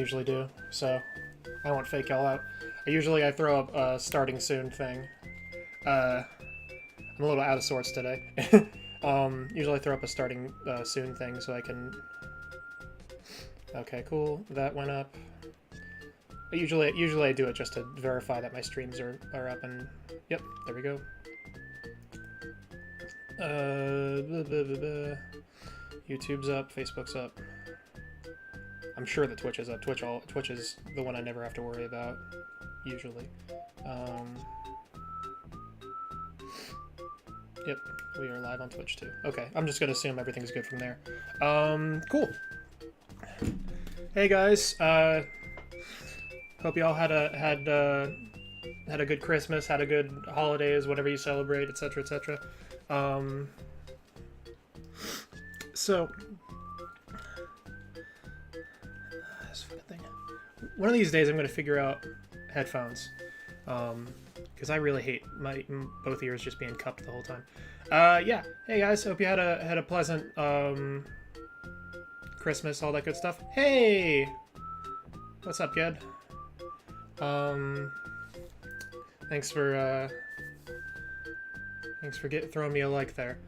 usually do, so I won't fake y'all out. I throw up a starting soon thing. I'm a little out of sorts today. Usually I throw up a starting soon thing so I can... Okay, cool. That went up. Usually I do it just to verify that my streams are up and... Yep, there we go. Blah, blah, blah, blah. YouTube's up, Facebook's up. I'm sure that Twitch is up. Twitch is the one I never have to worry about, usually. Yep, we are live on Twitch too. Okay, I'm just gonna assume everything's good from there. Cool. Hey guys, hope y'all had a good Christmas, had a good holidays, whatever you celebrate, etc., etc. So this fucking thing. One of these days, I'm gonna figure out headphones, because I really hate my both ears just being cupped the whole time. Yeah. Hey guys, hope you had a pleasant Christmas, all that good stuff. Hey, what's up, Ged? Thanks for throwing me a like there.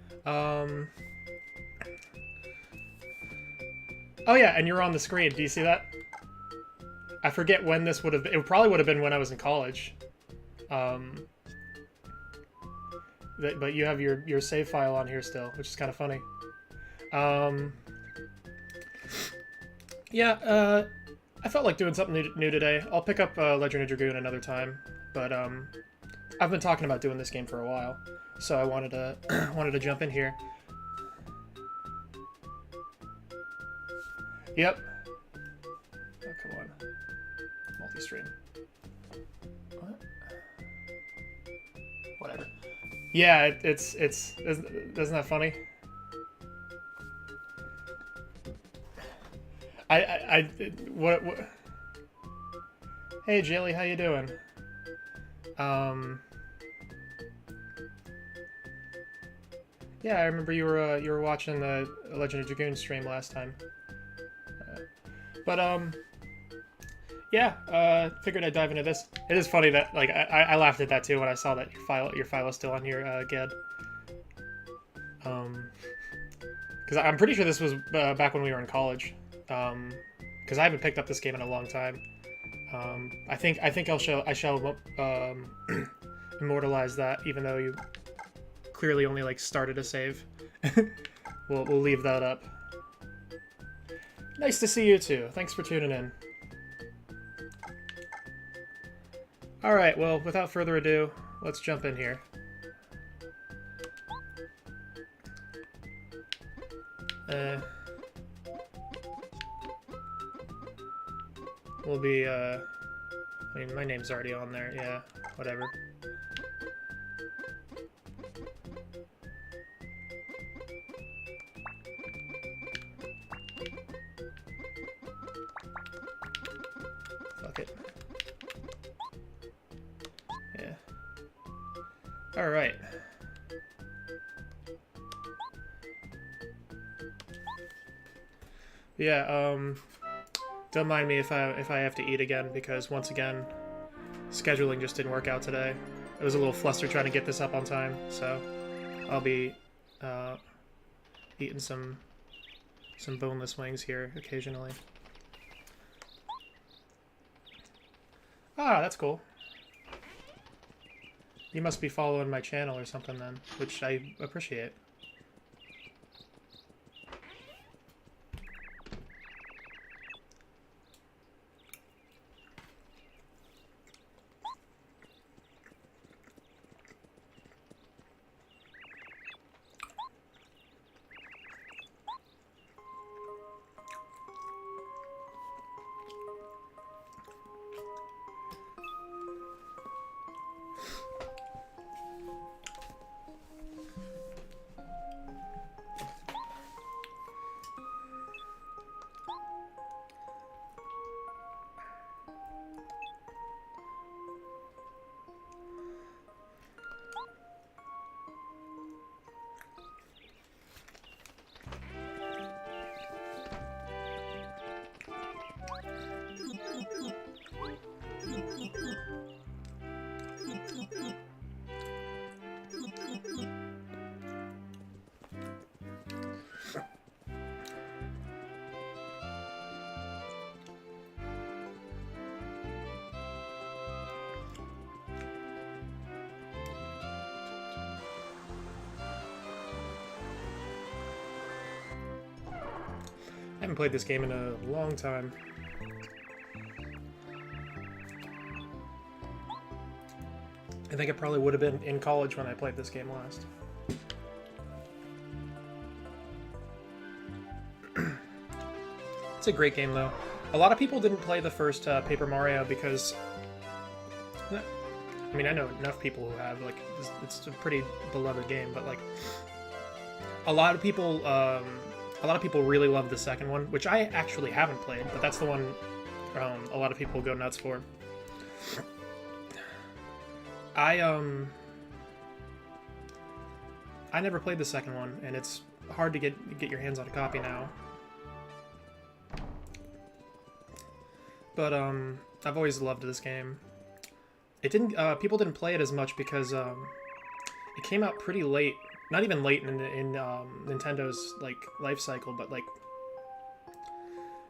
Oh yeah, and you're on the screen. Do you see that? I forget when this would have been. It probably would have been when I was in college. But you have your save file on here still, which is kind of funny. Yeah, I felt like doing something new today. I'll pick up Legend of Dragoon another time, but I've been talking about doing this game for a while, so I wanted to wanted to jump in here. Yep. Oh, come on. Multi-stream. What? Whatever. Yeah, it's isn't that funny? What? Hey, Jaylee, how you doing? Yeah, I remember you were watching the Legend of Dragoon stream last time. But yeah, figured I'd dive into this. It is funny that like I laughed at that too when I saw that your file is still on here, Ged. Because I'm pretty sure this was back when we were in college. Because I haven't picked up this game in a long time. I think I shall immortalize that, even though you clearly only like started a save. We'll leave that up. Nice to see you too. Thanks for tuning in. All right. Well, without further ado, let's jump in here. We'll be, I mean, my name's already on there, yeah, whatever. Fuck it. Yeah. Alright. Yeah, don't mind me if I have to eat again, because once again, scheduling just didn't work out today. It was a little flustered trying to get this up on time, so I'll be eating some boneless wings here occasionally. Ah, that's cool. You must be following my channel or something then, which I appreciate. haven't played this game in a long time. I think it probably would have been in college when I played this game last. It's a great game, though. A lot of people didn't play the first Paper Mario because... I mean, I know enough people who have. Like, it's a pretty beloved game, but, like... A lot of people really love the second one, which I actually haven't played, but that's the one a lot of people go nuts for. I never played the second one, and it's hard to get your hands on a copy now. But I've always loved this game. It didn't people didn't play it as much because it came out pretty late. Not even late in Nintendo's like life cycle, but like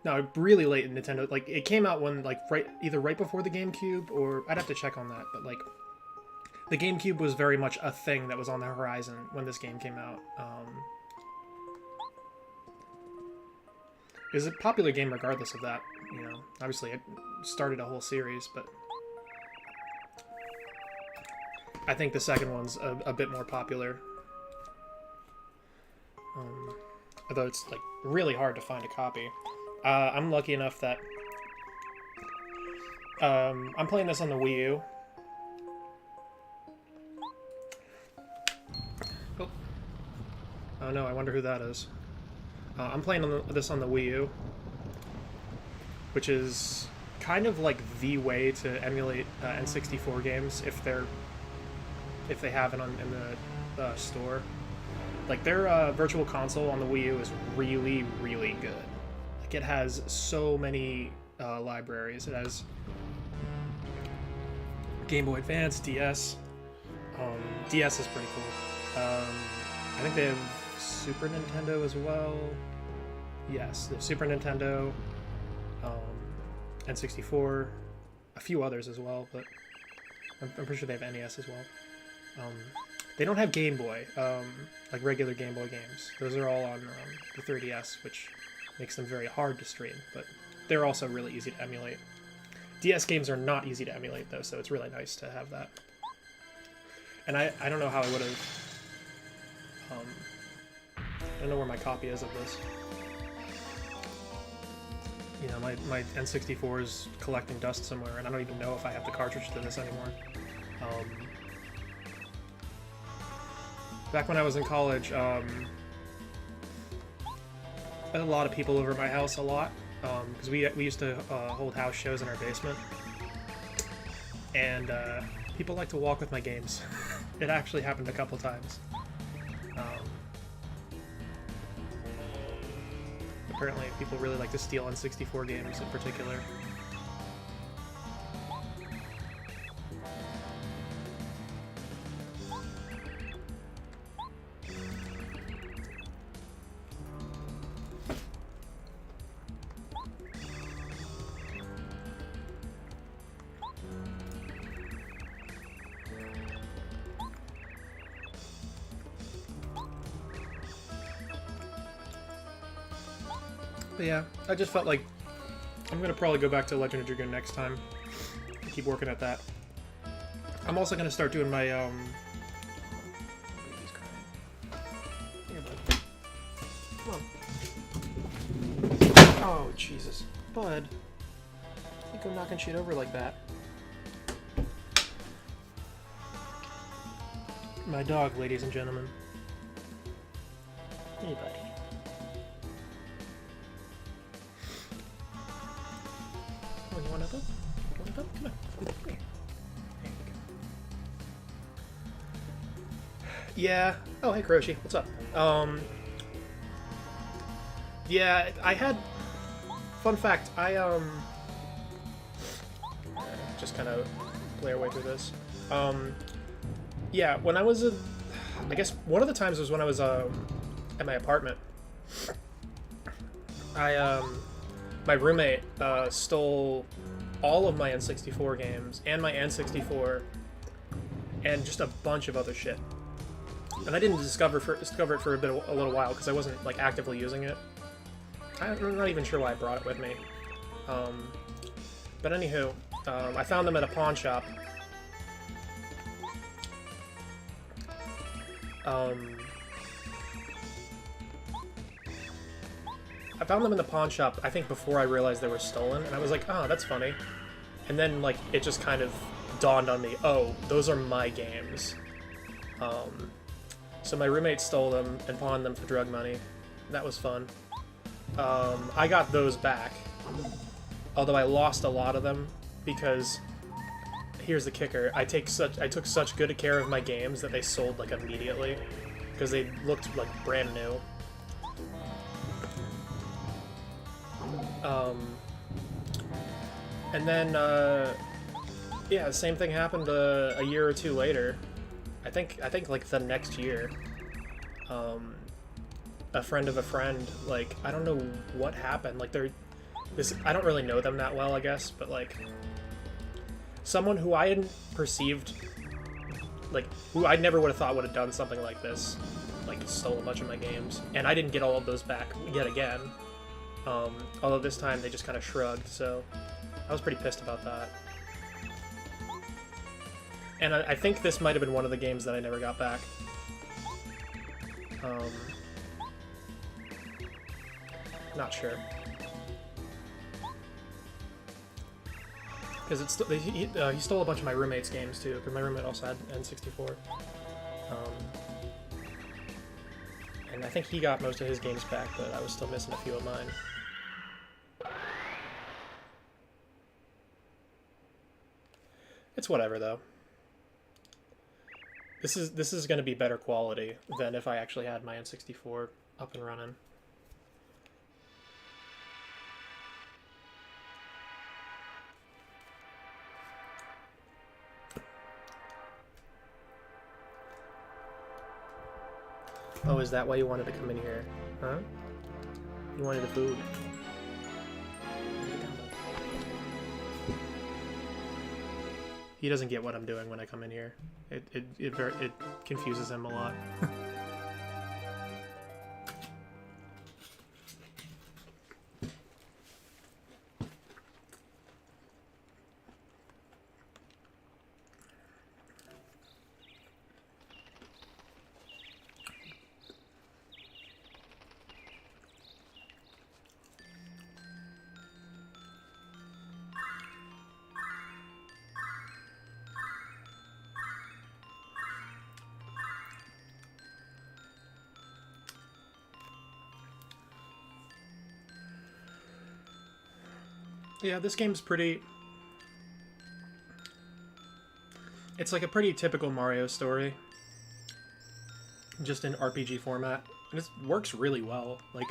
no, really late in Nintendo. Like it came out when like either right before the GameCube, or I'd have to check on that, but like the GameCube was very much a thing that was on the horizon when this game came out. It was a popular game regardless of that, you know. Obviously, it started a whole series, but I think the second one's a bit more popular. Although it's like really hard to find a copy. I'm lucky enough that I'm playing this on the Wii U. Oh no, I wonder who that is. I'm playing this on the Wii U, which is kind of like the way to emulate N64 games if they have it in the store. Like their Virtual Console on the Wii U is really, really good. Like it has so many libraries. It has Game Boy Advance, DS. DS is pretty cool. I think they have Super Nintendo as well. Yes, the Super Nintendo, N64, a few others as well, but I'm pretty sure they have NES as well. They don't have Game Boy, like regular Game Boy games. Those are all on the 3DS, which makes them very hard to stream, but they're also really easy to emulate. DS games are not easy to emulate, though, so it's really nice to have that. And I don't know how I would have... I don't know where my copy is of this. You know, my N64 is collecting dust somewhere, and I don't even know if I have the cartridge to this anymore. Back when I was in college, I had a lot of people over at my house a lot, because we used to hold house shows in our basement, and people like to walk with my games. It actually happened a couple times. Apparently, people really like to steal N64 games in particular. But yeah, I just felt like I'm gonna probably go back to Legend of Dragoon next time. Keep working at that. I'm also gonna start doing my Here, bud. Come on. Oh Jesus, bud! You go knocking shit over like that. My dog, ladies and gentlemen. Hey, buddy. Oh, you wanna go? You wanna go? Come on. Come here. There we go. Yeah. Oh, hey, Kuroshi. What's up? Yeah, I had... Fun fact, I, just kind of play our way through this. Yeah, when I was I guess one of the times was when I was, at my apartment. My roommate stole all of my N64 games and my N64 and just a bunch of other shit. And I didn't discover it for a little while because I wasn't like actively using it. I'm not even sure why I brought it with me. But anywho, I found them at a pawn shop. I found them in the pawn shop, I think, before I realized they were stolen, and I was like, oh, that's funny. And then, like, it just kind of dawned on me, oh, those are my games. So my roommate stole them and pawned them for drug money. That was fun. I got those back, although I lost a lot of them because here's the kicker: I took such good care of my games that they sold like immediately because they looked like brand new. And then yeah, the same thing happened a year or two later. I think like the next year. A friend of a friend, like, I don't know what happened, like, I don't really know them that well, I guess, but, like, someone who I hadn't perceived, like, who I never would have thought would have done something like this, like, stole a bunch of my games, and I didn't get all of those back yet again, although this time they just kind of shrugged, so I was pretty pissed about that. And I think this might have been one of the games that I never got back. Not sure. Because he stole a bunch of my roommate's games too, because my roommate also had N64. And I think he got most of his games back, but I was still missing a few of mine. It's whatever though. This is going to be better quality than if I actually had my N64 up and running. Oh, is that why you wanted to come in here? Huh? You wanted the food. He doesn't get what I'm doing when I come in here. It confuses him a lot. Yeah, this game's pretty... It's like a pretty typical Mario story. Just in RPG format. And it works really well. Like,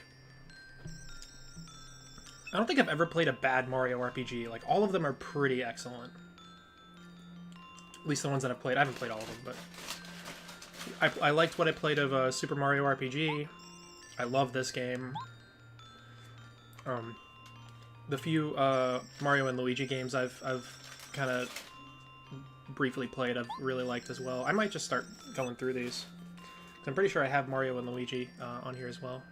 I don't think I've ever played a bad Mario RPG. Like, all of them are pretty excellent. At least the ones that I've played. I haven't played all of them, but... I liked what I played of Super Mario RPG. I love this game. The few Mario and Luigi games I've kind of briefly played, I've really liked as well. I might just start going through these. I'm pretty sure I have Mario and Luigi on here as well.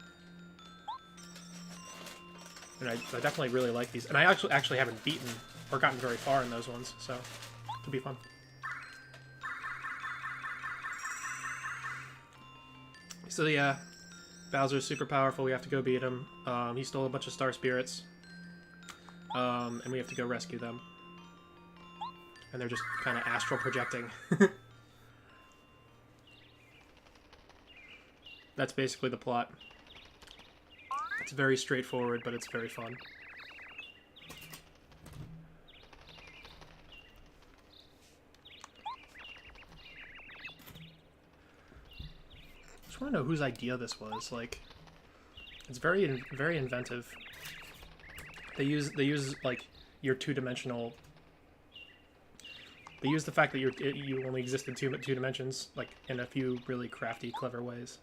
And I definitely really like these. And I actually haven't beaten or gotten very far in those ones, so it'll be fun. So yeah, Bowser's super powerful. We have to go beat him. He stole a bunch of Star Spirits. And we have to go rescue them. And they're just kind of astral projecting. That's basically the plot. It's very straightforward, but it's very fun. I just want to know whose idea this was. Like, it's very inventive. They use like your two-dimensional. They use the fact that you only exist in two dimensions, like in a few really crafty, clever ways.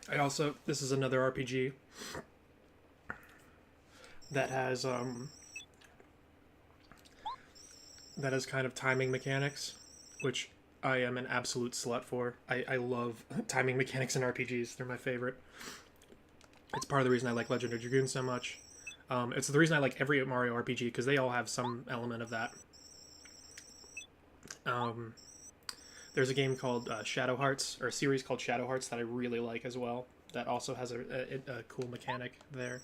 I also, this is another RPG that has kind of timing mechanics, which I am an absolute slut for. I love timing mechanics in RPGs. They're my favorite. It's part of the reason I like Legend of Dragoon so much. It's the reason I like every Mario RPG, because they all have some element of that. There's a game called Shadow Hearts, or a series called Shadow Hearts that I really like as well. That also has a cool mechanic there.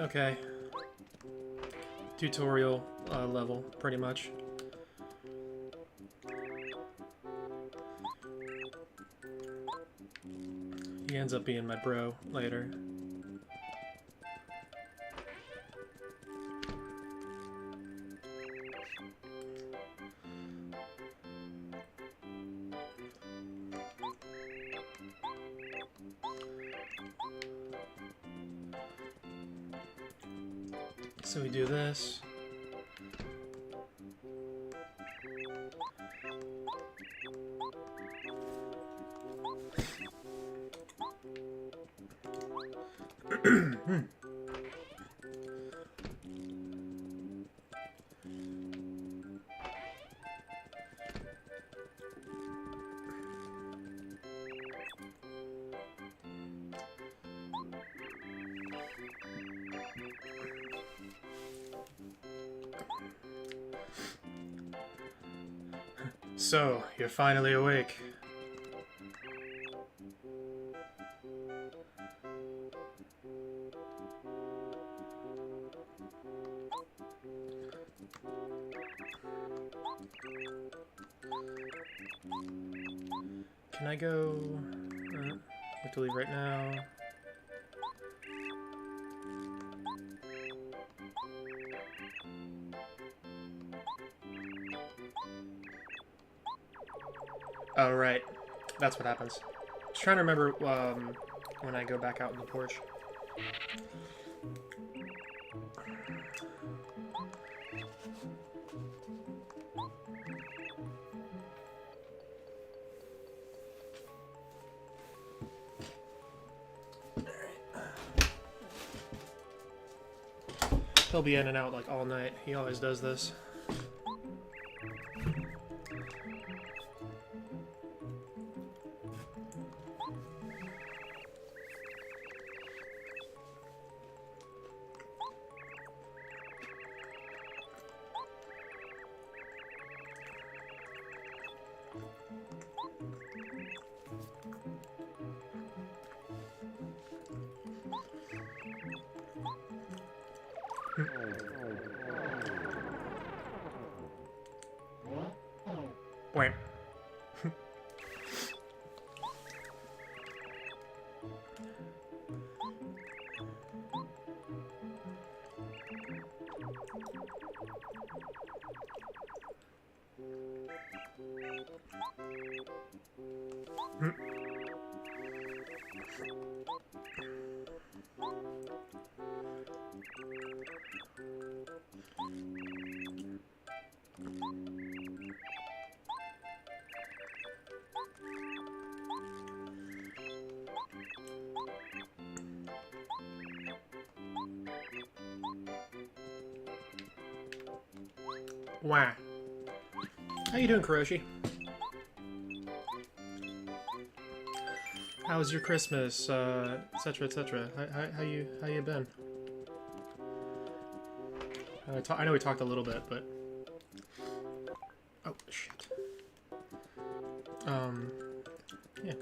Okay. Tutorial level, pretty much. He ends up being my bro later. So we do this. So, you're finally awake. Can I go... I have to leave right now. Oh, right. That's what happens. Just trying to remember when I go back out in the porch. He'll be in and out like all night. He always does this. Wait. Wah. How you doing, Kuroshi? How was your Christmas, etc., etc.? How you been? I know we talked a little bit, but... Oh, shit. Yeah.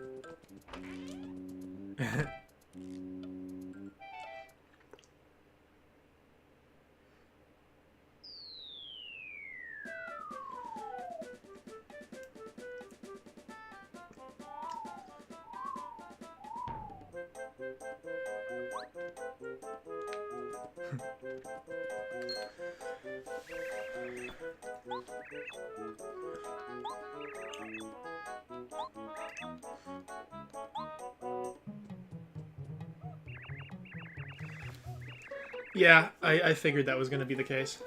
Yeah, I figured that was going to be the case.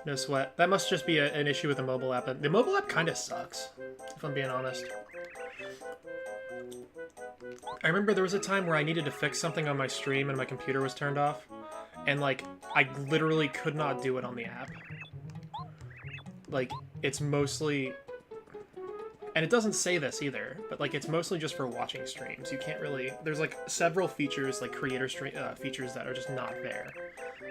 No sweat. That must just be an issue with the mobile app. The mobile app kind of sucks, if I'm being honest. I remember there was a time where I needed to fix something on my stream and my computer was turned off. And, like, I literally could not do it on the app. Like, it's mostly... And it doesn't say this either, but, like, it's mostly just for watching streams. You can't really... There's, like, several features, like, creator features that are just not there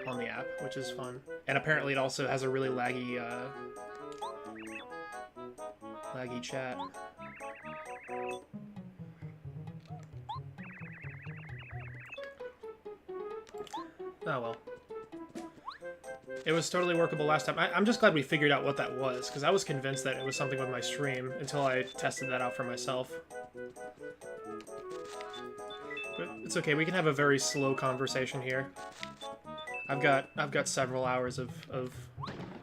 on the app, which is fun. And apparently it also has a really laggy, laggy chat. Oh, well. It was totally workable last time. I'm just glad we figured out what that was, because I was convinced that it was something with my stream until I tested that out for myself. But it's okay, we can have a very slow conversation here. I've got several hours of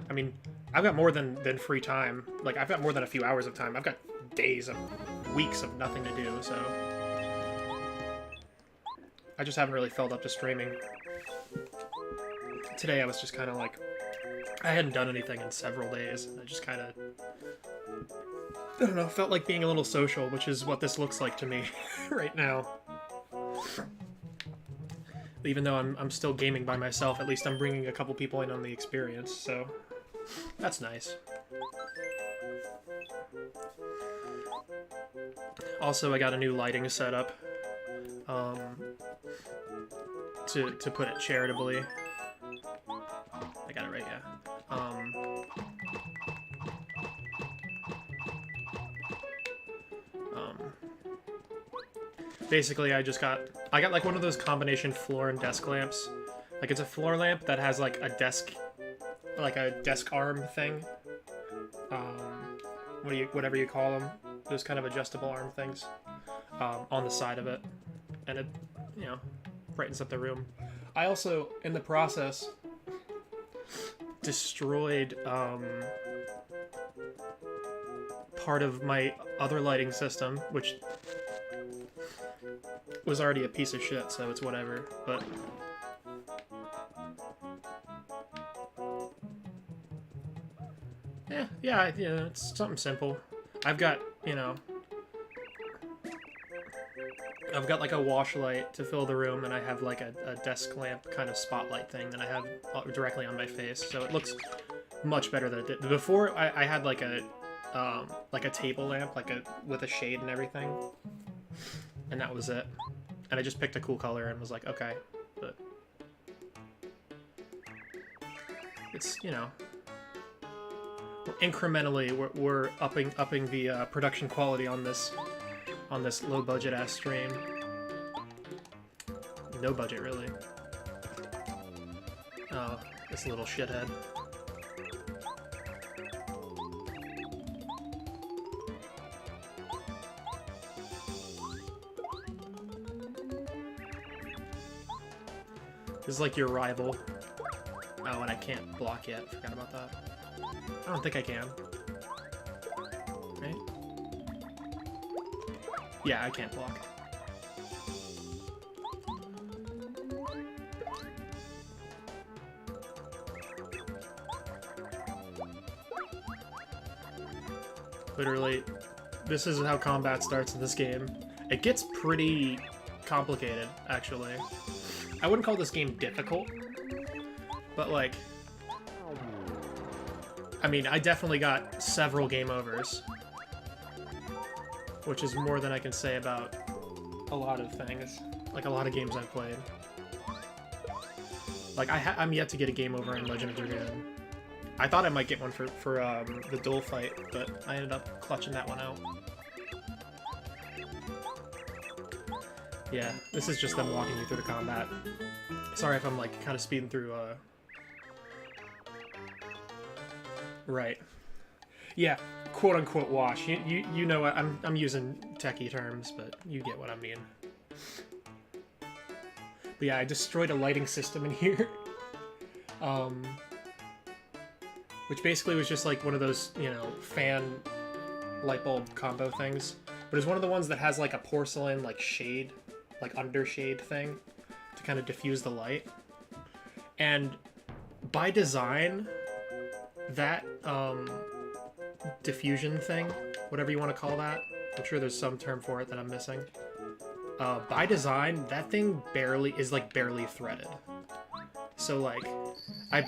I mean, I've got more than free time. Like, I've got more than a few hours of time. I've got days of weeks of nothing to do, so... I just haven't really filled up to streaming. Today I was just kind of like... I hadn't done anything in several days. I just kind of... I don't know, felt like being a little social, which is what this looks like to me right now. Even though I'm still gaming by myself, at least I'm bringing a couple people in on the experience, so... That's nice. Also, I got a new lighting setup. To put it charitably. I got it right, yeah. Basically, I got like one of those combination floor and desk lamps. Like, it's a floor lamp that has like a desk arm thing. Whatever you call them, those kind of adjustable arm things, on the side of it, and it, you know, brightens up the room. I also, in the process, destroyed part of my other lighting system, which was already a piece of shit, so it's whatever, but... Yeah, it's something simple. I've got, I've got like a wash light to fill the room, and I have like a desk lamp kind of spotlight thing that I have directly on my face, so it looks much better than it did. Before, I had like a table lamp, with a shade and everything, and that was it. And I just picked a cool color and was like, okay, but it's, incrementally we're upping the production quality on this low budget ass stream. No budget, really. Oh, this little shithead. This is like your rival. Oh, and I can't block yet. Forgot about that. I don't think I can. Right? Yeah, I can't block. Literally, this is how combat starts in this game. It gets pretty complicated, actually. I wouldn't call this game difficult, but like... I mean, I definitely got several game overs, which is more than I can say about a lot of things, like a lot of games I've played. Like, I'm yet to get a game over in Legend of Dragoon. I thought I might get one for the duel fight, but I ended up clutching that one out. Yeah, this is just them walking you through the combat. Sorry if I'm, like, kind of speeding through, Right. Yeah, quote-unquote wash. You know what, I'm using techie terms, but you get what I mean. But yeah, I destroyed a lighting system in here. Which basically was just like one of those, you know, fan light bulb combo things. But it's one of the ones that has like a porcelain, like shade, like undershade thing to kind of diffuse the light. And by design, that diffusion thing, whatever you want to call that, I'm sure there's some term for it that I'm missing. By design, that thing is like barely threaded. So like, I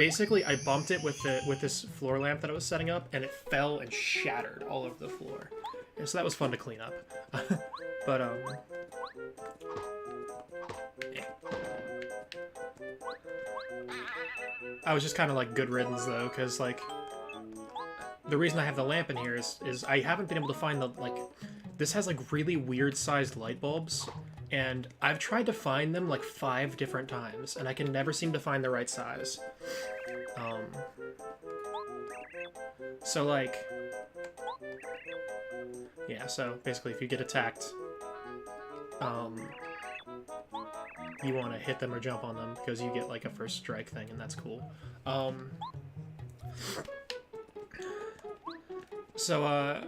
bumped it with this floor lamp that I was setting up, and it fell and shattered all over the floor. And so that was fun to clean up. But yeah. I was just kind of like good riddance though, because like the reason I have the lamp in here is I haven't been able to find the like. This has like really weird sized light bulbs, and I've tried to find them like 5 different times, and I can never seem to find the right size. So like, yeah, so basically if you get attacked, you want to hit them or jump on them, because you get like a first strike thing, and that's cool. So,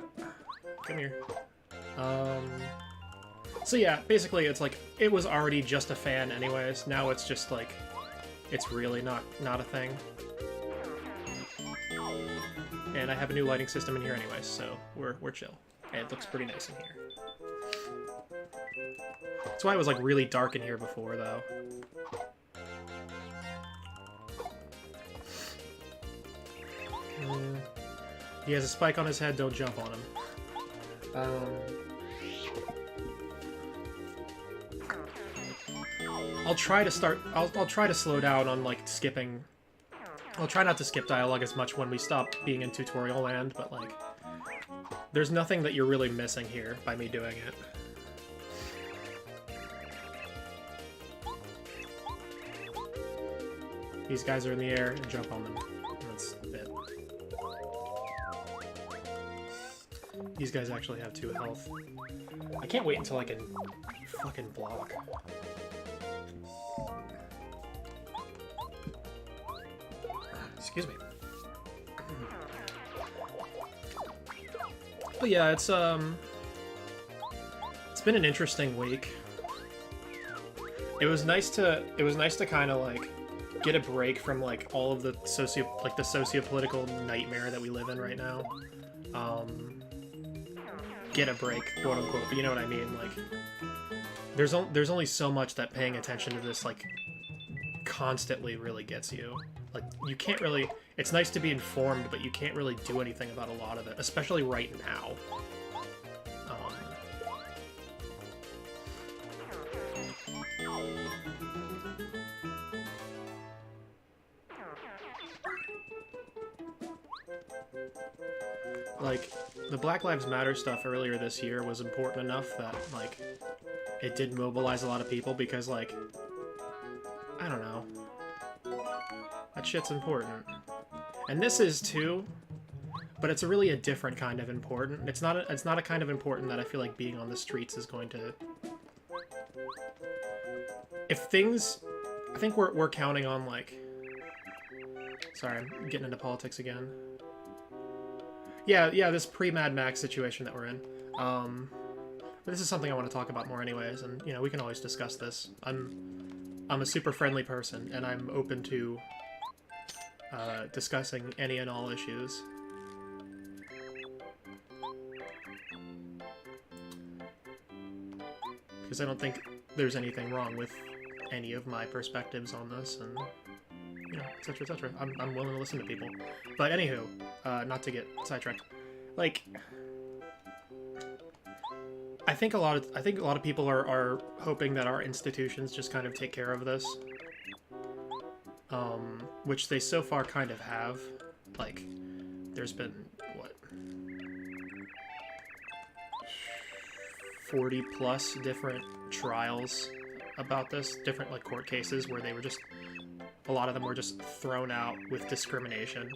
come here. So yeah, basically it's like, it was already just a fan anyways, now it's just like, it's really not a thing. And I have a new lighting system in here anyways, so we're chill. And it looks pretty nice in here. That's why it was like really dark in here before though. He has a spike on his head, don't jump on him. I'll try to slow down on like skipping. I'll try not to skip dialogue as much when we stop being in tutorial land, but like, there's nothing that you're really missing here by me doing it. These guys are in the air, and jump on them. That's it. These guys actually have 2 health. I can't wait until I can fucking block. Excuse me. But yeah, it's been an interesting week. It was nice to kind of like get a break from like all of the socio-political nightmare that we live in right now. Get a break, quote unquote, but you know what I mean. Like, there's only so much that paying attention to this like constantly really gets you. Like, you can't really. It's nice to be informed, but you can't really do anything about a lot of it, especially right now. Like, the Black Lives Matter stuff earlier this year was important enough that, like, it did mobilize a lot of people because, like, I don't know. That shit's important. And this is too, but it's really a different kind of important. It's not a kind of important that I feel like being on the streets is going to... If things... I think we're counting on, like... Sorry, I'm getting into politics again. Yeah, this pre-Mad Max situation that we're in. But this is something I want to talk about more anyways, and, you know, we can always discuss this. I'm a super friendly person, and I'm open to discussing any and all issues. Because I don't think there's anything wrong with any of my perspectives on this, and, you know, etc., etc. I'm willing to listen to people. But anywho, not to get sidetracked. Like, I think a lot of people are hoping that our institutions just kind of take care of this, which they so far kind of have. Like, there's been what, 40 plus different trials about this, different like court cases where they were just, a lot of them were just thrown out with discrimination.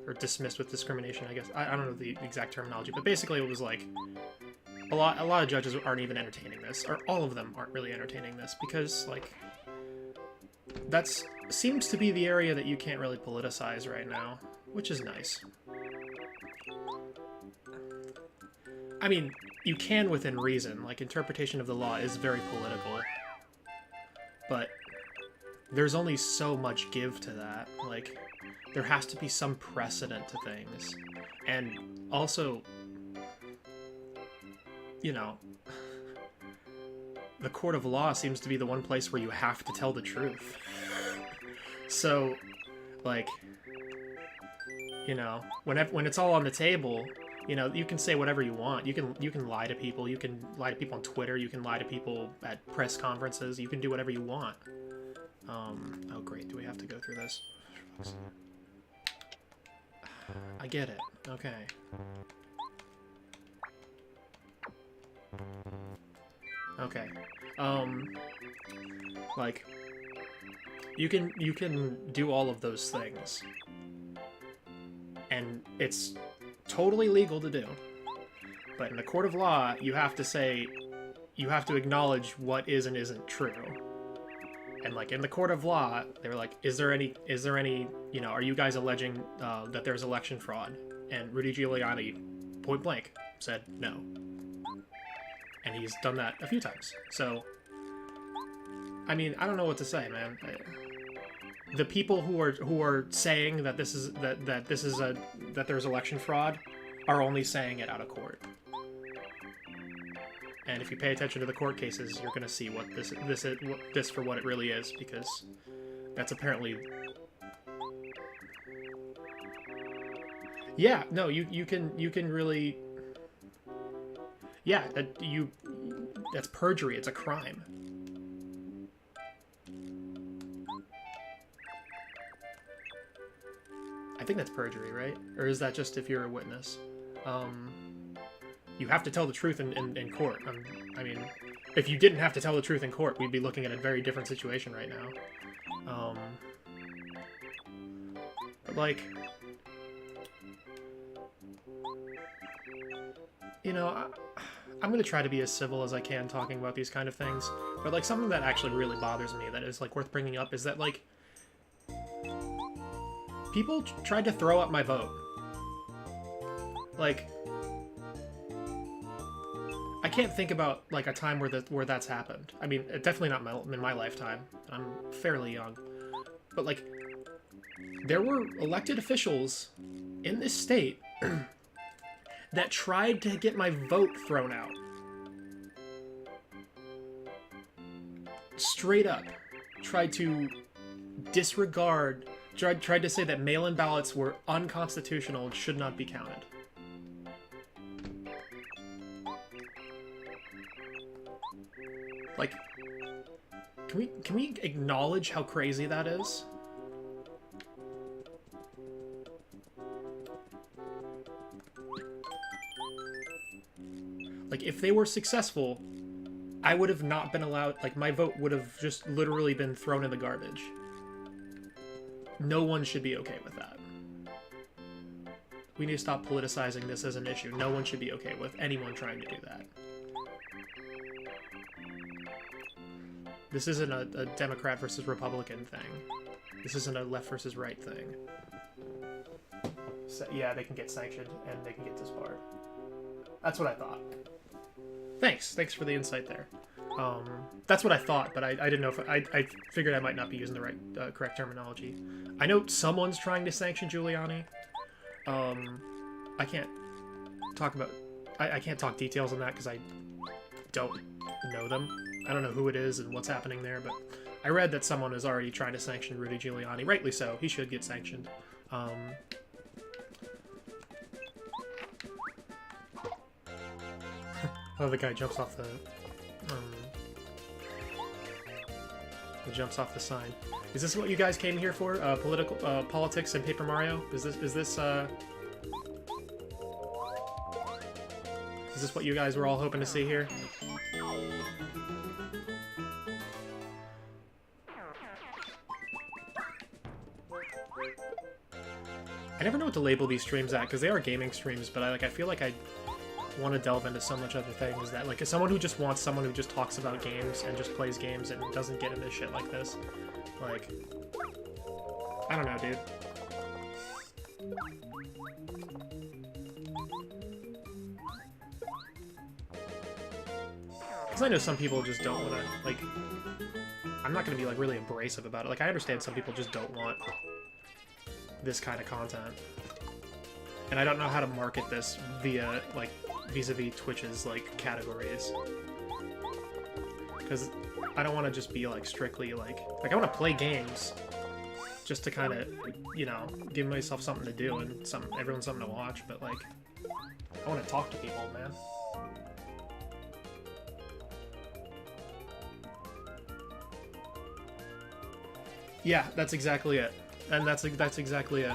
Or dismissed with discrimination, I guess. I don't know the exact terminology, but basically it was like a lot of judges aren't even entertaining this, or all of them aren't really entertaining this, because like that's seems to be the area that you can't really politicize right now, which is nice. I mean, you can within reason. Like, interpretation of the law is very political, but there's only so much give to that. Like, there has to be some precedent to things. And also, you know, the court of law seems to be the one place where you have to tell the truth. So, like, you know, when it's all on the table, you know, you can say whatever you want. You can lie to people. You can lie to people on Twitter. You can lie to people at press conferences. You can do whatever you want. Oh great, do we have to go through this? I get it. Okay. Okay. Like, you can do all of those things, and it's totally legal to do. But in the court of law, you have to acknowledge what is and isn't true. And like in the court of law, they were like, is there any, you know, are you guys alleging that there's election fraud? And Rudy Giuliani, point blank, said no. And he's done that a few times. So, I mean, I don't know what to say, man. The people who are saying that that there's election fraud are only saying it out of court. And if you pay attention to the court cases, you're gonna see what this for what it really is, because that's apparently. Yeah, no, you can really. Yeah, that's perjury. It's a crime. I think that's perjury, right? Or is that just if you're a witness? You have to tell the truth in court. I mean, if you didn't have to tell the truth in court, we'd be looking at a very different situation right now. But like, you know, I'm gonna try to be as civil as I can talking about these kind of things. But like, something that actually really bothers me that is like worth bringing up is that like, people tried to throw up my vote. Like, I can't think about like a time where that's happened. I mean, definitely not in my lifetime. I'm fairly young, but like, there were elected officials in this state that tried to get my vote thrown out. Straight up, tried to disregard. Tried to say that mail-in ballots were unconstitutional and should not be counted. Like, can we acknowledge how crazy that is? Like, if they were successful, I would have not been allowed, like, my vote would have just literally been thrown in the garbage. No one should be okay with that. We need to stop politicizing this as an issue. No one should be okay with anyone trying to do that. This isn't a Democrat versus Republican thing. This isn't a left versus right thing. So, yeah, they can get sanctioned and they can get disbarred. That's what I thought. Thanks for the insight there. That's what I thought, but I didn't know if I figured I might not be using the right correct terminology. I know someone's trying to sanction Giuliani. I can't talk about. I can't talk details on that because I don't know them. I don't know who it is and what's happening there, but I read that someone is already trying to sanction Rudy Giuliani. Rightly so. He should get sanctioned. Oh, the guy jumps off the jumps off the sign. Is this what you guys came here for? Politics and Paper Mario? Is this what you guys were all hoping to see here? I never know what to label these streams at, because they are gaming streams, but I feel like I want to delve into so much other things that, like, as someone who just wants someone who just talks about games and just plays games and doesn't get into shit like this, like, I don't know, dude. Because I know some people just don't want to, like, I'm not going to be, like, really abrasive about it. Like, I understand some people just don't want this kind of content. And I don't know how to market this via, like, vis-a-vis Twitch's, like, categories. Because I don't want to just be, like, strictly, like, I want to play games just to kind of, you know, give myself something to do and everyone something to watch, but, like, I want to talk to people, man. Yeah, that's exactly it. And that's exactly it.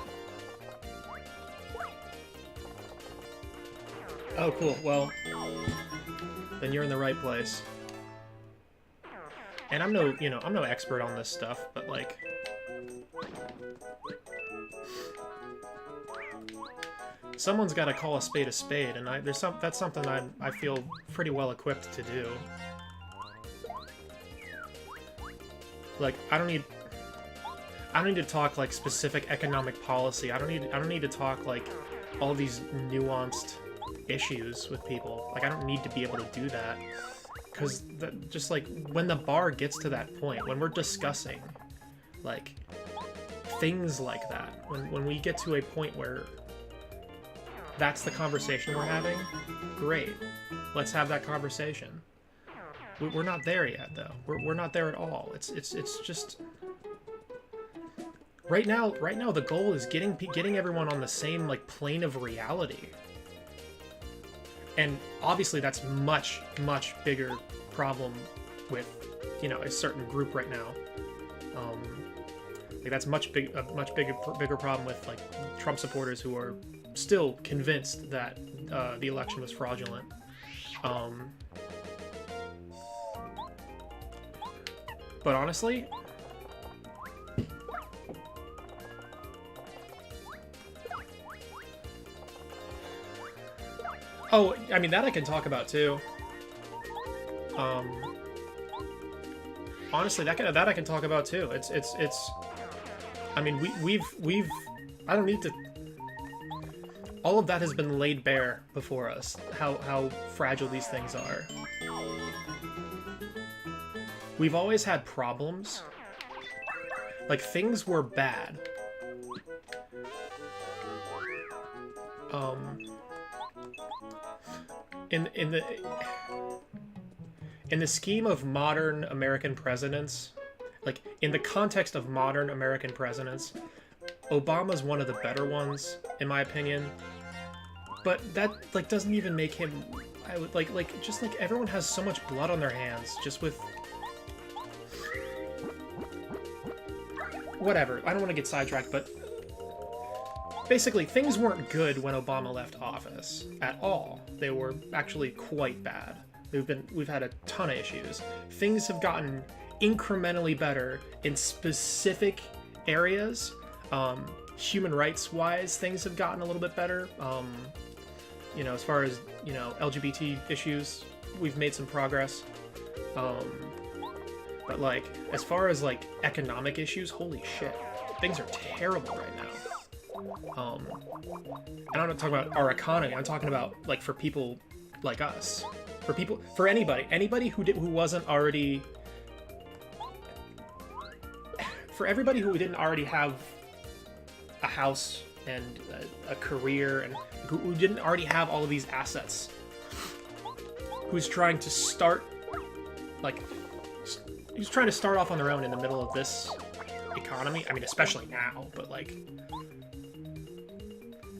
Oh, cool. Well, then you're in the right place. And I'm no, you know, I'm no expert on this stuff, but, like, someone's got to call a spade, and that's something I feel pretty well equipped to do. Like, I don't need to talk, like, specific economic policy. I don't need to talk, like, all these nuanced issues with people. Like, I don't need to be able to do that. Because, just, like, when the bar gets to that point, when we're discussing, like, things like that, when we get to a point where that's the conversation we're having, great. Let's have that conversation. We're not there yet, though. We're not there at all. It's just... Right now, the goal is getting everyone on the same, like, plane of reality. And obviously that's much bigger problem with, you know, a certain group right now. Like, that's a much bigger problem with, like, Trump supporters who are still convinced that the election was fraudulent. But honestly, oh, I mean, that I can talk about too. Honestly, that I can talk about too. It's. I mean, we've. I don't need to. All of that has been laid bare before us. How fragile these things are. We've always had problems. Like, things were bad. In the scheme of modern American presidents, like, in the context of modern American presidents, Obama's one of the better ones, in my opinion. But that, like, doesn't even make him... I would, just, like, everyone has so much blood on their hands, just with... Whatever, I don't want to get sidetracked, but... Basically, things weren't good when Obama left office, at all. They were actually quite bad. We've had a ton of issues. Things have gotten incrementally better in specific areas. Human rights wise, things have gotten a little bit better. You know, as far as, you know, LGBT issues, we've made some progress. But, like, as far as, like, economic issues, holy shit, things are terrible right now. And I'm not talking about our economy. I'm talking about, like, for people like us. For anybody who wasn't already, for everybody who didn't already have a house and a career, and who didn't already have all of these assets, who's trying to start, like, who's trying to start off on their own in the middle of this economy. I mean, especially now, but, like,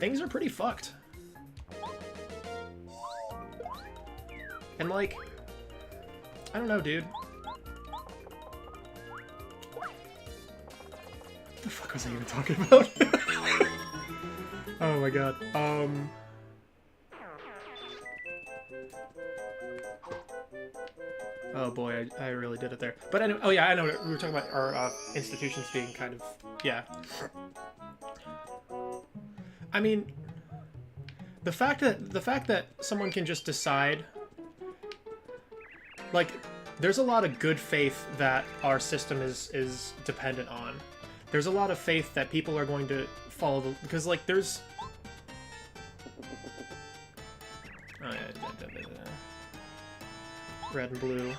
things are pretty fucked. And, like, I don't know, dude. What the fuck was I even talking about? Oh my god. Oh boy, I really did it there. But anyway, oh yeah, I know. We were talking about our institutions being kind of, yeah. I mean, the fact that someone can just decide, like, there's a lot of good faith that our system is dependent on. There's a lot of faith that people are going to follow the, because like there's. Oh, yeah, red and blue,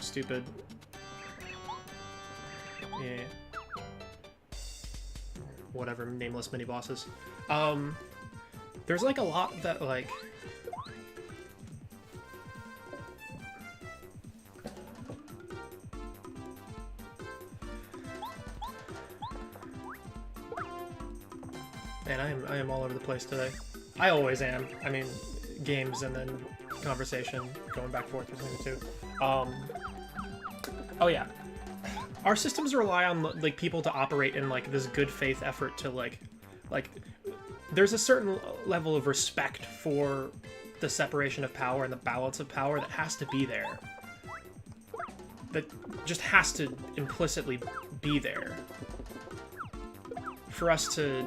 stupid. Yeah. Whatever, nameless mini bosses. There's like a lot that like. Man, I am all over the place today. I always am. I mean, games and then conversation, going back and forth between the two. Oh yeah. Our systems rely on, like, people to operate in, like, this good faith effort to, like, there's a certain level of respect for the separation of power and the balance of power that has to be there. That just has to implicitly be there. For us to...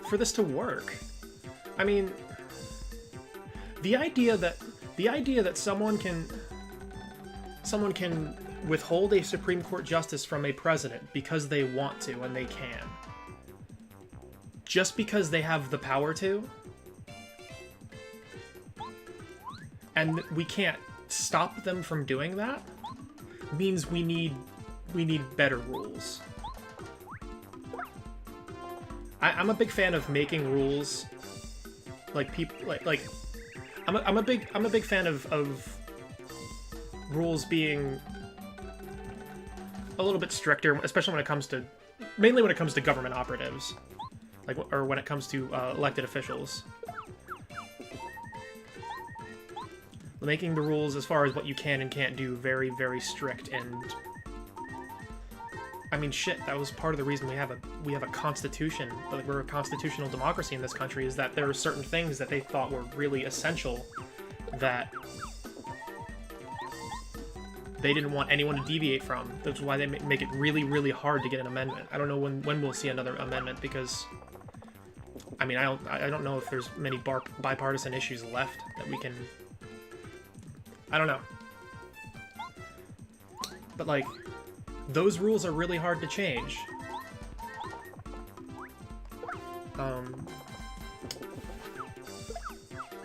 for this to work. I mean, the idea that someone can withhold a Supreme Court justice from a president because they want to and they can, just because they have the power to, and we can't stop them from doing that, means we need better rules. I'm a big fan of making rules, like people like I'm a big fan of rules being a little bit stricter, especially when it comes to, mainly when it comes to government operatives, like, or when it comes to elected officials. Making the rules as far as what you can and can't do very, very strict. And I mean, shit, that was part of the reason we have a constitution. Like, we're a constitutional democracy in this country, is that there are certain things that they thought were really essential that they didn't want anyone to deviate from. That's why they make it really, really hard to get an amendment. I don't know when we'll see another amendment, because I mean, I don't know if there's many bipartisan issues left that we can. I don't know. But like, those rules are really hard to change.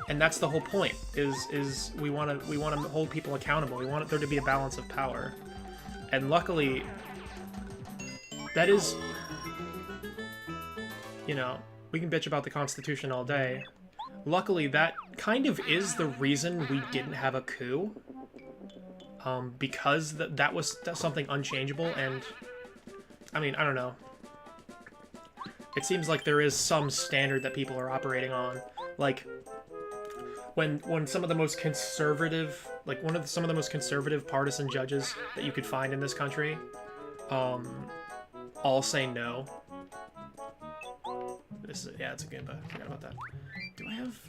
And that's the whole point, is we want to hold people accountable. We want there to be a balance of power. And luckily, that is, you know, we can bitch about the Constitution all day. Luckily, that kind of is the reason we didn't have a coup. Because that's something unchangeable, and I mean, I don't know. It seems like there is some standard that people are operating on. Like, when some of the most conservative, like some of the most conservative partisan judges that you could find in this country, all say no. Yeah, it's a Goomba. I forgot about that. Do I have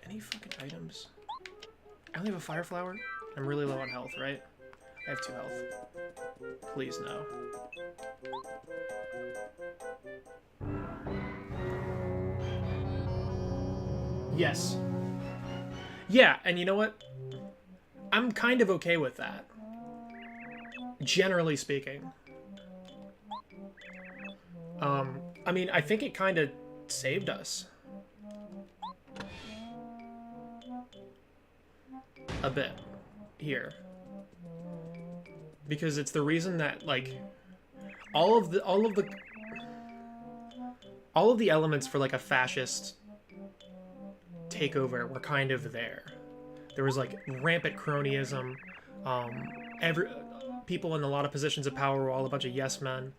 any fucking items? I only have a fire flower. I'm really low on health, right? I have 2 health. Please, no. Yes. Yeah, and you know what? I'm kind of okay with that. Generally speaking. I mean, I think it kind of saved us. A bit. Here. Because it's the reason that, like, all of the elements for, like, a fascist takeover were kind of there. There was, like, rampant cronyism. People in a lot of positions of power were all a bunch of yes men.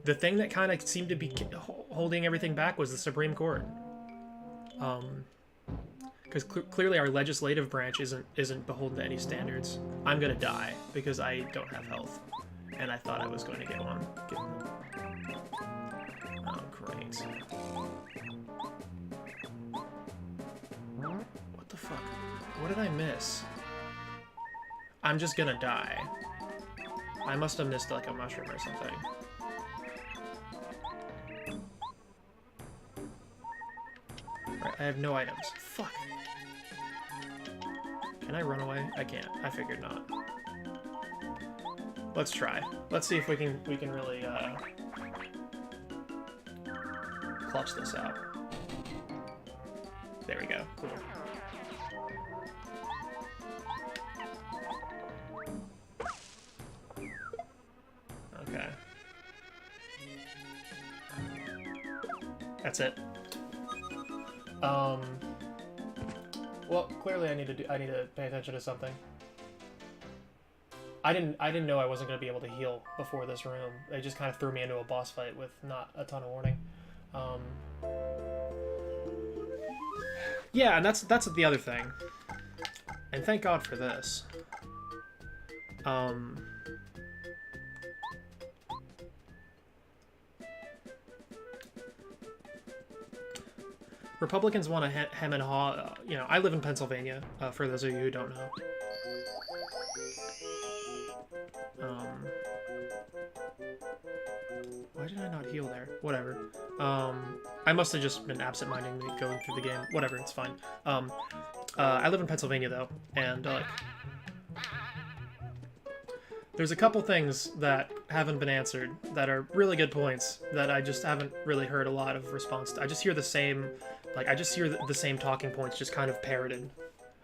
The thing that kind of seemed to be holding everything back was the Supreme Court. Because clearly our legislative branch isn't beholden to any standards. I'm gonna die because I don't have health, and I thought I was going to get one. Oh, great. What the fuck? What did I miss? I'm just gonna die. I must have missed like a mushroom or something. Right, I have no items. Fuck. Can I run away? I can't. I figured not. Let's try. Let's see if we can really clutch this out. There we go. Cool. Okay. That's it. Well, clearly I need to pay attention to something. I didn't know I wasn't going to be able to heal before this room. They just kind of threw me into a boss fight with not a ton of warning. Yeah, and that's the other thing. And thank God for this. Republicans want to hem and haw. You know, I live in Pennsylvania, for those of you who don't know. Why did I not heal there? Whatever. I must have just been absent-mindedly going through the game. Whatever, it's fine. I live in Pennsylvania, though, and, there's a couple things that haven't been answered that are really good points that I just haven't really heard a lot of response to. I just hear the same, like, I just hear the same talking points just kind of parroted.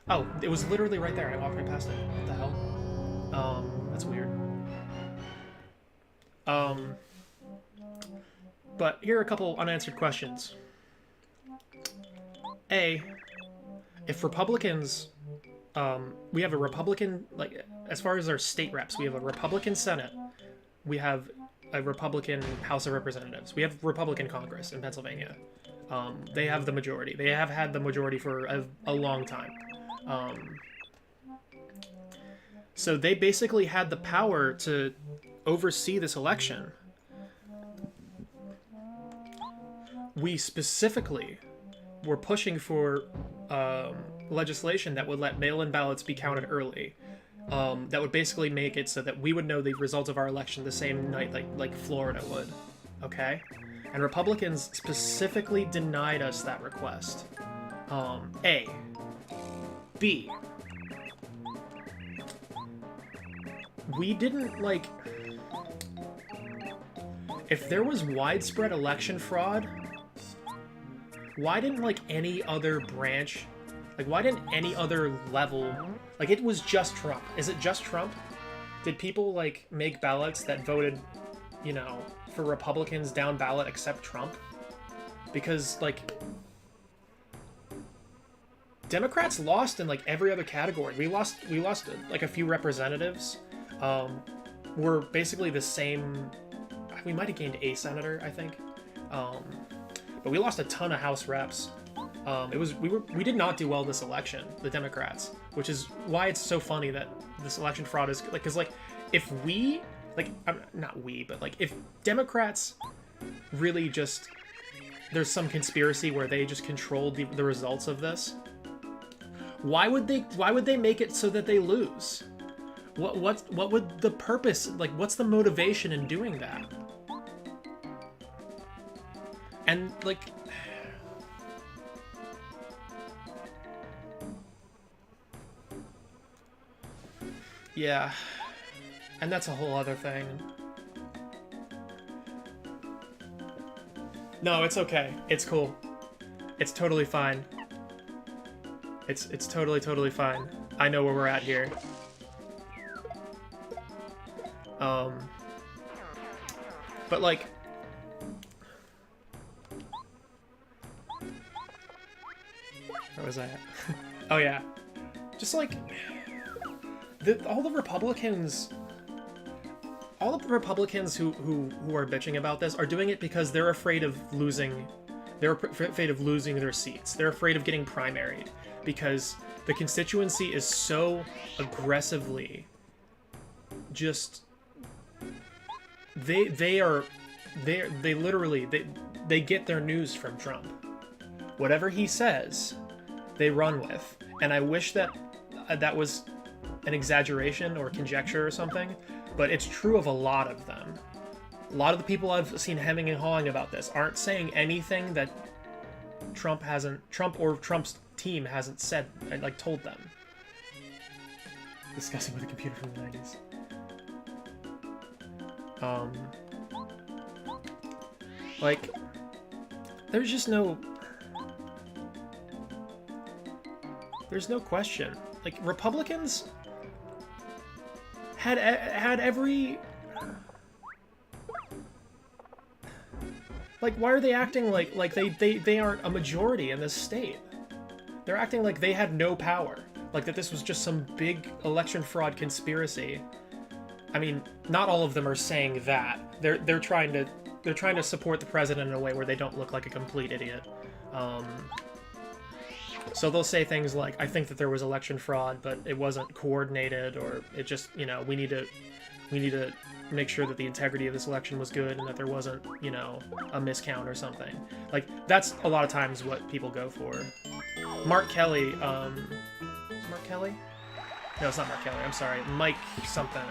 Oh, it was literally right there. I walked right past it. What the hell? That's weird. But here are a couple unanswered questions. A, if Republicans, we have a Republican, like, as far as our state reps, we have a Republican Senate, we have a Republican House of Representatives, we have Republican Congress in Pennsylvania. They have the majority. They have had the majority for a long time. So they basically had the power to oversee this election. We specifically were pushing for legislation that would let mail-in ballots be counted early. That would basically make it so that we would know the results of our election the same night like Florida would. Okay? And Republicans specifically denied us that request. A. B. We didn't, like... If there was widespread election fraud, why didn't, like, any other branch... Like, why didn't any other level... Like, it was just Trump. Is it just Trump? Did people, like, make ballots that voted, you know, for Republicans down ballot except Trump? Because, like... Democrats lost in, like, every other category. We lost, like, a few representatives. We're basically the same... We might have gained a senator, I think. But we lost a ton of House reps. We did not do well this election, the Democrats, which is why it's so funny that this election fraud is like, because like if we like not we, but like if Democrats really just there's some conspiracy where they just controlled the results of this, why would they make it so that they lose? What would the purpose, like what's the motivation in doing that? And like yeah, and that's a whole other thing. No, it's okay. It's cool. It's totally fine. It's totally fine. I know where we're at here. But like, where was I at? Oh yeah, just like all the Republicans all the Republicans who are bitching about this are doing it because they're afraid of losing. They're afraid of losing their seats. They're afraid of getting primaried because the constituency is so aggressively just they literally get their news from Trump. Whatever he says, they run with. And I wish that that was an exaggeration or conjecture or something, but it's true of a lot of them. A lot of the people I've seen hemming and hawing about this aren't saying anything that Trump or Trump's team hasn't said, like told them. Discussing with a computer from the 90s. Like, there's just no question. Like, Republicans had every... Like, why are they acting like they aren't a majority in this state? They're acting like they had no power. Like that this was just some big election fraud conspiracy. I mean, not all of them are saying that. They're trying to support the president in a way where they don't look like a complete idiot. So they'll say things like, I think that there was election fraud, but it wasn't coordinated, or it just, you know, we need to make sure that the integrity of this election was good and that there wasn't, you know, a miscount or something. Like, that's a lot of times what people go for. Mark Kelly, is it Mark Kelly? No, it's not Mark Kelly, I'm sorry. Mike something.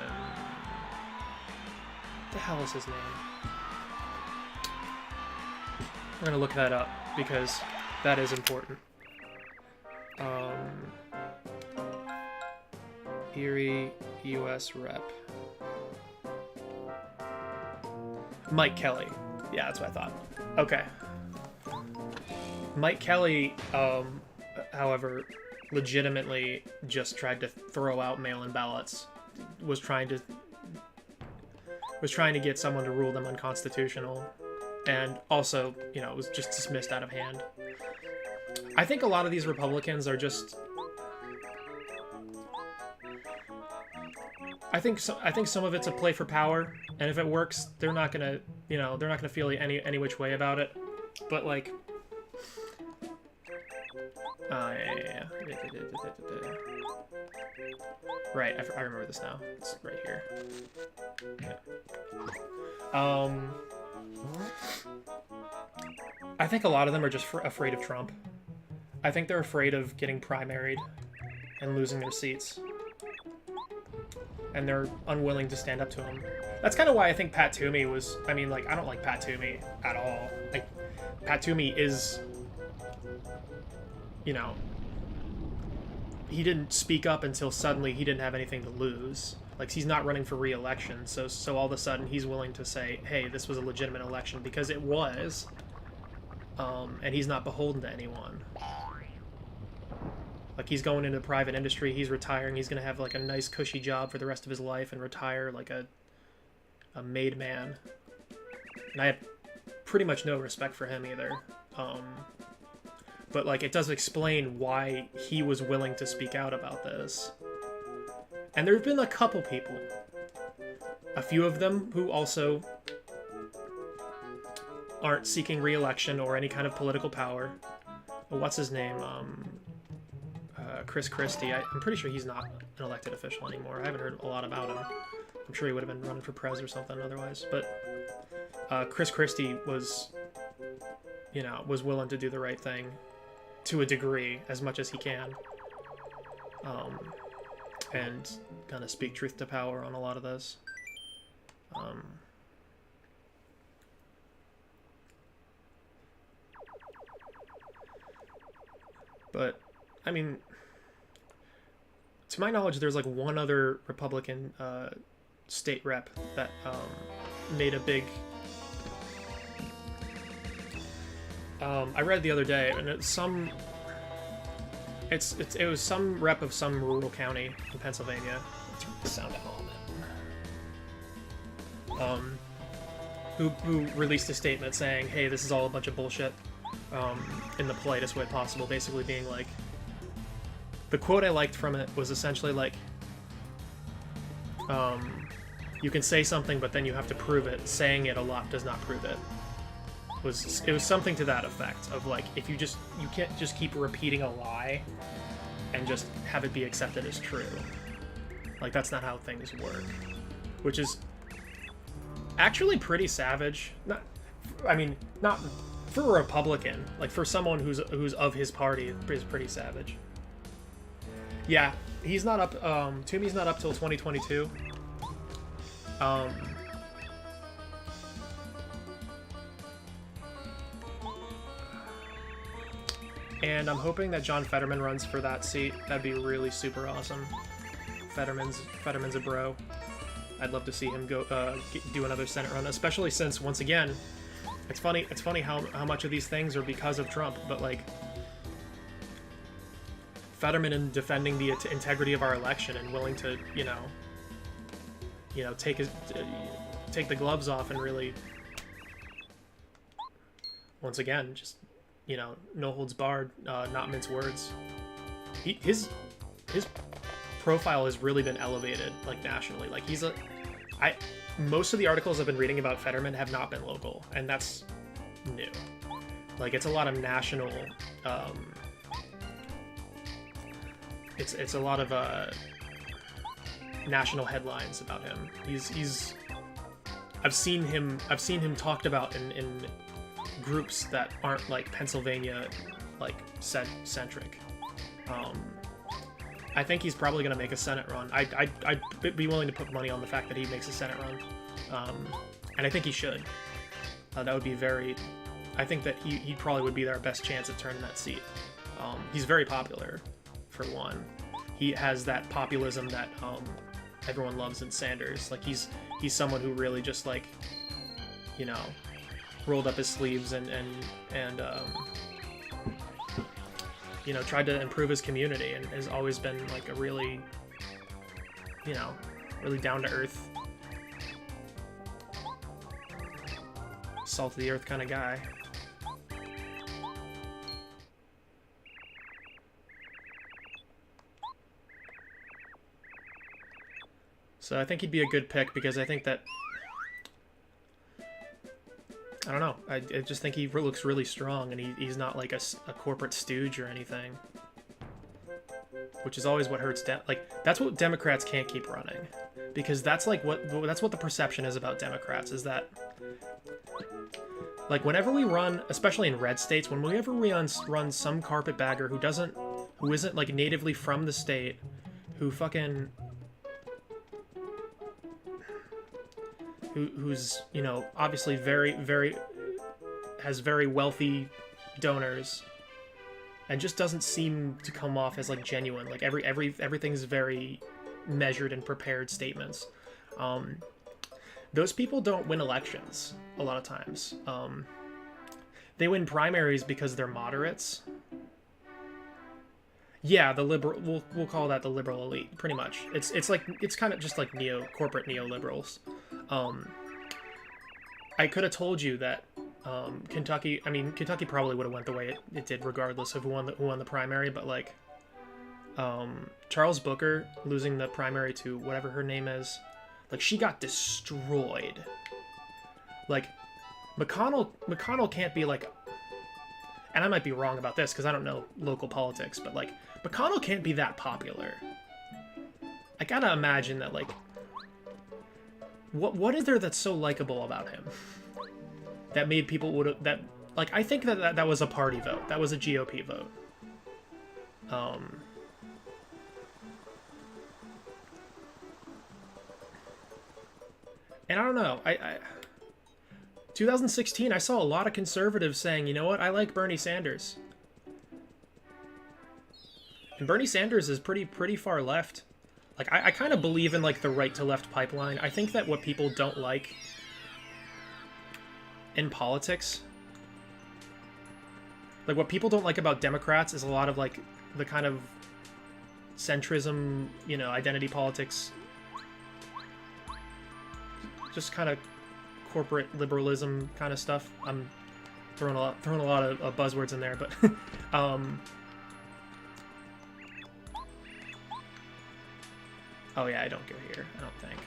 What the hell is his name? We're gonna look that up, because that is important. Erie, US Rep. Mike Kelly. Yeah, that's what I thought. Okay. Mike Kelly, however, legitimately just tried to throw out mail-in ballots. Was trying to get someone to rule them unconstitutional. And also, you know, it was just dismissed out of hand. I think a lot of these Republicans are just... I think some of it's a play for power, and if it works, they're not gonna, you know, they're not gonna feel any which way about it. But like, yeah. Right, I remember this now. It's right here. Yeah. I think a lot of them are just afraid of Trump. I think they're afraid of getting primaried and losing their seats. And they're unwilling to stand up to him. That's kind of why I think Pat Toomey was... I mean, like, I don't like Pat Toomey at all. Like, Pat Toomey is... You know... He didn't speak up until suddenly he didn't have anything to lose. Like, he's not running for re-election, so all of a sudden he's willing to say, hey, this was a legitimate election, because it was. And he's not beholden to anyone. Like, he's going into private industry, he's retiring, he's gonna have, like, a nice cushy job for the rest of his life and retire like a made man. And I have pretty much no respect for him either. But, like, it does explain why he was willing to speak out about this. And there have been a couple people. A few of them who also aren't seeking re-election or any kind of political power. Well, what's his name? Chris Christie. I'm pretty sure he's not an elected official anymore. I haven't heard a lot about him. I'm sure he would have been running for prez or something otherwise. But Chris Christie was, you know, was willing to do the right thing to a degree, as much as he can. And kind of speak truth to power on a lot of this. But, I mean, to my knowledge, there's like one other Republican state rep that made a big... I read the other day, and it was some rep of some rural county in Pennsylvania. Turn the sound down a little bit. Who released a statement saying, "Hey, this is all a bunch of bullshit," in the politest way possible, basically being like, the quote I liked from it was essentially like, you can say something, but then you have to prove it. Saying it a lot does not prove it. It was something to that effect of like, if you can't just keep repeating a lie and just have it be accepted as true. Like, that's not how things work, which is actually pretty savage. Not for a Republican, like for someone who's of his party, is pretty savage. Yeah, he's not up. Toomey's not up till 2022. And I'm hoping that John Fetterman runs for that seat. That'd be really super awesome. Fetterman's a bro. I'd love to see him go do another Senate run, especially since, once again, it's funny how much of these things are because of Trump, but like Fetterman in defending the integrity of our election and willing to, you know, take the gloves off and really, once again, just, you know, no holds barred, not mince words. His profile has really been elevated, like, nationally. Like, most of the articles I've been reading about Fetterman have not been local, and that's new. Like, it's a lot of national, it's a lot of national headlines about him. I've seen him talked about in groups that aren't like Pennsylvania, like centric. I think he's probably going to make a Senate run. I'd be willing to put money on the fact that he makes a Senate run, and I think he should. That would be very. I think that he probably would be our best chance at turning that seat. He's very popular, for one. He has that populism that everyone loves in Sanders. Like, he's someone who really just, like, you know, rolled up his sleeves and you know, tried to improve his community, and has always been like a really, you know, really down to earth, salt of the earth kind of guy. So I think he'd be a good pick, because I think that, I don't know, I just think he looks really strong, and he's not like a corporate stooge or anything, which is always what hurts. Like, that's what Democrats can't keep running, because that's what the perception is about Democrats, is that, like, whenever we run, especially in red states, whenever we run some carpetbagger who isn't like natively from the state, who's, you know, obviously has very wealthy donors, and just doesn't seem to come off as like genuine. Like, everything's very measured and prepared statements. Those people don't win elections a lot of times. They win primaries because they're moderates. Yeah, the liberal, we'll call that the liberal elite, pretty much. It's kind of just like corporate neoliberals. I could have told you that Kentucky probably would have went the way it did regardless of who won the primary, but like Charles Booker losing the primary to whatever her name is, like, she got destroyed. Like, McConnell can't be like, and I might be wrong about this because I don't know local politics, but like, McConnell can't be that popular. I gotta imagine that, like, what is there that's so likable about him that made people like, I think that was a party vote. That was a GOP vote. And I don't know. 2016, I saw a lot of conservatives saying, you know what, I like Bernie Sanders. And Bernie Sanders is pretty far left. Like, I kind of believe in, like, the right-to-left pipeline. I think that what people don't like in politics, like, what people don't like about Democrats is a lot of, like, the kind of centrism, you know, identity politics, just kind of corporate liberalism kind of stuff. I'm throwing a lot of buzzwords in there, but oh yeah, I don't go here, I don't think.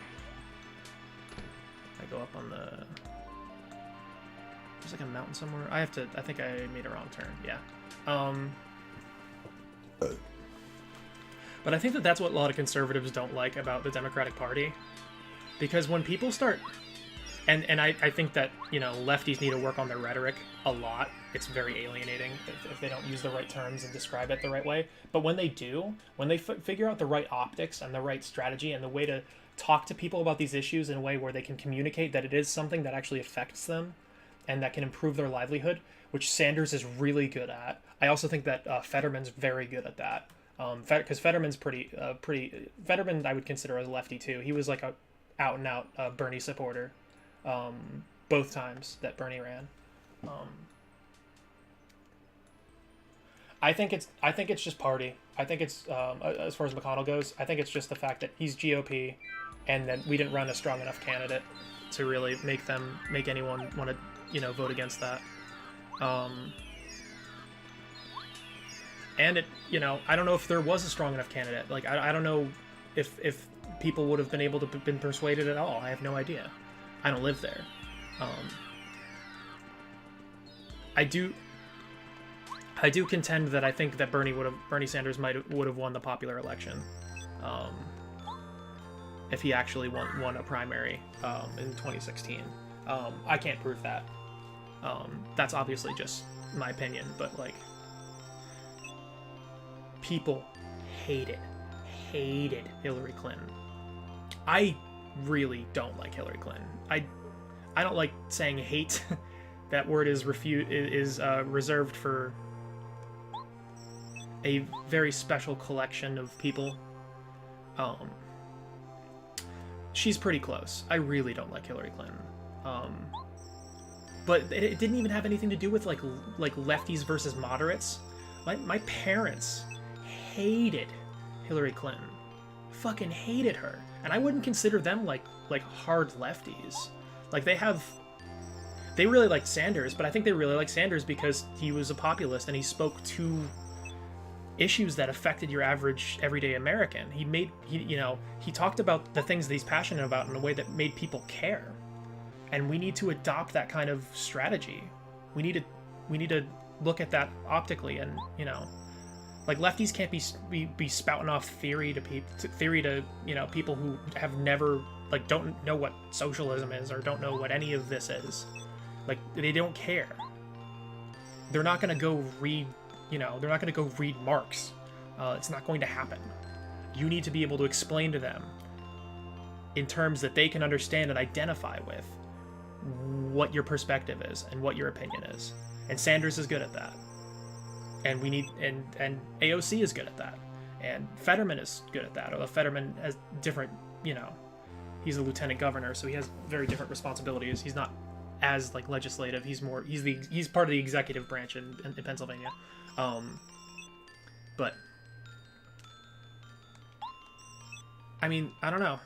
I go up on the... There's like a mountain somewhere. I think I made a wrong turn. Yeah. But I think that that's what a lot of conservatives don't like about the Democratic Party. Because when people start... And I think that, you know, lefties need to work on their rhetoric a lot. It's very alienating if they don't use the right terms and describe it the right way. But when they do, when they figure out the right optics and the right strategy and the way to talk to people about these issues in a way where they can communicate that it is something that actually affects them and that can improve their livelihood, which Sanders is really good at. I also think that Fetterman's very good at that. Because Fetterman's Fetterman I would consider a lefty too. He was like a out and out Bernie supporter. Both times that Bernie ran. I think it's just party. I think it's as far as McConnell goes, I think it's just the fact that he's GOP, and that we didn't run a strong enough candidate to really make anyone want to, you know, vote against that. And it, you know, I don't know if there was a strong enough candidate. Like I don't know if people would have been able to been persuaded at all. I have no idea. I don't live there. I do contend that I think that Bernie Sanders would have won the popular election, if he actually won a primary in 2016. I can't prove that. That's obviously just my opinion, but like, people hated Hillary Clinton. I really don't like Hillary Clinton. I don't like saying hate. That word is reserved for a very special collection of people. She's pretty close. I really don't like Hillary Clinton. But it didn't even have anything to do with like lefties versus moderates. My parents hated Hillary Clinton. Fucking hated her. And I wouldn't consider them like hard lefties. Like they really liked Sanders, but I think they really liked Sanders because he was a populist and he spoke to issues that affected your average everyday American. He talked about the things that he's passionate about in a way that made people care. And we need to adopt that kind of strategy. We need to look at that optically, and, you know, like lefties can't be spouting off theory to you know, people who have never, like, don't know what socialism is or don't know what any of this is. Like, they don't care. They're not going to go read, you know, they're not going to go read Marx. It's not going to happen. You need to be able to explain to them in terms that they can understand and identify with what your perspective is and what your opinion is. And Sanders is good at that. And we need, and AOC is good at that. And Fetterman is good at that. Although Fetterman has different, you know, he's a lieutenant governor, so he has very different responsibilities. He's not as like legislative. He's part of the executive branch in Pennsylvania. But I mean, I don't know.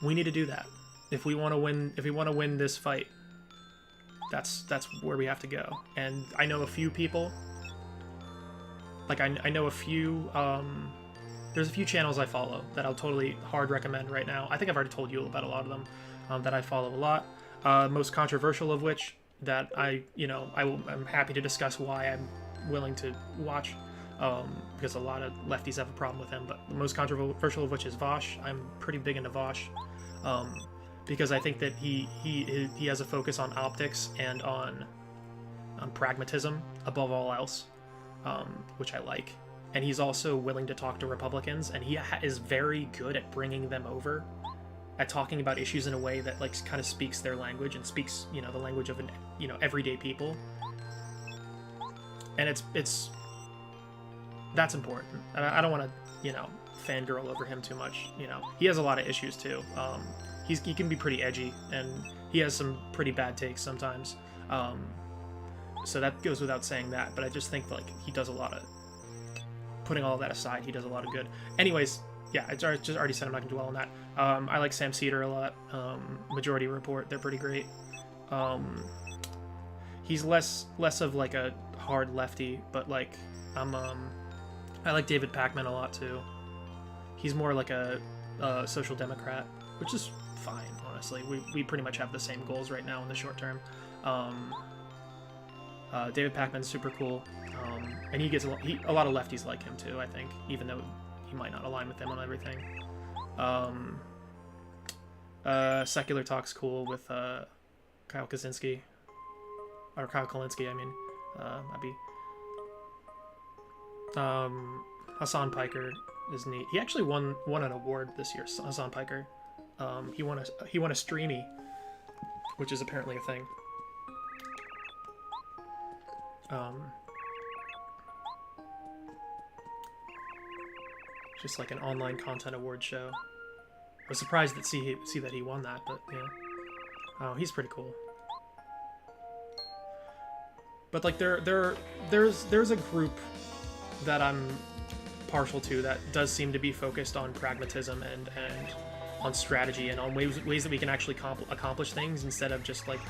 We need to do that if we want to win. If we want to win this fight, that's where we have to go. And I know a few people. Like I know a few. There's a few channels I follow that I'll totally hard recommend right now. I think I've already told you about a lot of them that I follow a lot. Most controversial of which that I'm happy to discuss why I'm willing to watch, because a lot of lefties have a problem with him. But the most controversial of which is Vosh. I'm pretty big into Vosh, because I think that he has a focus on optics and on pragmatism above all else, which I like. And he's also willing to talk to Republicans, and he is very good at bringing them over, at talking about issues in a way that like kind of speaks their language and speaks, you know, the language of everyday people. And that's important. And I don't want to, you know, fangirl over him too much. You know, he has a lot of issues too. He can be pretty edgy, and he has some pretty bad takes sometimes. So that goes without saying that. But I just think like he does a lot of, putting all of that aside, he does a lot of good. Anyways, yeah, I just already said I'm not gonna dwell on that. I like Sam Cedar a lot. Majority Report, they're pretty great. He's less of like a hard lefty, but like I like David Pakman a lot too. He's more like a social democrat. which is fine, honestly. We pretty much have the same goals right now in the short term. David Pakman's super cool, and he gets a lot of lefties like him too, I think, even though he might not align with them on everything. Secular Talk's cool with Kyle Kaczynski, or Kyle Kalinske, I mean. Hassan Piker is neat. He actually won an award this year, Hassan Piker. He won a Streamy, which is apparently a thing. Just like an online content award show. I was surprised to see that he won that, but yeah. Oh, he's pretty cool. But like there's a group that I'm partial to that does seem to be focused on pragmatism and on strategy and on ways that we can actually accomplish things instead of just like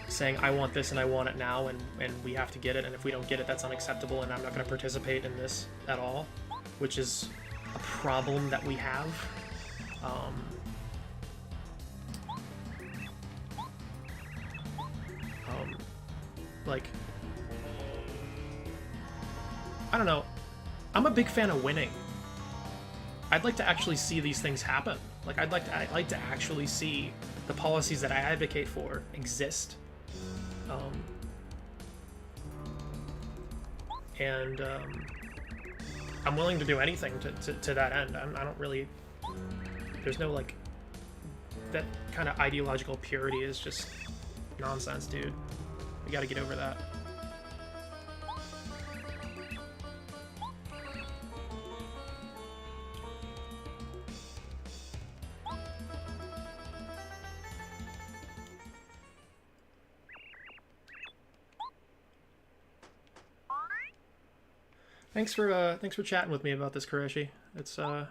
saying I want this and I want it now and we have to get it, and if we don't get it that's unacceptable and I'm not going to participate in this at all, which is a problem that we have. Like, I don't know. I'm a big fan of winning. I'd like to actually see these things happen. Like, I'd like to actually see the policies that I advocate for exist. I'm willing to do anything to that end. I don't really... There's no, like... That kind of ideological purity is just nonsense, dude. We gotta get over that. Thanks for chatting with me about this, Kureshi. It's I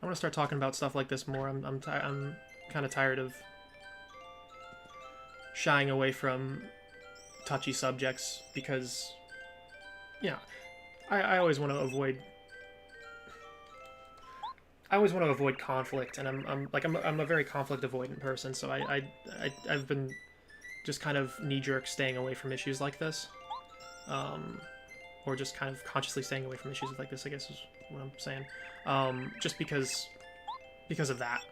want to start talking about stuff like this more. I'm kind of tired of shying away from touchy subjects because, yeah, I always want to avoid. I always want to avoid conflict, and I'm a very conflict avoidant person. So I've been just kind of knee-jerk staying away from issues like this, or just kind of consciously staying away from issues like this, I guess is what I'm saying. Just because of that.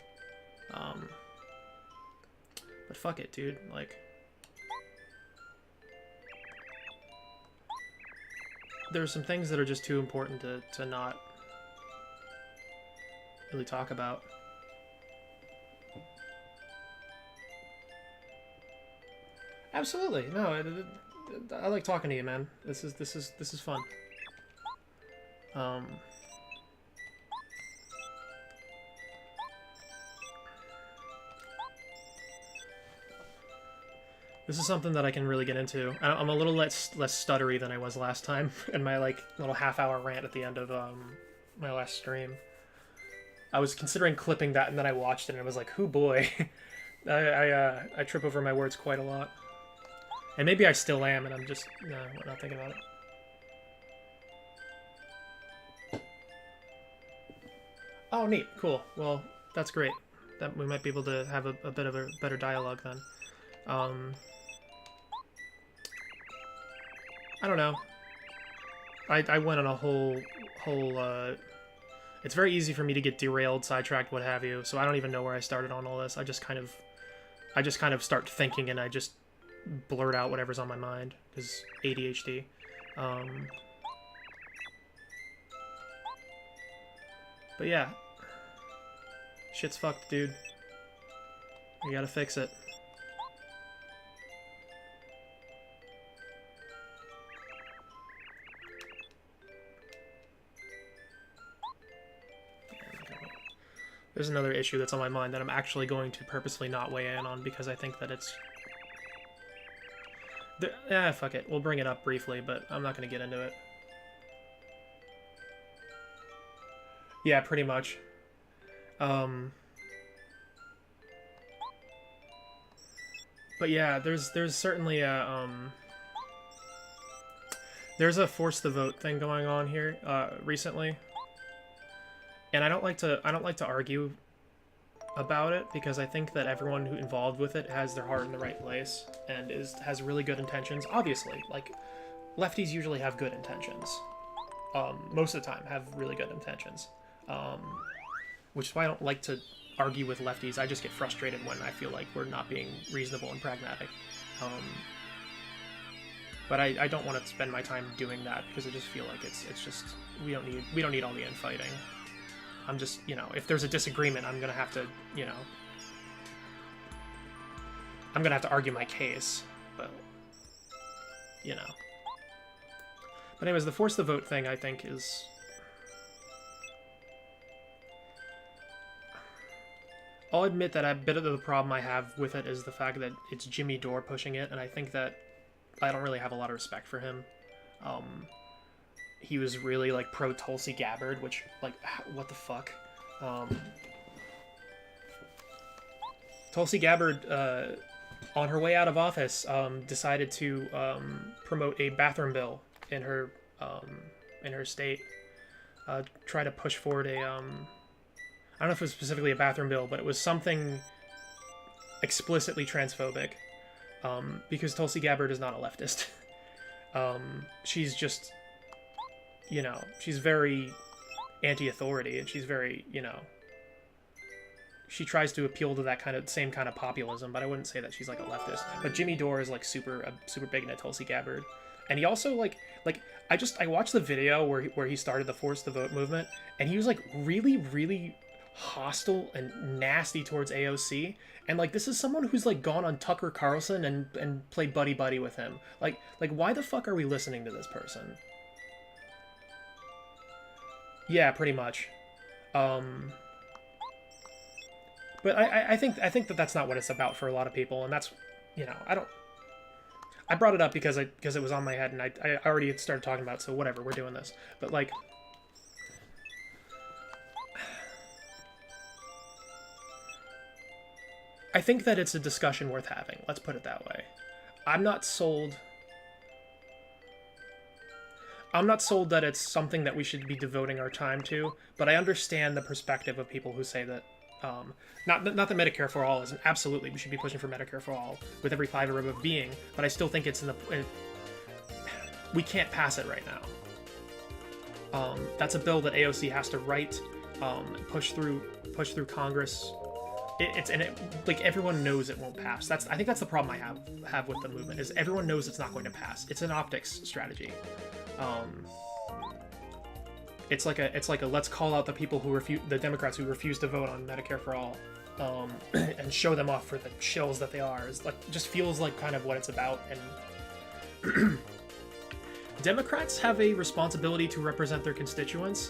But fuck it, dude. Like, there's some things that are just too important to not really talk about. Absolutely. No, I like talking to you, man. This is fun. This is something that I can really get into. I'm a little less stuttery than I was last time in my like little half-hour rant at the end of my last stream. I was considering clipping that, and then I watched it, and I was like, "Hoo boy," I trip over my words quite a lot, and maybe I still am, and I'm just not thinking about it. Oh, neat, cool. Well, that's great. That we might be able to have a bit of a better dialogue then. I don't know. I went on a whole it's very easy for me to get derailed, sidetracked, what have you, so I don't even know where I started on all this. I just kind of start thinking and I just blurt out whatever's on my mind, because ADHD. But yeah. Shit's fucked, dude. We gotta fix it. There's another issue that's on my mind that I'm actually going to purposely not weigh in on because I think that it's... fuck it. We'll bring it up briefly, but I'm not going to get into it. Yeah, pretty much. But yeah, there's certainly a... There's a force the vote thing going on here recently. and I don't like to argue about it because I think that everyone who involved with it has their heart in the right place and has really good intentions. Obviously, like lefties usually have good intentions. Most of the time have really good intentions. Which is why I don't like to argue with lefties. I just get frustrated when I feel like we're not being reasonable and pragmatic. But I don't want to spend my time doing that because I just feel like it's just we don't need all the infighting. I'm just, you know, if there's a disagreement, I'm gonna have to, you know, I'm gonna have to argue my case, but you know. But anyways, the force the vote thing I think is I'll admit that a bit of the problem I have with it is the fact that it's Jimmy Dore pushing it, and I think that I don't really have a lot of respect for him. He was really, like, pro Tulsi Gabbard, which, like, what the fuck? Tulsi Gabbard, on her way out of office, decided to promote a bathroom bill in her state. Try to push forward a, I don't know if it was specifically a bathroom bill, but it was something explicitly transphobic. Because Tulsi Gabbard is not a leftist. She's just, you know, she's very anti-authority, and she's very, you know, she tries to appeal to that same kind of populism, but I wouldn't say that she's like a leftist. But Jimmy Dore is like super big into Tulsi Gabbard. And he also like I watched the video where he started the Force the Vote movement, and he was like really hostile and nasty towards AOC, and like this is someone who's like gone on Tucker Carlson and played buddy with him. Like why the fuck are we listening to this person? Yeah, pretty much. But I think that that's not what it's about for a lot of people, and that's, you know, I brought it up because it was on my head, and I already had started talking about it, so whatever, we're doing this. But like, I think that it's a discussion worth having. Let's put it that way. I'm not sold that it's something that we should be devoting our time to, but I understand the perspective of people who say that, not that Medicare for All isn't, absolutely, we should be pushing for Medicare for All with every fiber of a being, but I still think it's we can't pass it right now. That's a bill that AOC has to write, push through Congress. Like everyone knows it won't pass. I think that's the problem I have with the movement, is everyone knows it's not going to pass. It's an optics strategy. It's like a let's call out the people the Democrats who refuse to vote on Medicare for All, and show them off for the shills that they are. It's like, just feels like kind of what it's about. And Democrats have a responsibility to represent their constituents.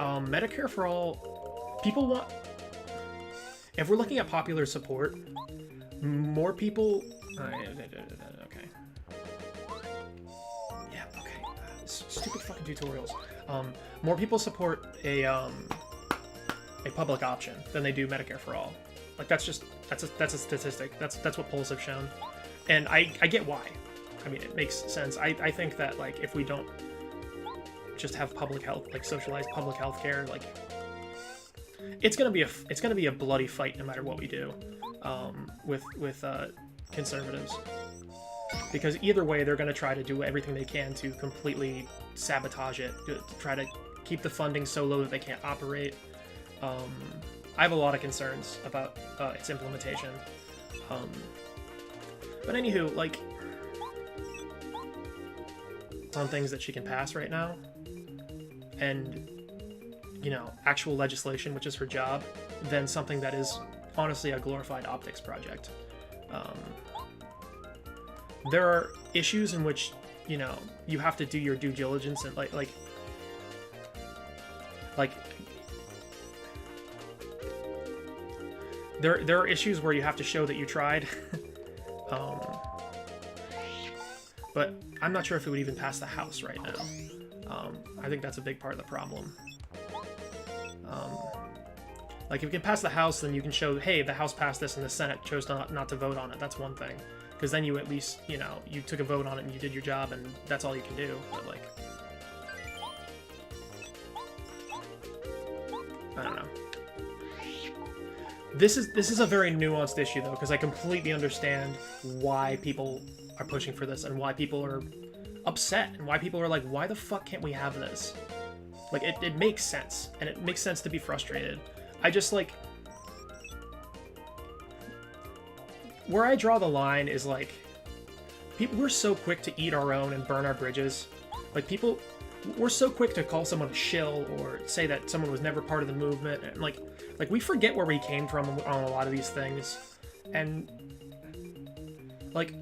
Medicare for All, people want. If we're looking at popular support, more people. Okay. Yeah. Okay. Stupid fucking tutorials. More people support a public option than they do Medicare for All. Like that's a statistic. That's what polls have shown, and I get why. I mean, it makes sense. I think that like if we don't just have public health, like socialized public health care, like it's gonna be a bloody fight no matter what we do, with conservatives. Because either way, they're going to try to do everything they can to completely sabotage it, to try to keep the funding so low that they can't operate. I have a lot of concerns about its implementation. But anywho, like, on things that she can pass right now, and, you know, actual legislation, which is her job, than something that is honestly a glorified optics project. There are issues in which, you know, you have to do your due diligence, and like there are issues where you have to show that you tried. But I'm not sure if it would even pass the House right now. I think that's a big part of the problem. Like, if you can pass the House, then you can show, hey, the House passed this and the Senate chose not to vote on it. That's one thing. Because then you at least, you know, you took a vote on it and you did your job, and that's all you can do. But, like... I don't know. This is a very nuanced issue though, because I completely understand why people are pushing for this and why people are upset and why people are like, why the fuck can't we have this? Like, it makes sense, and it makes sense to be frustrated. I just, like... Where I draw the line is, like... we're so quick to eat our own and burn our bridges. Like, we're so quick to call someone a shill or say that someone was never part of the movement. And, like we forget where we came from on a lot of these things. And, like...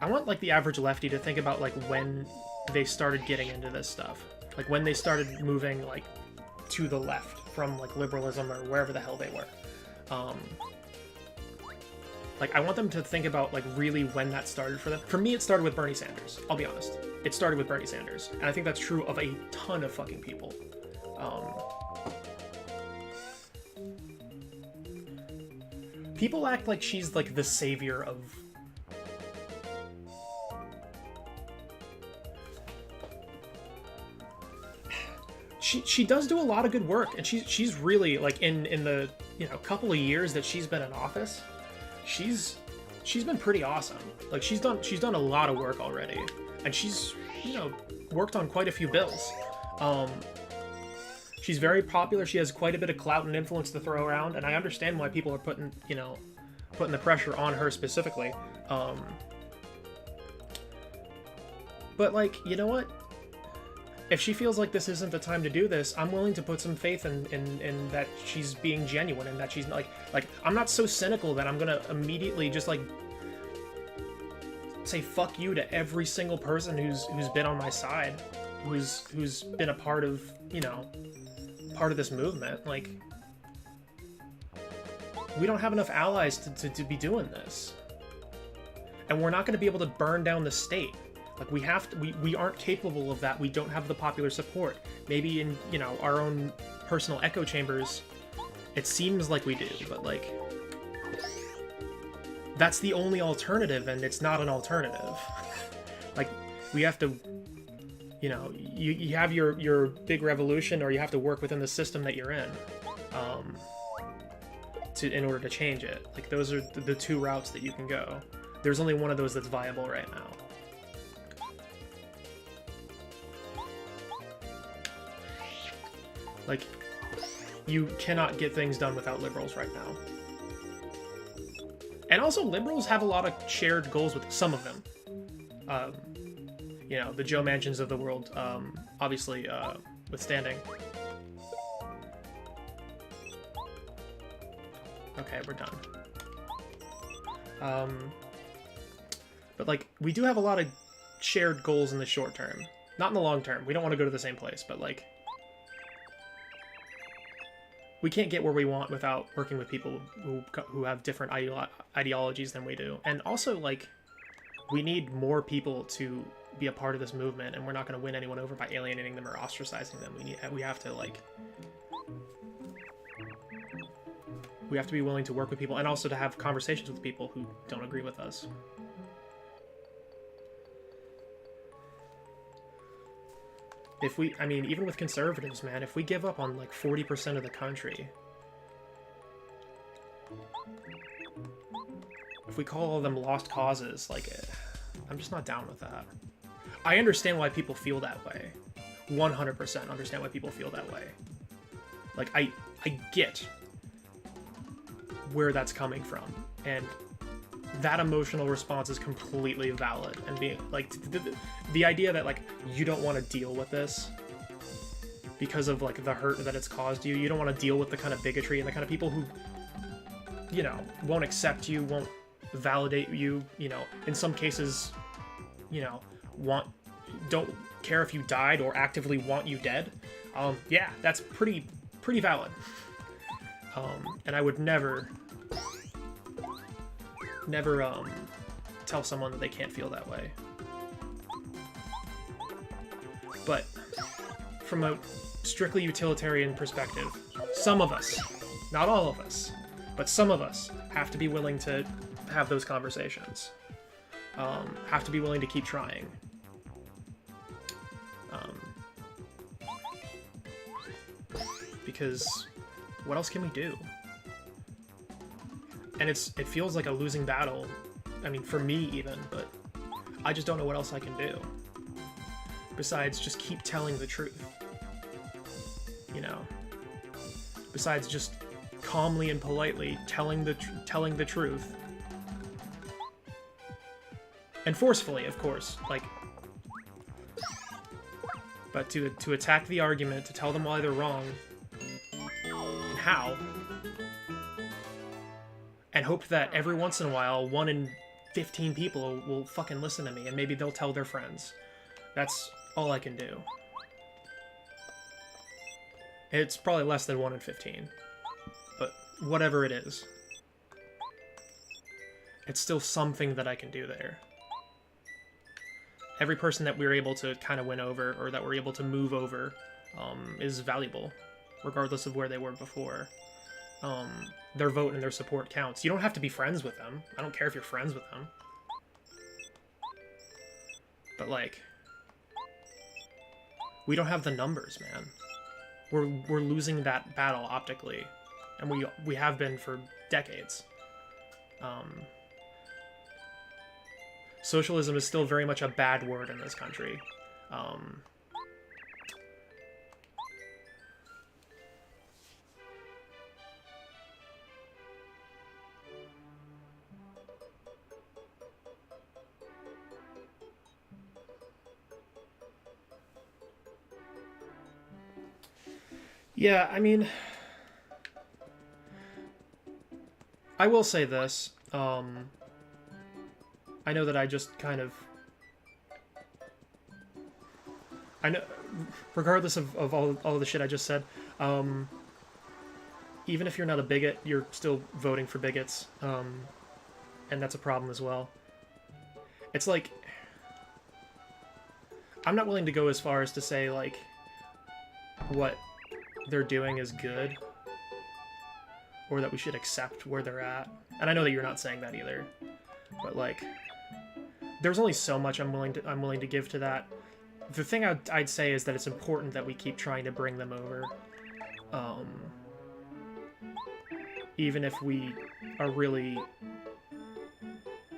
I want, like, the average lefty to think about, like, when they started getting into this stuff. Like, when they started moving, like, to the left from, like, liberalism or wherever the hell they were. Like, I want them to think about, like, really when that started for them. For me, it started with Bernie Sanders. I'll be honest. It started with Bernie Sanders. And I think that's true of a ton of fucking people. People act like she's, like, the savior of... She does do a lot of good work, and she's really, like, in the, you know, couple of years that she's been in office, she's been pretty awesome. Like, she's done a lot of work already, and she's, you know, worked on quite a few bills. She's very popular. She has quite a bit of clout and influence to throw around, and I understand why people are putting the pressure on her specifically. But, like, you know what? If she feels like this isn't the time to do this, I'm willing to put some faith in that she's being genuine and that she's like I'm not so cynical that I'm gonna immediately just like say fuck you to every single person who's been on my side, who's been a part of, you know, part of this movement. Like, we don't have enough allies to be doing this, and we're not going to be able to burn down the state. Like, we aren't capable of that. We don't have the popular support. Maybe in, you know, our own personal echo chambers, it seems like we do, but, like, that's the only alternative, and it's not an alternative. Like, we have to, you know, you have your big revolution, or you have to work within the system that you're in, in order to change it. Like, those are the two routes that you can go. There's only one of those that's viable right now. Like, you cannot get things done without liberals right now. And also, liberals have a lot of shared goals with some of them. You know, the Joe Manchins of the world, obviously, withstanding. Okay, we're done. But, like, we do have a lot of shared goals in the short term. Not in the long term. We don't want to go to the same place, but, like... we can't get where we want without working with people who have different ideologies than we do. And also, like, we need more people to be a part of this movement, and we're not going to win anyone over by alienating them or ostracizing them. We have to, like... we have to be willing to work with people, and also to have conversations with people who don't agree with us. If we, I mean, even with conservatives, man, if we give up on, like, 40% of the country, if we call all of them lost causes, like, I'm just not down with that. I understand why people feel that way. 100% understand why people feel that way. Like, I get where that's coming from, and that emotional response is completely valid. And being like the idea that, like, you don't want to deal with this because of, like, the hurt that it's caused you don't want to deal with the kind of bigotry and the kind of people who, you know, won't accept you, won't validate you, you know, in some cases, you know, don't care if you died or actively want you dead. Yeah, that's pretty valid. And I would never tell someone that they can't feel that way. But from a strictly utilitarian perspective, some of us, not all of us, but some of us have to be willing to have those conversations. Have to be willing to keep trying. because what else can we do? And it feels like a losing battle. I mean, for me even, but I just don't know what else I can do. Besides just keep telling the truth. You know? Besides just calmly and politely telling the truth. And forcefully, of course. Like, but to attack the argument, to tell them why they're wrong, and how, and hope that every once in a while, 1 in 15 people will fucking listen to me, and maybe they'll tell their friends. That's all I can do. It's probably less than 1 in 15, but whatever it is, it's still something that I can do there. Every person that we're able to kind of win over, or that we're able to move over, is valuable, regardless of where they were before. Their vote and their support counts. You don't have to be friends with them. I don't care if you're friends with them. But, like, we don't have the numbers, man. We're losing that battle optically, and we have been for decades. Socialism is still very much a bad word in this country. Yeah, I mean, I will say this. I know that I just kind of... I know, regardless of all the shit I just said, even if you're not a bigot, you're still voting for bigots, and that's a problem as well. It's like... I'm not willing to go as far as to say, like, what they're doing is good, or that we should accept where they're at. And I know that you're not saying that either, but like, there's only so much I'm willing to give to that. The thing I'd say is that it's important that we keep trying to bring them over, even if we are really,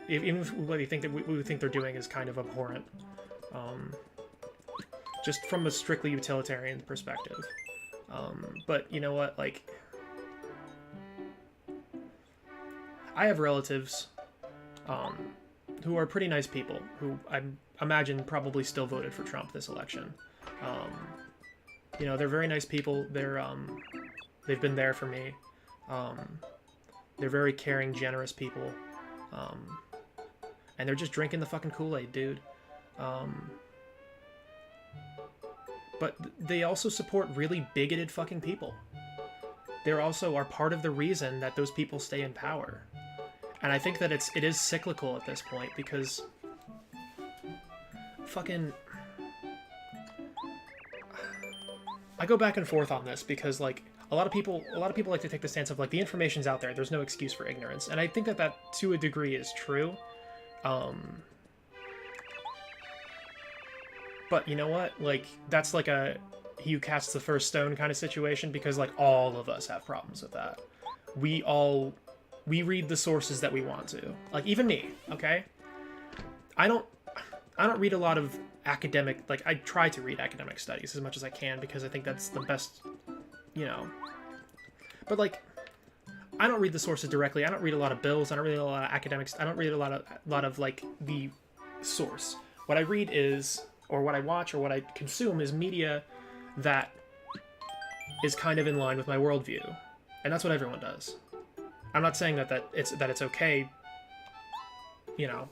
even if what we think that we think they're doing is kind of abhorrent, just from a strictly utilitarian perspective. But you know what, like, I have relatives who are pretty nice people, who I imagine probably still voted for Trump this election. You know, they're very nice people. They've been there for me. They're very caring, generous people. And they're just drinking the fucking Kool-Aid, dude. But they also support really bigoted fucking people. They also are part of the reason that those people stay in power. And I think that it is cyclical at this point, because fucking... I go back and forth on this because, like, a lot of people like to take the stance of, like, the information's out there, there's no excuse for ignorance. And I think that to a degree is true. But you know what? Like, that's like a he who casts the first stone kind of situation, because, like, all of us have problems with that. We read the sources that we want to. Like, even me, okay? I don't read a lot of academic, like, I try to read academic studies as much as I can, because I think that's the best, you know. But, like, I don't read the sources directly. I don't read a lot of bills. I don't read a lot of academics. I don't read a lot of like, the source. What I read is, or what I watch, or what I consume is media that is kind of in line with my worldview. And that's what everyone does. I'm not saying that it's okay, you know,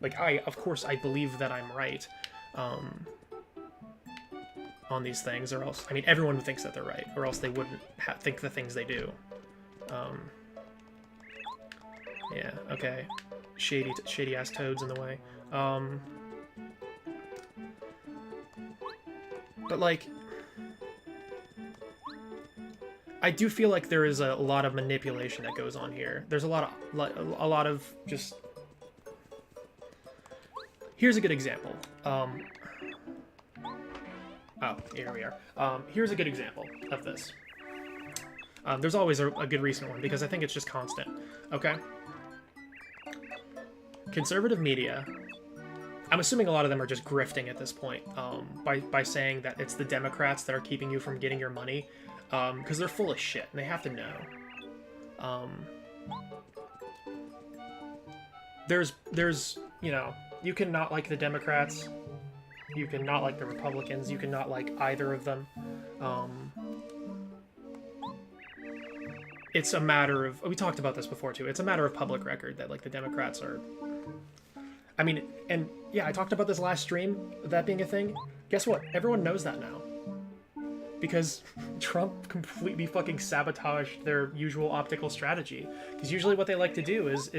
like, of course I believe that I'm right on these things, or else, I mean, everyone thinks that they're right, or else they wouldn't think the things they do. Yeah, okay. Shady ass toads in the way. But, like, I do feel like there is a lot of manipulation that goes on here. There's a lot of just... Here's a good example. Oh, here we are. Here's a good example of this. There's always a good recent one because I think it's just constant. Okay. Conservative media. I'm assuming a lot of them are just grifting at this point, by saying that it's the Democrats that are keeping you from getting your money, because they're full of shit and they have to know. There's you know, you can not like the Democrats, you can not like the Republicans, you can not like either of them. It's a matter of, we talked about this before too, it's a matter of public record that like the Democrats are, I mean, and yeah, I talked about this last stream, that being a thing. Guess what? Everyone knows that now. Because Trump completely fucking sabotaged their usual optical strategy. Because usually what they like to do is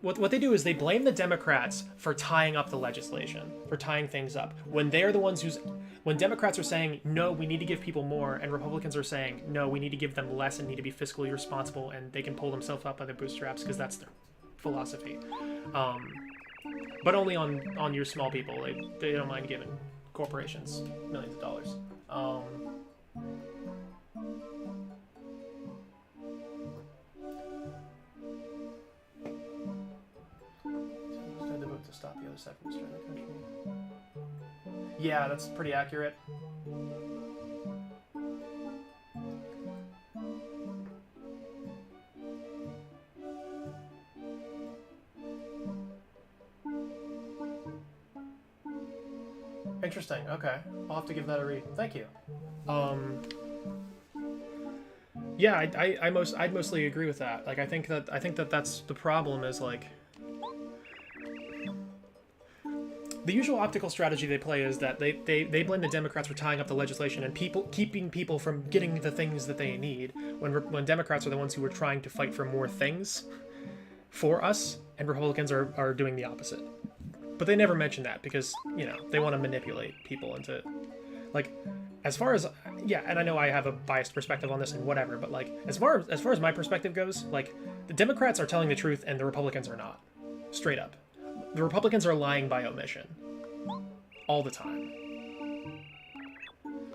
what they do is they blame the Democrats for tying up the legislation, for tying things up. When they're the ones when Democrats are saying, no, we need to give people more, and Republicans are saying, no, we need to give them less and need to be fiscally responsible, and they can pull themselves up by their bootstraps because that's their philosophy. But only on your small people. They don't mind giving corporations millions of dollars. Decide to vote to stop the other side from destroying the country. Yeah, that's pretty accurate. Interesting. Okay, I'll have to give that a read. Thank you. Yeah, I'd mostly agree with that. Like, I think that that's the problem. Is like the usual optical strategy they play is that they blame the Democrats for tying up the legislation and keeping people from getting the things that they need. When Democrats are the ones who are trying to fight for more things for us, and Republicans are doing the opposite. But they never mention that because, you know, they want to manipulate people into, like, as far as, yeah, and I know I have a biased perspective on this and whatever, but like, as far as my perspective goes, like, the Democrats are telling the truth and the Republicans are not. Straight up. The Republicans are lying by omission. All the time.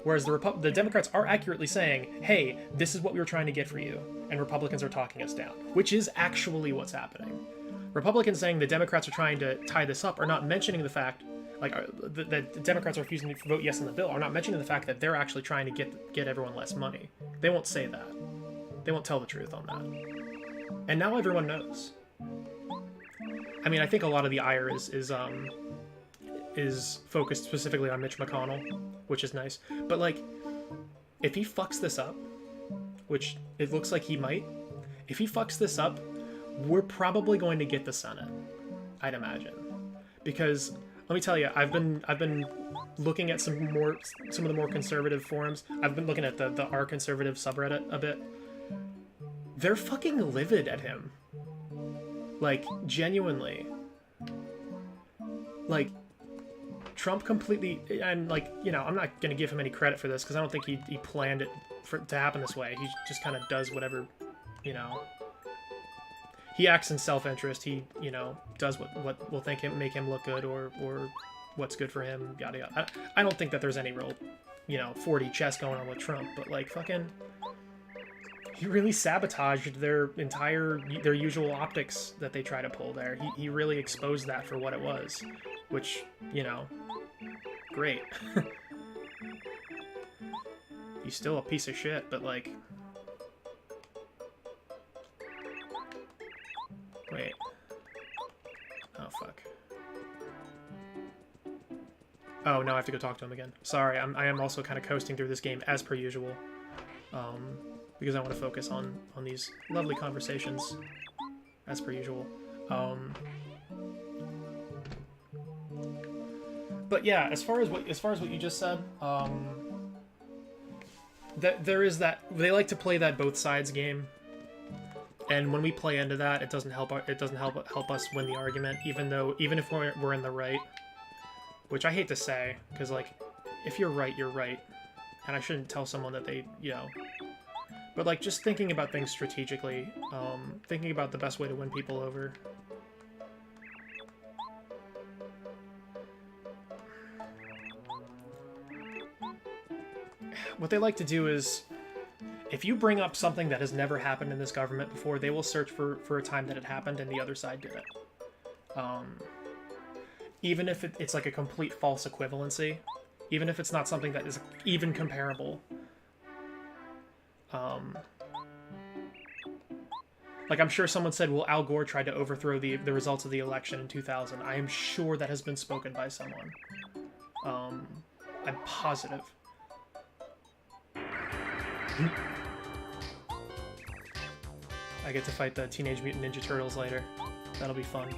Whereas the Democrats are accurately saying, hey, this is what we were trying to get for you, and Republicans are talking us down, which is actually what's happening. Republicans saying the Democrats are trying to tie this up are not mentioning the fact, like, the Democrats are refusing to vote yes on the bill, are not mentioning the fact that they're actually trying to get everyone less money. They won't say that. They won't tell the truth on that. And now everyone knows. I mean, I think a lot of the ire is focused specifically on Mitch McConnell, which is nice. But, like, if he fucks this up, which it looks like he might, if he fucks this up, we're probably going to get the Senate, I'd imagine. Because let me tell you, I've been looking at some of the more conservative forums. I've been looking at the R conservative subreddit a bit. They're fucking livid at him. Like, genuinely. Like, Trump completely, and like, you know, I'm not gonna give him any credit for this because I don't think he planned it to happen this way. He just kind of does whatever, you know. He acts in self-interest. He, you know, does what will make him look good or what's good for him, yada yada. I don't think that there's any real, you know, 4D chess going on with Trump, but like, fucking, he really sabotaged their usual optics that they try to pull there. He really exposed that for what it was, which, you know, great. He's still a piece of shit, but like, wait. Oh, fuck. Oh, no, I have to go talk to him again. Sorry, I am also kind of coasting through this game as per usual. Because I want to focus on these lovely conversations as per usual. But yeah, as far as what you just said, that there is that they like to play that both sides game. And when we play into that, it doesn't help us win the argument, even if we're in the right. Which I hate to say, because like, if you're right, you're right, and I shouldn't tell someone that they, you know. But like, just thinking about things strategically, thinking about the best way to win people over. what they like to do is, if you bring up something that has never happened in this government before, they will search for a time that it happened and the other side did it. Even if it's like a complete false equivalency, even if it's not something that is even comparable. Like, I'm sure someone said, well, Al Gore tried to overthrow the results of the election in 2000. I am sure that has been spoken by someone. I'm positive. I get to fight the Teenage Mutant Ninja Turtles later. That'll be fun.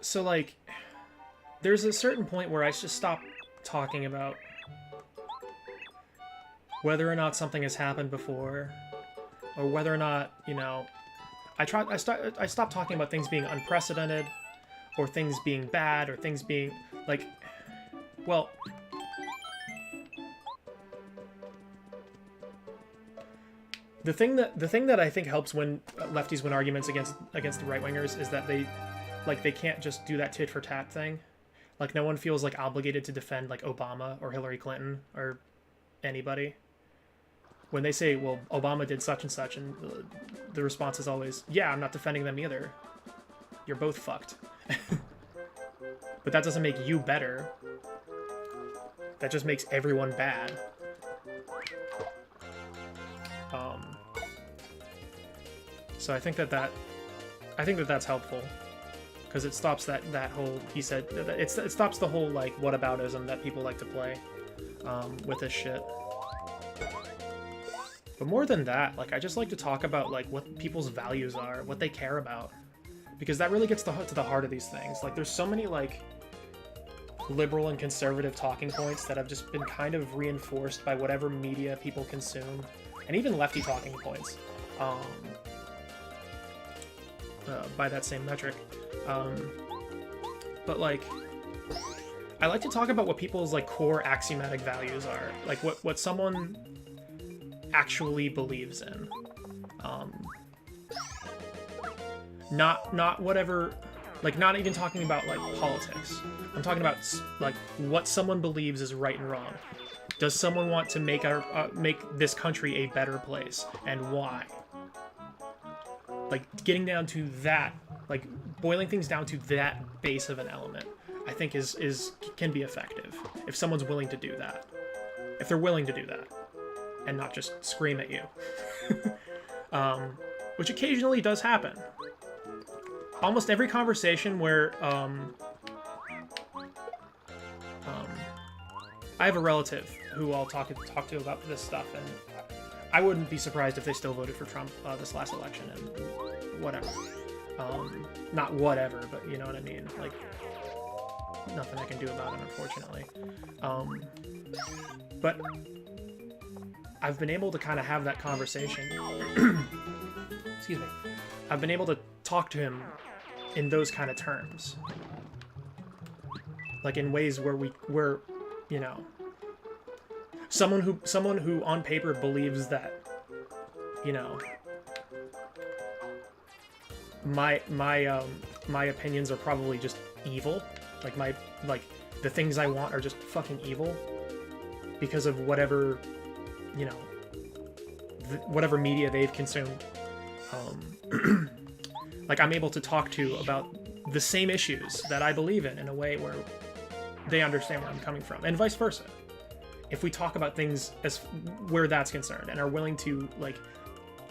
So, like, there's a certain point where I just stop talking about whether or not something has happened before, or whether or not, you know, I stop talking about things being unprecedented, or things being bad, or things being, like, well, the thing that I think helps when lefties win arguments against the right-wingers is that they can't just do that tit-for-tat thing. Like, no one feels, like, obligated to defend, like, Obama or Hillary Clinton or anybody. When they say, well, Obama did such and such, and the response is always, yeah, I'm not defending them either. You're both fucked. But that doesn't make you better. That just makes everyone bad. So I think that's helpful. Because it stops that whole, he said, it stops the whole, like, whataboutism that people like to play with this shit. But more than that, like, I just like to talk about, like, what people's values are, what they care about. Because that really gets to the heart of these things. Like, there's so many, like, liberal and conservative talking points that have just been kind of reinforced by whatever media people consume. And even lefty talking points. By that same metric. But, like, I like to talk about what people's, like, core axiomatic values are. Like, what someone actually believes in. Not whatever, like, not even talking about, like, politics. I'm talking about, like, what someone believes is right and wrong. Does someone want to make this country a better place, and why? Like, getting down to that, like, boiling things down to that base of an element, I think can be effective if someone's willing to do that. If they're willing to do that, and not just scream at you. Which occasionally does happen. Almost every conversation where I have a relative who I'll talk to about this stuff, and I wouldn't be surprised if they still voted for Trump this last election, and whatever. Not whatever, but you know what I mean. Like, nothing I can do about it, unfortunately. But I've been able to kind of have that conversation. Excuse me. I've been able to talk to him in those kind of terms. Like, in ways where you know, someone who on paper believes that, you know, my opinions are probably just evil. Like the things I want are just fucking evil because of whatever, you know, whatever media they've consumed. Like, I'm able to talk to about the same issues that I believe in a way where they understand where I'm coming from, and vice versa. If we talk about things as where that's concerned and are willing to, like,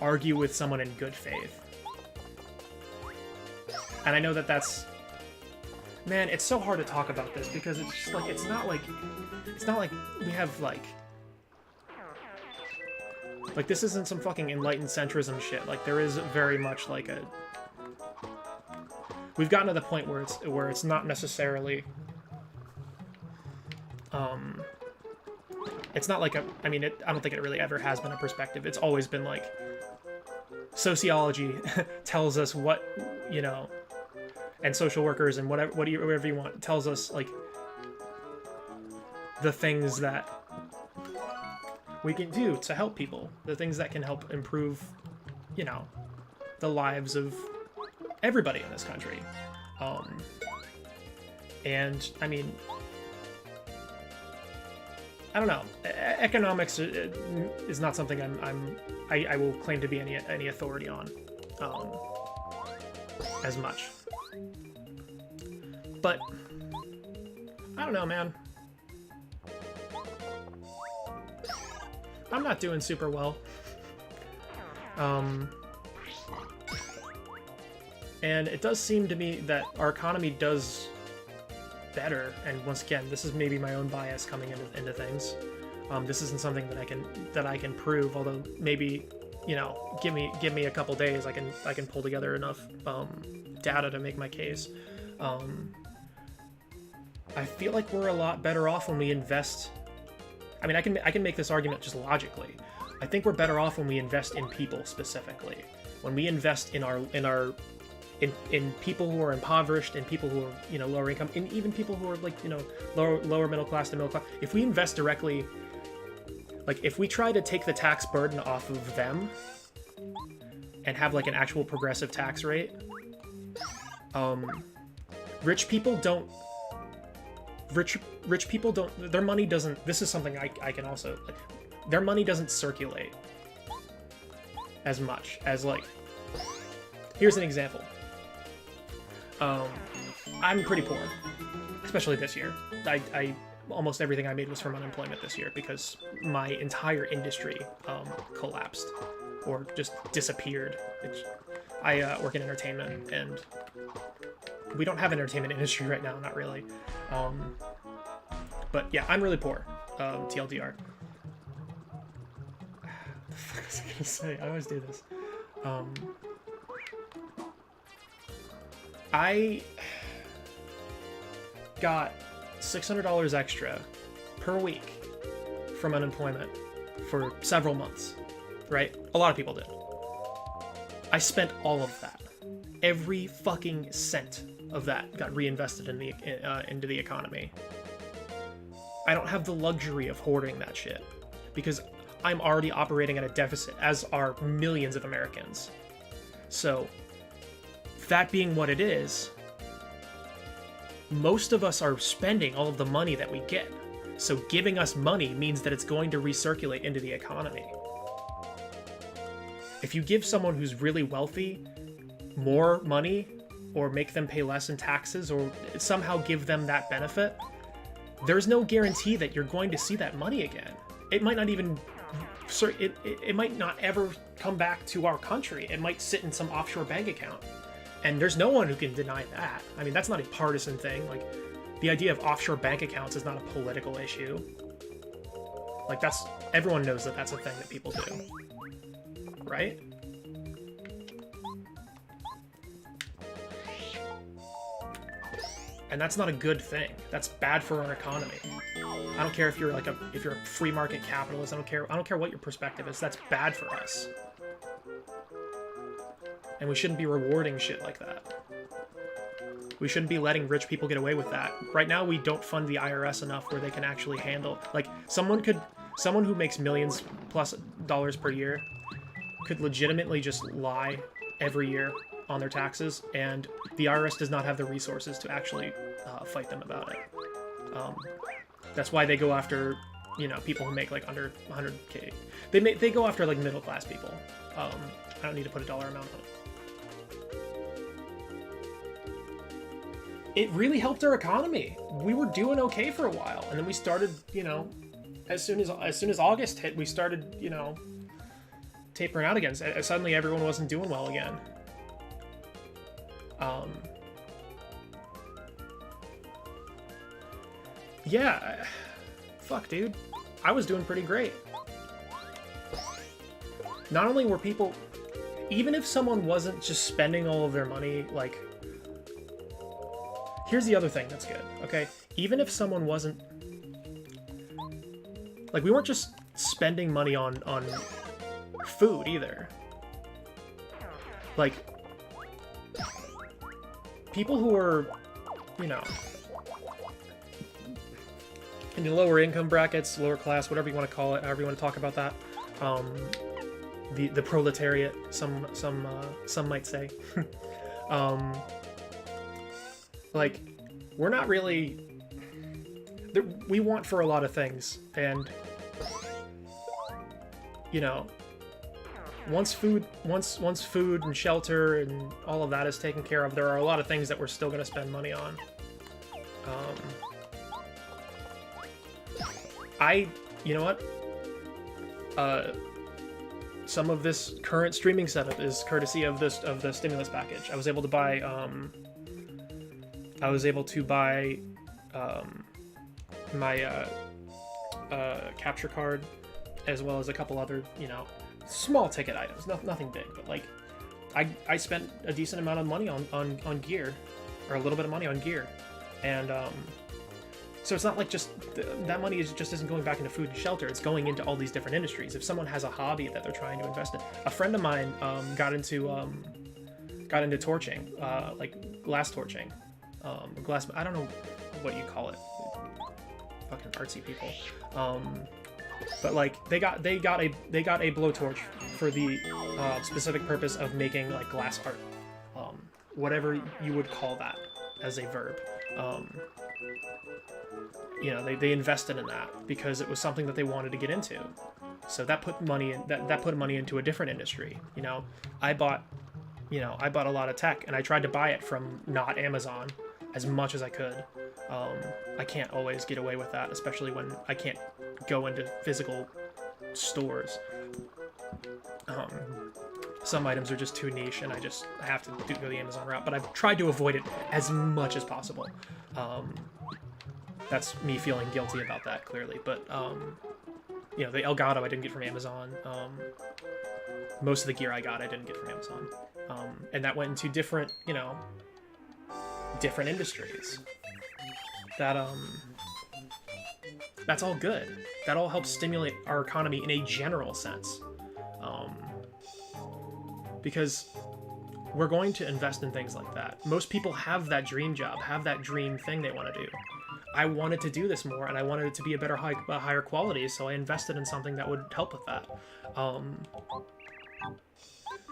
argue with someone in good faith. And I know that's, man, it's so hard to talk about this because it's just like, it's not like we have, like, this isn't some fucking enlightened centrism shit. Like, there is very much like we've gotten to the point where it's not necessarily, it's not like I don't think it really ever has been a perspective. It's always been like, sociology tells us what, you know, and social workers and whatever you want tells us, like, the things that we can do to help people, the things that can help improve, you know, the lives of everybody in this country. And I mean, I don't know. Economics is not something I will claim to be any authority on, as much. But I don't know, man. I'm not doing super well. And it does seem to me that our economy does better, and once again, this is maybe my own bias coming into things. This isn't something that I can prove, although maybe, you know, give me a couple days, I can pull together enough data to make my case. I feel like we're a lot better off when we invest. I mean, I can make this argument just logically. I think we're better off when we invest in people specifically. When we invest in people who are impoverished, in people who are, you know, lower income, and even people who are, like, you know, lower middle class to middle class. If we invest directly, like, if we try to take the tax burden off of them and have like an actual progressive tax rate, rich people don't, their money doesn't, this is something I can also, like, their money doesn't circulate as much as, like, here's an example. I'm pretty poor, especially this year. I almost everything I made was from unemployment this year because my entire industry collapsed or just disappeared. I work in entertainment, and we don't have an entertainment industry right now, not really. But yeah, I'm really poor. TLDR. What the fuck was I gonna say? I always do this. I got $600 extra per week from unemployment for several months, right? A lot of people did. I spent all of that. Every fucking cent of that got reinvested in into the economy. I don't have the luxury of hoarding that shit because I'm already operating at a deficit, as are millions of Americans. So, that being what it is, most of us are spending all of the money that we get. So giving us money means that it's going to recirculate into the economy. If you give someone who's really wealthy more money, or make them pay less in taxes, or somehow give them that benefit, there's no guarantee that you're going to see that money again. It might not even, it might not ever come back to our country. It might sit in some offshore bank account. And there's no one who can deny that. I mean, that's not a partisan thing. Like, the idea of offshore bank accounts is not a political issue. Like, everyone knows that that's a thing that people do. Right? And that's not a good thing. That's bad for our economy. I don't care if you're if you're a free market capitalist. I don't care what your perspective is. That's bad for us. And we shouldn't be rewarding shit like that. We shouldn't be letting rich people get away with that. Right now, we don't fund the IRS enough where they can actually handle, like, someone who makes millions plus dollars per year could legitimately just lie every year on their taxes, and the IRS does not have the resources to actually fight them about it. That's why they go after, you know, people who make like under 100K. They go after like middle class people. I don't need to put a dollar amount on it. It really helped our economy. We were doing okay for a while, and then we started, you know, as soon as August hit, we started, you know, tapering out again. Suddenly, everyone wasn't doing well again. Yeah, fuck, dude. I was doing pretty great. Not only were people, even if someone wasn't just spending all of their money, like, here's the other thing that's good, okay? Even if someone wasn't, like, we weren't just spending money on food either. Like, people who are, you know, in the lower income brackets, lower class, whatever you want to call it, however you want to talk about that, the proletariat, some might say, Like, we're not really... We want for a lot of things, and, you know, once food and shelter and all of that is taken care of, there are a lot of things that we're still going to spend money on. You know what? Some of this current streaming setup is courtesy of the stimulus package. I was able to buy my capture card, as well as a couple other, you know, small ticket items. Nothing big, but like I spent a decent amount of money on gear, or a little bit of money on gear, and so it's not like just that money just isn't going back into food and shelter. It's going into all these different industries. If someone has a hobby that they're trying to invest in, a friend of mine got into torching, like glass torching, glass. I don't know what you call it. Fucking artsy people. But like they got a blowtorch for the specific purpose of making like glass art, whatever you would call that as a verb. You know, they invested in that because it was something that they wanted to get into. So that put money in, that put money into a different industry. You know, I bought a lot of tech, and I tried to buy it from not Amazon as much as I could. I can't always get away with that, especially when I can't go into physical stores. Some items are just too niche, and I have to go the Amazon route, but I've tried to avoid it as much as possible. That's me feeling guilty about that, clearly, but you know, the Elgato I didn't get from Amazon. Most of the gear I got I didn't get from Amazon, and that went into different industries. That's all good. That all helps stimulate our economy in a general sense, because we're going to invest in things like that. Most people have that dream job, have that dream thing they want to do. I wanted to do this more, and I wanted it to be a higher quality, so I invested in something that would help with that.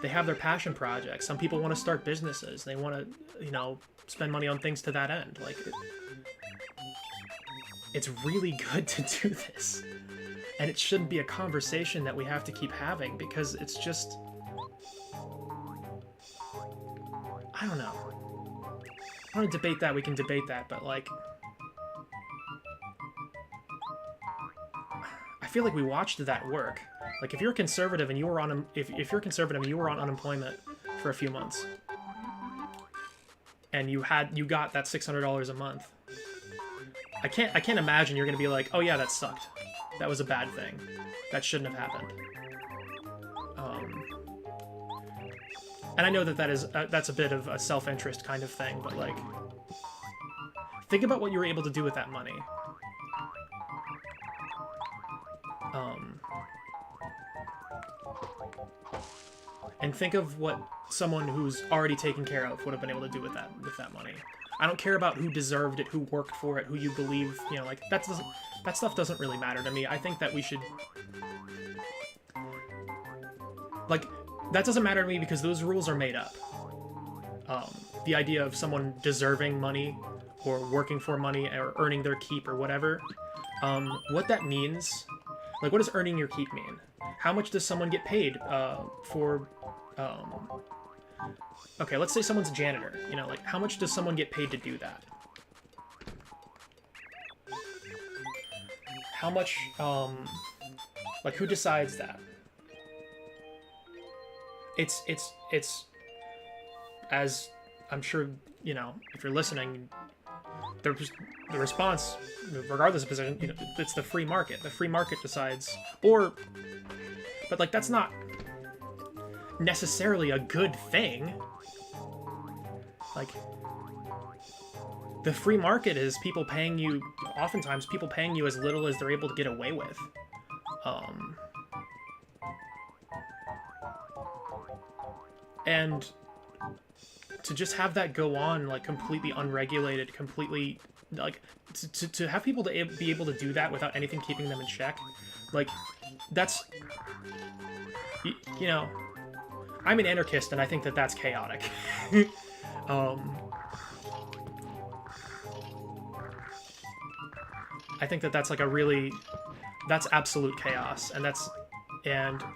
They have their passion projects. Some people want to start businesses. They want to, you know, spend money on things to that end. Like, it's really good to do this. And it shouldn't be a conversation that we have to keep having, because it's just... I don't know. I want to debate that, we can debate that, but like... I feel like we watched that work. Like, if you're conservative and you were on if you're conservative and you were on unemployment for a few months, and you got that $600 a month, I can't imagine you're gonna be like, oh yeah, that sucked. That was a bad thing. That shouldn't have happened. And I know that's a bit of a self-interest kind of thing, but like, think about what you were able to do with that money. And think of what someone who's already taken care of would have been able to do with that money. I don't care about who deserved it, who worked for it, who you believe, you know, like, that stuff doesn't really matter to me. I think that we should... Like, that doesn't matter to me because those rules are made up. The idea of someone deserving money, or working for money, or earning their keep, or whatever, what that means... Like, what does earning your keep mean? How much does someone get paid for... Okay, let's say someone's a janitor. You know, like, how much does someone get paid to do that? How much, like, who decides that? It's, as I'm sure, you know, if you're listening, the response, regardless of position, you know, it's the free market. The free market decides, but like, that's not necessarily a good thing. Like, the free market is people paying you, oftentimes people paying you as little as they're able to get away with. And to just have that go on, like, completely unregulated, completely, like, to have people to be able to do that without anything keeping them in check, like, that's, you know, I'm an anarchist, and I think that that's chaotic. Um, I think that that's like a really, that's absolute chaos, and I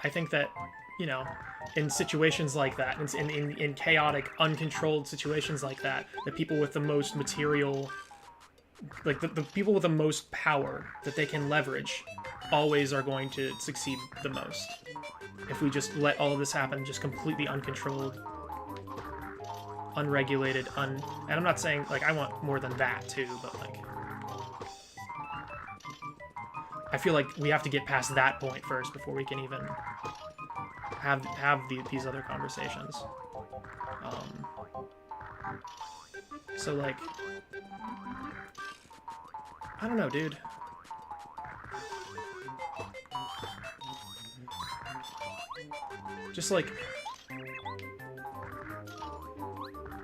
think that, you know, in situations like that, in chaotic, uncontrolled situations like that, the people with the most material, like the people with the most power that they can leverage, always are going to succeed the most. If we just let all of this happen, just completely uncontrolled, unregulated, and I'm not saying, like, I want more than that too, but like, I feel like we have to get past that point first before we can even have these other conversations. So like, I don't know, dude. Just like,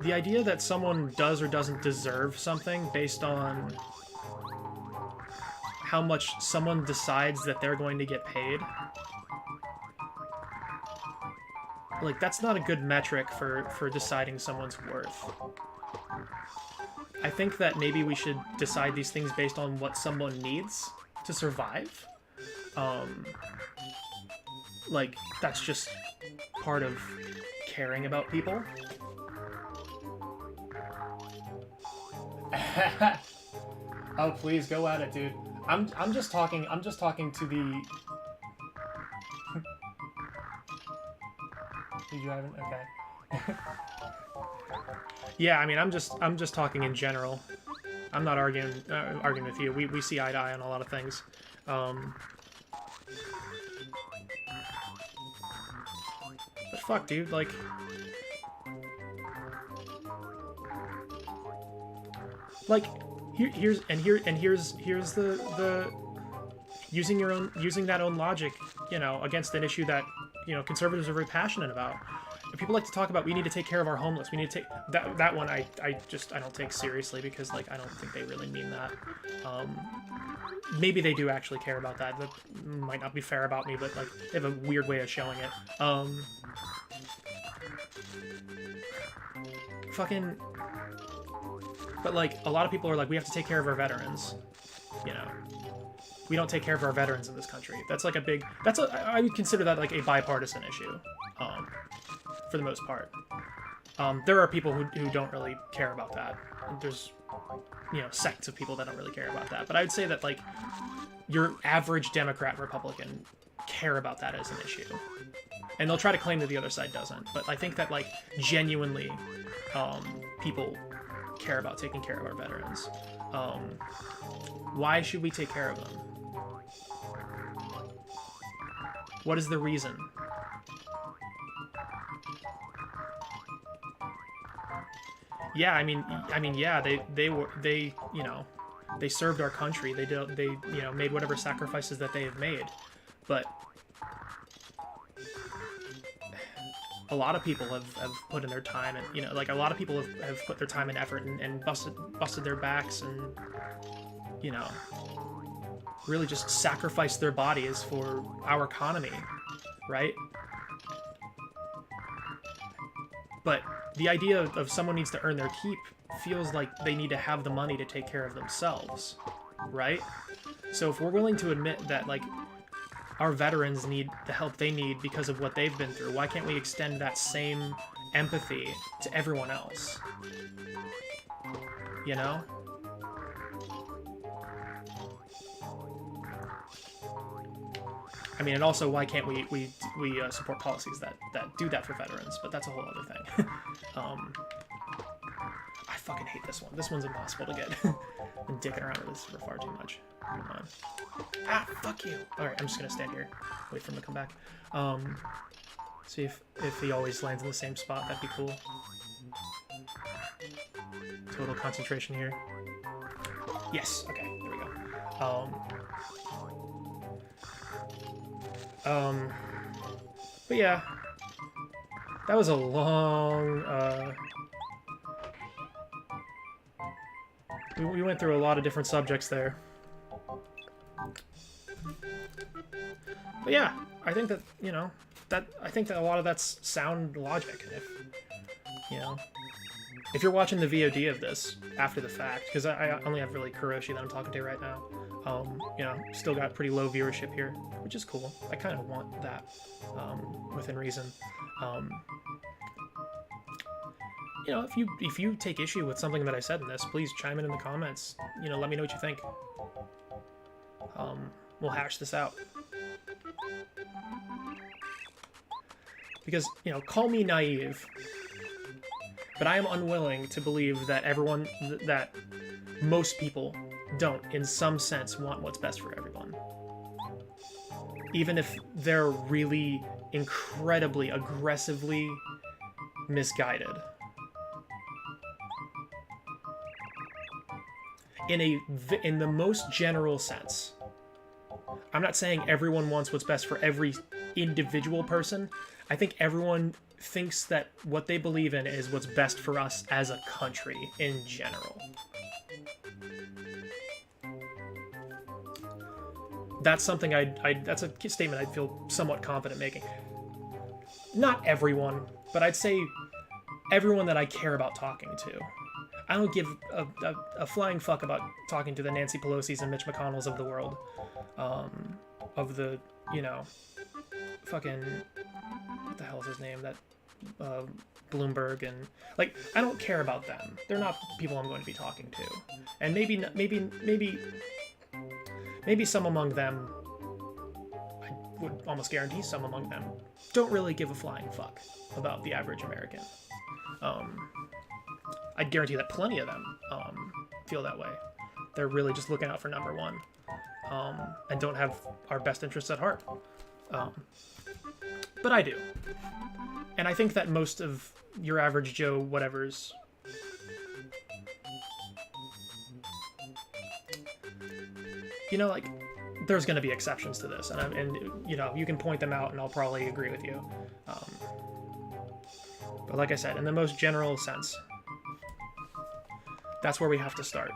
the idea that someone does or doesn't deserve something based on how much someone decides that they're going to get paid, like, that's not a good metric for deciding someone's worth. I think that maybe we should decide these things based on what someone needs to survive. Like, that's just part of caring about people. Oh, please go at it, dude. I'm just talking to the. Did you have it? Okay. Yeah, I mean, I'm just talking in general. I'm not arguing with you. We see eye to eye on a lot of things. But fuck, dude, like, here's the using that own logic, you know, against an issue that, you know, conservatives are very passionate about. People like to talk about, we need to take care of our homeless. We need to take that one. I don't take seriously, because like, I don't think they really mean that. Maybe they do actually care about that. That might not be fair about me, but like, they have a weird way of showing it. Fucking. But like, a lot of people are like, we have to take care of our veterans. You know, we don't take care of our veterans in this country. That's like a big. I would consider that like a bipartisan issue. For the most part. There are people who don't really care about that. There's, you know, sects of people that don't really care about that. But I would say that, like, your average Democrat, Republican care about that as an issue. And they'll try to claim that the other side doesn't. But I think that, like, genuinely, people care about taking care of our veterans. Why should we take care of them? What is the reason? Yeah, I mean, yeah, they you know, they served our country. They you know, made whatever sacrifices that they have made, but a lot of people have put in their time, and, you know, like, a lot of people have put their time and effort and busted their backs, and, you know, really just sacrificed their bodies for our economy, right? But the idea of someone needs to earn their keep feels like they need to have the money to take care of themselves, right? So if we're willing to admit that, like, our veterans need the help they need because of what they've been through, why can't we extend that same empathy to everyone else? You know? I mean, and also, why can't we support policies that do that for veterans? But that's a whole other thing. I fucking hate this one. This one's impossible to get. I've been dicking around with this for far too much. Come on. Ah, fuck you. Alright, I'm just gonna stand here. Wait for him to come back. See if he always lands in the same spot. That'd be cool. Total concentration here. Yes, okay, there we go. But yeah, that was a long, we went through a lot of different subjects there. But yeah, I think that, you know, I think that a lot of that's sound logic. If, you know, If you're watching the VOD of this after the fact, because I only have really Kuroshi that I'm talking to right now, you know, still got pretty low viewership here, which is cool. I kind of want that within reason. You know, if you take issue with something that I said in this, please chime in the comments. You know, let me know what you think. We'll hash this out. Because, you know, call me naive, but I am unwilling to believe that everyone, that most people don't, in some sense, want what's best for everyone. Even if they're really incredibly, aggressively misguided. In the most general sense. I'm not saying everyone wants what's best for every individual person. I think everyone thinks that what they believe in is what's best for us as a country in general. That's something that's a statement I'd feel somewhat confident making. Not everyone, but I'd say everyone that I care about talking to. I don't give a flying fuck about talking to the Nancy Pelosi's and Mitch McConnell's of the world. Of the, you know, fucking, what the hell is his name? That, Bloomberg and, like, I don't care about them. They're not people I'm going to be talking to. And maybe some among them, I would almost guarantee some among them, don't really give a flying fuck about the average American. I'd guarantee that plenty of them feel that way. They're really just looking out for number one, and don't have our best interests at heart. But I do. And I think that most of your average Joe whatevers you know, like, there's going to be exceptions to this, and you know, you can point them out and I'll probably agree with you. But like I said, in the most general sense, that's where we have to start.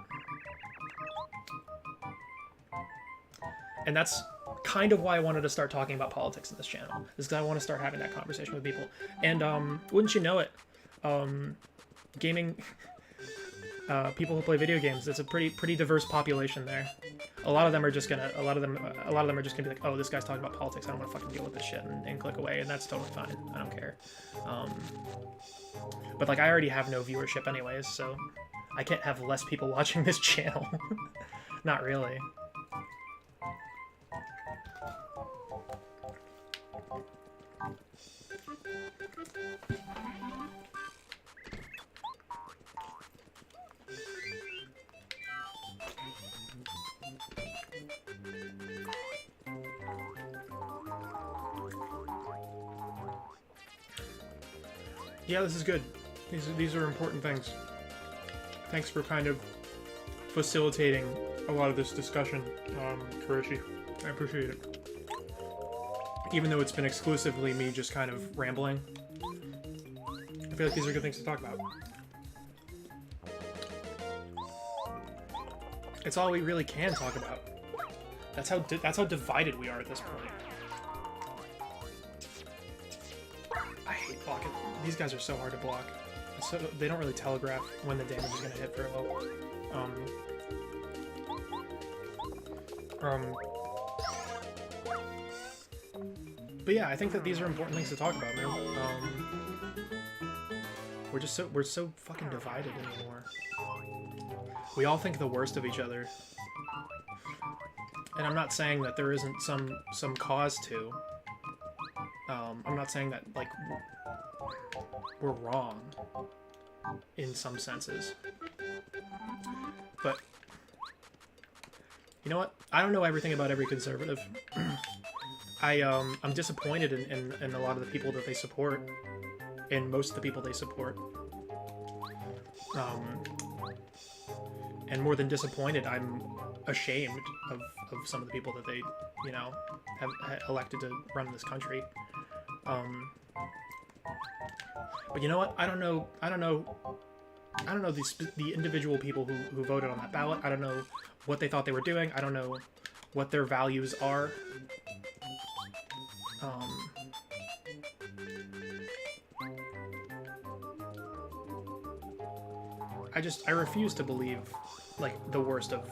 And that's kind of why I wanted to start talking about politics in this channel, is because I want to start having that conversation with people. And wouldn't you know it, gaming, people who play video games, it's a pretty diverse population there. A lot of them are just gonna be like, oh, this guy's talking about politics, I don't want to fucking deal with this shit, and click away, and that's totally fine. I don't care. But like, I already have no viewership anyways, so I can't have less people watching this channel. Not really. Yeah, this is good. These are important things. Thanks for kind of facilitating a lot of this discussion, Kuroshi. I appreciate it. Even though it's been exclusively me just kind of rambling, I feel like these are good things to talk about. It's all we really can talk about. That's how divided we are at this point. I hate blocking. These guys are so hard to block. So they don't really telegraph when the damage is going to hit very well. But yeah, I think that these are important things to talk about, man. We're so fucking divided anymore. We all think the worst of each other. And I'm not saying that there isn't some cause to. I'm not saying that, like, we're wrong in some senses. But you know what? I don't know everything about every conservative. I'm disappointed in a lot of the people that they support, and most of the people they support. And more than disappointed, I'm ashamed of some of the people that they, you know, have elected to run this country. But you know what? I don't know the individual people who voted on that ballot. I don't know what they thought they were doing. I don't know what their values are. I refuse to believe, like, the worst of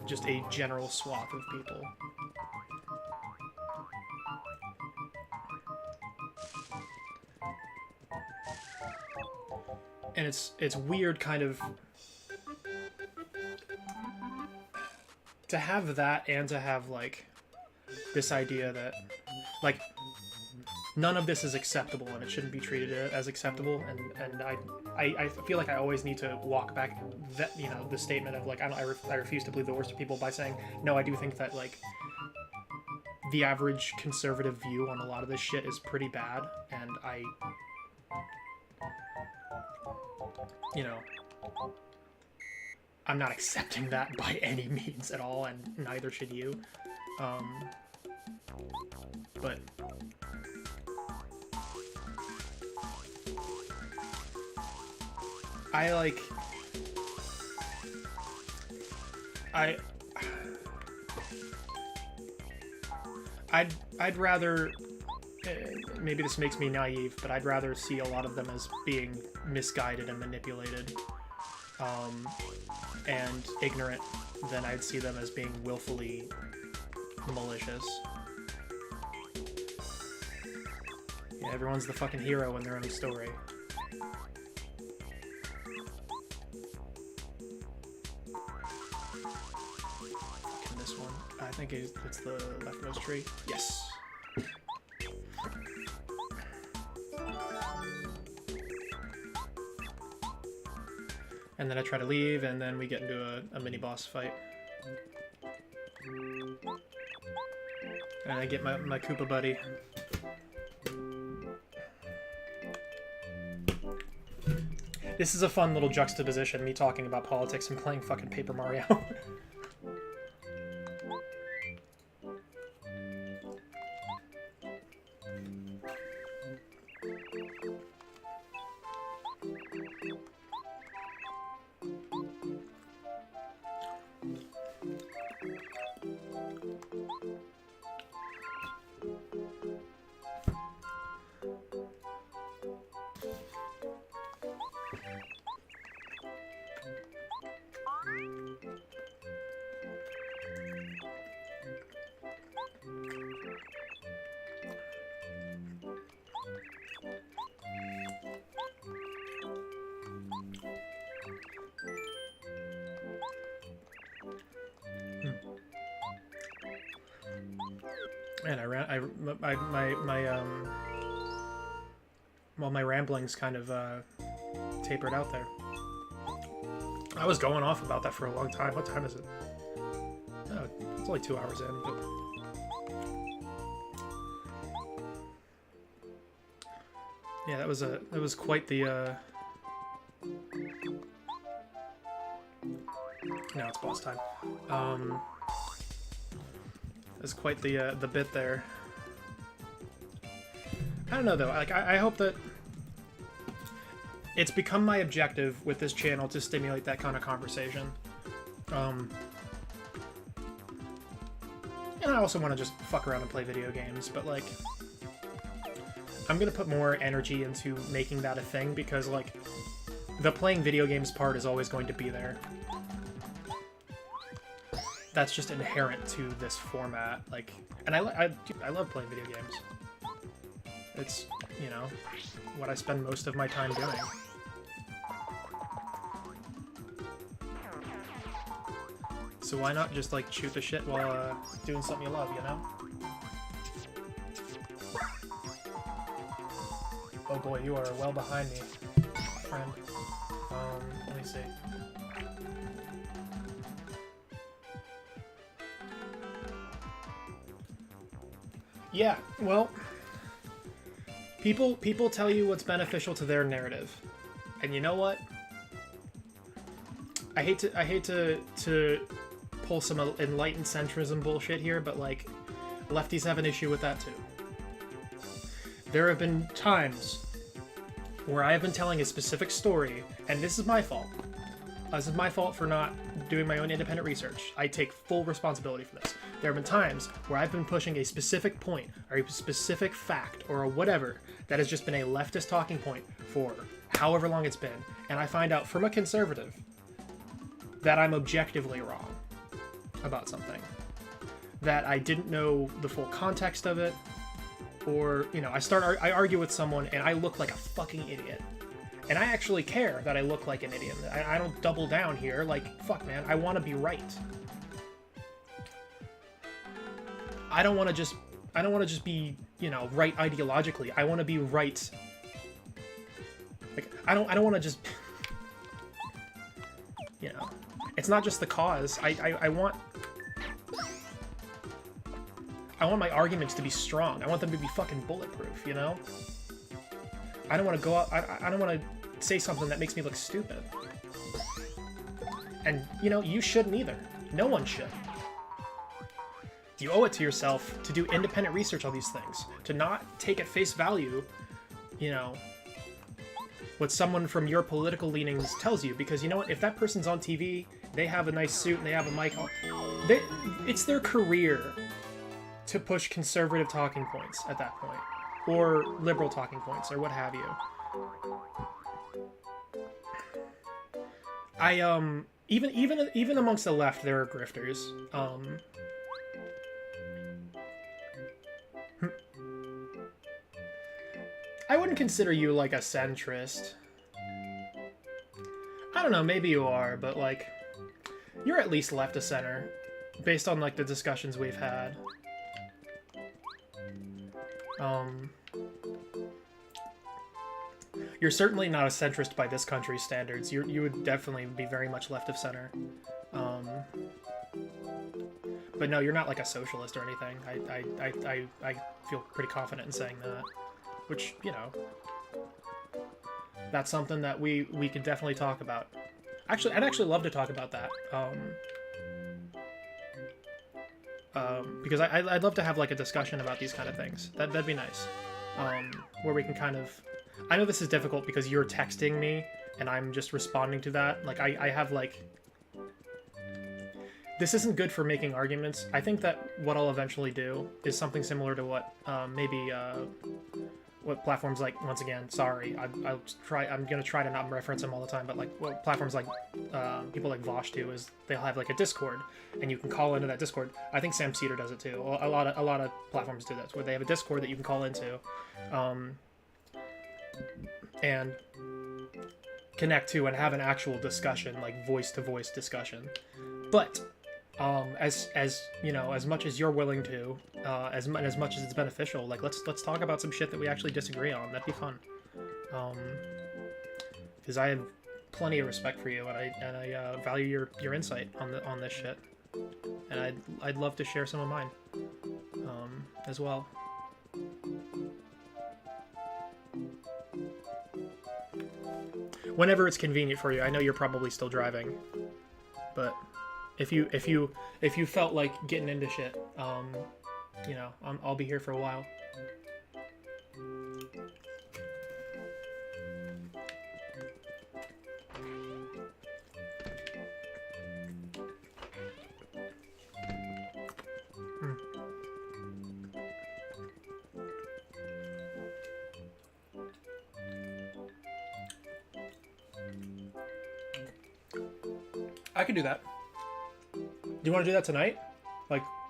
just a general swath of people. And it's weird, kind of, to have that and to have, like, this idea that, like, none of this is acceptable and it shouldn't be treated as acceptable, and I feel like I always need to walk back that, you know, the statement of, like, I refuse to believe the worst of people by saying, no, I do think that, like, the average conservative view on a lot of this shit is pretty bad, and you know, I'm not accepting that by any means at all, and neither should you. But I'd rather, maybe this makes me naive, but I'd rather see a lot of them as being misguided and manipulated, and ignorant, than I'd see them as being willfully malicious. Yeah, everyone's the fucking hero in their own story. Fucking this one. I think it's the leftmost tree. Yes! And then I try to leave, and then we get into a mini-boss fight. And I get my Koopa buddy. This is a fun little juxtaposition, me talking about politics and playing fucking Paper Mario. And well, my ramblings kind of tapered out there. I was going off about that for a long time. What time is it? Oh, it's only 2 hours in, but... Yeah, that was quite the now it's boss time. That's quite the bit there. I don't know though. Like I hope that it's become my objective with this channel to stimulate that kind of conversation. And I also want to just fuck around and play video games, but like I'm gonna put more energy into making that a thing, because like the playing video games part is always going to be there. That's just inherent to this format. Like, and I love playing video games. It's, you know, what I spend most of my time doing. So why not just like shoot the shit while doing something you love, you know? Oh boy, you are well behind me, friend. Let me see. Yeah, well, people tell you what's beneficial to their narrative, and you know what? I hate to pull some enlightened centrism bullshit here, but like, lefties have an issue with that too. There have been times where I have been telling a specific story, and this is my fault. This is my fault for not doing my own independent research. I take full responsibility for this. There have been times where I've been pushing a specific point or a specific fact or whatever that has just been a leftist talking point for however long it's been, and I find out from a conservative that I'm objectively wrong about something, that I didn't know the full context of it, or, you know, I argue with someone and I look like a fucking idiot. And I actually care that I look like an idiot. I don't double down here. Like, fuck, man, I want to be right. I don't want to just be, you know, right ideologically. I want to be right. Like, I don't want to just, you know, it's not just the cause. I want my arguments to be strong. I want them to be fucking bulletproof, you know? I don't want to go out, I don't want to say something that makes me look stupid. And, you know, you shouldn't either. No one should. You owe it to yourself to do independent research on these things. To not take at face value, you know, what someone from your political leanings tells you. Because, you know what, if that person's on TV, they have a nice suit and they have a mic on, it's their career to push conservative talking points at that point. Or liberal talking points, or what have you. Even amongst the left, there are grifters. I wouldn't consider you, like, a centrist. I don't know, maybe you are, but, like, you're at least left of center, based on, like, the discussions we've had. You're certainly not a centrist by this country's standards. You would definitely be very much left of center. But no, you're not like a socialist or anything. I feel pretty confident in saying that. Which, you know, that's something that we could definitely talk about. Actually, I'd actually love to talk about that. Because I'd love to have like a discussion about these kind of things. That'd be nice. Where we can kind of... I know this is difficult because you're texting me and I'm just responding to that. Like, I have like... This isn't good for making arguments. I think that what I'll eventually do is something similar to what what platforms like, once again, sorry, I'm gonna try to not reference them all the time, but like what platforms like people like Vosh do is they'll have like a Discord and you can call into that Discord. I think Sam Cedar does it too. A lot of platforms do this, where they have a Discord that you can call into and connect to and have an actual discussion, like voice to voice discussion. But as you know, as much as you're willing to, as much as it's beneficial, like let's talk about some shit that we actually disagree on. That'd be fun. Because I have plenty of respect for you, and I value your insight on this shit, and I'd love to share some of mine, as well. Whenever it's convenient for you. I know you're probably still driving, but if you felt like getting into shit, you know, I'll be here for a while. I could do that. Do you want to do that tonight?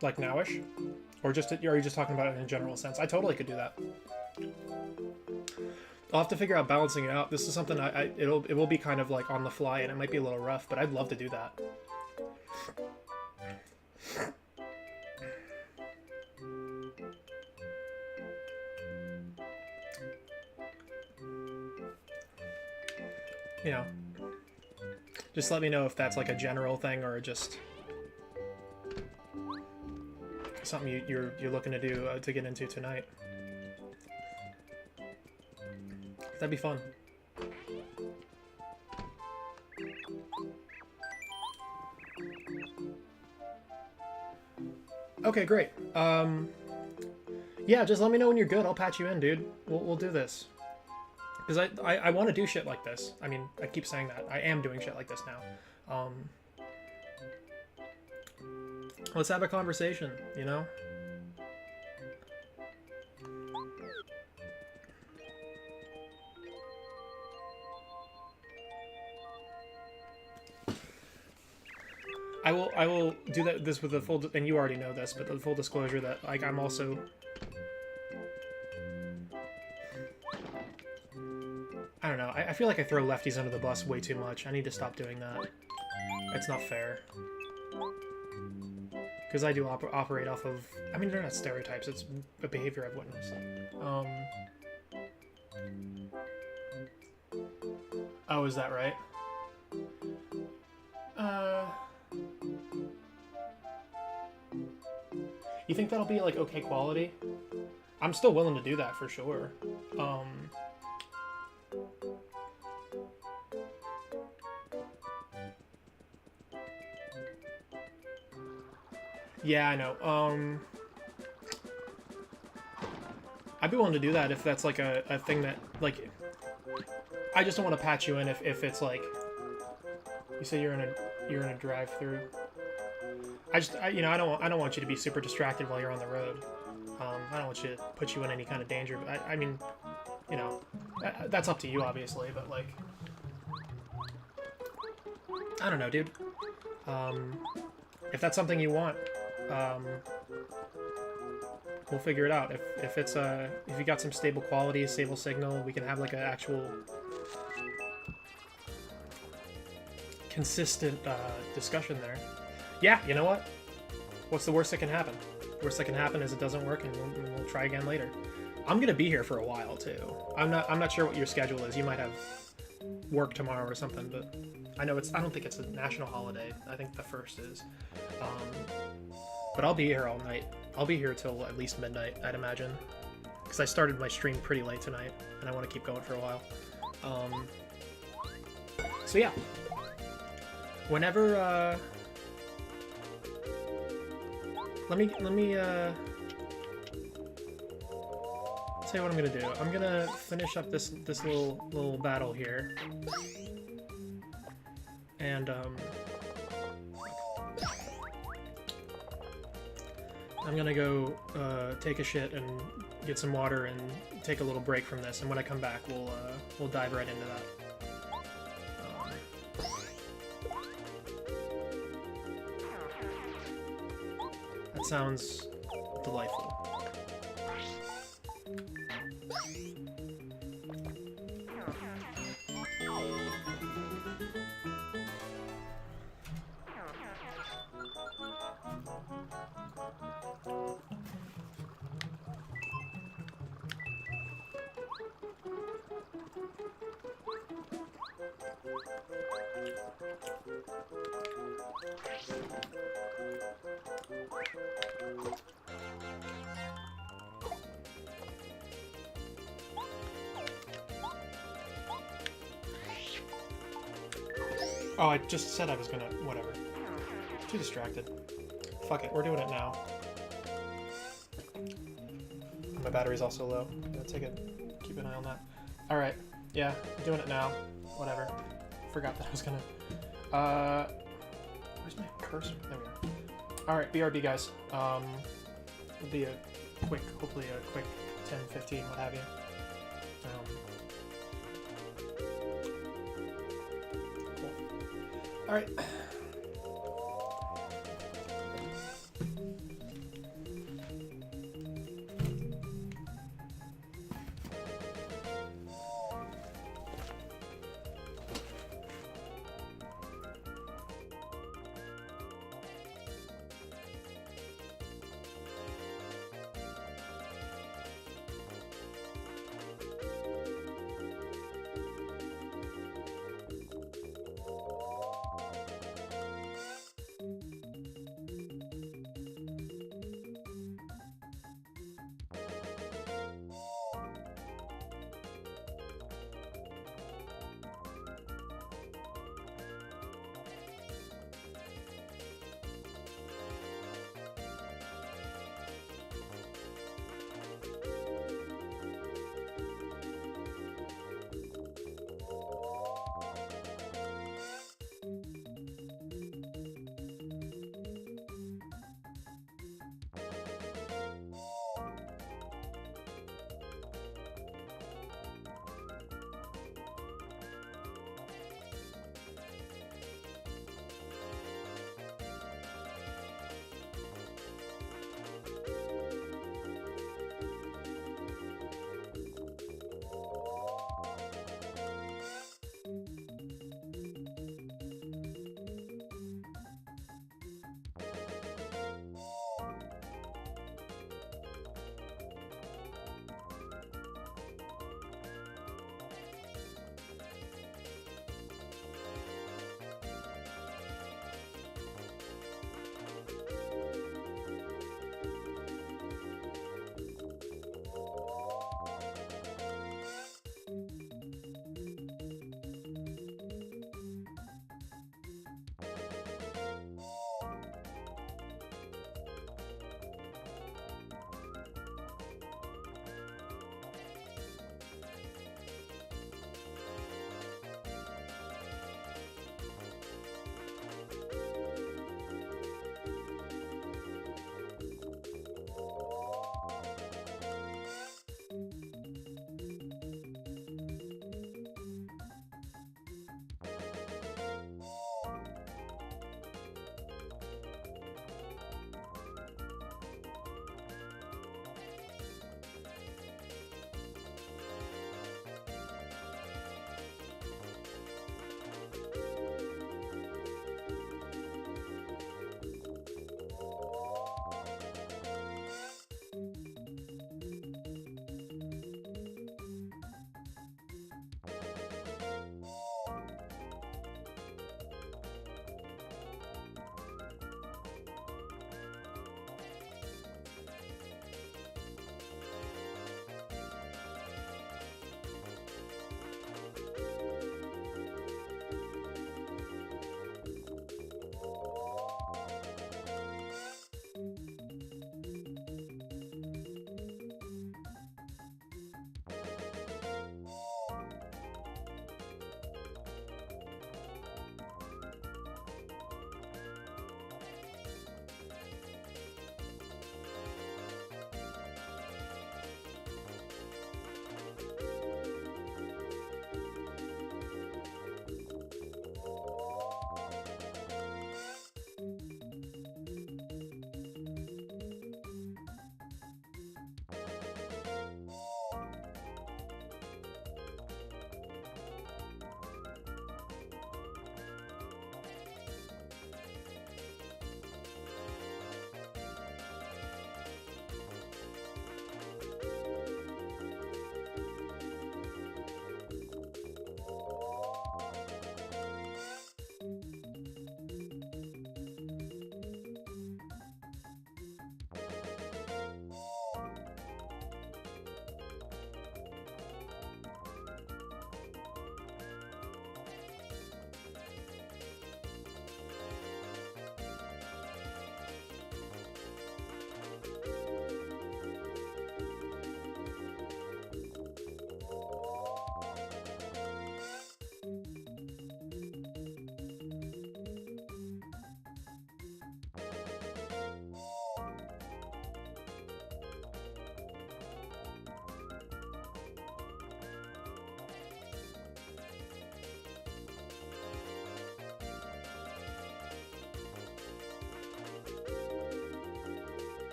Like nowish? Or are you just talking about it in a general sense? I totally could do that. I'll have to figure out balancing it out. This is something it will be kind of like on the fly, and it might be a little rough, but I'd love to do that. You know, just let me know if that's like a general thing or just something you're looking to do to get into tonight. That'd be fun. Okay, great. Yeah, just let me know when you're good. I'll patch you in, dude. We'll do this. Because I want to do shit like this. I mean, I keep saying that. I am doing shit like this now. Let's have a conversation, you know? I will do this with the full, and you already know this, but the full disclosure that like I'm also. I don't know. I feel like I throw lefties under the bus way too much. I need to stop doing that. It's not fair. Because I do operate off of... I mean, they're not stereotypes. It's a behavior I've witnessed. Oh, is that right? You think that'll be, like, okay quality? I'm still willing to do that, for sure. Yeah, I know. I'd be willing to do that if that's like a thing that like. I just don't want to patch you in if it's like. You say you're in a drive-through. You know I don't want you to be super distracted while you're on the road. I don't want you to put you in any kind of danger. But I mean, you know, that's up to you obviously. But like, I don't know, dude. If that's something you want. We'll figure it out. If it's if you got some stable quality, stable signal, we can have like an actual consistent discussion there. Yeah, you know what? What's the worst that can happen? Worst that can happen is it doesn't work, and we'll try again later. I'm gonna be here for a while too. I'm not sure what your schedule is. You might have work tomorrow or something, but I know I don't think it's a national holiday. I think the 1st is. But I'll be here all night. I'll be here till at least midnight, I'd imagine. Because I started my stream pretty late tonight, and I want to keep going for a while. So yeah. Whenever, let me, tell you what I'm gonna do. I'm gonna finish up this little battle here. And, I'm gonna go take a shit and get some water and take a little break from this, and when I come back, we'll dive right into that. That sounds delightful. Oh, I just said I was gonna... whatever. Too distracted. Fuck it, we're doing it now. My battery's also low. Keep an eye on that. Alright, yeah, doing it now. Whatever. Forgot that I was gonna... where's my cursor? There we are. Alright, BRB guys. It'll be hopefully a quick 10, 15, what have you. Cool. Alright.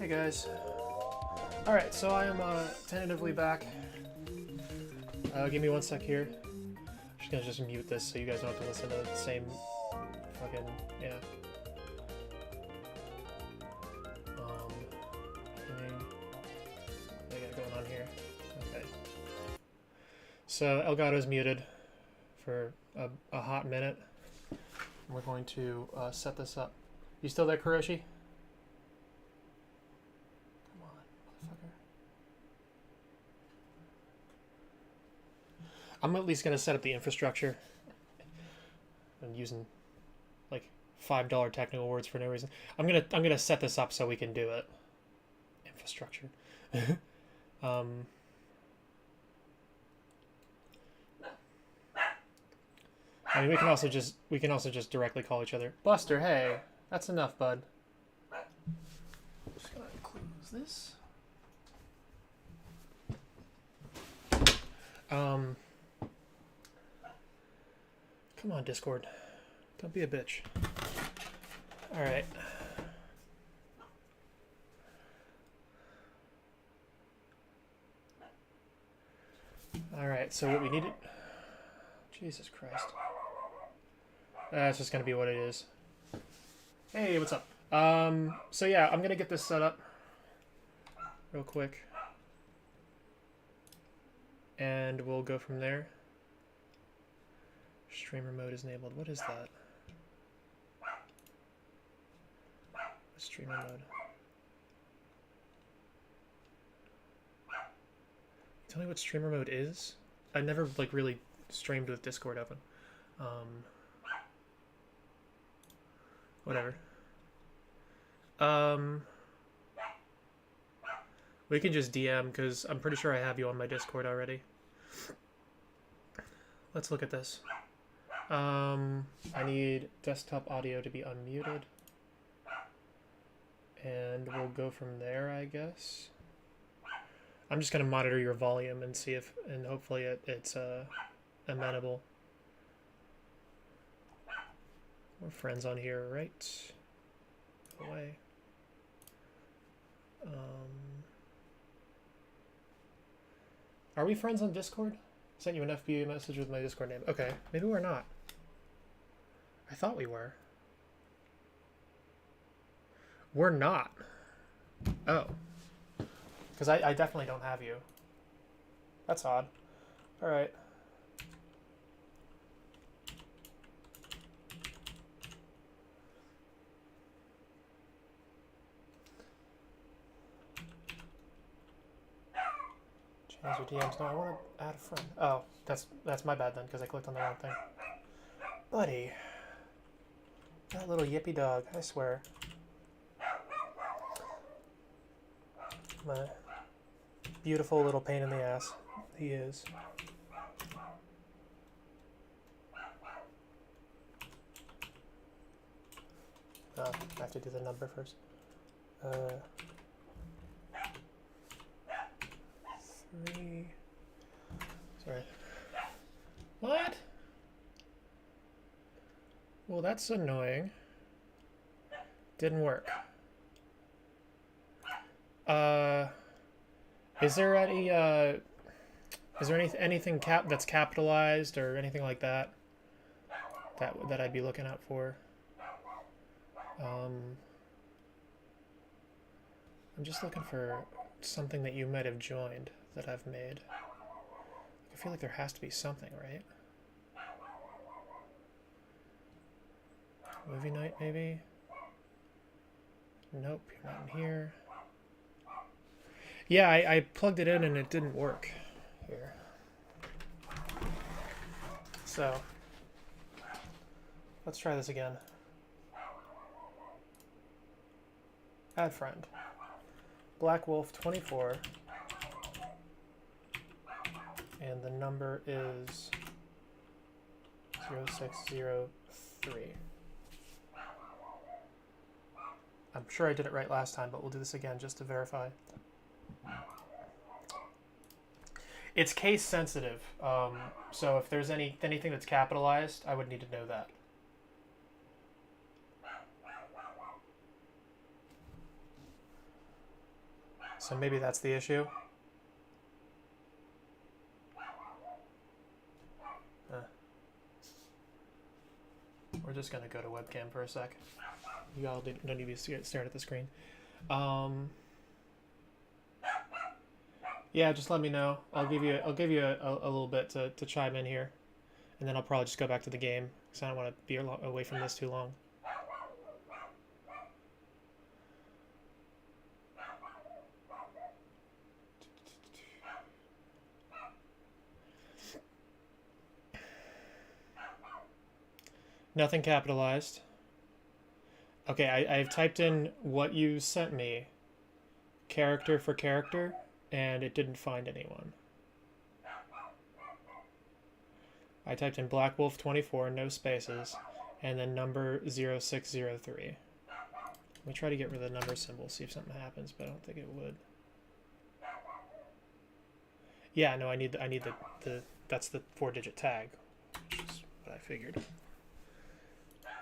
Hey guys. Alright, so I am tentatively back. Give me 1 sec here. I'm just gonna just mute this so you guys don't have to listen to the same fucking, yeah. What do I got going on here? Okay. So Elgato's muted for a hot minute. We're going to set this up. You still there, Kuroshi? Come on, motherfucker. I'm at least gonna set up the infrastructure. I'm using like $5 technical words for no reason. I'm gonna set this up so we can do it. Infrastructure. I mean, we can also just directly call each other. Buster, hey, that's enough, bud. Just gonna close this. Come on, Discord. Don't be a bitch. All right. All right. So what we needed. Jesus Christ. That's just gonna be what it is. Hey, what's up? So yeah, I'm gonna get this set up real quick, and we'll go from there. Streamer mode is enabled. What is that? Streamer mode. Tell me what streamer mode is? I've never like really streamed with Discord open. Whatever. We can just DM because I'm pretty sure I have you on my Discord already. Let's look at this. I need desktop audio to be unmuted. And we'll go from there, I guess. I'm just going to monitor your volume and see if, and hopefully it's amenable. We're friends on here, right? Away. Are we friends on Discord? Sent you an FBA message with my Discord name. Okay, maybe we're not. I thought we were. We're not. Oh. Because I definitely don't have you. That's odd. Alright. Change your DMs. No, I want to add a friend. Oh, that's my bad then, because I clicked on the wrong thing. Buddy. That little yippy dog, I swear. My beautiful little pain in the ass. He is. Oh, I have to do the number first. 3. Sorry. What? Well, that's annoying. Didn't work. Is there anything that's capitalized or anything like that that I'd be looking out for? I'm just looking for something that you might have joined that I've made. I feel like there has to be something, right? Movie night, maybe? Nope, you're not in here. Yeah, I plugged it in and it didn't work here. So, let's try this again. Add friend. Black Wolf 24. And the number is 0603. I'm sure I did it right last time, but we'll do this again just to verify. It's case sensitive, so if there's anything that's capitalized, I would need to know that. So maybe that's the issue. We're just gonna go to webcam for a sec. You all don't need to be staring at the screen. Yeah, just let me know. I'll give you a little bit to chime in here, and then I'll probably just go back to the game because I don't want to be away from this too long. Nothing capitalized. Okay, I've typed in what you sent me, character for character, and it didn't find anyone. I typed in Black Wolf 24, no spaces, and then number 0603. Let me try to get rid of the number symbol, see if something happens, but I don't think it would. Yeah, no, I need the that's the 4-digit tag, which is what I figured.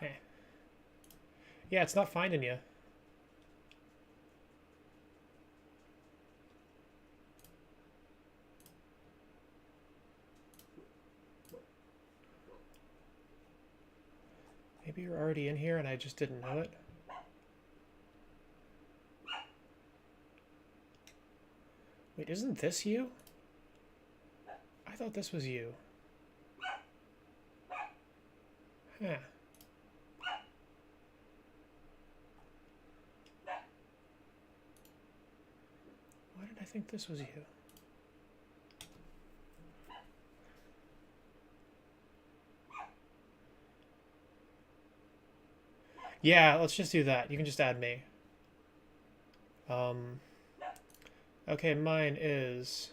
Hey. Yeah, it's not finding you. Maybe you're already in here and I just didn't know it. Wait, isn't this you? I thought this was you. Huh. Why did I think this was you? Yeah, let's just do that. You can just add me. Okay, mine is...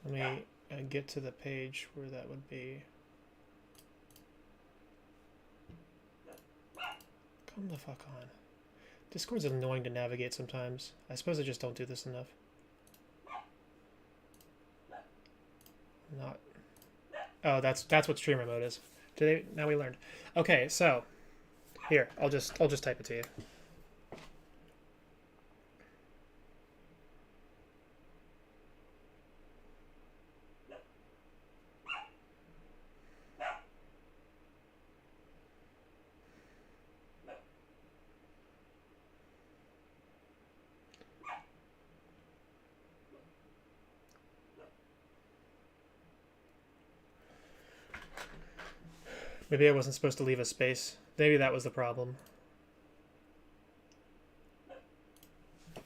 Let me get to the page where that would be. Come the fuck on. Discord's annoying to navigate sometimes. I suppose I just don't do this enough. Not... Oh, that's what streamer mode is. Today, now we learned. Okay, so here, I'll just type it to you. Maybe I wasn't supposed to leave a space. Maybe that was the problem.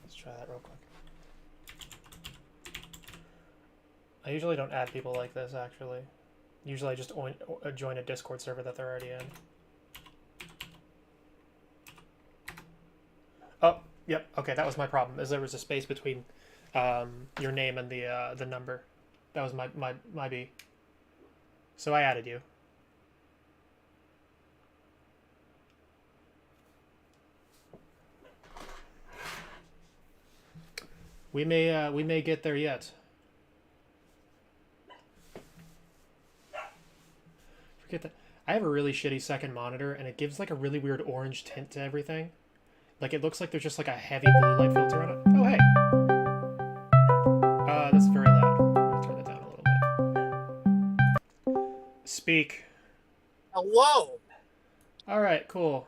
Let's try that real quick. I usually don't add people like this, actually. Usually I just join a Discord server that they're already in. Oh, yep. Okay, that was my problem. Is there was a space between your name and the number. That was my B. So I added you. We may get there yet. Forget that. I have a really shitty second monitor, and it gives like a really weird orange tint to everything. Like it looks like there's just like a heavy blue light filter on it. Oh hey. That's very loud. I'll turn it down a little bit. Speak. Hello. All right. Cool.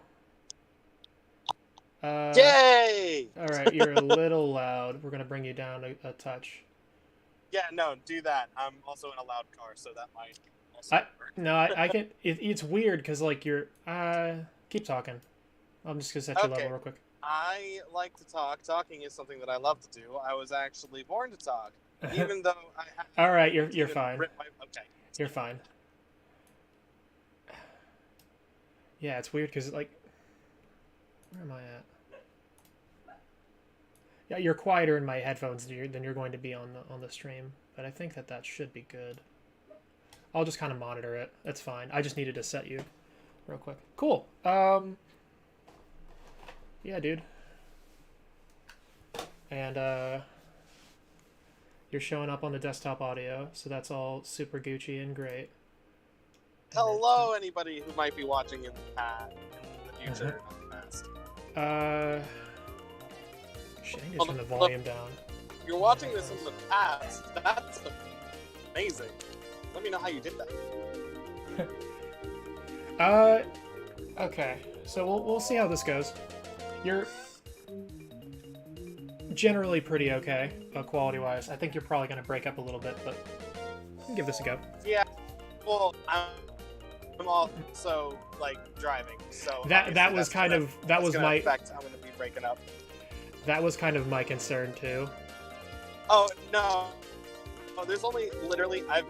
Yay! All right, you're a little loud. We're gonna bring you down a touch. Yeah, no, do that. I'm also in a loud car, so that might also work. No, I can. It's weird because like you're. Keep talking. I'm just gonna set your level real quick. I like to talk. Talking is something that I love to do. I was actually born to talk, even though I. All right, you're fine. Okay. You're fine. Yeah, it's weird because like. Where am I at? Yeah, you're quieter in my headphones than you're going to be on the stream, but I think that should be good. I'll just kind of monitor it. That's fine. I just needed to set you real quick. Cool. Yeah, dude. And you're showing up on the desktop audio, so that's all super Gucci and great. Hello, anybody who might be watching in the future, not the past. Shit, I need to turn the volume down. If you're watching this in the past, that's amazing. Let me know how you did that. Okay. So we'll see how this goes. You're generally pretty okay, quality-wise. I think you're probably gonna break up a little bit, but give this a go. Yeah. Well, I'm also like driving, so that was kind of that was my effect. I'm gonna be breaking up. That was kind of my concern too. Oh no. Oh, there's only literally I've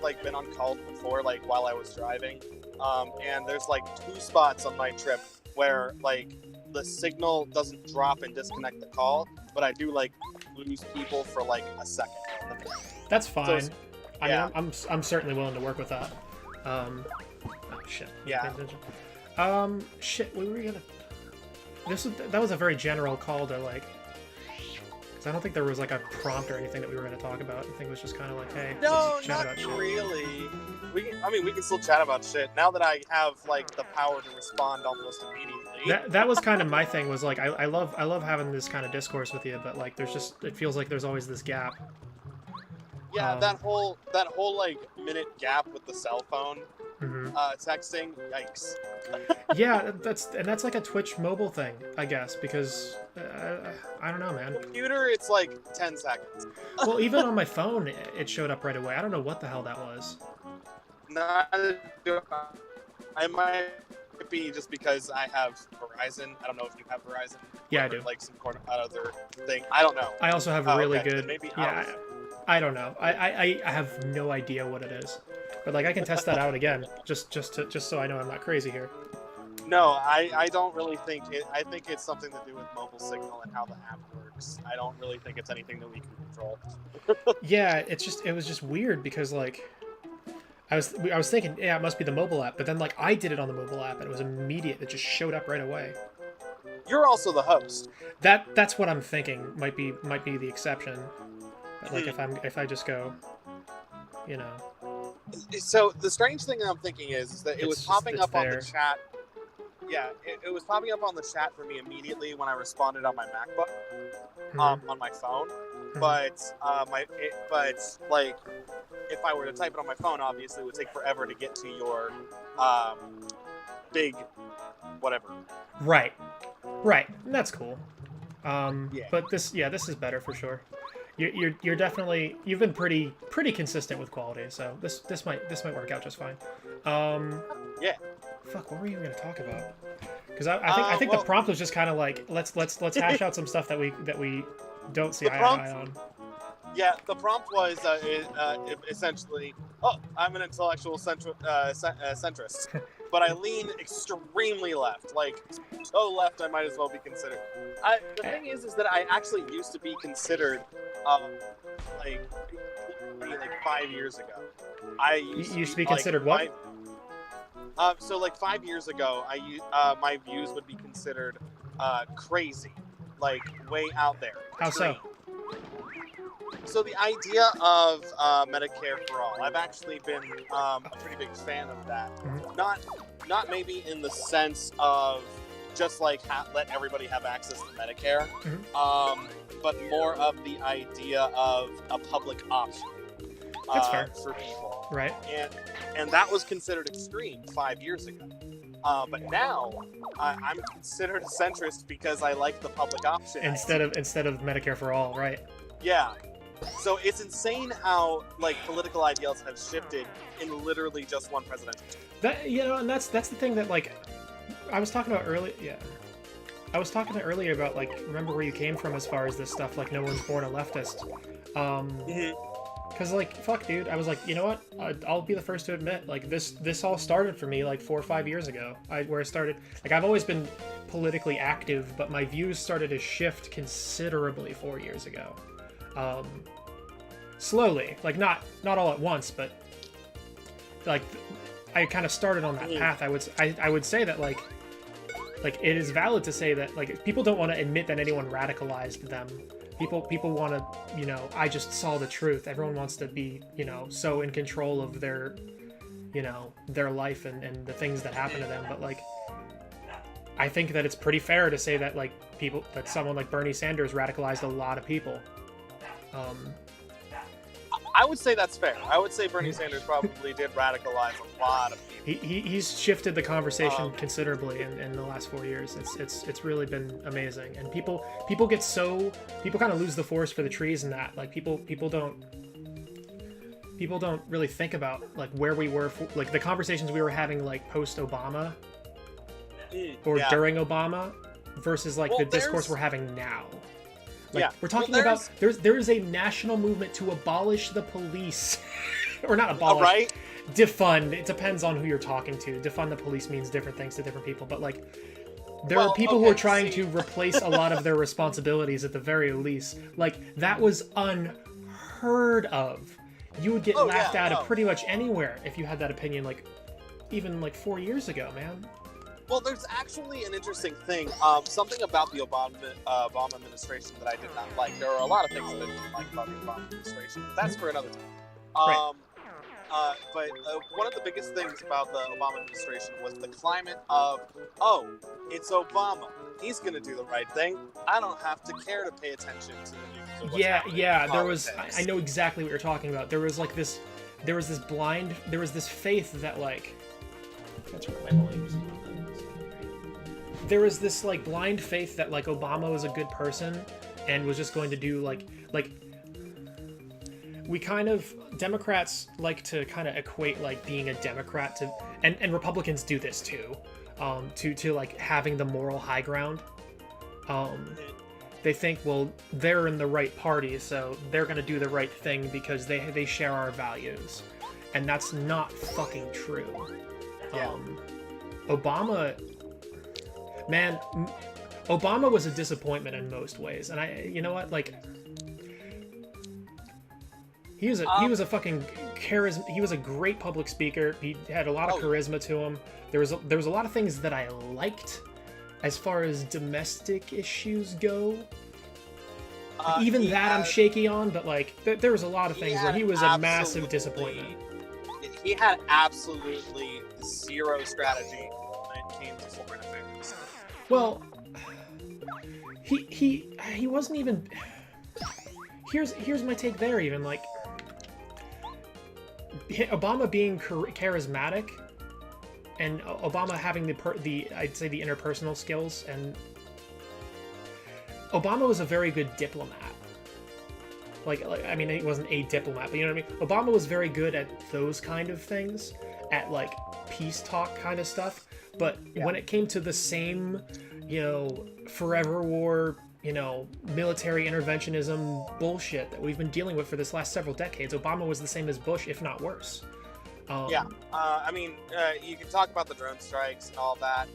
like been on call before, like while I was driving, and there's like 2 spots on my trip where like the signal doesn't drop and disconnect the call, but I do like lose people for like a second. That's fine. So, I mean, I'm certainly willing to work with that. Oh shit. Yeah. Shit. What were we gonna? That was a very general call to like. I don't think there was like a prompt or anything that we were going to talk about. I think it was just kind of like, hey, no, let's chat not about shit. really. We can still chat about shit now that I have like the power to respond almost immediately. That was kind of my thing. Was like I love having this kind of discourse with you, but like it feels like there's always this gap. Yeah, that whole like minute gap with the cell phone texting. Yikes. Yeah, that's like a Twitch mobile thing, I guess, because I don't know, man. Computer, it's like 10 seconds. Well, even on my phone, it showed up right away. I don't know what the hell that was. I might be just because I have Verizon. I don't know if you have Verizon. Yeah, I do. Like some other thing. I don't know. I also have really good. Maybe yeah, I don't know. I have no idea what it is, but like I can test that out again, just so I know I'm not crazy here. No, I don't really think it. I think it's something to do with mobile signal and how the app works. I don't really think it's anything that we can control. Yeah, it was just weird because like I was thinking, yeah, it must be the mobile app, but then like I did it on the mobile app and it was immediate. It just showed up right away. You're also the host. That's what I'm thinking. Might be the exception. But like if I just go, you know. So the strange thing I'm thinking is that it was popping up on the chat. Yeah, it was popping up on the chat for me immediately when I responded on my MacBook, on my phone. But like if I were to type it on my phone, obviously it would take forever to get to your big whatever. Right. That's cool. But this is better for sure. You're definitely, you've been pretty consistent with quality, so this might work out just fine. Yeah. Fuck, what were you gonna talk about? Because I think the prompt was just kind of like let's hash out some stuff that we don't see eye to eye on. Yeah, the prompt was essentially, I'm an intellectual centrist, but I lean extremely left, like so left I might as well be considered. The thing is that I actually used to be considered, like 5 years ago. I used to be considered what? So like 5 years ago, my views would be considered crazy, like way out there. How so? So the idea of Medicare for all, I've actually been a pretty big fan of that. Not maybe in the sense of just like let everybody have access to Medicare, but more of the idea of a public option. That's fair. For people. Right. And that was considered extreme 5 years ago. But now I'm considered a centrist because I like the public option instead of Medicare for all, right? Yeah. So it's insane how like political ideals have shifted in literally just one presidential term. That and that's the thing that like I was talking about earlier. Yeah. I was talking earlier about like remember where you came from as far as this stuff. Like no one's born a leftist. Because, like, fuck, dude, I was like, you know what? I'll be the first to admit, like, this all started for me, like, 4 or 5 years ago, where I started, like, I've always been politically active, but my views started to shift considerably 4 years ago. Slowly, like, not all at once, but, like, I kind of started on that path. I would say that, like, it is valid to say that, like, people don't want to admit that anyone radicalized them. People want to, I just saw the truth. Everyone wants to be, so in control of their, their life and the things that happen to them. But like, I think that it's pretty fair to say that like someone like Bernie Sanders radicalized a lot of people. I would say that's fair. I would say Bernie Sanders probably did radicalize a lot of people. He's shifted the conversation considerably in the last 4 years. It's really been amazing, and people kind of lose the forest for the trees in that. Like people don't really think about like where we were like the conversations we were having like post Obama or during Obama versus like the discourse we're having now. Like we're talking about there is a national movement to abolish the police. Or not abolish. Right? Defund. It depends on who you're talking to. Defund the police means different things to different people, but like there are people who are trying to replace a lot of their responsibilities at the very least. Like that was unheard of. You would get laughed out of pretty much anywhere if you had that opinion like even like 4 years ago, man. Well, there's actually an interesting thing. Something about the Obama administration that I did not like. There are a lot of things that I didn't like about the Obama administration. But that's for another time. But one of the biggest things about the Obama administration was the climate of, oh, it's Obama. He's going to do the right thing. I don't have to care to pay attention to the news. Yeah. There was. I know exactly what you're talking about. There was like this. There was this faith that like. That's where my volume is. There was this like blind faith that like Obama was a good person and was just going to do like we kind of Democrats like to kind of equate like being a Democrat to and Republicans do this too to like having the moral high ground. They think, well, they're in the right party, so they're gonna do the right thing because they share our values, and that's not fucking true. Obama was a disappointment in most ways, and you know what, like, he was a fucking charisma. He was a great public speaker. He had a lot of charisma to him. There was a lot of things that I liked, as far as domestic issues go. Even that I'm shaky on, but like, there was a lot of things where he was a massive disappointment. He had absolutely zero strategy when it came to foreign affairs. Well, he wasn't even. Here's my take there. Even like Obama being charismatic, and Obama having the I'd say the interpersonal skills, and Obama was a very good diplomat. Like I mean, he wasn't a diplomat, but you know what I mean. Obama was very good at those kind of things, at like peace talk kind of stuff. But when it came to the same, forever war, military interventionism bullshit that we've been dealing with for this last several decades, Obama was the same as Bush, if not worse. I mean, you can talk about the drone strikes and all that.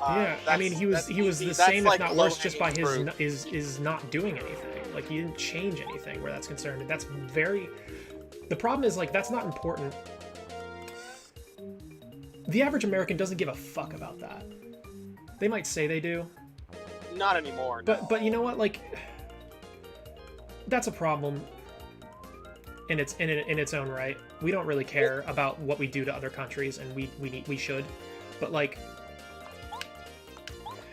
I mean, he was the same, if not worse, just by his not doing anything. Like, he didn't change anything where that's concerned. And that's very. The problem is, like, that's not important. The average American doesn't give a fuck about that. They might say they do. Not anymore. No. But you know what? Like, that's a problem in its own right. We don't really care about what we do to other countries, and we should. But like,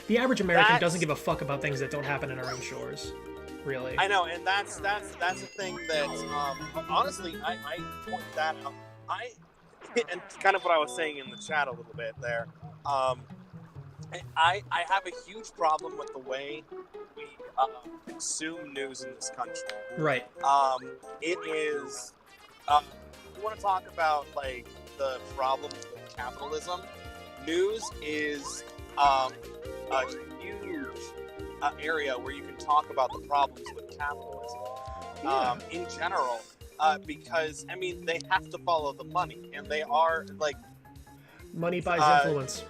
the average American doesn't give a fuck about things that don't happen in our own shores. Really. I know, and that's the thing that honestly I point that out. And kind of what I was saying in the chat a little bit there. I have a huge problem with the way we consume news in this country. Right. It is. You want to talk about like the problems with capitalism? News is a huge area where you can talk about the problems with capitalism in general. Because I mean, they have to follow the money, and they are like money buys influence.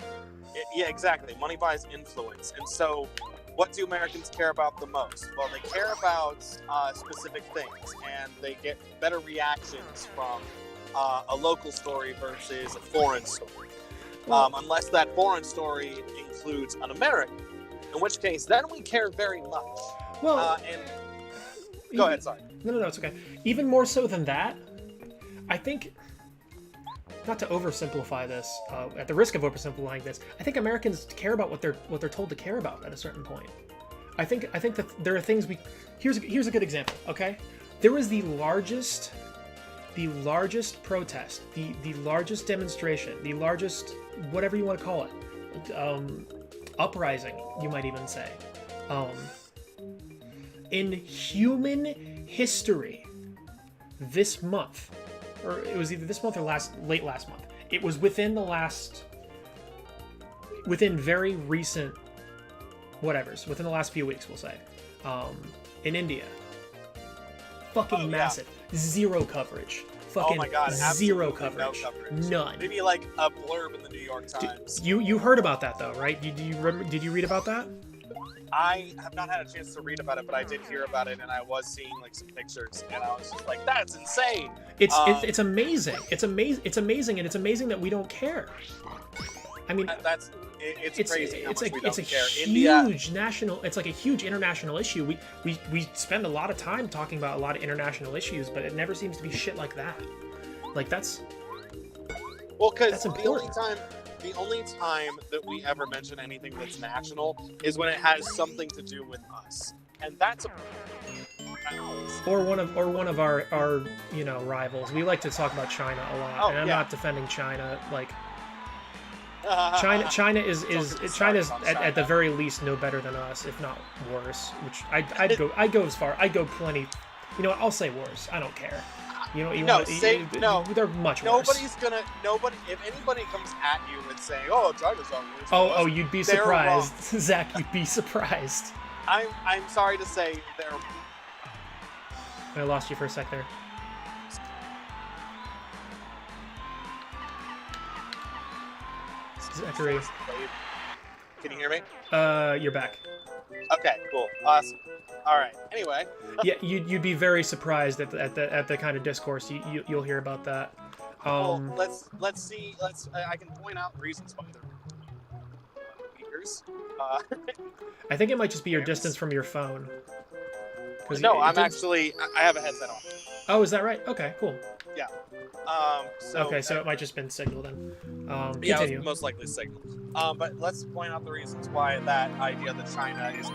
Yeah, exactly. Money buys influence, and so what do Americans care about the most? Well, they care about specific things, and they get better reactions from a local story versus a foreign story. Unless that foreign story includes an American, in which case then we care very much. Well, go ahead. Sorry. No, it's okay. Even more so than that, I think not to oversimplify this, at the risk of oversimplifying this, I think Americans care about what they're told to care about at a certain point. I think that there are things we. Here's a good example. Okay, there was the largest protest, the largest demonstration, the largest whatever you want to call it, uprising, you might even say, in human history this month, or it was either this month or late last month. It was within very recent within the last few weeks, we'll say, in India. Fucking massive. Zero coverage. Fucking oh my God, zero absolutely coverage. No coverage. None. Maybe like a blurb in the New York Times. You heard about that though, right? Did you read about that? I have not had a chance to read about it, but I did hear about it, and I was seeing like some pictures, and I was just like, "That's insane!" It's amazing. It's amazing, and it's amazing that we don't care. I mean, it's crazy how much we don't it's a care. huge national. It's like a huge international issue. We spend a lot of time talking about a lot of international issues, but it never seems to be shit like that. Like that's because important. The only time that we ever mention anything that's national is when it has something to do with us, and that's or one of our rivals. We like to talk about China a lot, and I'm not defending China. Like China's at the very least no better than us, if not worse. Which I'd go as far. I'd go plenty. You know what? I'll say worse. I don't care. They're much worse. If anybody comes at you and saying, "Oh, China's on worse," oh, you'd be surprised, Zach. You'd be surprised. I'm sorry to say they're. I lost you for a sec there. Zachary. Can you hear me? You're back. Okay, cool, awesome. All right. Anyway. Yeah, you'd be very surprised at the kind of discourse you'll hear about that. Well, let's see. I can point out reasons why they're years. I think it might just be your distance from your phone. No, I have a headset on. Oh, is that right? Okay, cool. Yeah. So it might just been signal then. Yeah, continue. it was most likely signal. But let's point out the reasons why that idea that China is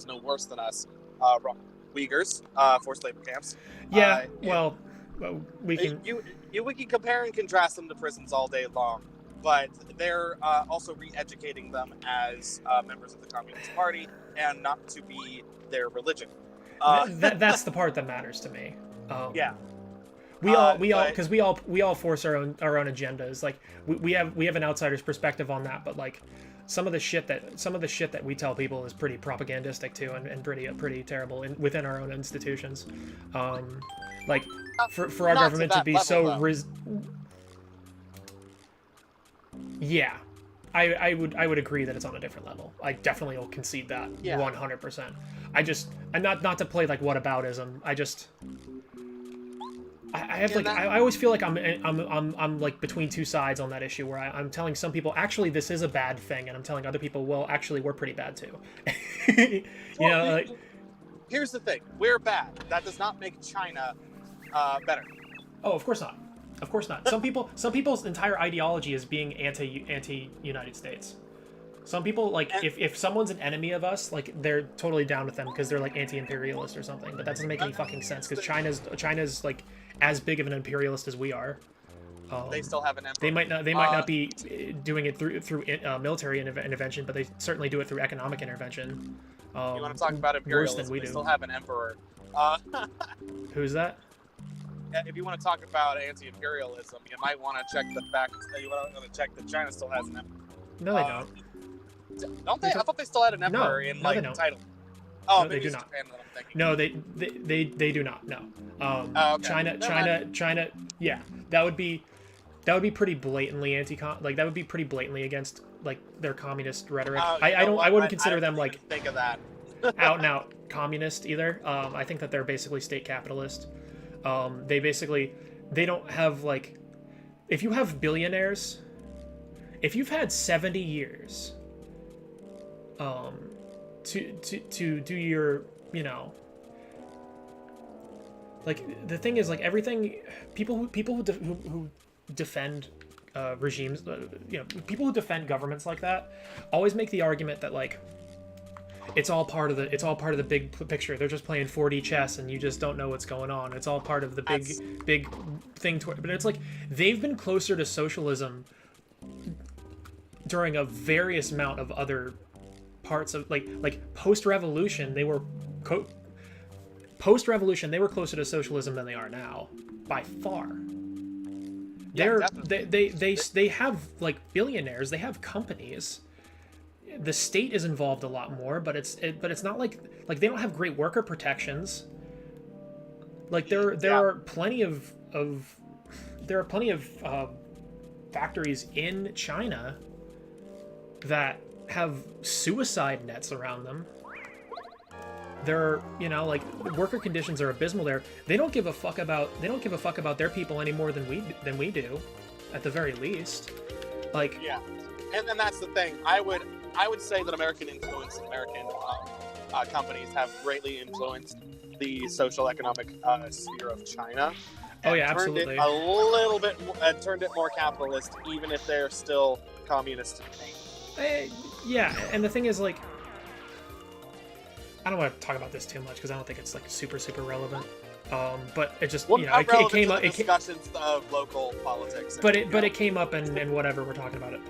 no worse than us. Wrong. Uyghurs, forced labor camps. Yeah. We can compare and contrast them to prisons all day long, but they're also re-educating them as members of the Communist Party and not to be their religion. That's the part that matters to me. Yeah. We all force our own agendas. Like we have an outsider's perspective on that, but like some of the shit that we tell people is pretty propagandistic too, and pretty terrible within our own institutions. Like for our government to be so yeah, I would agree that it's on a different level. I definitely will concede that 100%. I'm not to play like whataboutism. I always feel like I'm like between two sides on that issue where I'm telling some people actually this is a bad thing, and I'm telling other people, well, actually we're pretty bad too. Here's the thing: we're bad. That does not make China better. Oh, of course not. Of course not. Some people's entire ideology is being anti-United States. Some people, like, if someone's an enemy of us, like, they're totally down with them because they're, like, anti-imperialist or something. But that doesn't make any fucking sense because China's, like, as big of an imperialist as we are. They still have an emperor. They might not be doing it through military intervention, but they certainly do it through economic intervention. You want to talk about imperialism? Worse than we do. They still have an emperor. Who's that? If you want to talk about anti-imperialism, you might want to check the fact. You want to check that China still has an emperor. No, they don't. Don't they? I thought they still had an emperor in like the title. Oh, no, maybe they do it's not. Japan that I'm thinking. No, they do not. No. Okay. China. Yeah, that would be pretty blatantly that would be pretty blatantly against like their communist rhetoric. I wouldn't consider them like think of that out and out communist either. I think that they're basically state capitalist. They don't have like, if you have billionaires, if you've had 70 years to do your, like, the thing is, like, everything, people who defend regimes, people who defend governments like that, always make the argument that like it's all part of the big picture. They're just playing 4D chess, and you just don't know what's going on. It's all part of the big thing. But it's like they've been closer to socialism during a various amount of other parts of like post-revolution. They were post-revolution. They were closer to socialism than they are now by far. They have like billionaires. They have companies. The state is involved a lot more, but it's not like they don't have great worker protections. Like there are plenty of factories in China that have suicide nets around them. They're, like worker conditions are abysmal there. They don't give a fuck about their people any more than we do, at the very least. Like, yeah, and that's the thing. I would say that American companies have greatly influenced the social economic sphere of China. Oh yeah, absolutely. Turned it a little bit, turned it more capitalist, even if they're still communist. Yeah, and the thing is, like, I don't want to talk about this too much because I don't think it's like super relevant. But it just it came up. Discussions of local politics. It came up and whatever, we're talking about it.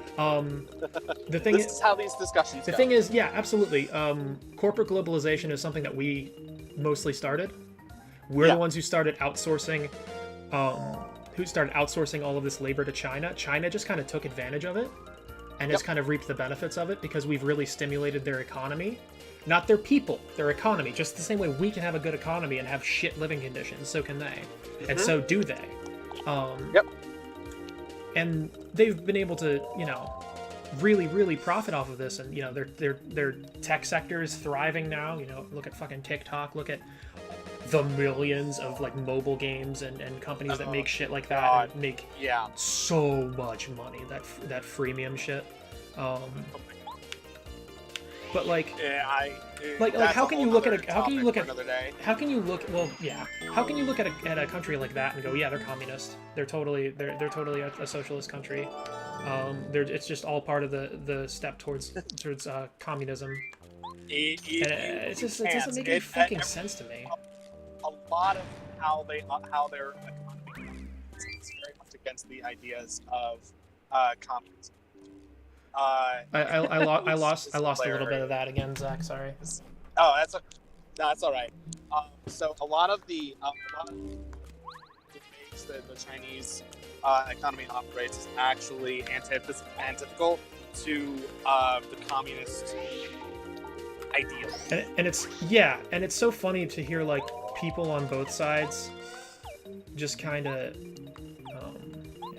The thing this is how these discussions. The thing is, yeah, absolutely. Corporate globalization is something that we mostly started. We're the ones who started outsourcing. Who started outsourcing all of this labor to China. China just kind of took advantage of it, and has kind of reaped the benefits of it because we've really stimulated their economy. Not their people, their economy. Just the same way we can have a good economy and have shit living conditions, so can they. And so do they. And they've been able to, really profit off of this. And, their tech sector is thriving now. Look at fucking TikTok. Look at the millions of, like, mobile games and companies that make shit like that and make so much money. That freemium shit. But like, how can you look at a country like that and go, yeah, they're communist. They're totally a socialist country. It's just all part of the step towards communism. It doesn't make any fucking sense to me. A lot of how their economy is very much against the ideas of communism. I lost a little bit of that again, Zach. Sorry. Oh, that's all right. So a lot of the ways that the Chinese economy operates is actually antithetical to the communist ideal. And it's so funny to hear like people on both sides just kind of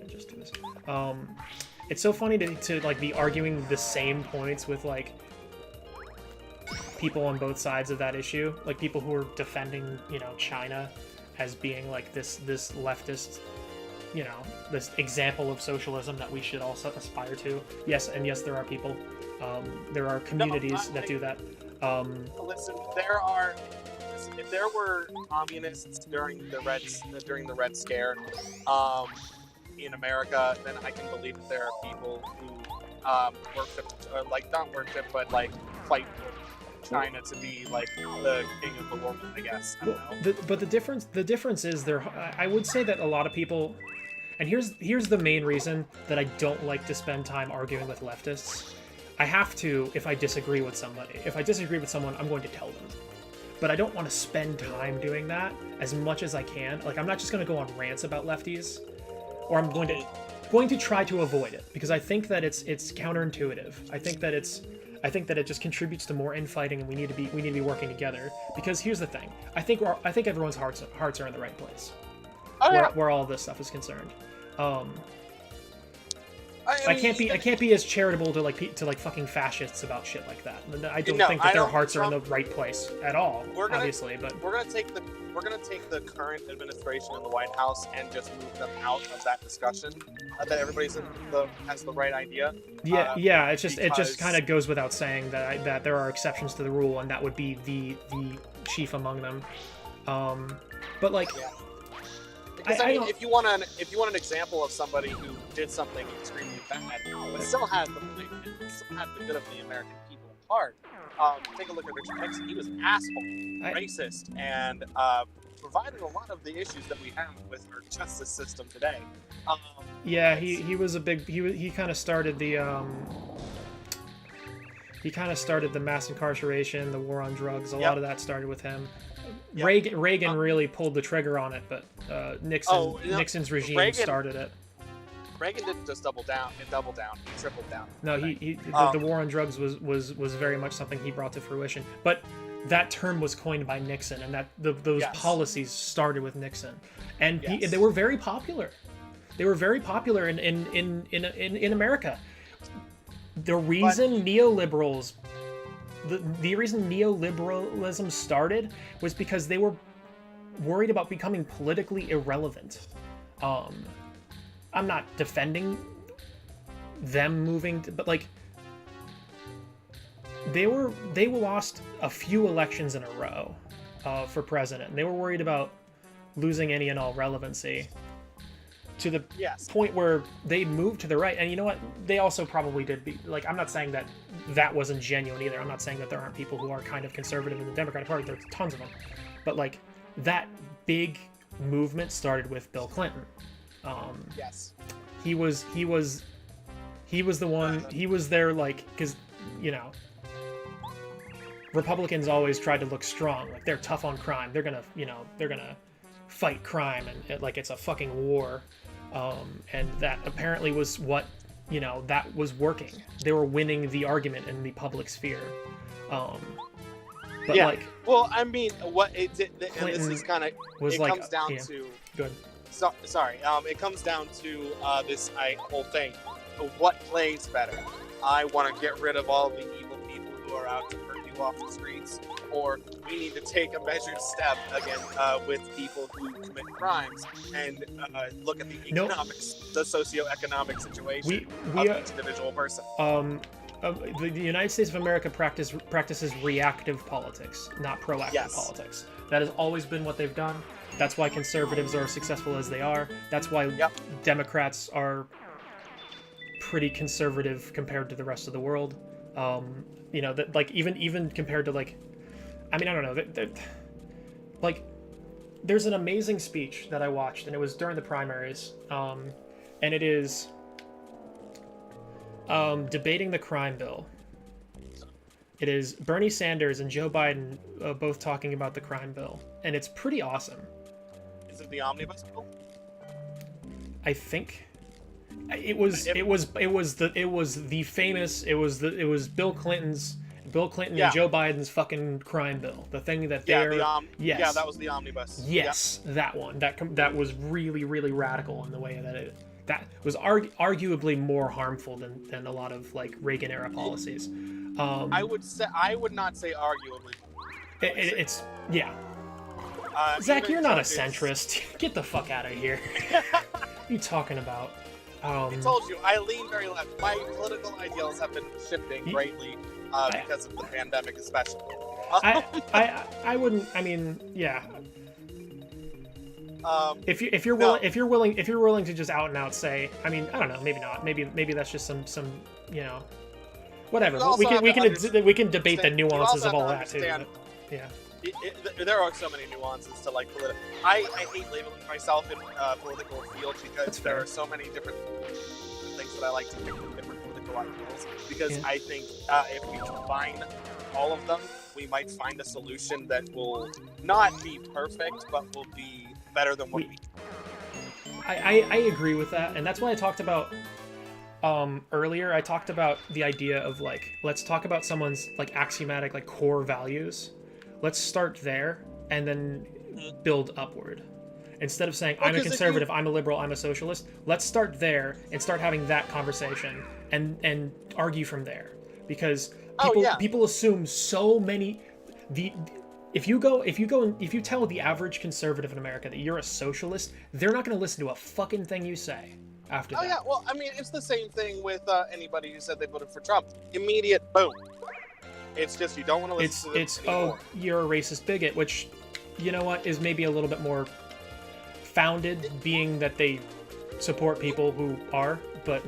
just do this. It's so funny to like be arguing the same points with like people on both sides of that issue, like people who are defending China as being like this leftist, this example of socialism that we should also aspire to. Yes, there are people, there are communities that do that. Listen, if there were communists during the Red Scare, in America, then I can believe that there are people who not worship, but like fight for China to be like the king of the world, I guess. I don't know. But the difference is I would say that a lot of people, and here's the main reason that I don't like to spend time arguing with leftists. I have to if I disagree with somebody. If I disagree with someone, I'm going to tell them. But I don't want to spend time doing that as much as I can. Like, I'm not just going to go on rants about lefties. Or I'm going to try to avoid it because I think that it's counterintuitive. I think that it just contributes to more infighting, and we need to be working together. Because here's the thing: I think everyone's hearts are in the right place, where all this stuff is concerned. I can't be as charitable to fucking fascists about shit like that. I don't think that their hearts are in the right place at all. Obviously, but we're gonna take the current administration in the White House and just move them out of that discussion. That everybody's has the right idea. Yeah. It just kind of goes without saying that there are exceptions to the rule, and that would be the chief among them. But like. Because I I mean, don't- if you want an example of somebody who did something extremely bad, but still had the good of the American people at heart, take a look at Richard Nixon. He was an asshole, racist, and provided a lot of the issues that we have with our justice system today. Yeah, he was a big he kind of started the mass incarceration, the war on drugs. A lot of that started with him. Yep. Reagan really pulled the trigger on it, but Nixon's regime started it. Reagan didn't just double down; he tripled down. No, the war on drugs was very much something he brought to fruition. But that term was coined by Nixon, and those policies started with Nixon, and they were very popular. They were very popular in America. The reason neoliberals, the reason neoliberalism started was because they were worried about becoming politically irrelevant. I'm not defending them moving, but like they lost a few elections in a row for president. And they were worried about losing any and all relevancy to the point where they moved to the right. And you know what? They also probably did I'm not saying that wasn't genuine either. I'm not saying that there aren't people who are kind of conservative in the Democratic Party. There's tons of them. But like that big movement started with Bill Clinton. He was the one. He was there, like, because Republicans always tried to look strong, like they're tough on crime. They're gonna fight crime, and like it's a fucking war. And that apparently was what that was working. They were winning the argument in the public sphere. But well, I mean, and this is kind of was it like, comes down to. Good. Sorry. It comes down to this whole thing. What plays better? I want to get rid of all the evil people who are out to hurt you off the streets, or we need to take a measured step again with people who commit crimes and look at the economics, the socioeconomic situation of each individual person. The United States of America practices reactive politics, not proactive politics. That has always been what they've done. That's why conservatives are as successful as they are. That's why Democrats are pretty conservative compared to the rest of the world. Even compared to I don't know. There's an amazing speech that I watched, and it was during the primaries, and it is debating the crime bill. It is Bernie Sanders and Joe Biden both talking about the crime bill, and it's pretty awesome. Is it the omnibus bill? I think it was Bill Clinton and Joe Biden's fucking crime bill. The thing that that was the omnibus. Yes, that one. That was really, really radical in the way that was arguably more harmful than a lot of Reagan era policies. I would not say arguably. It's Zach, you're not a centrist. Get the fuck out of here. What are you talking about? I told you, I lean very left. My political ideals have been shifting greatly because of the pandemic, especially. I wouldn't. I mean, yeah. If you're willing to just out and out say, I mean, I don't know, maybe not. Maybe that's just some whatever. We can debate the nuances of all that too. But, yeah. There are so many nuances to political. I hate labeling myself in political field because there are so many different things that I like to pick from different political ideals. Because I think if we combine all of them, we might find a solution that will not be perfect, but will be better than what we. I agree with that, and that's why I talked about earlier. I talked about the idea of let's talk about someone's axiomatic core values. Let's start there and then build upward. Instead of saying, I'm a conservative, I'm a liberal, I'm a socialist, let's start there and start having that conversation and argue from there. Because people assume so many... If you tell the average conservative in America that you're a socialist, they're not going to listen to a fucking thing you say after that. Oh yeah, well, I mean, it's the same thing with anybody who said they voted for Trump. Immediate boom. It's just you don't want to listen to it anymore. You're a racist bigot, which, you know what, is maybe a little bit more founded being that they support people who are, but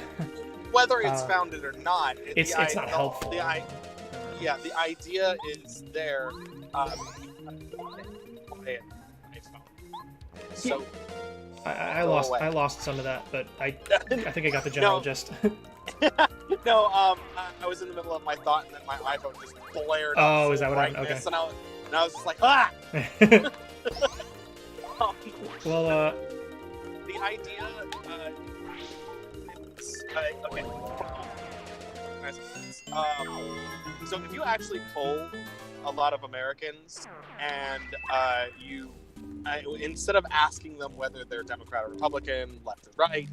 Whether it's founded or not, it's not helpful. The idea is there. So I lost some of that, but I think I got the general gist. No, I was in the middle of my thought, and then my iPhone just blared. Oh, is that what happened? Okay. And I was just like, ah. Well, the idea. Okay. So if you actually poll a lot of Americans, and instead of asking them whether they're Democrat or Republican, left or right,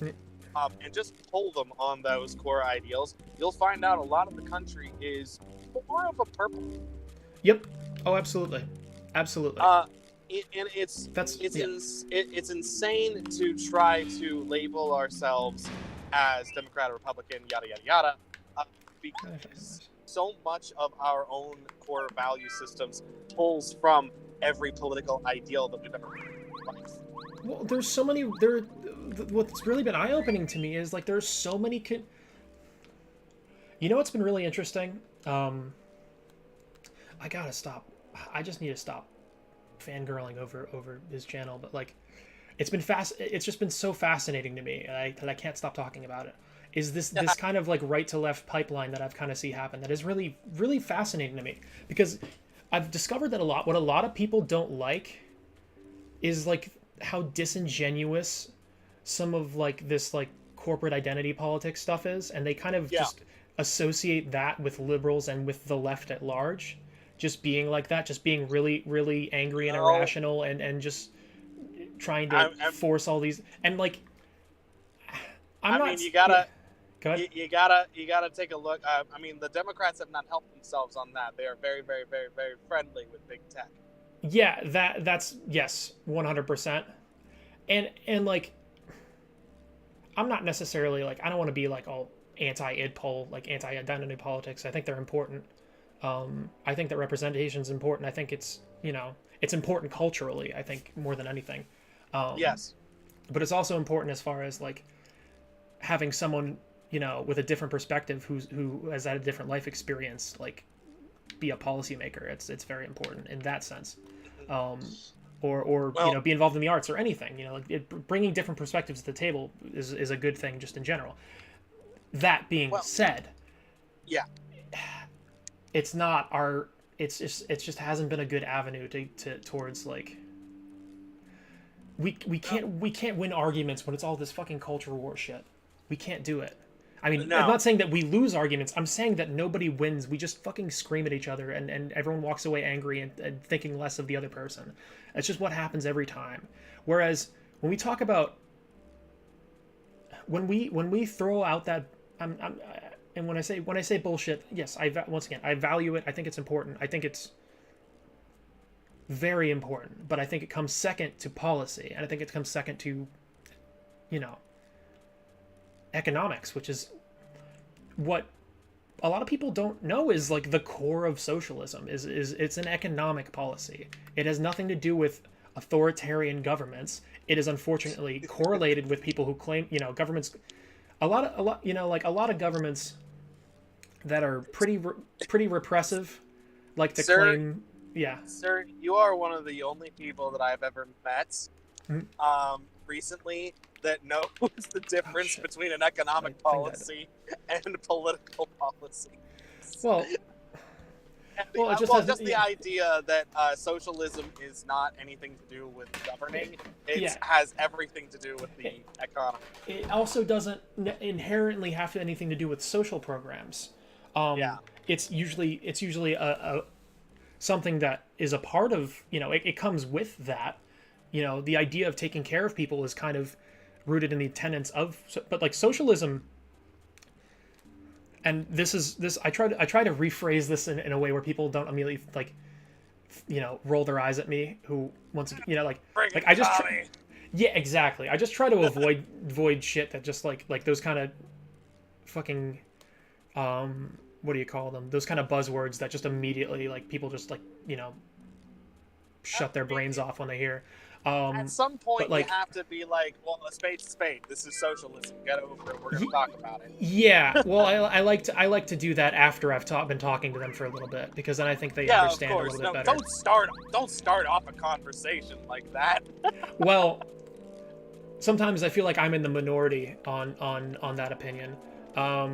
and just poll them on those core ideals, you'll find out a lot of the country is more of a purple. Yep. Oh, absolutely. Absolutely. And it's insane to try to label ourselves as Democrat or Republican, yada yada yada, because so much of our own core value systems pulls from every political ideal that we've ever heard in life. Well, there's so many. What's really been eye-opening to me is like there's so many. You know what's been really interesting? I gotta stop. I just need to stop fangirling over his channel, but like, it's just been so fascinating to me, that I can't stop talking about it. Is this kind of like right to left pipeline that I've kind of see happen that is really, really fascinating to me, because I've discovered that what a lot of people don't like is like how disingenuous some of like this like corporate identity politics stuff is, and they kind of just associate that with liberals and with the left at large, just being like that, just being really, really angry and irrational, and just trying to force all these, and like you gotta take a look. I mean, the Democrats have not helped themselves on that. They are very, very, very, very friendly with big tech. Yeah, that's yes, 100%. And like, I'm not necessarily like, I don't want to be like all anti-id poll, like anti-identity politics. I think they're important. I think that representation is important. I think it's important culturally, I think, more than anything. Yes. But it's also important as far as like having someone, with a different perspective who has had a different life experience, like be a policymaker. It's very important in that sense. Or be involved in the arts or anything, bringing different perspectives to the table is a good thing just in general. That being said, it's not it just hasn't been a good avenue towards like, we can't win arguments when it's all this fucking culture war shit. We can't do it. I mean, I'm not saying that we lose arguments. I'm saying that nobody wins. We just fucking scream at each other, and everyone walks away angry and thinking less of the other person. That's just what happens every time. Whereas when we talk about, when we throw out that, and when I say bullshit, yes, I value it. I think it's important. I think it's very important. But I think it comes second to policy, and I think it comes second to, economics, which is what a lot of people don't know is like the core of socialism. Is it's an economic policy. It has nothing to do with authoritarian governments. It is unfortunately correlated with people who claim, governments, a lot of governments that are pretty repressive, like to claim. Yeah, sir, you are one of the only people that I've ever met recently that knows the difference between an economic policy and political policy. Well, the idea that socialism is not anything to do with governing. It has everything to do with the economy. It also doesn't inherently have anything to do with social programs. It's usually a something that is a part of, it comes with that. The idea of taking care of people is kind of rooted in the tenets of, but like socialism, and this I try to rephrase this in a way where people don't immediately like, roll their eyes at me, who once I just exactly. I just try to avoid shit that just like those kind of fucking what do you call them? Those kind of buzzwords that just immediately like people just like shut their brains off when they hear. At some point, like- you have to be like, well, a spade's a spade. This is socialism. Get over it. We're going to talk about it. Yeah, well, I like to do that after I've been talking to them for a little bit, because then I think they Yeah, of understand a course. little bit No, better. don't start off a conversation like that. Well, sometimes I feel like I'm in the minority on that opinion. I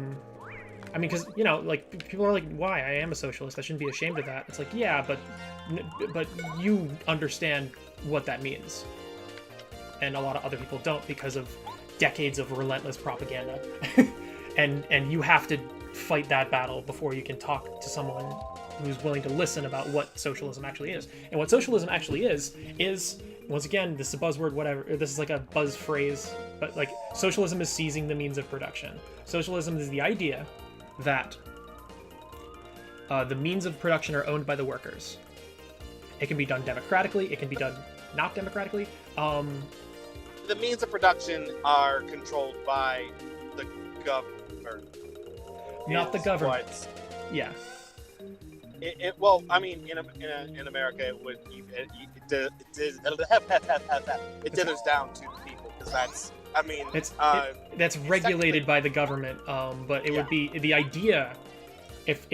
mean, because, you know, like, people are like, why? I am a socialist. I shouldn't be ashamed of that. It's like, yeah, but you understand what that means. And a lot of other people don't, because of decades of relentless propaganda. and you have to fight that battle before you can talk to someone who's willing to listen about what socialism actually is. And what socialism actually is, once again, this is a buzzword, whatever, this is like a buzz phrase, but like, socialism is seizing the means of production. Socialism is the idea that the means of production are owned by the workers. It can be done democratically, it can be done not democratically. The means of production are controlled by the government. Not the is government. what's- Yeah. Well, I mean, in America, it would it dithers down to the people, because that's, I mean, That's regulated by the government, but it would be the idea, if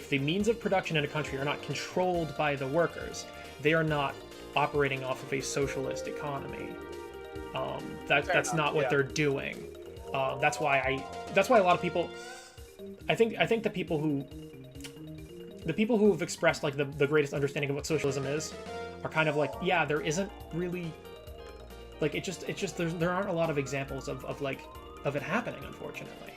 the means of production in a country are not controlled by the workers, they are not operating off of a socialist economy. That's not what they're doing. That's why a lot of people, I think the people who have expressed like the greatest understanding of what socialism is are kind of like, yeah, there isn't really, like, it just there aren't a lot of examples of it happening, unfortunately,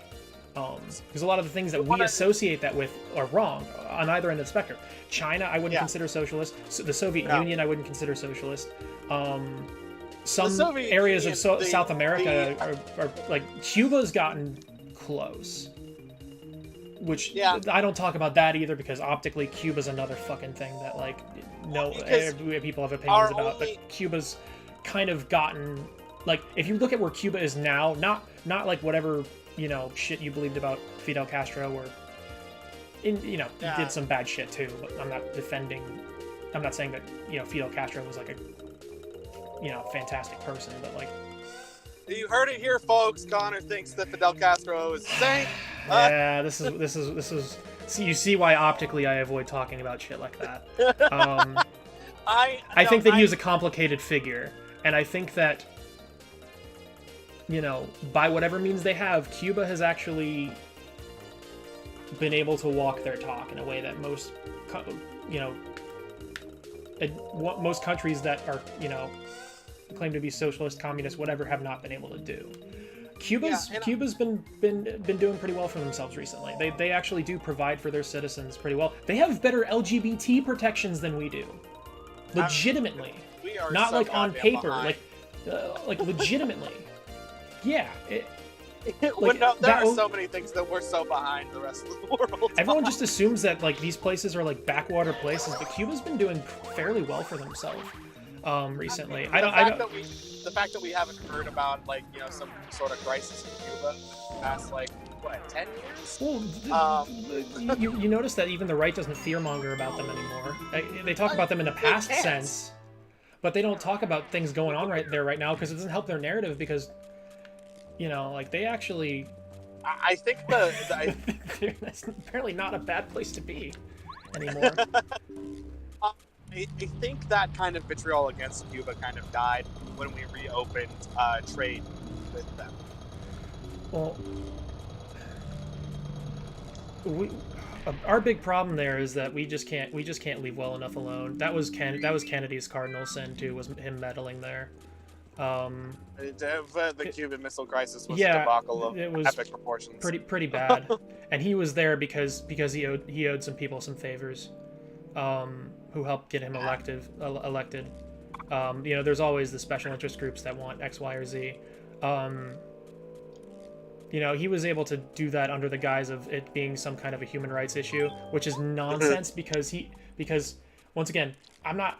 because a lot of the things that we associate that with are wrong on either end of the spectrum. China, I wouldn't consider socialist. So the Soviet Union, I wouldn't consider socialist. Some areas of South America are like, Cuba's gotten close, which I don't talk about that either, because optically Cuba's another fucking thing that, like, people have opinions about, but Cuba's kind of gotten, like, if you look at where Cuba is now, not like whatever, you know, shit you believed about Fidel Castro, or he did some bad shit too, but I'm not saying that, you know, Fidel Castro was like a, you know, fantastic person, but like, you heard it here, folks. Connor thinks that Fidel Castro is a saint. Yeah, this is. See, you see why optically I avoid talking about shit like that. I think that he was a complicated figure, and I think that, you know, by whatever means they have, Cuba has actually been able to walk their talk in a way that most, you know, most countries that are, you know, claim to be socialist, communist, whatever, have not been able to do. Cuba's been doing pretty well for themselves recently. They actually do provide for their citizens pretty well. They have better LGBT protections than we do, legitimately. We are not so like on goddamn paper, behind. like legitimately. Yeah. Well, no, there are so many things that we're so behind the rest of the world. Everyone just assumes that, like, these places are like backwater places, but Cuba's been doing fairly well for themselves recently. The fact that we haven't heard about, like, you know, some sort of crisis in Cuba past, like, what, 10 years? Well, you notice that even the right doesn't fearmonger about them anymore. They talk about them in a past sense, but they don't talk about things going on right now, because it doesn't help their narrative, because, you know, like, they actually... I think that's apparently not a bad place to be anymore. I think that kind of vitriol against Cuba kind of died when we reopened trade with them. Well, our big problem there is that we just can't leave well enough alone. That was Kennedy's cardinal sin too, was him meddling there. The Cuban Missile Crisis was a debacle of epic proportions. Pretty bad, and he was there because he owed some people some favors, who helped get him elected. You know, there's always the special interest groups that want X, Y, or Z. You know, he was able to do that under the guise of it being some kind of a human rights issue, which is nonsense, because once again, I'm not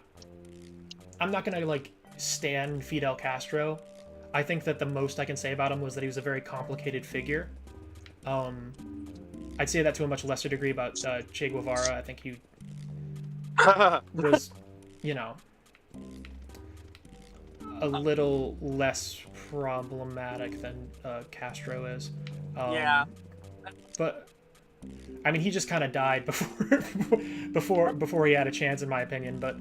gonna, like, stan Fidel Castro. I think that the most I can say about him was that he was a very complicated figure. I'd say that to a much lesser degree about Che Guevara. I think he was, you know, a little less problematic than Castro is. Yeah. But I mean, he just kind of died before he had a chance, in my opinion. But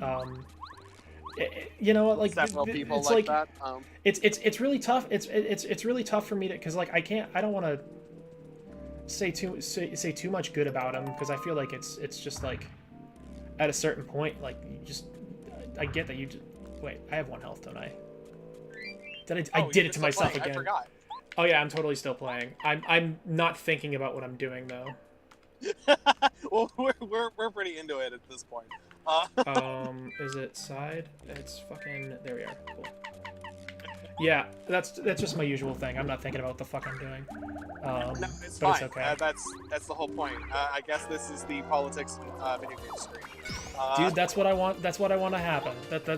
you know what? Like Several people it's like like that. it's really tough. It's really tough for me to, because like I don't want to say too much good about him, because I feel like it's just like at a certain point, like you just, I get that you just, wait, I have 1 health, don't I? I did it to myself again. I forgot. Oh yeah, I'm totally still playing. I'm not thinking about what I'm doing though. Well, we're pretty into it at this point. Is it side? It's fucking, there we are. Cool. Yeah, that's just my usual thing. I'm not thinking about what the fuck I'm doing. No, it's but fine. It's okay. That's the whole point. I guess this is the politics video game stream. Dude, that's what I want. That's what I want to happen.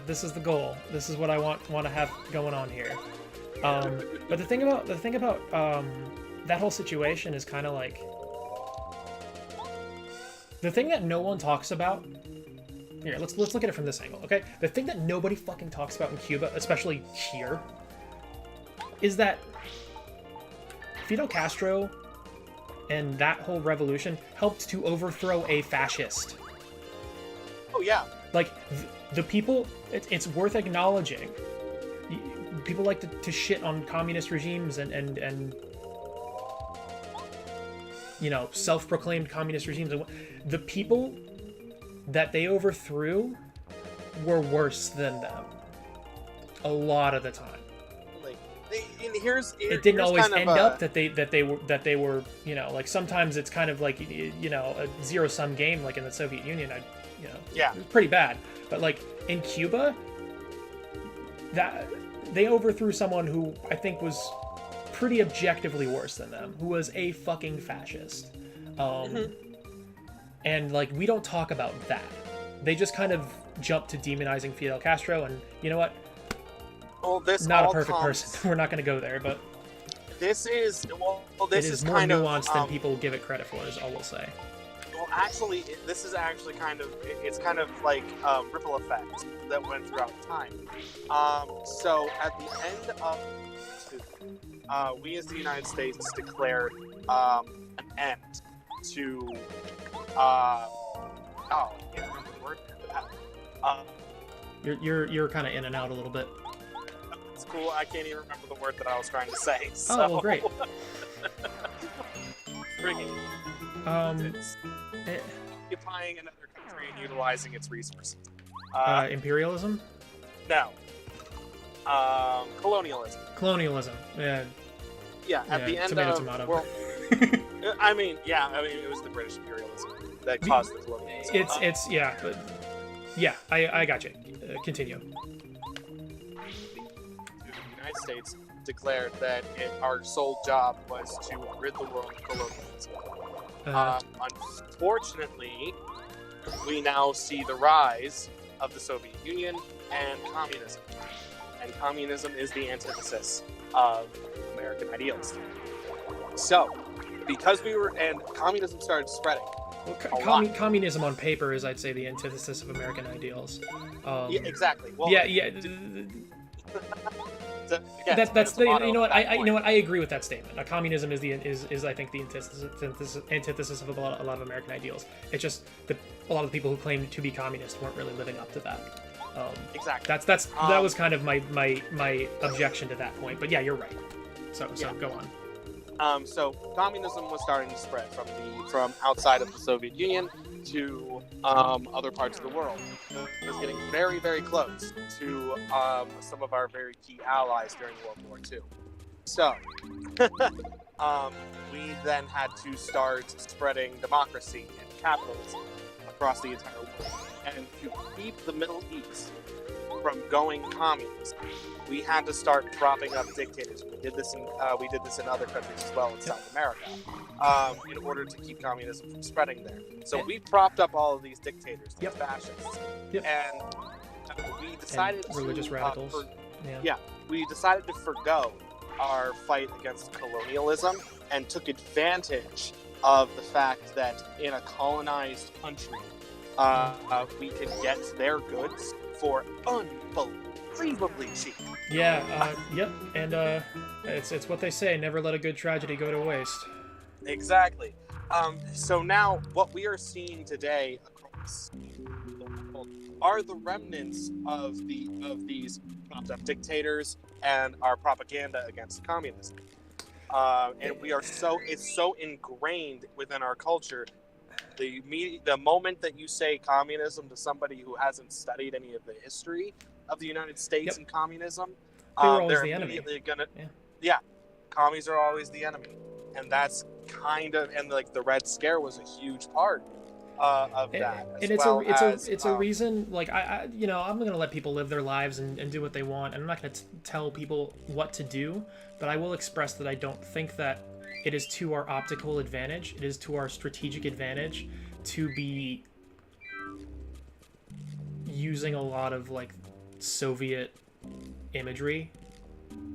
This is the goal. This is what I want to have going on here. But the thing about that whole situation is kind of like the thing that no one talks about. Here, let's look at it from this angle, okay? The thing that nobody fucking talks about in Cuba, especially here, is that Fidel Castro and that whole revolution helped to overthrow a fascist. Oh yeah. Like the people, it's worth acknowledging. People like to shit on communist regimes and you know, self-proclaimed communist regimes. The people that they overthrew were worse than them a lot of the time. Like, it didn't always end up that they were, you know, like sometimes it's kind of like, you know, a zero-sum game, like in the Soviet Union. Yeah, it was pretty bad. But like in Cuba, that they overthrew someone who I think was pretty objectively worse than them, who was a fucking fascist. And like, we don't talk about that. They just kind of jump to demonizing Fidel Castro, and you know what? Well, this not a perfect person. We're not going to go there, but this is this is more nuanced than people give it credit for, is all we'll say. Well, actually, this is actually it's kind of like a ripple effect that went throughout time. So at the end of we as the United States declared an end to I can't remember the word. You're kind of in and out a little bit. It's cool. I can't even remember the word that I was trying to say. So. Oh, well, great. It's occupying another country and utilizing its resources. Imperialism? No. Colonialism. Colonialism. Yeah. Yeah. At the end of world. I mean, it was the British imperialism that caused the colonialism. It's yeah, but yeah, I got you. Continue. The United States declared that our sole job was to rid the world of colonialism. Unfortunately, we now see the rise of the Soviet Union and communism. And communism is the antithesis of American ideals. So, because communism started spreading. Well, communism on paper is, I'd say, the antithesis of American ideals. Yeah, exactly. Well, yeah. That's the, you know what I agree with that statement. Communism is I think the antithesis of a lot of American ideals. It's just that a lot of the people who claim to be communist weren't really living up to that. Exactly. That was kind of my objection to that point. But yeah, you're right. So go on. So communism was starting to spread from outside of the Soviet Union to other parts of the world. It was getting very, very close to some of our very key allies during World War II. So we then had to start spreading democracy and capitalism across the entire world. And to keep the Middle East from going communist, we had to start propping up dictators. We did this in other countries as well in South America, in order to keep communism from spreading there. So we propped up all of these dictators, these fascists, and we decided religious radicals. We decided to forgo our fight against colonialism and took advantage of the fact that in a colonized country, we can get their goods for unbelievable unbelievably cheap. Yeah, yep, and it's what they say, never let a good tragedy go to waste. Exactly. So now, what we are seeing today across the world are the remnants of these dictators and our propaganda against communism. And it's so ingrained within our culture. The moment that you say communism to somebody who hasn't studied any of the history of the United States and communism, They were always they're the enemy. immediately gonna, yeah, commies are always the enemy, and that's kind of, and like the Red Scare was a huge part of that. And it's a reason. Like I you know, I'm gonna let people live their lives and do what they want, and I'm not gonna tell people what to do. But I will express that I don't think that it is to our optical advantage. It is to our strategic advantage to be using a lot of like Soviet imagery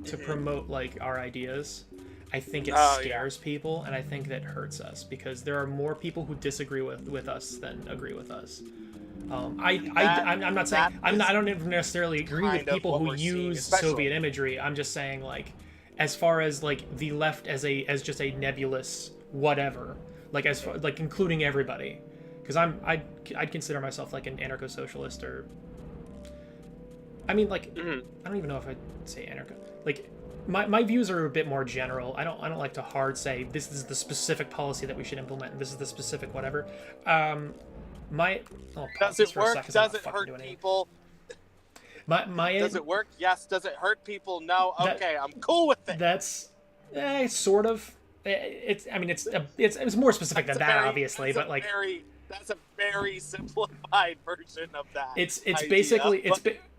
to promote like our ideas. I think it scares people, and I think that hurts us because there are more people who disagree with us than agree with us. I'm not saying I don't necessarily agree with people who use Soviet imagery. I'm just saying, like, as far as like the left as just a nebulous whatever, like as far, like including everybody, because I'd consider myself like an anarcho-socialist, or I mean, like, I don't even know if I'd say anarcho. Like, my views are a bit more general. I don't like to hard say this is the specific policy that we should implement and this is the specific whatever. Does it work? Does it hurt people? Does it work? Yes. Does it hurt people? No. Okay, I'm cool with it. That's sort of. It's more specific than that, obviously, but like. That's a very simplified version of that. It's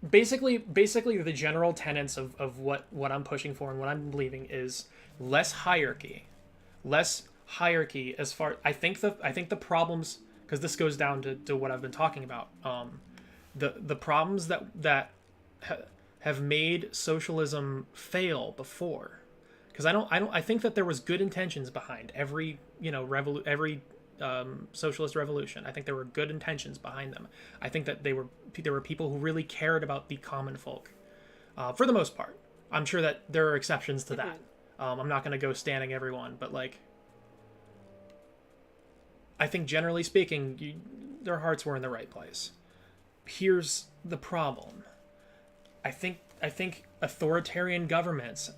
basically the general tenets of what I'm pushing for and what I'm believing is less hierarchy as far. I think the problems, because this goes down to what I've been talking about, the problems that have made socialism fail before, because I think that there was good intentions behind every socialist revolution. I think there were good intentions behind them. I think that there were people who really cared about the common folk, for the most part. I'm sure that there are exceptions to that. I'm not going to go standing everyone, but like, I think generally speaking, their hearts were in the right place. Here's the problem. I think authoritarian governments,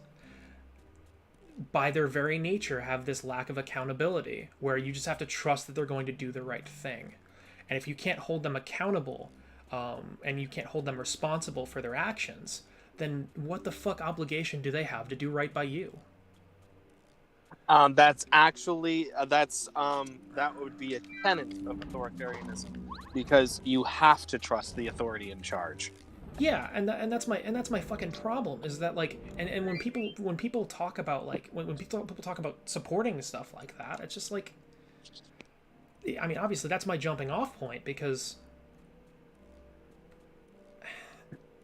by their very nature, have this lack of accountability where you just have to trust that they're going to do the right thing. And if you can't hold them accountable, and you can't hold them responsible for their actions, then what the fuck obligation do they have to do right by you? That's actually that would be a tenet of authoritarianism, because you have to trust the authority in charge. Yeah, and that's my fucking problem, is that like, and when people talk about like when people talk about supporting stuff like that, it's just like, I mean, obviously that's my jumping off point, because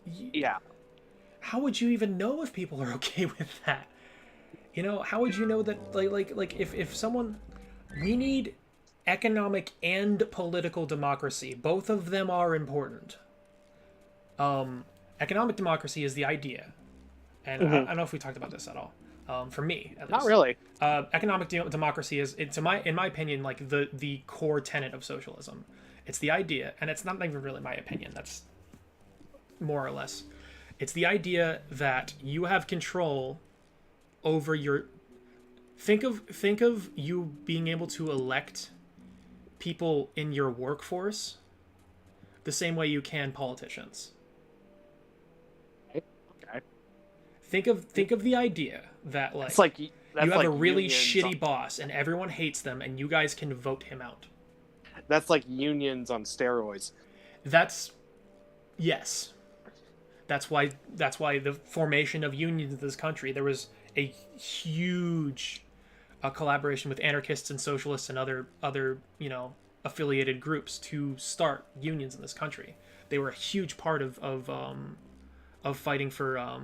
yeah, how would you even know if people are okay with that? You know, how would you know that like if someone, we need economic and political democracy. Both of them are important. Economic democracy is the idea, and I don't know if we talked about this at all. For me, at least. Not really. Economic democracy is, in my opinion, like the core tenet of socialism. It's the idea, and it's not even really my opinion. That's more or less. It's the idea that you have control over your. Think of you being able to elect people in your workforce the same way you can politicians. Okay. Think of the idea that you have a really shitty boss and everyone hates them and you guys can vote him out. That's like unions on steroids. Yes. That's why the formation of unions in this country, there was a huge collaboration with anarchists and socialists and other affiliated groups to start unions in this country. They were a huge part of fighting for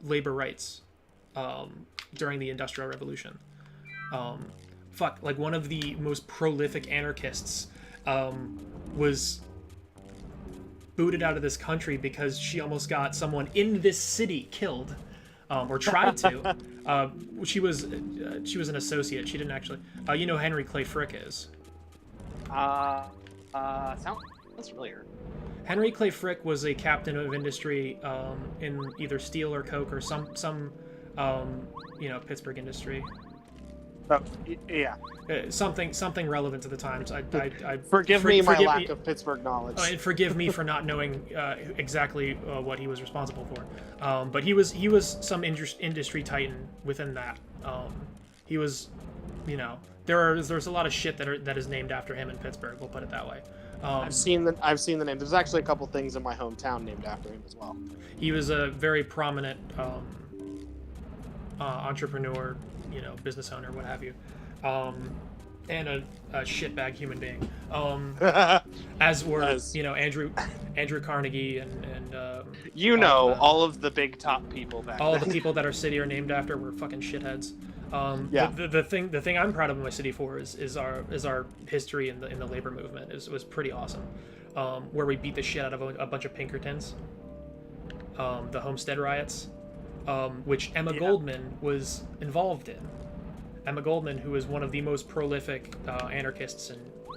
labor rights during the Industrial Revolution. Like one of the most prolific anarchists was booted out of this country because she almost got someone in this city killed, or tried to. She was an associate. She didn't actually. You know who Henry Clay Frick is? Sounds familiar. Henry Clay Frick was a captain of industry in either steel or coke or some Pittsburgh industry. Oh, yeah. Something relevant to the times. Forgive me my lack of Pittsburgh knowledge. And forgive me for not knowing exactly what he was responsible for. But he was some industry titan within that. He was, there's a lot of shit that is named after him in Pittsburgh. We'll put it that way. I've seen the name. There's actually a couple things in my hometown named after him as well. He was a very prominent entrepreneur, business owner, what have you, and a shitbag human being. As were Andrew Carnegie and all of the big top people back all then. the people that our city are named after were fucking shitheads. The thing I'm proud of my city for is our history in the labor movement. Was pretty awesome. Where we beat the shit out of a bunch of Pinkertons. The Homestead riots, which Emma Goldman was involved in. Emma Goldman, who is one of the most prolific anarchists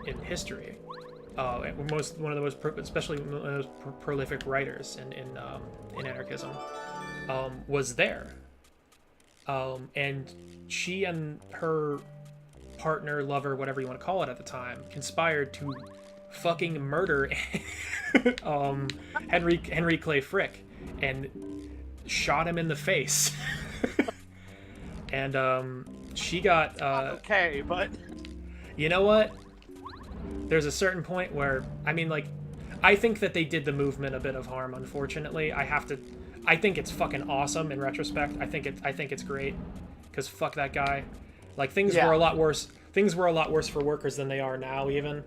in history, especially one of the most prolific writers in anarchism, was there. And she and her partner, lover, whatever you want to call it at the time, conspired to fucking murder Henry Clay Frick and shot him in the face. And she got okay, but you know what? There's a certain point where I think that they did the movement a bit of harm, unfortunately. I think it's fucking awesome in retrospect. I think it's great, because fuck that guy. Things were a lot worse. Things were a lot worse for workers than they are now, even.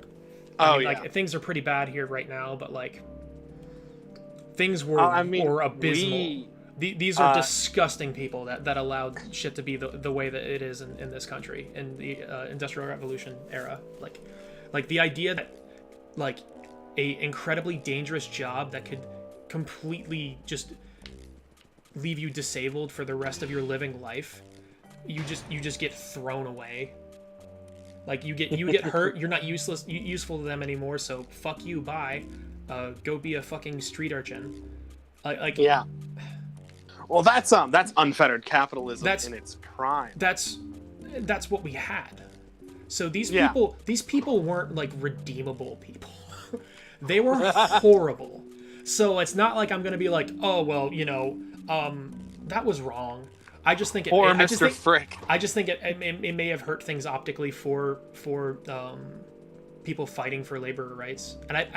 Things are pretty bad here right now, but things were abysmal. These are disgusting people that allowed shit to be the way that it is in this country in the Industrial Revolution era. The idea that a incredibly dangerous job that could completely just leave you disabled for the rest of your living life, you just get thrown away. You get hurt, you're not useful to them anymore, so fuck you, bye. Go be a fucking street urchin. Yeah. Well, that's unfettered capitalism in its prime. That's what we had. So these people weren't redeemable people. They were horrible. So it's not like I'm gonna be like, oh well, that was wrong. I just think Mr. Frick. I just think it may have hurt things optically for people fighting for labor rights, and it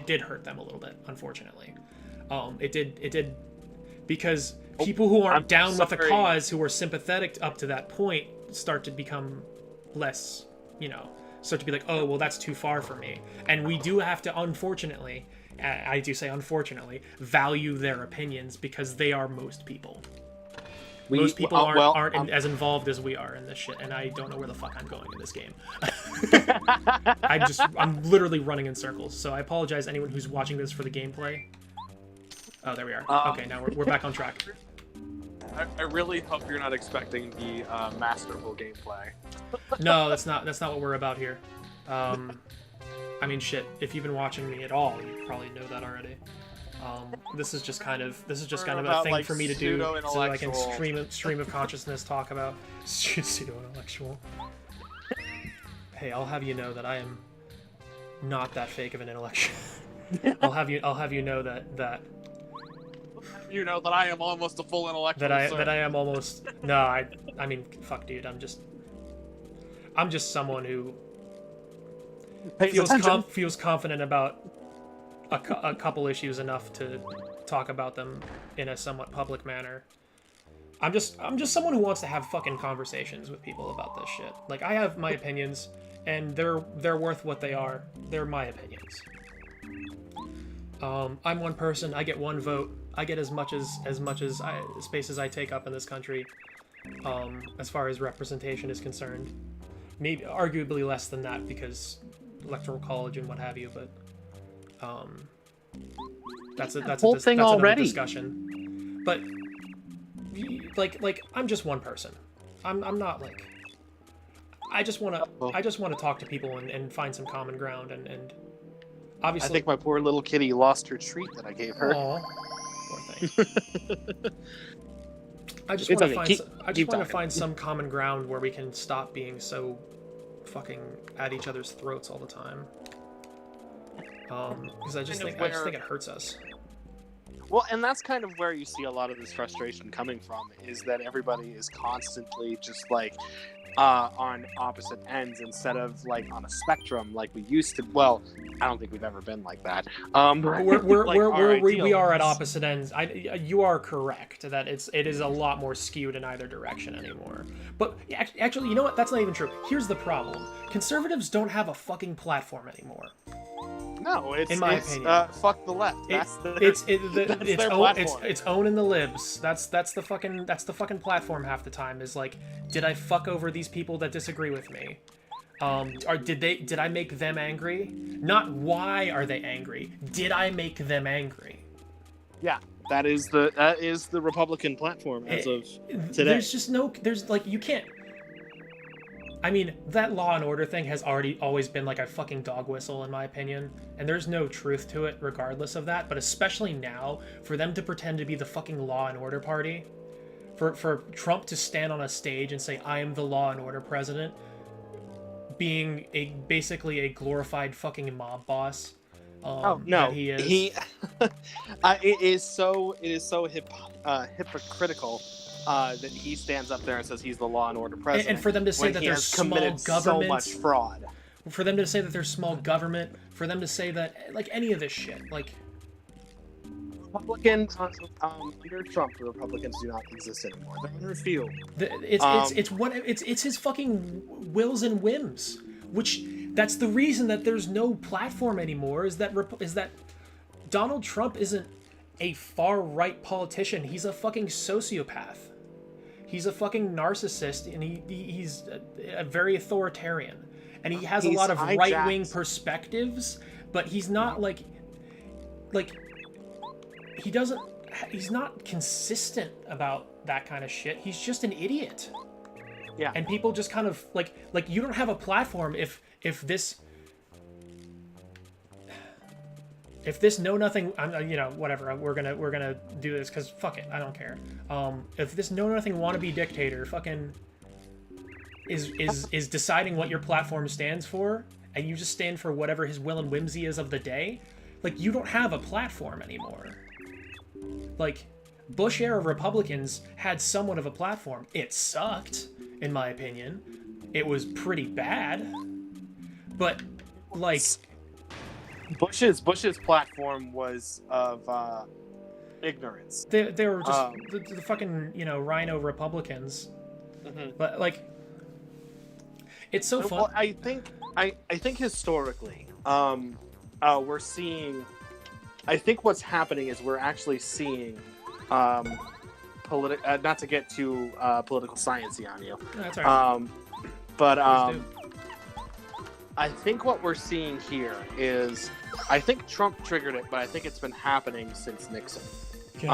did hurt them a little bit, unfortunately. It did because people who aren't down with the cause, who were sympathetic up to that point, start to become less, start to be like, oh well, that's too far for me, and we do have to, unfortunately. I do say unfortunately, value their opinions, because they are most people. Most people aren't as involved as we are in this shit, and I don't know where the fuck I'm going in this game. I'm literally running in circles, so I apologize anyone who's watching this for the gameplay. Oh, there we are. Okay, now we're back on track. I really hope you're not expecting the masterful gameplay. No, that's not what we're about here. Shit, if you've been watching me at all, you probably know that already. This is just kind of a thing for me to do, so that I can stream of consciousness talk about pseudo-intellectual. Hey, I'll have you know that I am not that fake of an intellectual. I'll have you know that you know that I am almost a full intellectual. That I am almost. No, I mean, fuck, dude. I'm just someone who feels confident about a couple issues enough to talk about them in a somewhat public manner. I'm just someone who wants to have fucking conversations with people about this shit. I have my opinions, and they're worth what they are. They're my opinions. I'm one person. I get one vote. I get as much space as I take up in this country, as far as representation is concerned. Maybe arguably less than that because electoral college and what have you, but That's whole that's thing another already. discussion. But like I'm just one person. I'm not like. I just want to talk to people and find some common ground and obviously. I think my poor little kitty lost her treat that I gave her. Aw, poor thing. I just want to find some common ground where we can stop being so fucking at each other's throats all the time. Because I just think it hurts us. Well, and that's kind of where you see a lot of this frustration coming from, is that everybody is constantly just like on opposite ends instead of like on a spectrum like we used to. Well, I don't think we've ever been like that. We are at opposite ends. You are correct that it is a lot more skewed in either direction anymore. But actually, you know what? That's not even true. Here's the problem: conservatives don't have a fucking platform anymore. No, in my opinion, fuck the left. It's owning the libs. That's the fucking platform half the time. Is like, did I fuck over these people that disagree with me? Or did I make them angry? Not why are they angry? Did I make them angry? Yeah, that is the Republican platform as of today. You can't. I mean, that Law and Order thing has always been like a fucking dog whistle, in my opinion. And there's no truth to it regardless of that. But especially now, for them to pretend to be the fucking Law and Order party, for Trump to stand on a stage and say, I am the Law and Order president, being basically a glorified fucking mob boss. No, he is. It is so hypocritical. That he stands up there and says he's the Law and Order president, and for them to say that there's small government, so much fraud, for them to say that there's small government, for them to say that like any of this shit, like Republicans under Trump, the Republicans do not exist anymore. They're repealed. It's his fucking wills and whims, which that's the reason that there's no platform anymore. Is that Donald Trump isn't a far right politician. He's a fucking sociopath. He's a fucking narcissist, and he's a very authoritarian, and he has a lot of right-wing perspectives, but he's not like he's not consistent about that kind of shit. He's just an idiot. Yeah. And people just kind of like you don't have a platform if this know nothing, whatever, we're gonna do this because fuck it, I don't care. If this know nothing wannabe dictator fucking is deciding what your platform stands for, and you just stand for whatever his will and whimsy is of the day, like you don't have a platform anymore. Like Bush era Republicans had somewhat of a platform. It sucked, in my opinion. It was pretty bad, but like. Bush's platform was of ignorance. They were just the fucking rhino Republicans, but like it's so fun. Well, I think historically, we're seeing. I think what's happening is we're actually seeing not to get too political sciencey on you. That's all right. I think what we're seeing here is, I think Trump triggered it, but I think it's been happening since Nixon. Okay.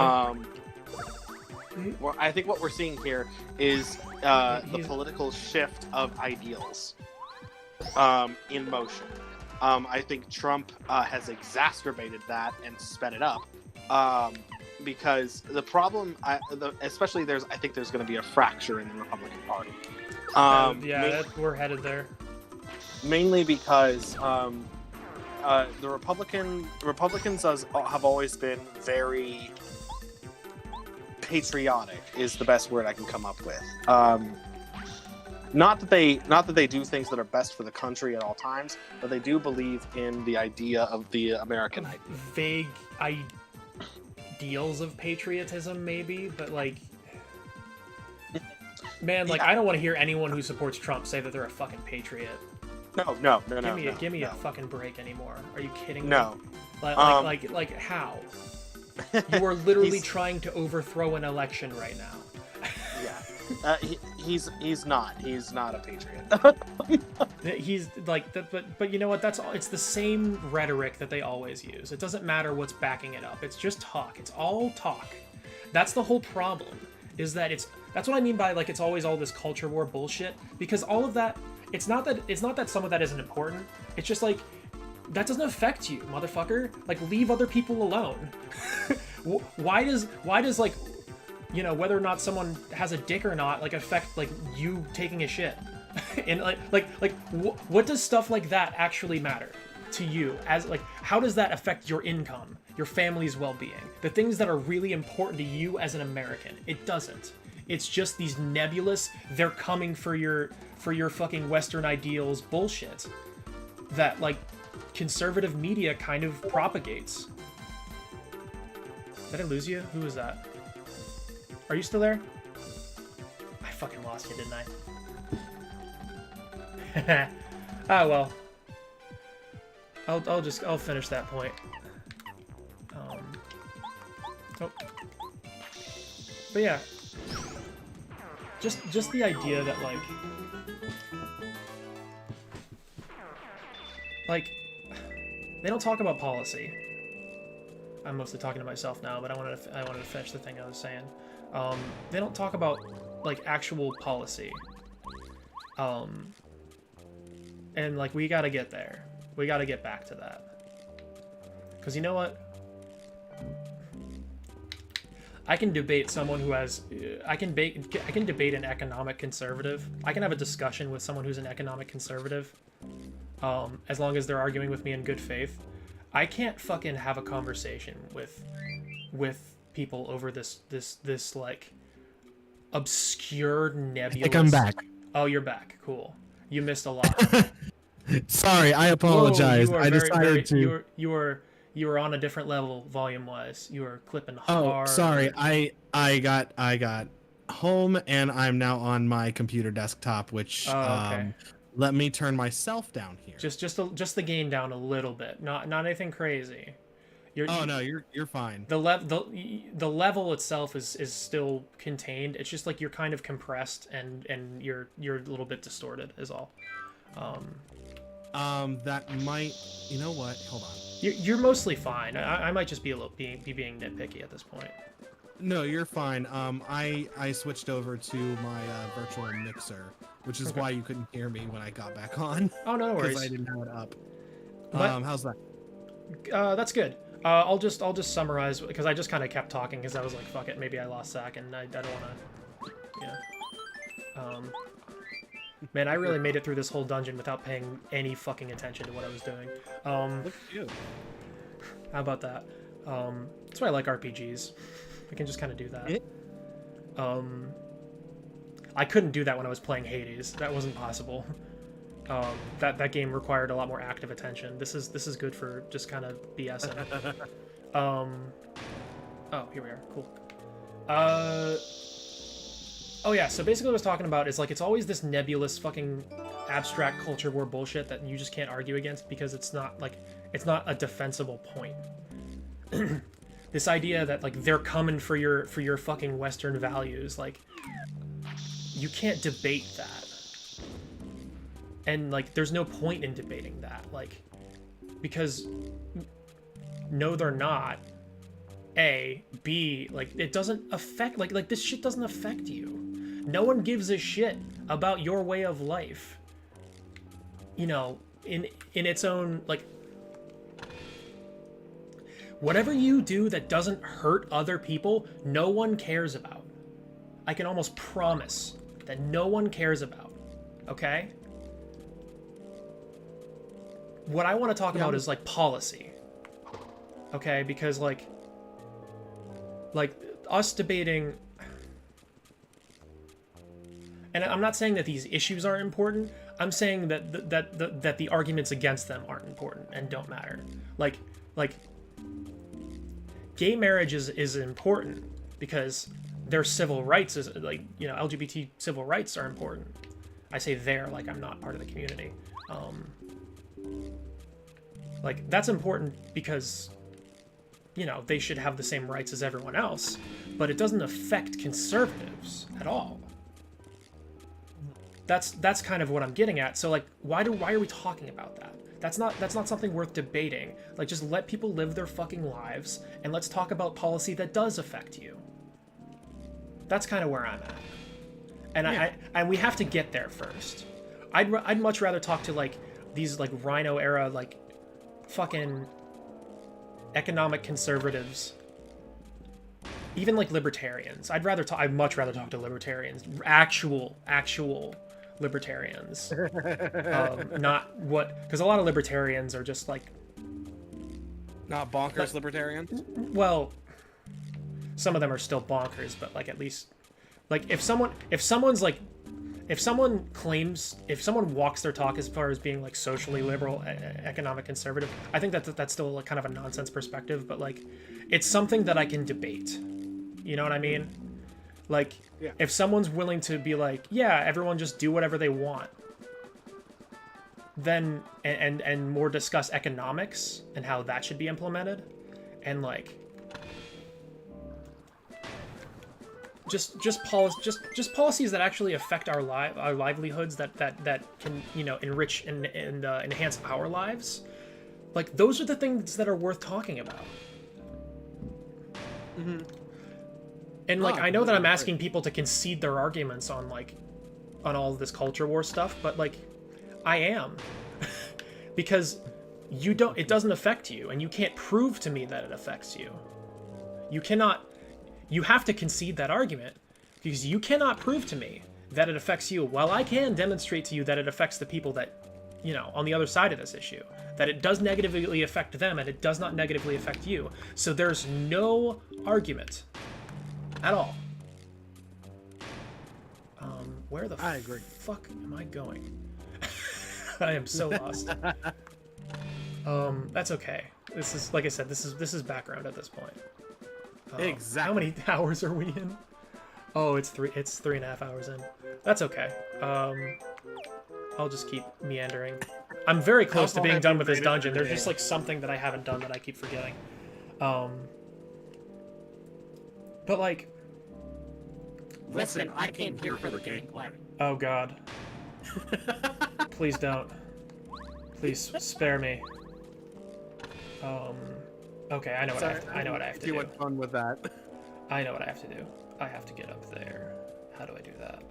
Well, I think what we're seeing here is the political shift of ideals in motion. I think Trump has exacerbated that and sped it up because the problem, especially I think there's going to be a fracture in the Republican Party. We're headed there. Mainly because the Republicans have always been very patriotic, is the best word I can come up with. Not that they do things that are best for the country at all times, but they do believe in the idea of the American idea. Vague ideals of patriotism, maybe, but like, man, like I don't want to hear anyone who supports Trump say that they're a fucking patriot. No. Give me a fucking break anymore. Are you kidding me? No. Like how? You are literally trying to overthrow an election right now. Yeah. He's not a patriot. He's like that, but you know what? That's all. It's the same rhetoric that they always use. It doesn't matter what's backing it up. It's just talk. It's all talk. That's the whole problem. Is that that's what I mean by like it's always all this culture war bullshit. Because all of that, it's not that some of that isn't important. It's just like that doesn't affect you, motherfucker. Like leave other people alone. Why does like, you know, whether or not someone has a dick or not, like affect like you taking a shit? And what does stuff like that actually matter to you? As like, how does that affect your income, your family's well-being, the things that are really important to you as an American? It doesn't. It's just these nebulous, they're coming for your fucking Western ideals bullshit that like conservative media kind of propagates. Did I lose you? Who was that? Are you still there? I fucking lost you, didn't I? Ah, well. I'll finish that point. Oh. But yeah. Just the idea that like they don't talk about policy. I'm mostly talking to myself now, but I wanted to finish the thing I was saying. They don't talk about like actual policy. And like we gotta get there. We gotta get back to that. Cause you know what? I can debate someone who has. I can debate an economic conservative. I can have a discussion with someone who's an economic conservative. As long as they're arguing with me in good faith. I can't fucking have a conversation with people over this like obscure nebulous. I think I'm back. Oh, you're back. Cool. You missed a lot. Sorry, I apologize. Whoa, I decided to. You were on a different level volume wise. You were clipping Oh, hard. sorry. I got home and I'm now on my computer desktop, which okay. Let me turn myself down here. Just the game down a little bit. Not anything crazy. No, you're fine. The level itself is still contained. It's just like you're kind of compressed and you're a little bit distorted is all. That might. You know what? Hold on. You're mostly fine. I might just be being nitpicky at this point. No, you're fine. I switched over to my virtual mixer, which is why you couldn't hear me when I got back on. Oh, no worries. Because I didn't have it up. How's that? That's good. I'll just summarize because I just kind of kept talking because I was like, fuck it, maybe I lost Zach and I don't want to. Yeah. Man, I really made it through this whole dungeon without paying any fucking attention to what I was doing. Look at you. How about that? That's why I like RPGs. I can just kind of do that. I couldn't do that when I was playing Hades. That wasn't possible. That game required a lot more active attention. This is good for just kind of BSing. Oh, here we are. Cool. Oh yeah, so basically what I was talking about is like it's always this nebulous fucking abstract culture war bullshit that you just can't argue against because it's not a defensible point. This idea that like they're coming for your fucking Western values, like you can't debate that. And like there's no point in debating that, like because no they're not. A, B, like it doesn't affect like this shit doesn't affect you. No one gives a shit about your way of life. You know, in its own like whatever you do that doesn't hurt other people, no one cares about. I can almost promise that no one cares about. Okay? What I want to talk about is like policy. Okay, because like us debating, and I'm not saying that these issues aren't important. I'm saying that the arguments against them aren't important and don't matter. Like gay marriage is important because their civil rights is like, you know, LGBT civil rights are important. I say they're like I'm not part of the community. Like that's important because, you know, they should have the same rights as everyone else, but it doesn't affect conservatives at all. That's kind of what I'm getting at. So like, why are we talking about that? That's not something worth debating. Like, just let people live their fucking lives, and let's talk about policy that does affect you. That's kind of where I'm at. And Yeah. and we have to get there first. I'd much rather talk to like these like Rhino era like fucking economic conservatives, even like libertarians. I'd much rather talk to libertarians, actual libertarians, not what, because a lot of libertarians are just like, Not bonkers libertarians. well, some of them are still bonkers, but like at least like if someone walks their talk as far as being like socially liberal, economic conservative, I think that's still like kind of a nonsense perspective, but like it's something that I can debate. You know what I mean? Like, Yeah. if someone's willing to be like, yeah, everyone just do whatever they want, then and more discuss economics and how that should be implemented, and like just policies that actually affect our livelihoods, that can, you know, enrich and enhance our lives. Like, those are the things that are worth talking about. Mm-hmm. And like, Oh, I know that I'm completely asking people to concede their arguments on like on all of this culture war stuff, but like I am because it doesn't affect you, and you can't prove to me that it affects you. You have to concede that argument, because you cannot prove to me that it affects you, while I can demonstrate to you that it affects the people that, you know, on the other side of this issue, that it does negatively affect them and it does not negatively affect you. So there's no argument at all. Where the I agree. fuck am I going? I am so lost. That's okay. This is, like I said, this is background at this point. Exactly. How many hours are we in? Oh, it's 3.5 hours in. That's okay. I'll just keep meandering. I'm very close to being done with this dungeon. There's just like something that I haven't done that I keep forgetting. But like, Listen, I came here for the gameplay. oh god. Please don't. Please spare me. Okay, I know what I know what I have to You do. had fun with that. I know what I have to do. I have to get up there. How do I do that?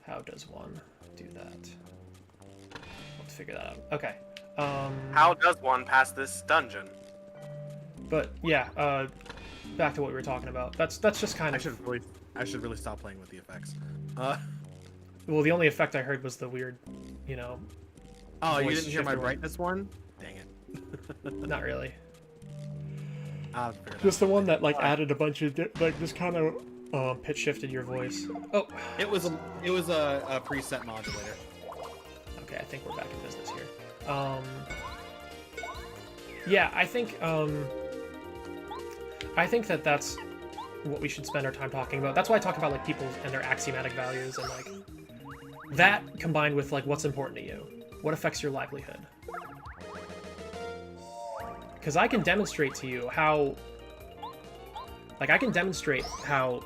How does one do that? Let's figure that out. Okay. How does one pass this dungeon? But yeah, back to what we were talking about. That's just kind I of. should really stop playing with the effects. Well, the only effect I heard was the weird, you know. Oh, you Voice didn't hear my shifter one. brightness one? Dang it. Not really. I'll figure it Just the out. one that like added a bunch of like just kind of pitch shifted your voice. Oh. It was a preset modulator. Okay, I think we're back in business here. Yeah, I think that that's what we should spend our time talking about. That's why I talk about like people and their axiomatic values, and like that combined with like what's important to you, what affects your livelihood. Because I can demonstrate to you how, like, I can demonstrate how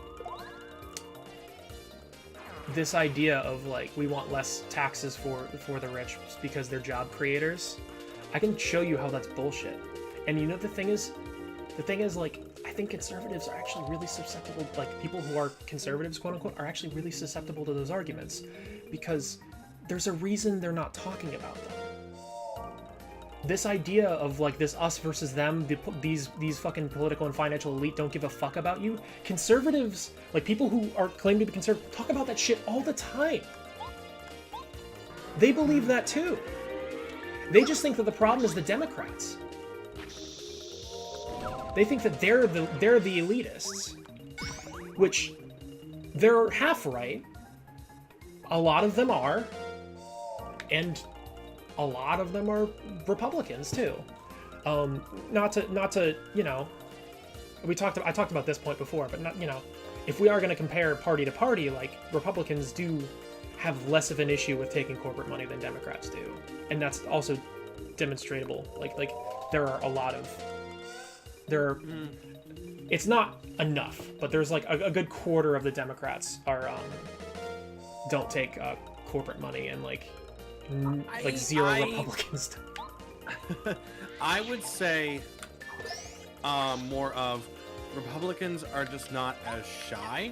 this idea of like we want less taxes for the rich because they're job creators, I can show you how that's bullshit. And you know the thing is like, I think conservatives are actually really susceptible, like people who are conservatives, quote unquote, are actually really susceptible to those arguments, because there's a reason they're not talking about them. This idea of like this us versus them, these fucking political and financial elite don't give a fuck about you. Conservatives, like people who are claim to be conservative, talk about that shit all the time. They believe that too. They just think that the problem is the Democrats. They think that they're the elitists, which they're half right. A lot of them are, and a lot of them are Republicans too. Not to you know, I talked about this point before, but not, you know, if we are going to compare party to party, like Republicans do have less of an issue with taking corporate money than Democrats do, and that's also demonstrable. Like there are a lot of it's not enough, but there's like a good quarter of the Democrats are don't take corporate money and like zero Republicans. I would say more of Republicans are just not as shy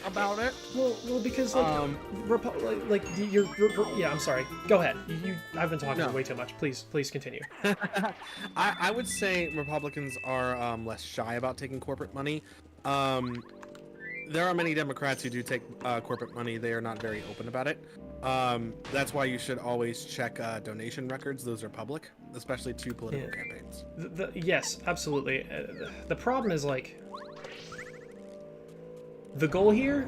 about it. Well, because yeah. I'm sorry. Go ahead. I've been talking way too much. Please continue. I would say Republicans are less shy about taking corporate money. There are many Democrats who do take corporate money. They are not very open about it. That's why you should always check donation records. Those are public, especially to political campaigns. Yes, absolutely. The problem is like the goal here.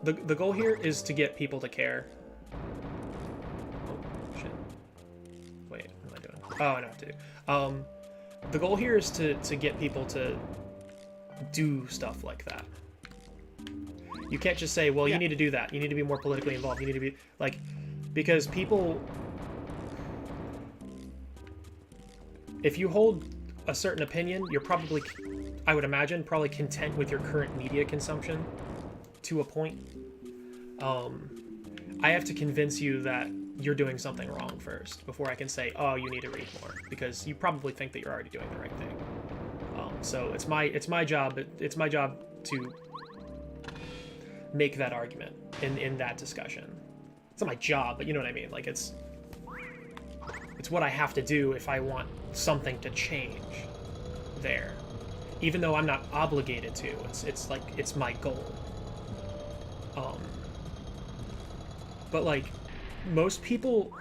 The goal here is to get people to care. Oh shit! Wait, what am I doing? Oh, I know what to do. The goal here is to get people to do stuff like that. You can't just say, well, you need to do that. You need to be more politically involved. You need to be like, because people, if you hold a certain opinion, you're probably, I would imagine, probably content with your current media consumption to a point. I have to convince you that you're doing something wrong first before I can say, oh, you need to read more, because you probably think that you're already doing the right thing. So it's my job to make that argument in that discussion. It's not my job, but you know what I mean. Like it's what I have to do if I want something to change there, even though I'm not obligated to. It's like it's my goal. But like most people,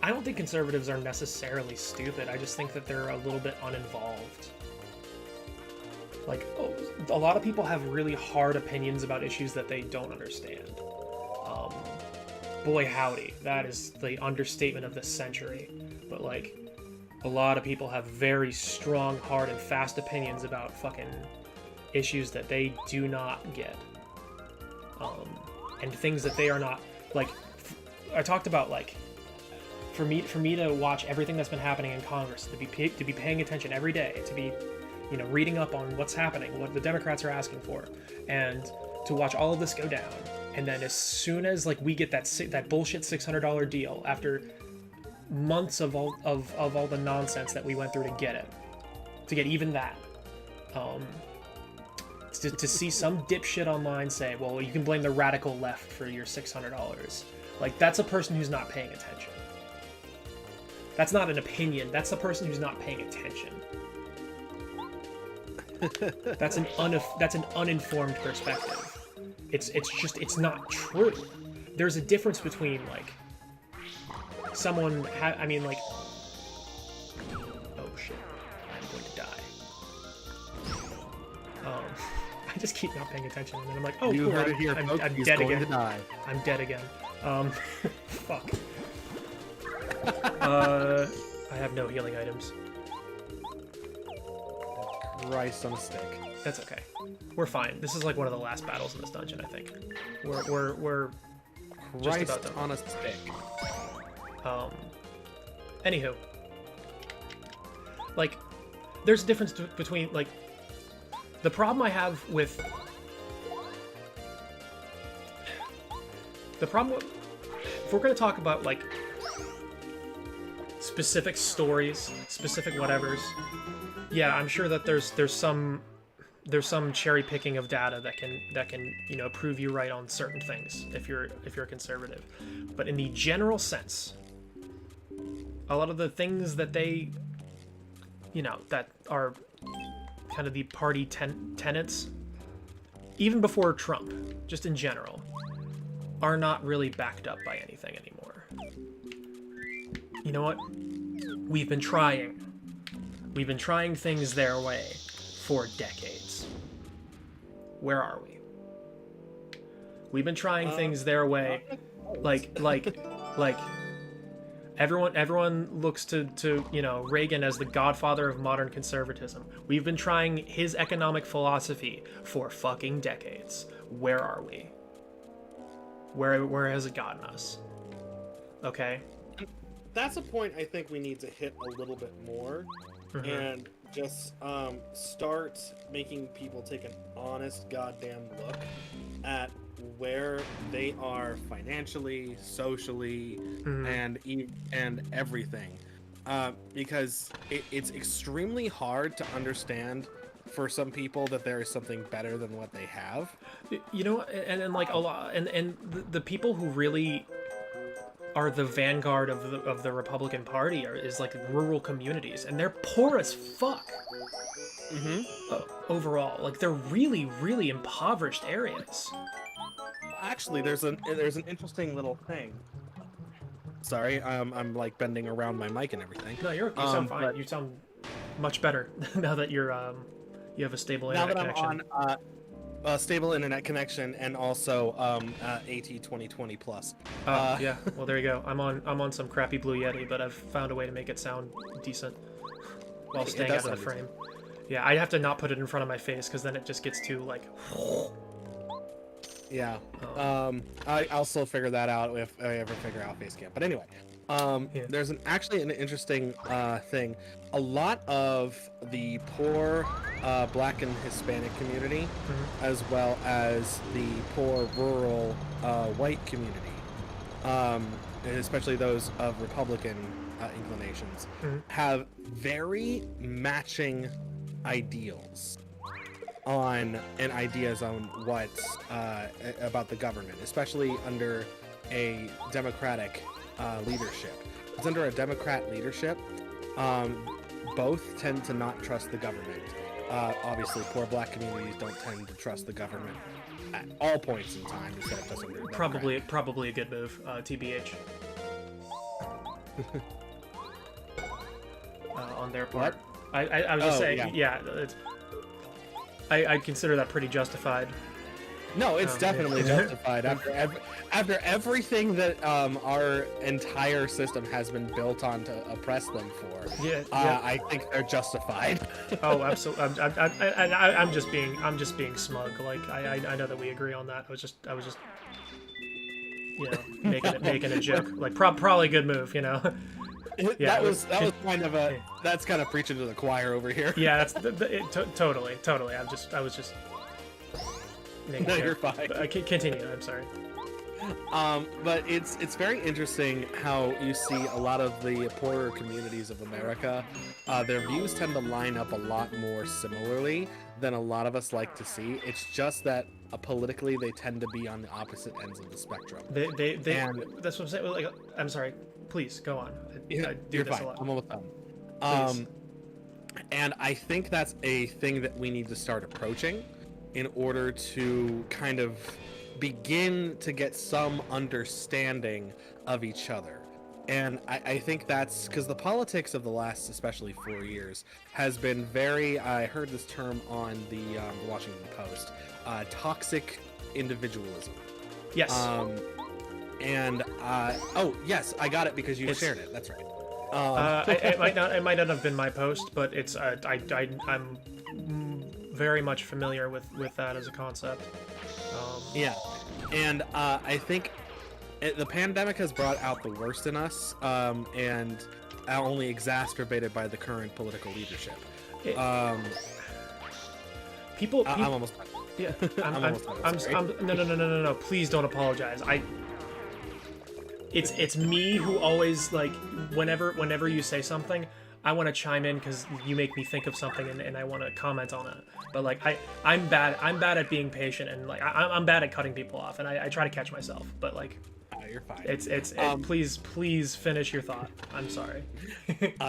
I don't think conservatives are necessarily stupid. I just think that they're a little bit uninvolved. Like, a lot of people have really hard opinions about issues that they don't understand. Boy howdy, that is the understatement of the century. But like, a lot of people have very strong, hard, and fast opinions about fucking issues that they do not get. And things that they are not, like, I talked about, like, for me to watch everything that's been happening in Congress, to be paying attention every day, to be, you know, reading up on what's happening, what the Democrats are asking for, and to watch all of this go down, and then as soon as like we get that bullshit $600 deal after months of all the nonsense that we went through to get even that, to see some dipshit online say, well, you can blame the radical left for your $600, like that's a person who's not paying attention. That's not an opinion. That's the person who's not paying attention. That's an uninformed perspective. It's not true. There's a difference between like someone. I mean, like, oh shit, I'm going to die. I just keep not paying attention, and then I'm like, oh, you cool, heard it here, folks. I'm He's dead going again. to die. I'm dead again. Fuck. I have no healing items. Christ on a stick. That's okay. We're fine. This is like one of the last battles in this dungeon, I think. We're just Christ about done. on a stick. Anywho, like, there's a difference between like the problem I have with if we're gonna talk about like specific stories, specific whatevers. Yeah, I'm sure that there's some cherry picking of data that can you know prove you right on certain things if you're a conservative, but in the general sense, a lot of the things that they, you know, that are kind of the party tenets, even before Trump, just in general, are not really backed up by anything anymore. You know what? We've been trying things their way for decades. Where are we? We've been trying things their way, like everyone looks to you know Reagan as the godfather of modern conservatism. We've been trying his economic philosophy for fucking decades. Where are we? Where has it gotten us? Okay. That's a point I think we need to hit a little bit more. Mm-hmm. And just start making people take an honest goddamn look at where they are financially, socially, and everything, because it's extremely hard to understand for some people that there is something better than what they have. You know, and like a lot, and the people who really are the vanguard of the Republican Party is like rural communities, and they're poor as fuck. Overall, like they're really, really impoverished areas. Actually, there's an interesting little thing. Sorry, I'm like bending around my mic and everything. No, you sound fine. You sound much better now that you're you have a stable internet connection. Now that I'm on stable internet connection and also AT 2020 plus. Yeah, well there you go. I'm on some crappy Blue Yeti, but I've found a way to make it sound decent while staying out of the frame. Yeah, I have to not put it in front of my face because then it just gets too like. Yeah. I'll still figure that out if I ever figure out Facecam. But anyway, there's actually an interesting thing. A lot of the poor Black and Hispanic community, as well as the poor rural white community, especially those of Republican inclinations, have very matching ideals and ideas on what's about the government, especially under a Democratic leadership. It's under a Democrat leadership. Both tend to not trust the government. Obviously, poor Black communities don't tend to trust the government at all points in time, instead of just under Democrat. Probably a good move, TBH. On their part. I was just saying, yeah I consider that pretty justified. No, it's definitely justified. After everything that our entire system has been built on to oppress them for, I think they're justified. Oh, absolutely. I'm just being smug. Like I know that we agree on that. I was just you know making a joke. Like probably a good move, you know. Yeah, that was kind of that's kind of preaching to the choir over here. Yeah, that's totally. I was just. No, you're fine. Continue. I'm sorry. But it's very interesting how you see a lot of the poorer communities of America. Their views tend to line up a lot more similarly than a lot of us like to see. It's just that politically they tend to be on the opposite ends of the spectrum. They that's what I'm saying. Like, I'm sorry. Please go on. I do you're this fine. a lot. I'm almost done. And I think that's a thing that we need to start approaching in order to kind of begin to get some understanding of each other. And I think that's because the politics of the last especially 4 years has been very, I heard this term on the Washington Post, toxic individualism. Yes. Oh yes, I got it because you shared it. That's right. It might not have been my post, but it's I'm very much familiar with that as a concept. Yeah, and I think the pandemic has brought out the worst in us, and only exacerbated by the current political leadership. People, I'm almost done. Yeah, I'm no. Please don't apologize. It's me who always, like, whenever you say something, I want to chime in because you make me think of something and I want to comment on it. But like I'm bad at being patient, and like I'm bad at cutting people off, and I try to catch myself. But like, you're fine. It's please finish your thought. I'm sorry.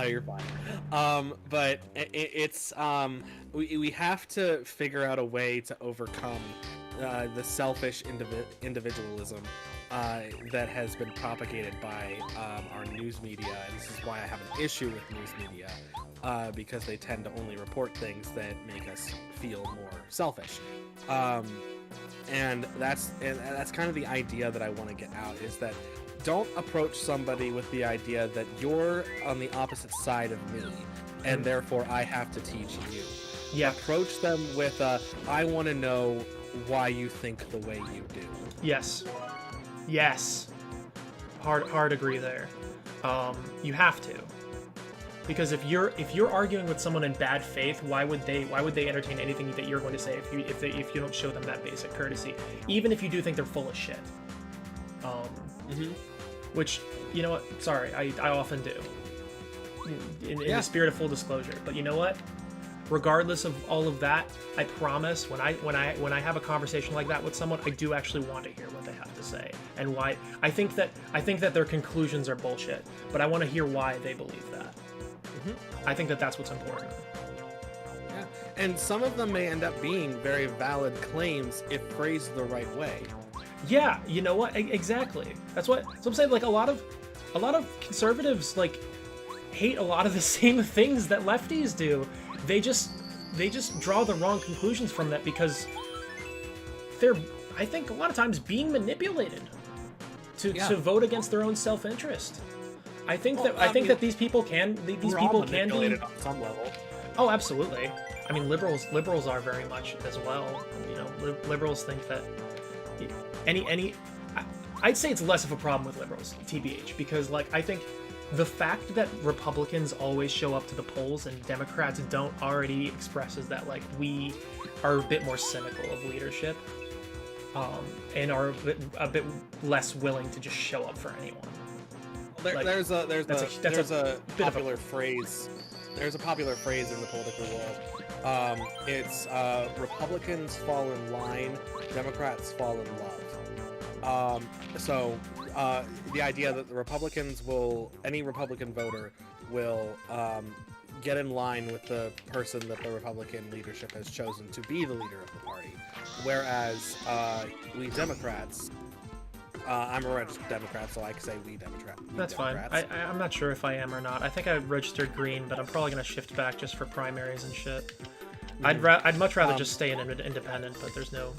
You're fine. But it's we have to figure out a way to overcome the selfish individualism that has been propagated by our news media, and this is why I have an issue with news media, because they tend to only report things that make us feel more selfish. And that's kind of the idea that I want to get out, is that don't approach somebody with the idea that you're on the opposite side of me, and therefore I have to teach you. Yeah. Approach them with I want to know why you think the way you do. Yes. Hard agree there. You have to. Because if you're arguing with someone in bad faith, why would they entertain anything that you're going to say if you don't show them that basic courtesy, even if you do think they're full of shit. Which, you know what? Sorry, I often do. In the spirit of full disclosure, but you know what? Regardless of all of that, I promise when I have a conversation like that with someone, I do actually want to hear what they have to say and why. I think that their conclusions are bullshit, but I want to hear why they believe that. I think that that's what's important. Yeah, and some of them may end up being very valid claims if phrased the right way. Yeah, you know what? Exactly. So I'm saying, like, a lot of conservatives like hate a lot of the same things that lefties do. They just draw the wrong conclusions from that because they're, I think, a lot of times being manipulated to be against their own self-interest. I think that these people can be manipulated on some level. Oh, absolutely. I mean, liberals are very much as well. You know, liberals think that I'd say it's less of a problem with liberals, TBH, because, like, I think the fact that Republicans always show up to the polls and Democrats don't already expresses that, like, we are a bit more cynical of leadership, and are a bit less willing to just show up for anyone. There's a popular phrase in the political world. It's Republicans fall in line, Democrats fall in love. So the idea that any Republican voter will get in line with the person that the Republican leadership has chosen to be the leader of the party, whereas we Democrats. I'm a registered Democrat, so I can say we Democrats. That's fine. I'm not sure if I am or not. I think I registered green, but I'm probably gonna shift back just for primaries and shit. I'd much rather just stay an independent, but there's no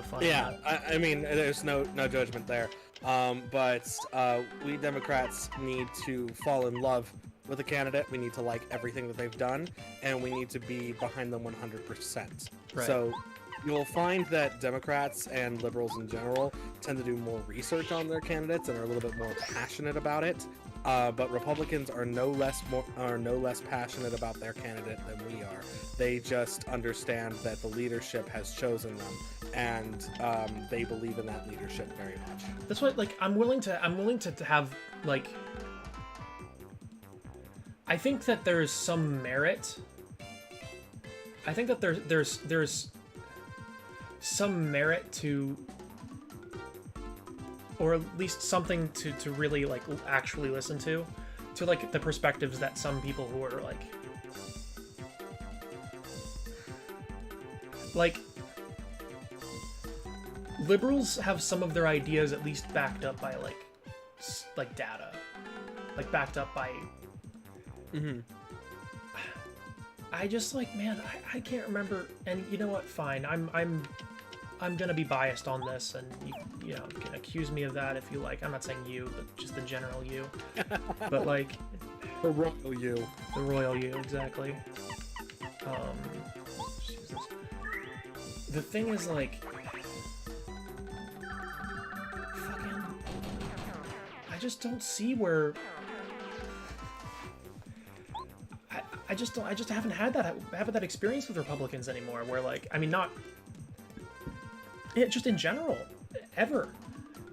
fun. Yeah, I mean, there's no judgment there. But we Democrats need to fall in love with a candidate. We need to like everything that they've done, and we need to be behind them 100%. Right. So you'll find that Democrats and liberals in general tend to do more research on their candidates and are a little bit more passionate about it. But Republicans are no less passionate about their candidate than we are. They just understand that the leadership has chosen them, and they believe in that leadership very much. That's what, like, I'm willing to have, like, I think that there's some merit. I think that there's some merit to, or at least something to really, like, actually listen to, like, the perspectives that some people who are, like, liberals have some of their ideas at least backed up by, like data, like, backed up by, I just, like, man, I can't remember, and you know what, fine, I'm gonna be biased on this, and you know, you can accuse me of that if you like. I'm not saying you, but just the general you. But, like, The royal you. The royal you, exactly. Jesus. The thing is, like, fucking, I just don't see where. I just haven't had that experience with Republicans anymore. Where, like, I mean, not. Yeah, just in general, ever,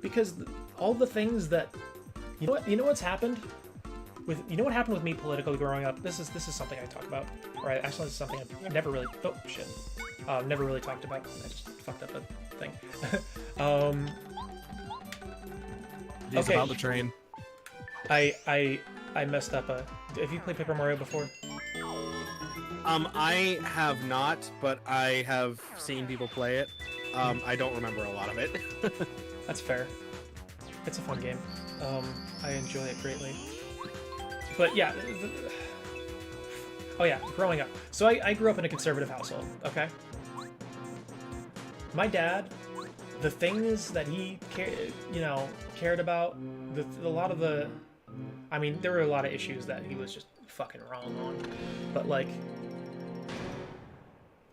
because all the things that, you know what's happened with, you know what happened with me politically growing up. This is something I talk about, right? Actually, this is something I've never really, never really talked about. I just fucked up a thing. He's okay. about the train. I messed up a. Have you played Paper Mario before? I have not, but I have seen people play it. I don't remember a lot of it. That's fair. It's a fun game. I enjoy it greatly. But yeah. Oh yeah, growing up. So I grew up in a conservative household, okay? My dad, the things that he cared about, a lot of the... I mean, there were a lot of issues that he was just fucking wrong on. But, like,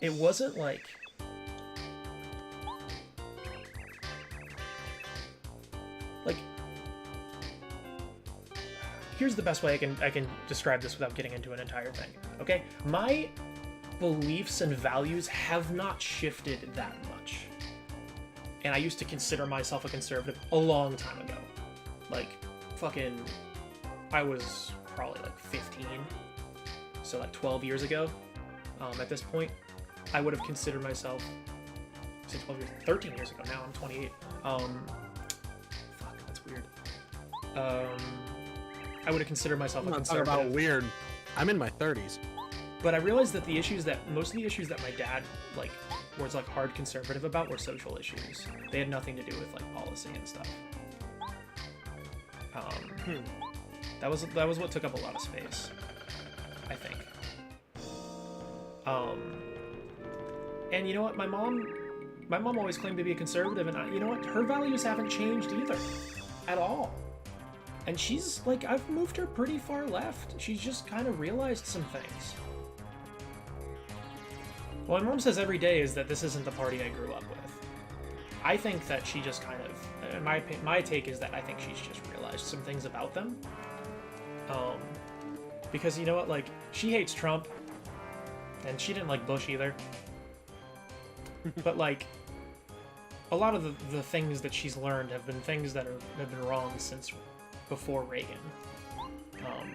it wasn't like... here's the best way I can describe this without getting into an entire thing. Okay, my beliefs and values have not shifted that much, and I used to consider myself a conservative a long time ago. Like, fucking, I was probably like 15, so like 12 years ago. At this point, I would have considered myself. Say 12 years, 13 years ago. Now I'm 28. Fuck, that's weird. I would have considered myself a I'm not talking conservative. about weird. I'm in my 30s. But I realized that most of the issues that my dad like was like hard conservative about were social issues. They had nothing to do with like policy and stuff. That was what took up a lot of space, I think. And you know what, my mom always claimed to be a conservative, and you know what, her values haven't changed either, at all. And she's like, I've moved her pretty far left. She's just kind of realized some things. What my mom says every day is that this isn't the party I grew up with. I think that she just kind of, my take is that I think she's just realized some things about them. Because you know what, like, she hates Trump, and she didn't like Bush either. But like, a lot of the things that she's learned have been things that have been wrong since before Reagan. I'm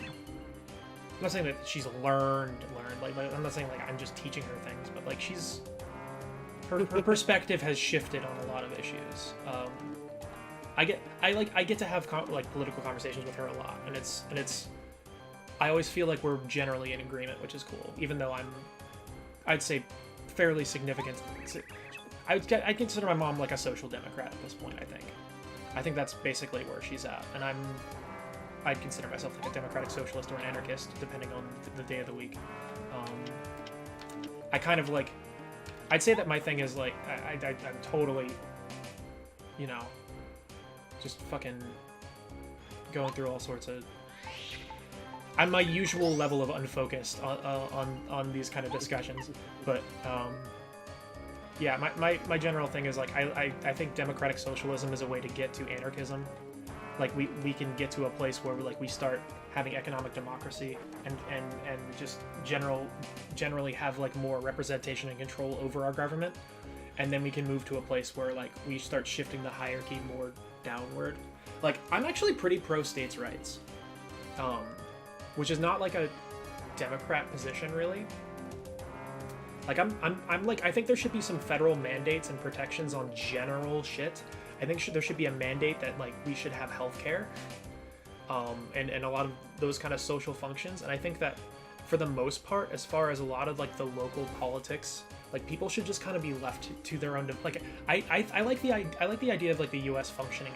not saying that she's learned, like, I'm not saying like I'm just teaching her things, but like her perspective has shifted on a lot of issues. I get to have like political conversations with her a lot, and it's I always feel like we're generally in agreement, which is cool, even though I'd say fairly significant. I'd consider my mom like a social democrat at this point. I think that's basically where she's at, and I'd consider myself like a democratic socialist or an anarchist, depending on the day of the week. I kind of like, I'd say that my thing is like, I'm totally, you know, just fucking going through all sorts of. I'm my usual level of unfocused on these kind of discussions, but yeah, my general thing is like I think democratic socialism is a way to get to anarchism. Like we can get to a place where we start having economic democracy and just generally have like more representation and control over our government, and then we can move to a place where like we start shifting the hierarchy more downward. Like, I'm actually pretty pro states' rights, which is not like a Democrat position really. Like I'm like, I think there should be some federal mandates and protections on general shit. I think there should be a mandate that like we should have healthcare, and a lot of those kind of social functions. And I think that for the most part, as far as a lot of like the local politics, like people should just kind of be left to their own. Like I like the idea of like the U.S. functioning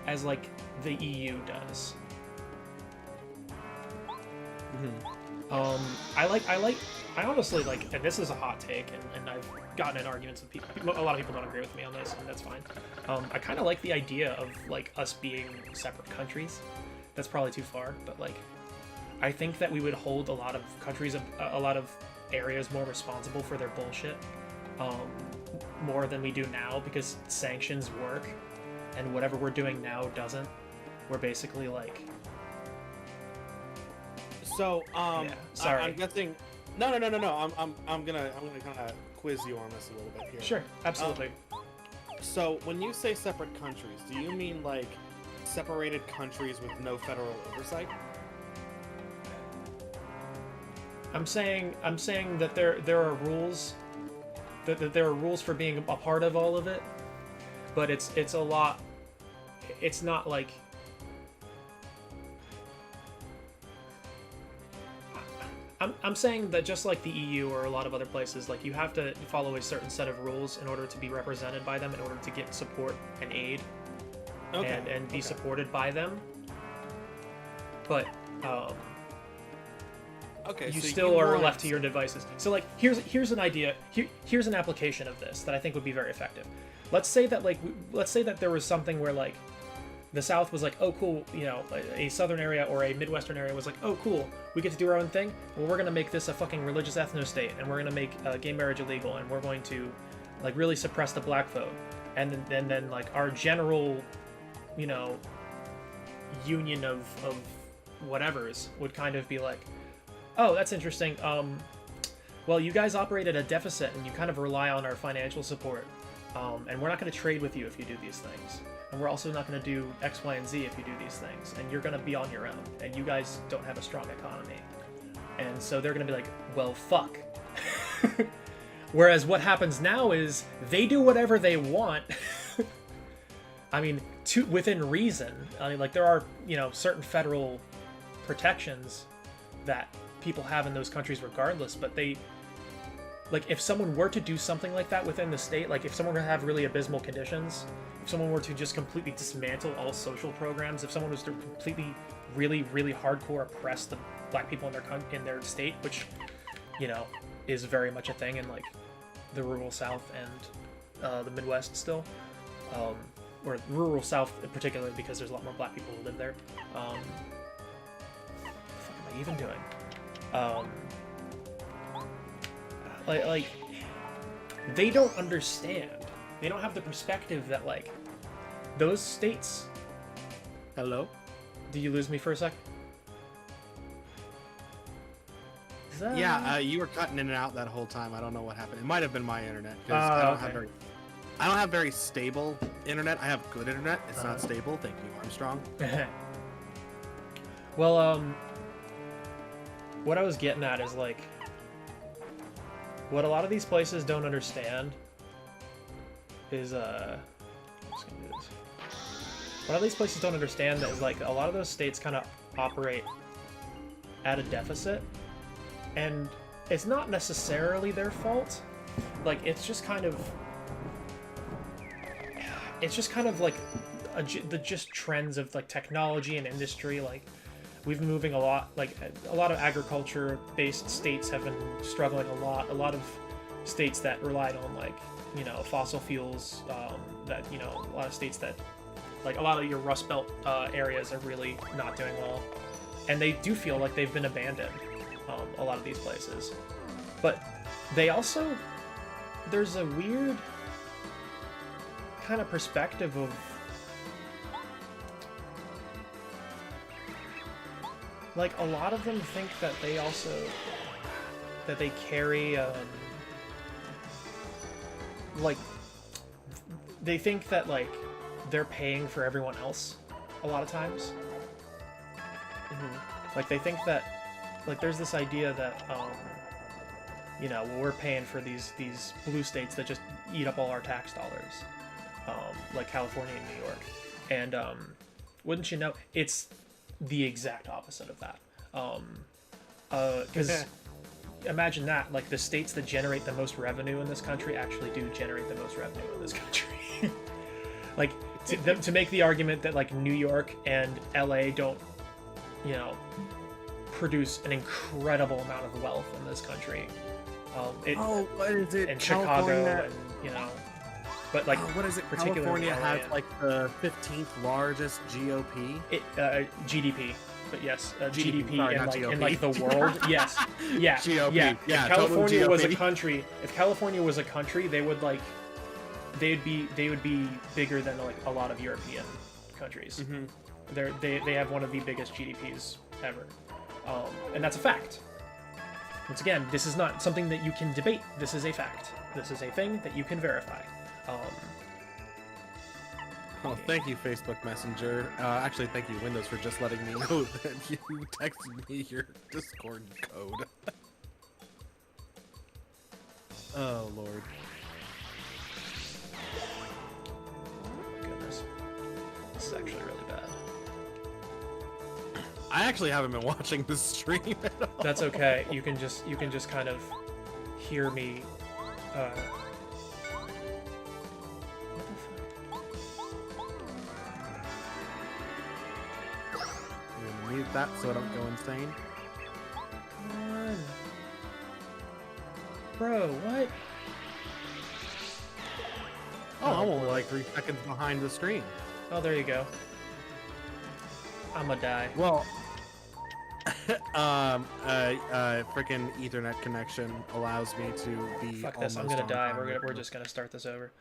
as like the EU does. I honestly like, and this is a hot take, and I've gotten in arguments with people. A lot of people don't agree with me on this, and that's fine. I kind of like the idea of like us being separate countries. That's probably too far, but like, I think that we would hold a lot of countries, a lot of areas more responsible for their bullshit, more than we do now, because sanctions work, and whatever we're doing now doesn't. We're basically like. So, yeah, sorry. I'm guessing. No. I'm gonna kind of quiz you on this a little bit here. Sure, absolutely. So, when you say separate countries, do you mean like separated countries with no federal oversight? I'm saying that there are rules, that there are rules for being a part of all of it, but it's a lot. It's not like. I'm saying that just like the EU or a lot of other places, like you have to follow a certain set of rules in order to be represented by them, in order to get support and aid, and be supported by them. But you so still you are want... left to your devices. So like here's an idea. Here's an application of this that I think would be very effective. Let's say that there was something where like the South was like, oh cool, you know, a southern area or a Midwestern area was like, oh cool, we get to do our own thing. Well, we're gonna make this a fucking religious ethno-state, and we're gonna make gay marriage illegal, and we're going to like really suppress the black vote, and then like our general, you know, union of whatevers would kind of be like, oh, that's interesting. Well, you guys operate at a deficit and you kind of rely on our financial support. And we're not going to trade with you if you do these things. And we're also not going to do X, Y, and Z if you do these things. And you're going to be on your own. And you guys don't have a strong economy. And so they're going to be like, well, fuck. Whereas what happens now is they do whatever they want. I mean, within reason. I mean, like, there are, you know, certain federal protections that people have in those countries regardless, but they... Like, if someone were to do something like that within the state, like, if someone were to have really abysmal conditions, if someone were to just completely dismantle all social programs, if someone was to completely, really, really hardcore oppress the black people in their state, which, you know, is very much a thing in, like, the rural South and the Midwest still, or rural South in particular, because there's a lot more black people who live there. What the fuck am I even doing? Like, they don't understand. They don't have the perspective that, like, those states... Hello? Did you lose me for a sec? Yeah, you were cutting in and out that whole time. I don't know what happened. It might have been my internet. 'Cause I don't have very stable internet. I have good internet. It's not stable. Thank you, Armstrong. Well, what I was getting at is, like, what a lot of these places don't understand is, I'm just gonna do this. What a lot of these places don't understand is, like, a lot of those states kind of operate at a deficit, and it's not necessarily their fault. Like, it's just kind of like the just trends of, like, technology and industry. Like, we've been moving a lot, like, a lot of agriculture-based states have been struggling a lot. A lot of states that relied on, like, you know, fossil fuels, that, you know, a lot of states that, like, a lot of your Rust Belt areas are really not doing well. And they do feel like they've been abandoned, a lot of these places. But they also, there's a weird kind of perspective of, like, a lot of them think that they also, that they carry, like, they think that, like, they're paying for everyone else a lot of times. Like, they think that, like, there's this idea that, you know, we're paying for these blue states that just eat up all our tax dollars, like California and New York. And, wouldn't you know, it's the exact opposite of that. Because imagine that, like, the states that generate the most revenue in this country actually do generate the most revenue in this country. Like, to make the argument that, like, New York and LA don't, you know, produce an incredible amount of wealth in this country. What is it? And Chicago, and, you know, but, like, what is it? particularly California has, like, the 15th largest GOP. GDP. But yes, GDP, GDP sorry, in, not like, GOP. in, like, the world. Yes, yeah, GOP. yeah. Yeah, If California total was a GOP. country, they would, like, they would be bigger than, like, a lot of European countries. They have one of the biggest GDPs ever, and that's a fact. Once again, this is not something that you can debate. This is a fact. This is a thing that you can verify. Well, thank you, Facebook Messenger. Actually, thank you, Windows, for just letting me know that you texted me your Discord code. Oh, Lord. Oh my goodness. This is actually really bad. I actually haven't been watching the stream at all. That's okay. You can just kind of hear me. What the I'm gonna mute that so I don't go insane. Come on, bro. What? Oh, I'm only like 3 seconds behind the stream. Oh, there you go. I'ma die. Well, freaking Ethernet connection allows me to be. Fuck this. I'm almost gonna on die. time. We're just gonna start this over.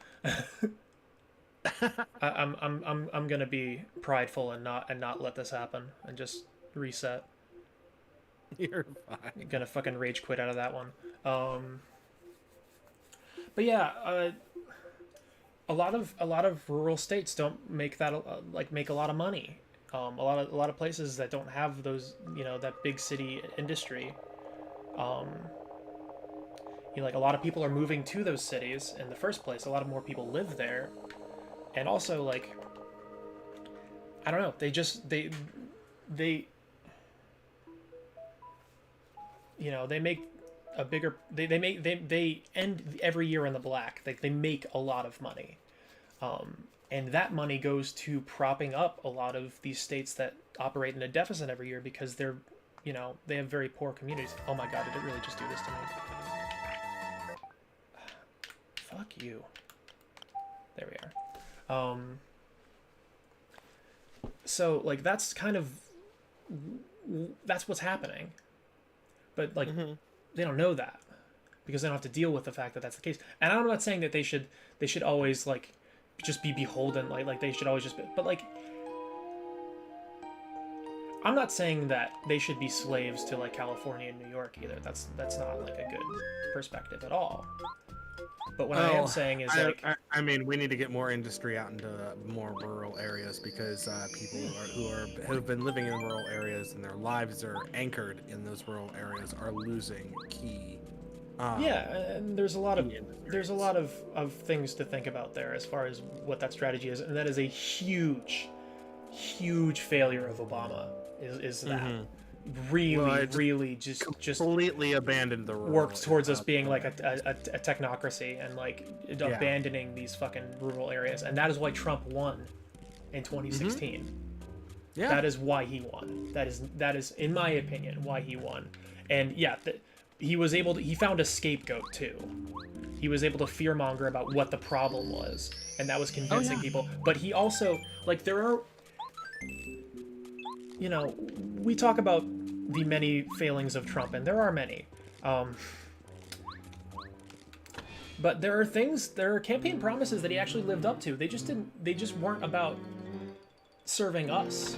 I'm gonna be prideful and not let this happen and just reset. You're fine. I'm gonna fucking rage quit out of that one. But yeah, a lot of rural states don't make that make a lot of money. A lot of places that don't have those, that big city industry. Like a lot of people are moving to those cities in the first place. A lot more people live there, and also like, I don't know. They make a bigger. They end every year in the black. They make a lot of money, and that money goes to propping up a lot of these states that operate in a deficit every year because they're, they have very poor communities. Oh my god, did it really just do this to me? Fuck you. There we are. So like that's what's happening, but like they don't know that because they don't have to deal with the fact that that's the case. And I'm not saying that they should always like just be beholden, like they should always just be, but like I'm not saying that they should be slaves to like California and New York either. That's not like a good perspective at all. But what I am saying is I mean, we need to get more industry out into more rural areas because people who have been living in rural areas and their lives are anchored in those rural areas are losing key. Yeah, and there's a lot of things to think about there as far as what that strategy is, and that is a huge failure of Obama. Is that really just completely abandoned the rural worked towards us being like a technocracy and like abandoning these fucking rural areas, and that is why Trump won in 2016. Yeah, that is why he won. That is in my opinion why he won. And yeah, he found a scapegoat too. He was able to fearmonger about what the problem was, and that was convincing people. But he also, like, there are, we talk about the many failings of Trump, and there are many. But there are campaign promises that he actually lived up to. They just weren't about serving us.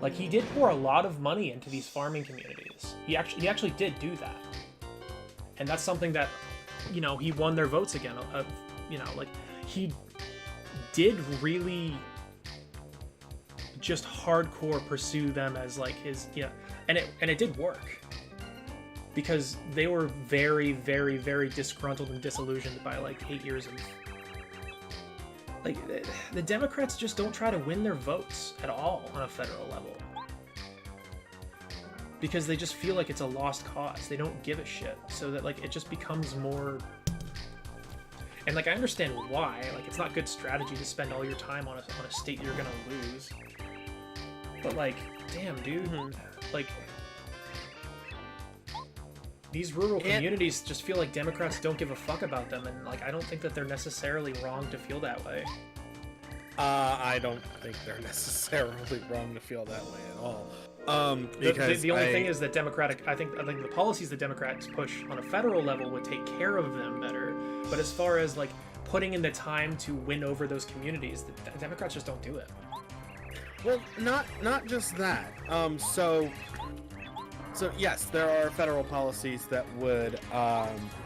Like, he did pour a lot of money into these farming communities. He actually did do that. And that's something that, he won their votes again. Like, he did really just hardcore pursue them as like his, and it did work. Because they were very, very, very disgruntled and disillusioned by like 8 years of... Like, the Democrats just don't try to win their votes at all on a federal level. Because they just feel like it's a lost cause. They don't give a shit. So that, like, it just becomes more... And, like, I understand why. Like, it's not good strategy to spend all your time on a state you're gonna lose. But, like, damn, dude. Like... These rural communities just feel like Democrats don't give a fuck about them, and like I don't think that they're necessarily wrong to feel that way. I don't think they're necessarily wrong to feel that way at all. Because the only thing is that I think the policies the Democrats push on a federal level would take care of them better. But as far as like putting in the time to win over those communities, the Democrats just don't do it. Well, not just that. So yes, there are federal policies that would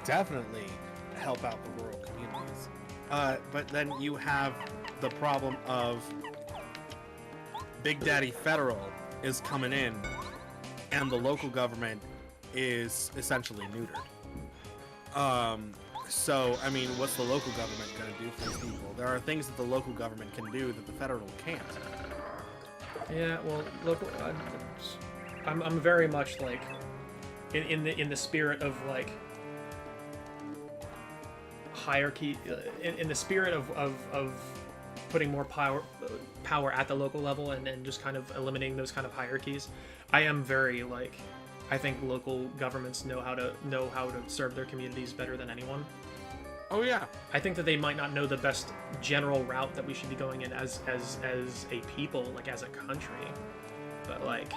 definitely help out the rural communities. But then you have the problem of Big Daddy Federal is coming in, and the local government is essentially neutered. So, I mean, what's the local government going to do for these people? There are things that the local government can do that the federal can't. Yeah, well, local... I'm very much like in the spirit of like hierarchy, in the spirit of putting more power at the local level and just kind of eliminating those kind of hierarchies. I am very like, I think local governments know how to serve their communities better than anyone. Oh yeah. I think that they might not know the best general route that we should be going in as a people, like as a country, but like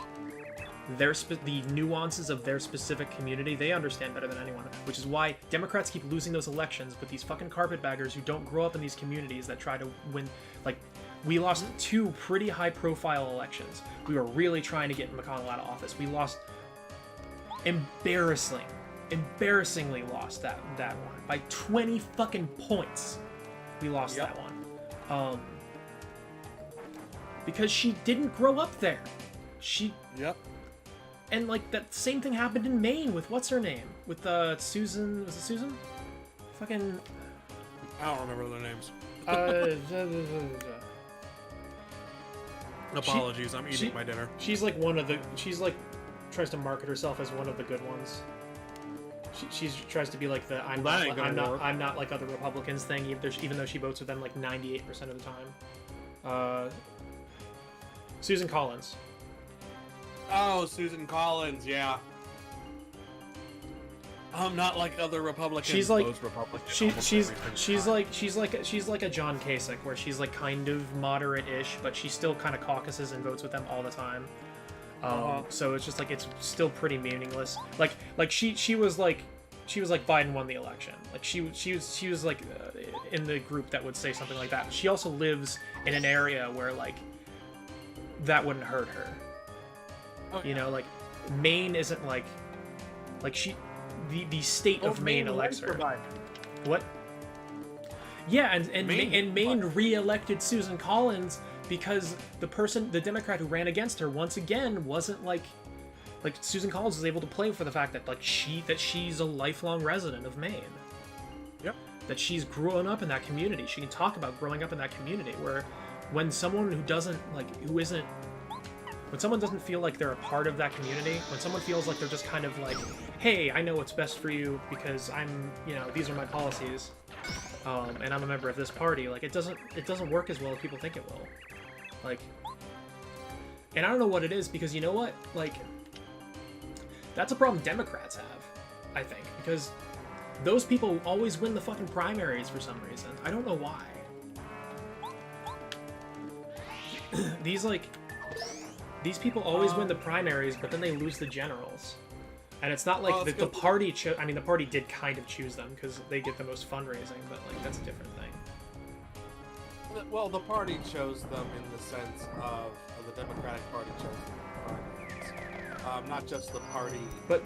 the nuances of their specific community, they understand better than anyone, which is why Democrats keep losing those elections, but these fucking carpetbaggers who don't grow up in these communities that try to win, like, we lost 2 pretty high-profile elections. We were really trying to get McConnell out of office. We lost embarrassingly lost that one by 20 fucking points. We lost that one. Because she didn't grow up there. Yep. And like that same thing happened in Maine with what's her name? With Susan, was it Susan? Fucking I don't remember their names. Apologies, I'm eating my dinner. She's like one of the. She's like tries to market herself as one of the good ones. She tries to be like the I'm not like other Republicans thing. Even though she votes with them like 98% of the time. Susan Collins. Oh, Susan Collins, yeah. I'm not like other Republicans. She's like Those Republicans she's like a John Kasich, where she's like kind of moderate-ish, but she still kind of caucuses and votes with them all the time. So it's just like it's still pretty meaningless. Like she was like Biden won the election. Like she was like in the group that would say something like that. She also lives in an area where like that wouldn't hurt her. Okay. You know, like Maine isn't like she. The state of Maine elects her. What? Yeah, and Maine re-elected Susan Collins because the Democrat who ran against her once again wasn't like Susan Collins was able to play for the fact that she's a lifelong resident of Maine. Yep. That she's grown up in that community. She can talk about growing up in that community where when someone who doesn't when someone doesn't feel like they're a part of that community, when someone feels like they're just kind of like, hey, I know what's best for you because I'm, these are my policies, and I'm a member of this party, like, it doesn't work as well as people think it will. Like, and I don't know what it is, because you know what? Like, that's a problem Democrats have, I think, because those people always win the fucking primaries for some reason. I don't know why. These people always win the primaries, but then they lose the generals. And it's not like the party I mean, the party did kind of choose them because they get the most fundraising, but like that's a different thing. Well, the party chose them in the sense of the Democratic Party chose them. Not just the party. But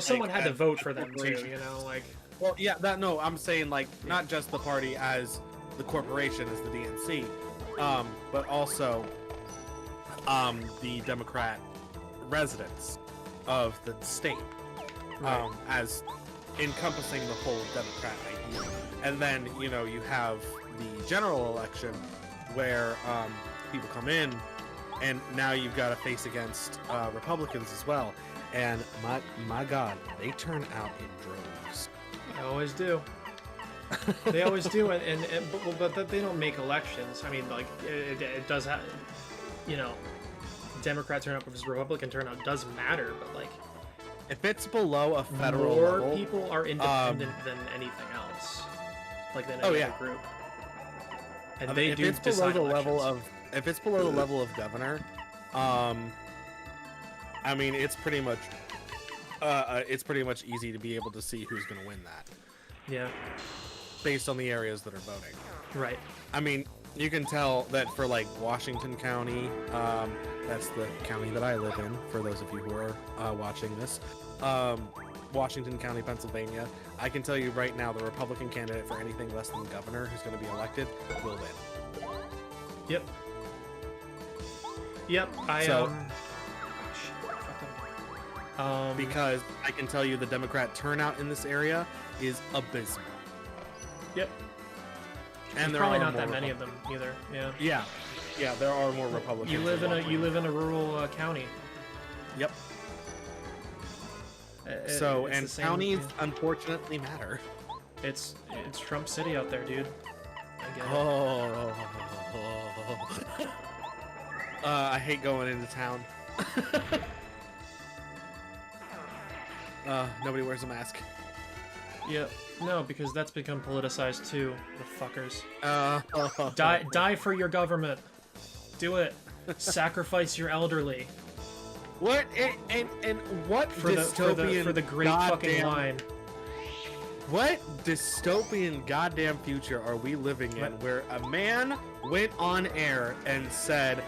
someone had to vote for them too. Like. Well, yeah, I'm saying like not just the party as the corporation as the DNC, but also the Democrat residents of the state, as encompassing the whole Democrat idea. And then, you have the general election where people come in, and now you've got to face against Republicans as well. And my God, they turn out in droves. They always do. They always do, but they don't make elections. I mean, like, it does have, Democrat turnout versus Republican turnout does matter, but like, if it's below a federal more level, people are independent than anything else, like than any other group. And they if do it's below decide the elections. level of if it's below the level of governor, I mean it's pretty much easy to be able to see who's going to win that. Yeah. Based on the areas that are voting. Right. I mean, you can tell that for like Washington County, that's the county that I live in, for those of you who are watching this, Washington County, Pennsylvania, I can tell you right now the Republican candidate for anything less than governor who's going to be elected will win. Yep. Because I can tell you the Democrat turnout in this area is abysmal. Yep. And there probably are not more that many of them either. Yeah. Yeah, there are more Republicans. You live in a rural county. Yep. And counties unfortunately matter. It's Trump City out there, dude. I get it. I hate going into town. Nobody wears a mask. Yeah, no, because that's become politicized too, the fuckers. Die for your government. Do it. Sacrifice your elderly. What and what For dystopian the great fucking goddamn- line. What dystopian goddamn future are we living in where a man went on air and said,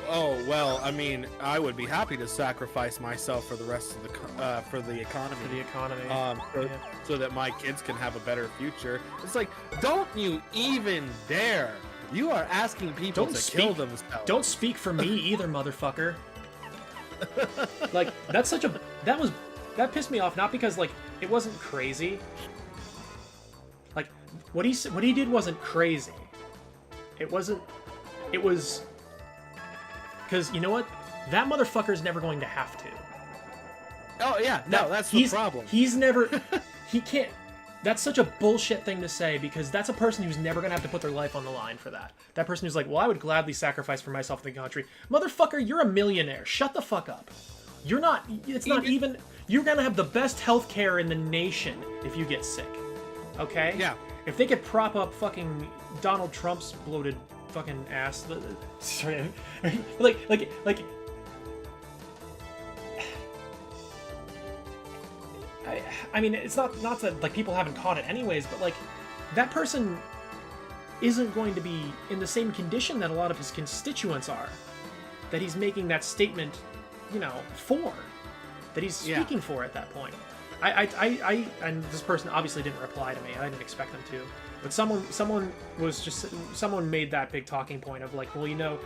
"Oh well, I mean, I would be happy to sacrifice myself for the rest of the for the economy, For the economy. so that my kids can have a better future." It's like, don't you even dare! You are asking people Don't to speak- kill themselves. Don't speak for me either, motherfucker. Like, that's such a... That pissed me off, not because, like, it wasn't crazy. Like, what he did wasn't crazy. It wasn't... It was... Because, you know what? That motherfucker's never going to have to. Oh yeah, no, that's the problem. He's never... He can't... That's such a bullshit thing to say, because that's a person who's never going to have to put their life on the line for that. That person who's like, well, I would gladly sacrifice for myself in the country. Motherfucker, you're a millionaire. Shut the fuck up. You're not... It's not even... You're going to have the best health care in the nation if you get sick. Okay? Yeah. If they could prop up fucking Donald Trump's bloated fucking ass... Sorry. Like... I mean, it's not that like people haven't caught it anyways, but like that person isn't going to be in the same condition that a lot of his constituents are. That he's making that statement, you know, for. That he's speaking for at that point. And this person obviously didn't reply to me. I didn't expect them to. But someone made that big talking point of like, well, you know,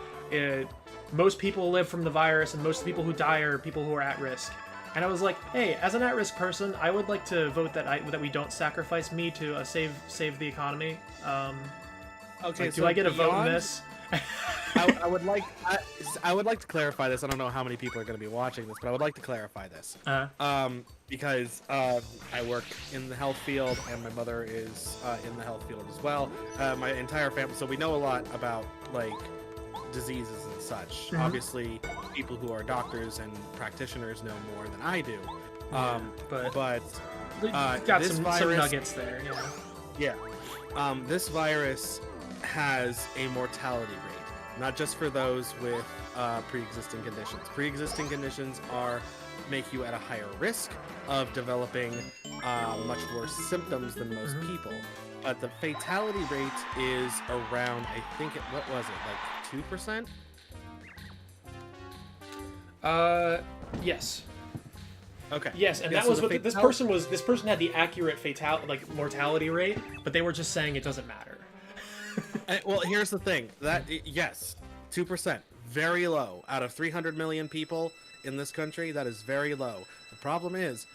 most people live from the virus, and most people who die are people who are at risk. And I was like, hey, as an at-risk person, I would like to vote that we don't sacrifice me to save the economy. Okay, like, so do I get a vote in beyond- this? I would like to clarify this. I don't know how many people are going to be watching this, but I would like to clarify this. Because I work in the health field, and my mother is in the health field as well. My entire family, so we know a lot about like diseases and such. Mhm. Obviously, people who are doctors and practitioners know more than I do. But But got this some virus- nuggets there. Yeah. this virus has a mortality rate, not just for those with pre-existing conditions. Pre-existing conditions make you at a higher risk of developing much worse symptoms than most Mhm. people. But the fatality rate is around, I think, what was it, like 2%? Yes. Okay. Yes, and Yeah, that so was the what this person was. This person had the accurate mortality rate, but they were just saying it doesn't matter. Well, here's the thing. Yes, 2%, very low. Out of 300 million people in this country, that is very low. The problem is,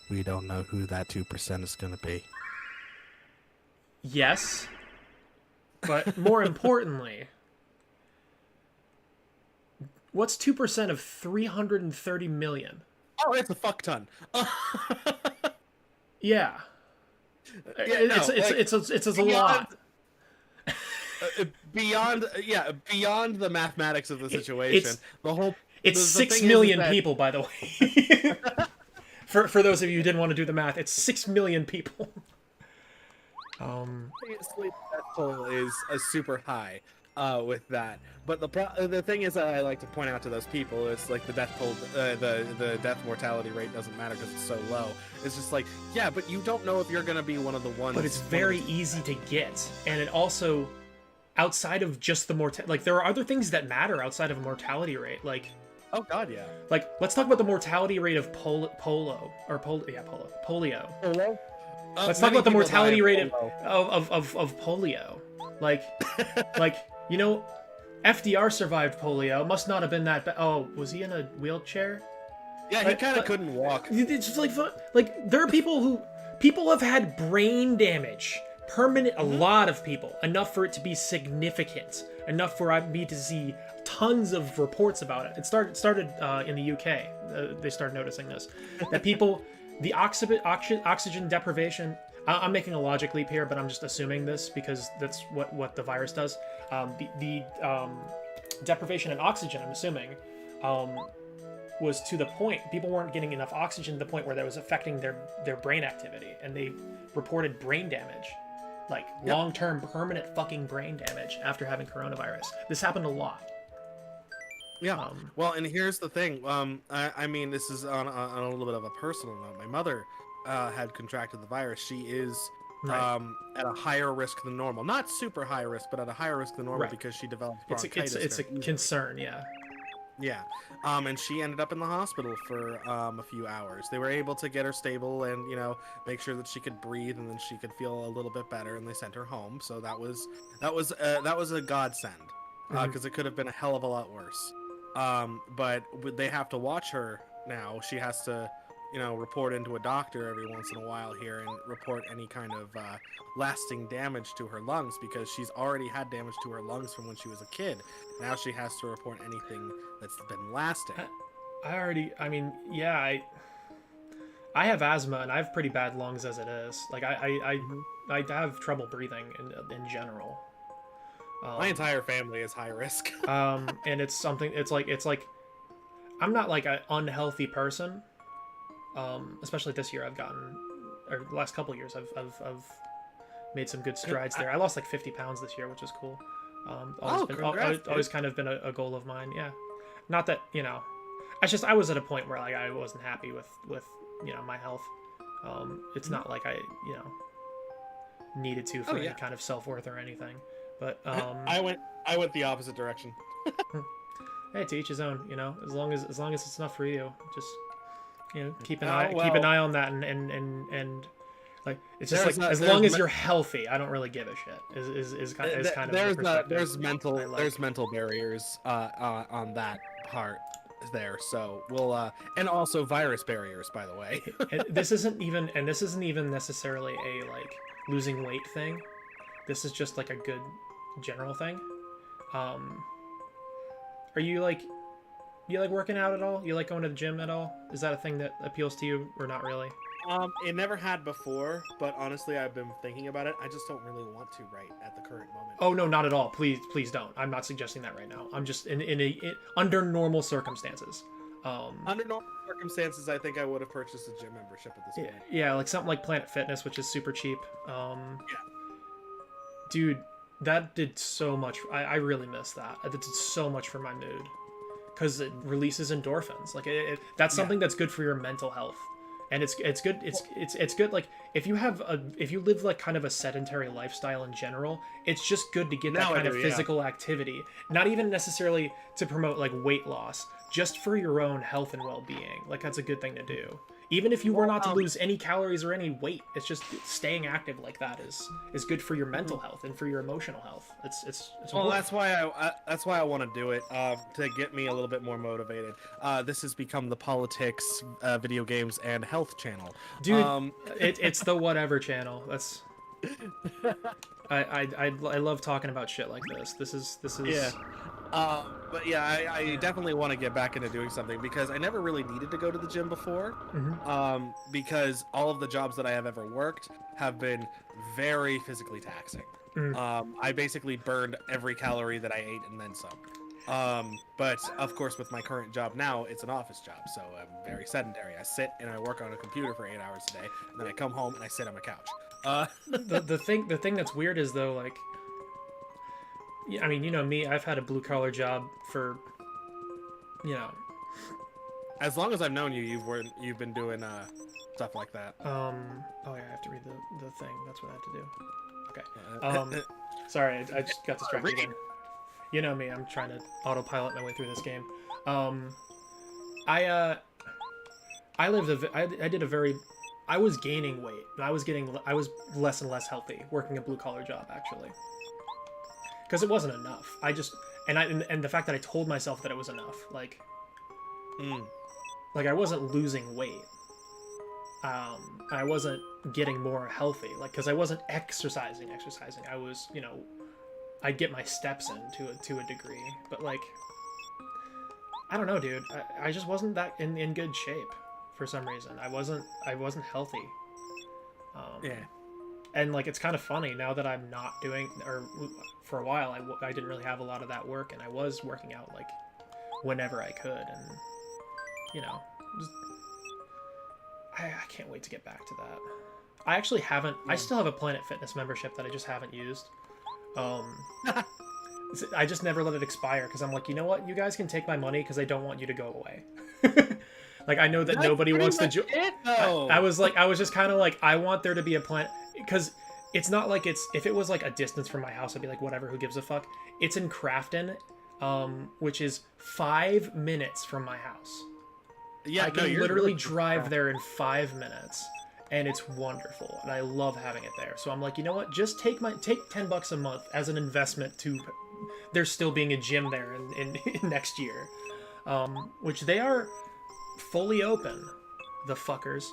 we don't know who that 2% is going to be. Yes, but more importantly, what's 2% of 330 million? Oh, it's a fuck ton. Yeah. Yeah, no, It's a lot. Beyond the mathematics of the situation. It's the 6 thing is million that- people, by the way. for those of you who didn't want to do the math, it's 6 million people. Obviously, that toll is super high with that. But the thing is that I like to point out to those people is like the death toll, the death mortality rate doesn't matter because it's so low. It's just like, yeah, but you don't know if you're gonna be one of the ones. But it's very easy to get, and it also, outside of just the like there are other things that matter outside of a mortality rate, like. Oh God, yeah. Like, let's talk about the mortality rate of polio. Polio. Let's talk about the mortality rate of polio. Like, you know, FDR survived polio. It must not have been that bad. Oh, was he in a wheelchair? Yeah, he kind of couldn't walk. It's just like there are people have had brain damage, permanent. A lot of people, enough for it to be significant, enough for me to see tons of reports about it. It started in the UK. They started noticing this, that people, the oxygen deprivation. I'm making a logic leap here, but I'm just assuming this because that's what the virus does. The deprivation in oxygen, I'm assuming, was to the point people weren't getting enough oxygen to the point where that was affecting their brain activity, and they reported brain damage, like long-term permanent fucking brain damage after having coronavirus. This happened a lot. Yeah. Well, and here's the thing. I mean, this is on a little bit of a personal note. My mother had contracted the virus. She is Right. at a higher risk than normal. Not super high risk, but at a higher risk than normal Right. because she developed It's bronchitis. a very easily. concern, yeah. Yeah. And she ended up in the hospital for a few hours. They were able to get her stable and, make sure that she could breathe and then she could feel a little bit better, and they sent her home. So that was a godsend because it could have been a hell of a lot worse. But they have to watch her now. She has to, report into a doctor every once in a while here and report any kind of lasting damage to her lungs because she's already had damage to her lungs from when she was a kid. Now she has to report anything that's been lasting. I have asthma and I have pretty bad lungs as it is. Like I have trouble breathing in general. My entire family is high risk. And it's like I'm not like an unhealthy person. Especially this year or the last couple years I've made some good strides there. I lost like 50 pounds this year, which is cool. Always kind of been a goal of mine. Yeah. Not that, I was at a point where like I wasn't happy with my health. It's not like I, needed to for any kind of self-worth or anything. But I went the opposite direction. Hey, to each his own, as long as it's enough for you, just keep an eye on that and like it's just like as long as you're healthy, I don't really give a shit. Is kind of the perspective. There's mental barriers on that part there. So we'll and also virus barriers, by the way. And this isn't even necessarily a like losing weight thing. This is just like a good general thing. Are you like working out at all? You like going to the gym at all? Is that a thing that appeals to you or not really? It never had before, but honestly, I've been thinking about it. I just don't really want to right at the current moment. Oh no, not at all. Please don't. I'm not suggesting that right now. I'm just under normal circumstances. Under normal circumstances, I think I would have purchased a gym membership at this point. Yeah, like something like Planet Fitness, which is super cheap. Dude, that did so much. I really miss that. It did so much for my mood. Because it releases endorphins. Like that's something that's good for your mental health, and it's good. It's good. Like if you live like kind of a sedentary lifestyle in general, it's just good to get that kind of physical activity. Not even necessarily to promote like weight loss, just for your own health and well-being. Like that's a good thing to do. Even if you were not to lose any calories or any weight, it's just staying active like that is good for your mental health and for your emotional health. It's well, that's why I want to do it to get me a little bit more motivated. This has become the politics, video games, and health channel. Dude, it's the whatever channel. That's I love talking about shit like this. This is yeah. But yeah, I definitely want to get back into doing something because I never really needed to go to the gym before. Because all of the jobs that I have ever worked have been very physically taxing. I basically burned every calorie that I ate and then some. But of course, with my current job now, it's an office job, so I'm very sedentary. I sit and I work on a computer for 8 hours a day, and then I come home and I sit on my couch. The thing that's weird is though, like, I mean, me, I've had a blue collar job for, as long as I've known you, you've been doing stuff like that. Oh yeah, I have to read the thing. That's what I have to do. Okay. Sorry, I just got distracted again. You know me, I'm trying to autopilot my way through this game. I was gaining weight. I was less and less healthy working a blue collar job actually. Because it wasn't enough. And the fact that I told myself that it was enough, like I wasn't losing weight. I wasn't getting more healthy, like, because I wasn't exercising. I was, I'd get my steps in to a degree, but like, I don't know, dude. I just wasn't that in good shape for some reason. I wasn't healthy. Yeah. And like, it's kind of funny now that I'm not doing, or for a while I didn't really have a lot of that work, and I was working out like whenever I could, and just, I can't wait to get back to that. I actually haven't. I still have a Planet Fitness membership that I just haven't used. I just never let it expire because I'm like, you know what? You guys can take my money because I don't want you to go away. Like, I know that That's nobody pretty wants to much join. it, though. I was just kind of like, I want there to be a plan because it's not like if it was like a distance from my house, I'd be like, whatever, who gives a fuck? It's in Crafton, which is 5 minutes from my house. Yeah, I can you're literally really- drive there in 5 minutes, and it's wonderful, and I love having it there. So I'm like, you know what? Just take $10 a month as an investment to there still being a gym there in next year, which they are fully open, the fuckers.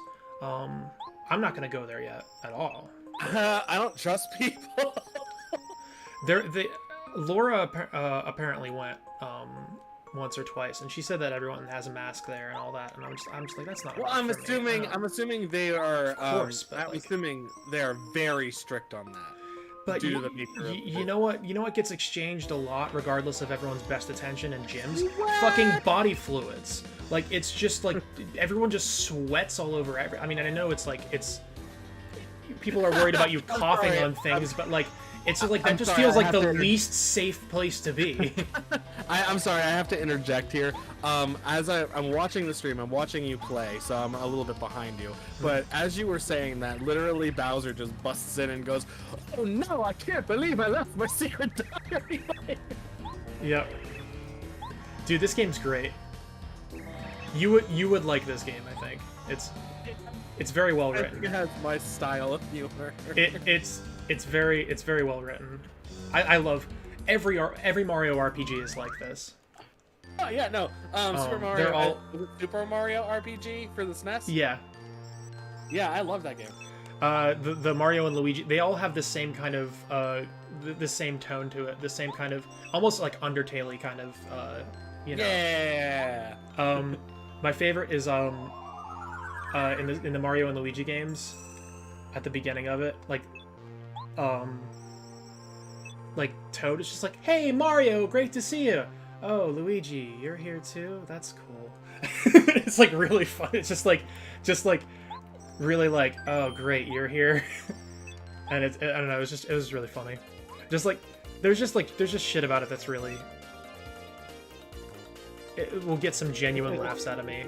I'm not gonna go there yet at all. I don't trust people. Laura apparently went once or twice, and she said that everyone has a mask there and all that, and I'm just like, that's not. Well, enough for me. I'm assuming they are. Of course, but, I'm like- assuming they are very strict on that. But due to the nature of you it. know what? You know what gets exchanged a lot, regardless of everyone's best attention in gyms? Fucking body fluids. Like, it's just like everyone just sweats all over. I mean, I know it's like people are worried about you coughing sorry. on things, but like it's just like that I'm just sorry, feels I like have the to- least safe place to be. I'm sorry, I have to interject here. As I'm watching the stream, I'm watching you play, so I'm a little bit behind you. But as you were saying that, literally Bowser just busts in and goes, "Oh no, I can't believe I left my secret diary." Yep. Dude, this game's great. You would like this game, I think. It's very well I think written. it has my style of humor. It's very well written. I love every Mario RPG is like this. Oh yeah, no. Super Mario. they're all- was it Super Mario RPG for the SNES. Yeah. Yeah, I love that game. The Mario and Luigi, they all have the same kind of the same tone to it, the same kind of almost like Undertale-y kind of you know. Yeah. My favorite is in the Mario and Luigi games, at the beginning of it, like Toad is just like, "Hey Mario, great to see you. Oh Luigi, you're here too. That's cool." It's like really fun. It's just like really like, "Oh great, you're here." And I don't know. It was really funny. Just like there's just shit about it that's really. It will get some genuine laughs out of me.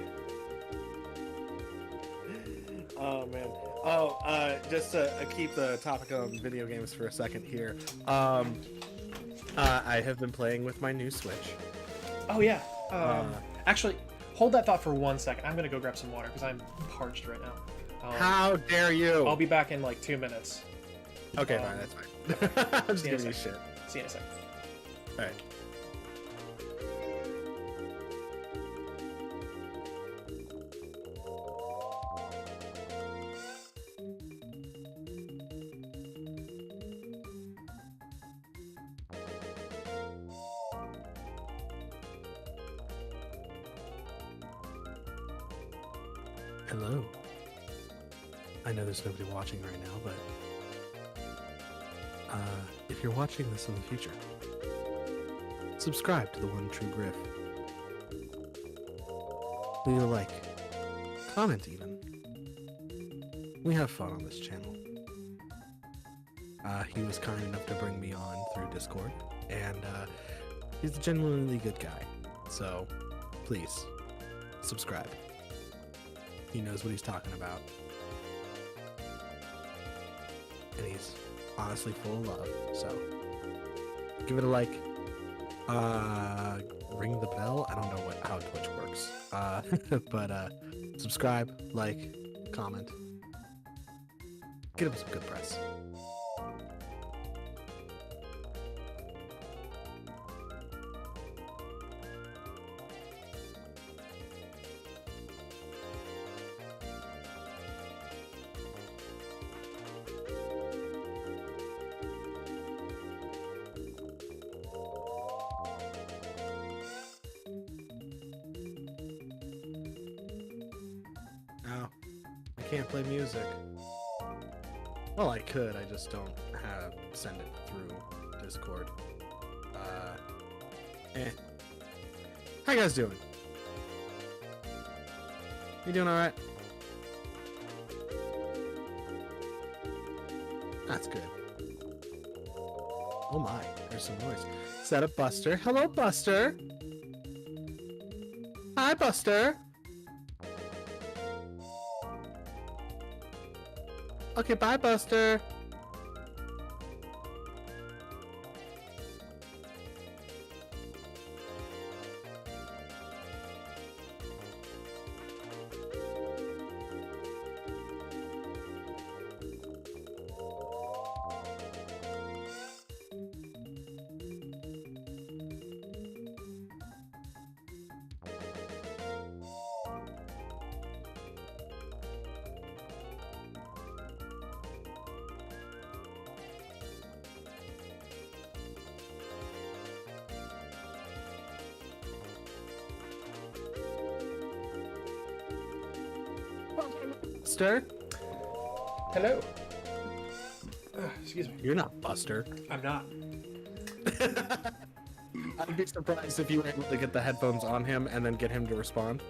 Oh man. Oh, just to keep the topic on video games for a second here. I have been playing with my new Switch. Oh yeah. Actually, hold that thought for 1 second. I'm gonna go grab some water because I'm parched right now. How dare you? I'll be back in like 2 minutes. Okay, fine, that's fine. I'm just see you in a giving you second. shit. See you in a second. All right. Hello. I know there's nobody watching right now, but if you're watching this in the future, subscribe to the One True Griff. Leave a like, comment even. We have fun on this channel. He was kind enough to bring me on through Discord, and he's a genuinely good guy. So please subscribe. He knows what he's talking about. And he's honestly full of love. So give it a like. Ring the bell. I don't know how Twitch works. But subscribe, like, comment. Get him some good press. Oh, I can't play music. Well, I could, I just don't have send it through Discord. How you guys doing? You doing alright? That's good. Oh my. There's some noise. Set up Buster. Hello, Buster. Hi, Buster. Okay, bye, Buster. Buster? Hello. Excuse me. You're not Buster. I'm not. I'd be surprised if you were able to get the headphones on him and then get him to respond.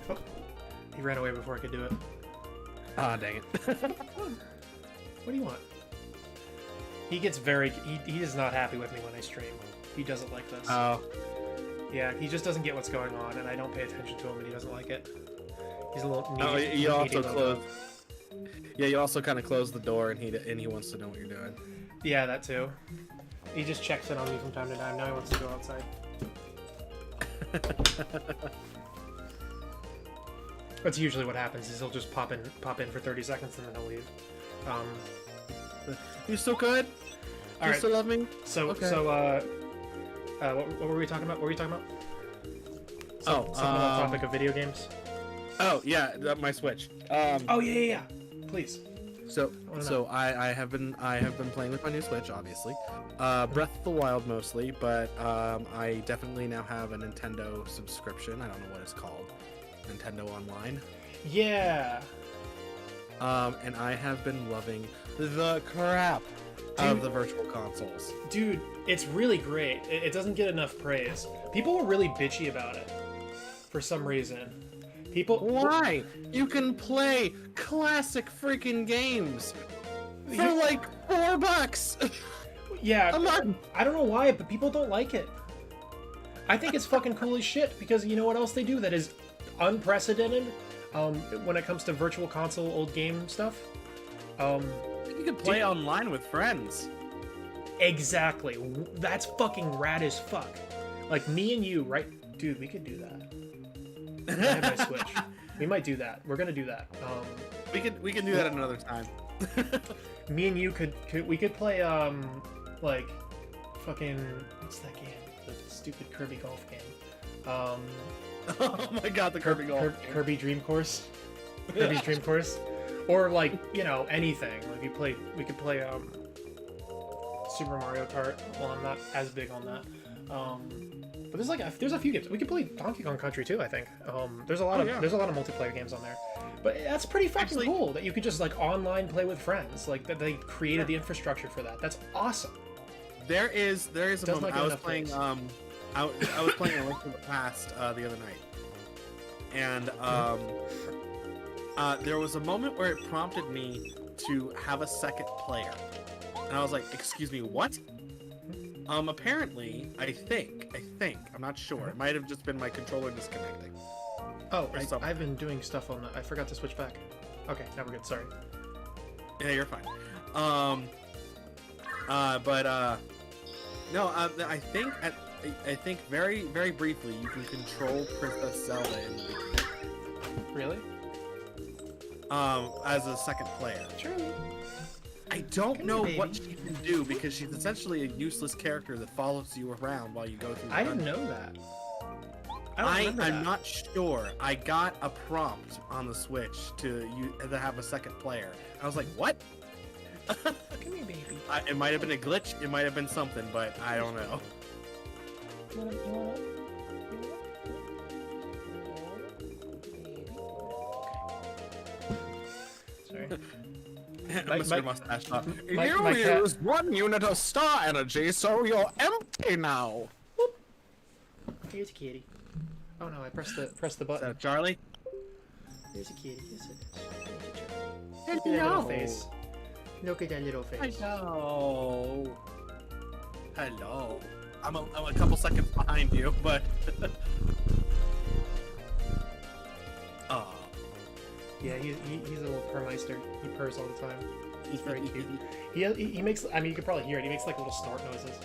Oh, he ran away before I could do it. Ah, dang it. What do you want? He gets very... He is not happy with me when I stream. He doesn't like this. Oh. Yeah, he just doesn't get what's going on, and I don't pay attention to him, and he doesn't like it. He's a little... Oh, needy, you also needy close. Yeah, you also kind of close the door, and he wants to know what you're doing. Yeah, that too. He just checks in on me from time to time. Now he wants to go outside. That's usually what happens. Is he'll just pop in for 30 seconds and then he'll leave. You still good? All You right. still love me? So Okay. what were we talking about? What were we talking about? Something on the topic of video games. Oh yeah, my Switch. Oh yeah. Please. So wanna so I have been playing with my new Switch, obviously. Breath of the Wild mostly, but I definitely now have a Nintendo subscription. I don't know what it's called. Nintendo Online. Yeah. And I have been loving the crap out of the virtual consoles. Dude, it's really great. It doesn't get enough praise. People were really bitchy about it for some reason. People. Why? You can play classic freaking games for like $4 Yeah. a month. I don't know why, but people don't like it. I think it's fucking cool as shit because you know what else they do that is unprecedented when it comes to virtual console old game stuff? You can play online with friends. Exactly. That's fucking rad as fuck. Like me and you, right? Dude, we could do that. I have my Switch. We might do that. We're gonna do that. We can do that another time. Me and you could play like fucking what's that game? The stupid Kirby golf game. Oh my god, the Kirby golf. Kirby Dream Course. Kirby's Dream Course. Or like, you know, anything. Like we could play Super Mario Kart. Well, I'm not as big on that. But there's a few games. We could play Donkey Kong Country too, I think. There's a lot of multiplayer games on there. But that's pretty fucking cool that you could just like online play with friends. Like that they created the infrastructure for that. That's awesome. There is a moment I was playing place. I was playing A Link to the Past the other night. And there was a moment where it prompted me to have a second player. And I was like, "Excuse me, what?" Apparently, I think, I'm not sure. It might have just been my controller disconnecting. Oh, Or something. I've been doing stuff on that. I forgot to switch back. Okay, now we're good. Sorry. Yeah, you're fine. No, I think very, very briefly you can control Princess Zelda in the beginning. Really? As a second player. Surely. I don't Come know here, what baby. she can do because she's essentially a useless character that follows you around while you go through the I didn't dungeon. know that. I don't remember I'm that. not sure. I got a prompt on the Switch to have a second player. I was like, what? Come here, baby. It might have been a glitch. It might have been something, but I don't know. You wanna... Sorry. Mr. Mustache Top. my cat- used 1 unit of star energy, so you're empty now. Here's a kitty. Oh no, I pressed the Is button. that Charlie? Here's a kitty. Yes, it is. Look at that little face. Look at that little face. know. Hello. I'm a couple seconds behind you, but. Oh. Yeah, he's a little purrmeister. He purrs all the time. He's very cute. He makes, I mean, you can probably hear it. He makes like little snort noises.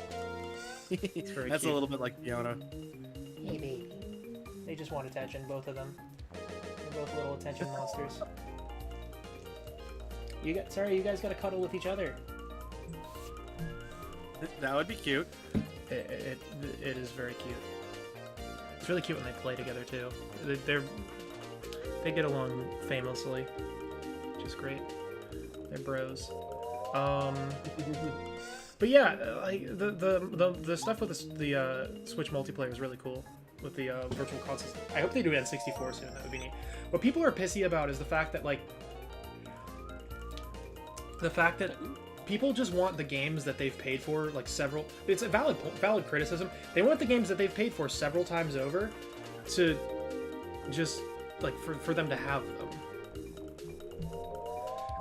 It's very That's cute. a little bit like Fiona. Hey, baby. They just want attention, both of them. They're both little attention monsters. Sorry, you guys gotta cuddle with each other. That would be cute. It is very cute. It's really cute when they play together too. They get along famously, which is great. They're bros. But yeah, like the stuff with the Switch multiplayer is really cool with the virtual consoles. I hope they do N64 soon. That would be neat. What people are pissy about is the fact that people just want the games that they've paid for like several. It's a valid criticism. They want the games that they've paid for several times over to just like for them to have them.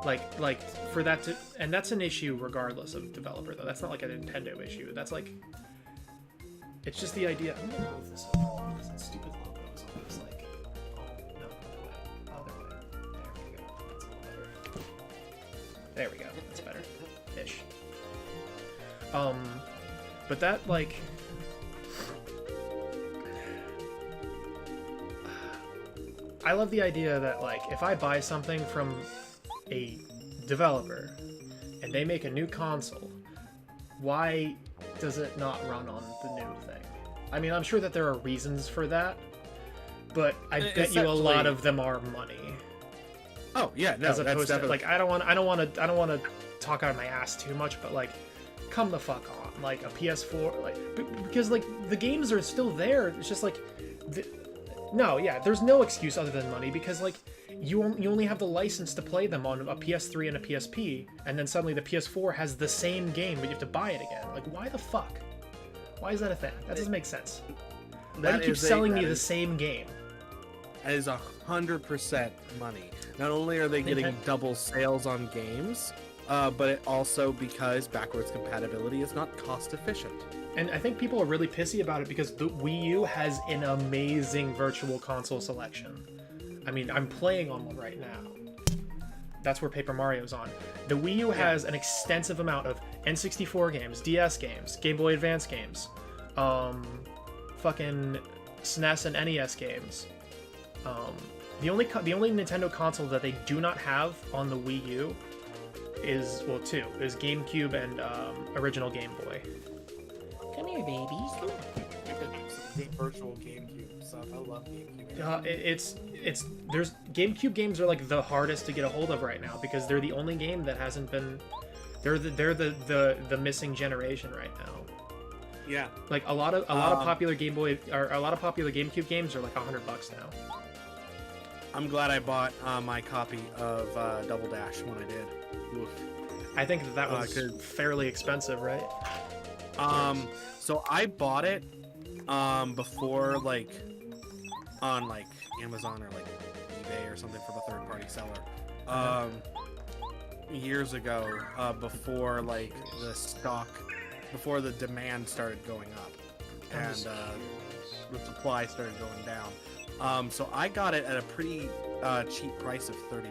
Like for that to, and that's an issue regardless of developer though. That's not like a Nintendo issue. That's like, it's just the idea. I'm gonna move this over because that stupid logo is always like, oh no, other way. There we go. That's a little better. There we go. That's better. Ish. But that like. I love the idea that like if I buy something from a developer and they make a new console, why does it not run on the new thing? I mean, I'm sure that there are reasons for that, but I bet you a lot of them are money. Oh yeah, no, as opposed that's to definitely... like I don't want to talk out of my ass too much, but like come the fuck on, like a PS4, like because like the games are still there. It's just like no, yeah, there's no excuse other than money because like you only have the license to play them on a PS3 and a PSP, and then suddenly the PS4 has the same game, but you have to buy it again. Like, why the fuck? Why is that a thing? That doesn't make sense. Why do you keep selling me the same game? That is 100% money. Not only are they getting double sales on games, but it also because backwards compatibility is not cost efficient. And I think people are really pissy about it because the Wii U has an amazing virtual console selection. I mean, I'm playing on one right now. That's where Paper Mario's on. The Wii U has an extensive amount of N64 games, DS games, Game Boy Advance games, fucking SNES and NES games. The only Nintendo console that they do not have on the Wii U is, well, two. Is GameCube and original Game Boy. Come here, babies. Come The virtual GameCube stuff. I love GameCube. There's GameCube games are like the hardest to get a hold of right now because they're the only game that hasn't been. They're the missing generation right now. Yeah. Like a lot of popular Game Boy or a lot of popular GameCube games are like $100 now. I'm glad I bought my copy of Double Dash when I did. Oof. I think that was fairly expensive, right? So I bought it before like on like Amazon or like eBay or something for the third-party seller. Years ago, before like before the demand started going up and the supply started going down. So I got it at a pretty cheap price of $30.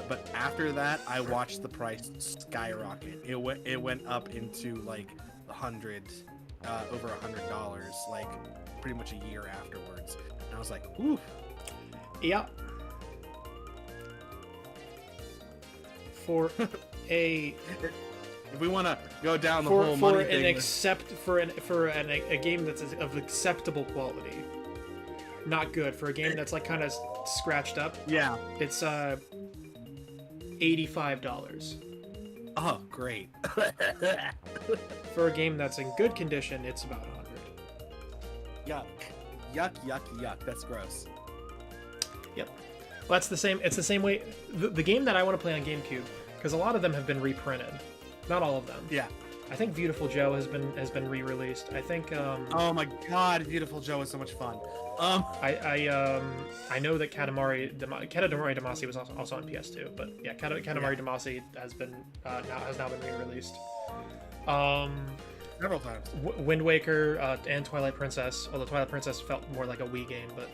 But after that, I watched the price skyrocket. It went up into like over $100, like pretty much a year afterwards. And I was like, "Ooh." Yeah. For a if we want to go down the whole money thing, for a game that's of acceptable quality, not good. For a game that's like kind of scratched up, yeah, it's $85. Oh, great. For a game that's in good condition, it's about 100. Yuck. That's gross. Yep. Well, that's the same. It's the same way. The game that I want to play on GameCube, because a lot of them have been reprinted. Not all of them. Yeah. I think Beautiful Joe has been re-released. I think Oh my god, Beautiful Joe is so much fun. I know that Katamari Damacy was also on PS2, but yeah, Katamari Damacy has now been re-released. Several times. Wind Waker and Twilight Princess. Although Twilight Princess felt more like a Wii game, but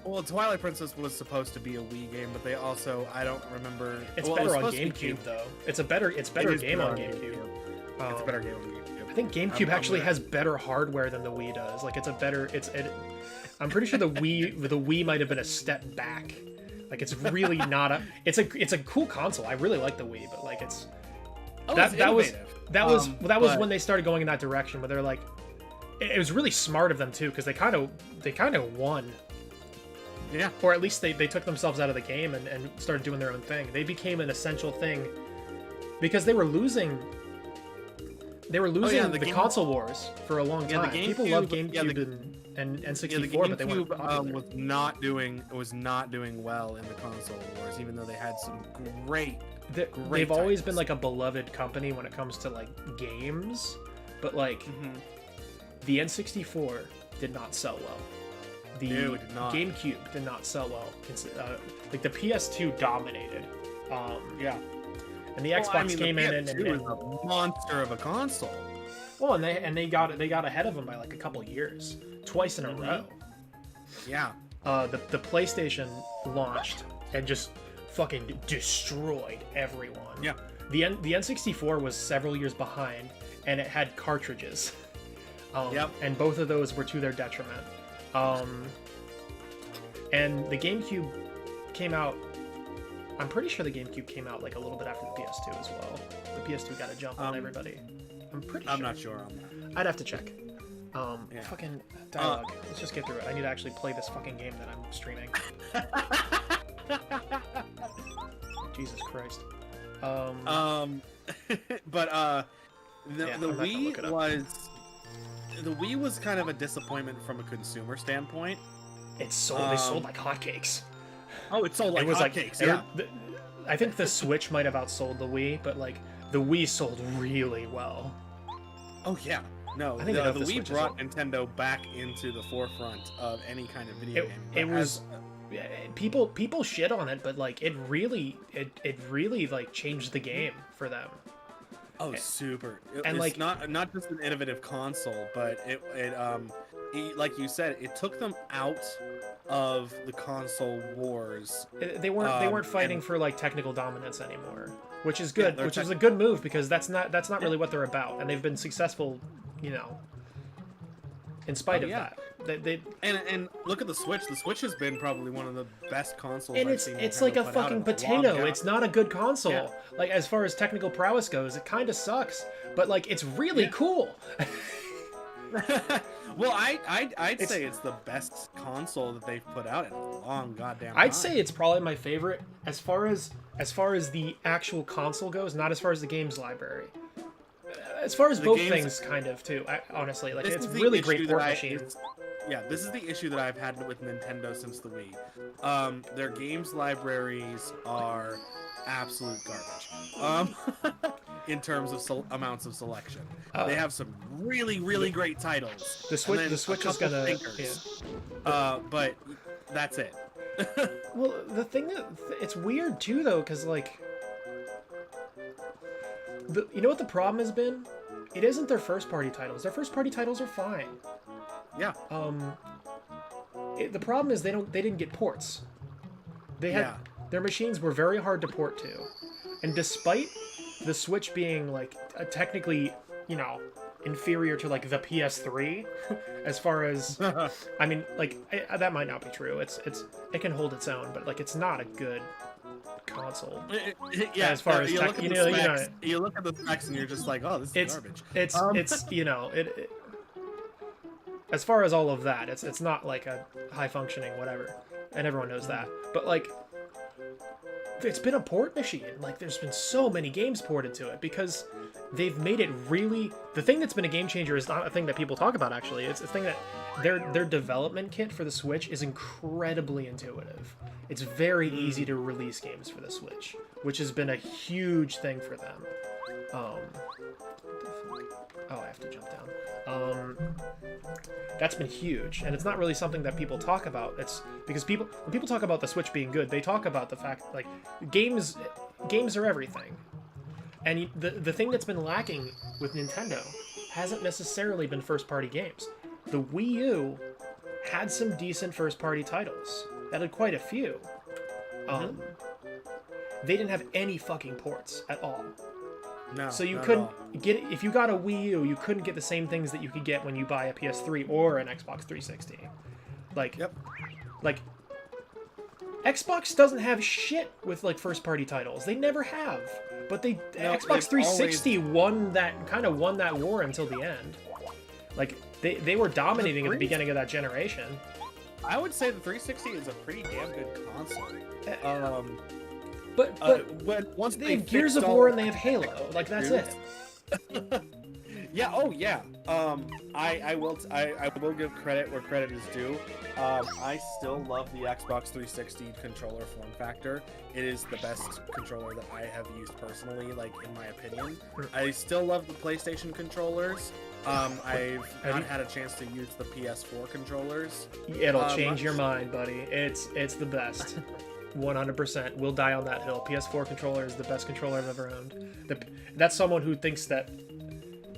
Well, Twilight Princess was supposed to be a Wii game, but they also, I don't remember. it's well, it was better on supposed to be GameCube though. It's a better It is game better on GameCube. It's a better game on GameCube. I think GameCube I'm actually gonna- has better hardware than the Wii does. Like I'm pretty sure the Wii might have been a step back. Like it's really not a. It's a cool console. I really like the Wii, but like it's Oh, that it's that was innovative. that was that was but- when they started going in that direction. Where they're like, it was really smart of them too, because they kind of won. Yeah. Or at least they took themselves out of the game and started doing their own thing. They became an essential thing because they were losing. They were losing the the Game- console wars for a long Yeah, the time. People love GameCube- GameCube yeah, and Yeah, the N64, but they weren't GameCube popular. was not doing well in the console wars, even though they had some great. They've great always titles. been like a beloved company when it comes to like games, but like the N64 did not sell well. The No, it did not. GameCube did not sell well. Like the PS2 dominated. Yeah. And the Xbox came in and was a monster of a console. well, and they got ahead of them by like a couple years, twice in a row. Yeah. The PlayStation launched and just fucking destroyed everyone. Yeah. The N64 was several years behind, and it had cartridges. Yep. And both of those were to their detriment. And the GameCube came out. I'm pretty sure the GameCube came out like a little bit after the PS2 as well. The PS2 got a jump on everybody. I'm pretty sure. I'm not sure on that. I'd have to check. Yeah. Fucking dialogue. Let's just get through it. I need to actually play this fucking game that I'm streaming. Jesus Christ. But Yeah, the I'm not gonna look it up. The Wii was kind of a disappointment from a consumer standpoint. It sold. They sold like hotcakes. Oh, it sold like It was like hotcakes. they Yeah. were- I think the Switch might have outsold the Wii, but like the Wii sold really well. Oh yeah. No, I think the I know if Wii the Switch is brought up. Nintendo back into the forefront of any kind of video game. It But was people shit on it, but like it really like changed the game for them. Oh, super! and, It's like- not just an innovative console, but like you said, it took them out of the console wars. They weren't and- fighting for like technical dominance anymore, which is Yeah, good, they're which is a good move because that's not really what they're about, and they've been successful, in spite of yeah. that. They And look at the Switch. The Switch has been probably one of the best consoles. and I've it's seen it's Nintendo like a put out fucking in a long potato. time. It's not a good console. Yeah. Like as far as technical prowess goes, it kind of sucks, but like it's really cool. Well, I'd say it's the best console that they've put out in a long goddamn time. I'd say it's probably my favorite as far as the actual console goes, not as far as the games library. As far as The both games- things, kind of too. Honestly, like This it's is the really issue great that port I- machines. Yeah, this is the issue that I've had with Nintendo since the Wii. Their games libraries are absolute garbage. In terms of amounts of selection, they have some really great titles. The Switch- and then the Switch a is couple gonna- thinkers. But that's it. Well, the thing that it's weird too, though, because like, you know what the problem has been? It isn't their first party titles. Their first party titles are fine. Yeah. The problem is they didn't get ports. They had Yeah. their machines were very hard to port to, and despite the Switch being like technically, inferior to like the PS3, as far as I mean, like that might not be true. It can hold its own, but like it's not a good console. Yeah, As far as you tech- look at you the know- specs, you look at the specs and you're just like, oh, this is garbage. It's as far as all of that, it's not like a high functioning whatever, and everyone knows that. But like, it's been a port machine. Like, there's been so many games ported to it because they've made it really. The thing that's been a game changer is not a thing that people talk about. Actually, it's a thing that their development kit for the Switch is incredibly intuitive. It's very easy to release games for the Switch, which has been a huge thing for them. What the Oh, I have to jump down. That's been huge, and it's not really something that people talk about. It's because when people talk about the Switch being good, they talk about the fact like games are everything. And the thing that's been lacking with Nintendo hasn't necessarily been first-party games. The Wii U had some decent first-party titles. That had quite a few. They didn't have any fucking ports at all. No. So you not at couldn't all. get if you got a Wii U, you couldn't get the same things that you could get when you buy a PS3 or an Xbox 360. Like, Yep. like Xbox doesn't have shit with like first-party titles. They never have. But Xbox 360 won that war until the end. Like they were dominating at the beginning of that generation. I would say the 360 is a pretty damn good console. But once they have Gears of War and they have Halo. Like that's it. Yeah. Oh yeah. I will give credit where credit is due. I still love the Xbox 360 controller form factor. It is the best controller that I have used personally, like in my opinion. I still love the PlayStation controllers. I've not had a chance to use the PS4 controllers. It'll change your mind, buddy. It's the best. 100%. We'll die on that hill. PS4 controller is the best controller I've ever owned. That's someone who thinks that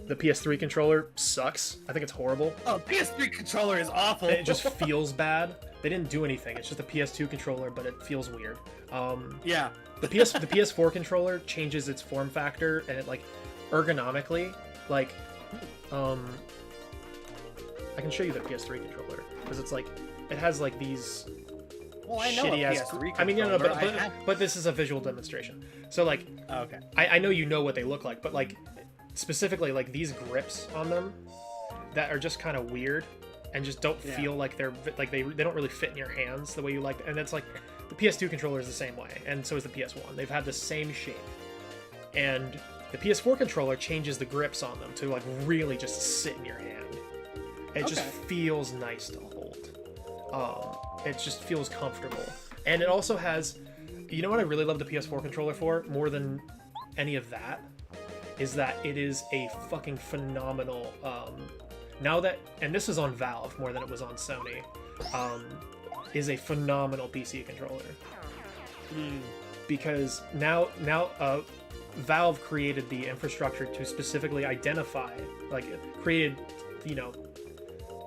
the PS3 controller sucks. I think it's horrible. Oh, PS3 controller is awful. It just feels bad. They didn't do anything. It's just a PS2 controller, but it feels weird. Yeah. The PS4 controller changes its form factor, and it like ergonomically, like, I can show you the PS3 controller because it's like it has like these. Well, I know shitty a ass. PS3 I mean, no, controller. but this is a visual demonstration. So like, Okay. I know you know what they look like, but like specifically like these grips on them that are just kind of weird and just don't feel like they're like they don't really fit in your hands the way you like. And it's like the PS2 controller is the same way, and so is the PS1. They've had the same shape, and the PS4 controller changes the grips on them to like really just sit in your hand. It just feels nice to hold. It just feels comfortable, and it also has. You know what I really love the PS4 controller for more than any of that is that it is a fucking phenomenal. Now that, and this is on Valve more than it was on Sony, is a phenomenal PC controller. Because now Valve created the infrastructure to specifically identify, like, created,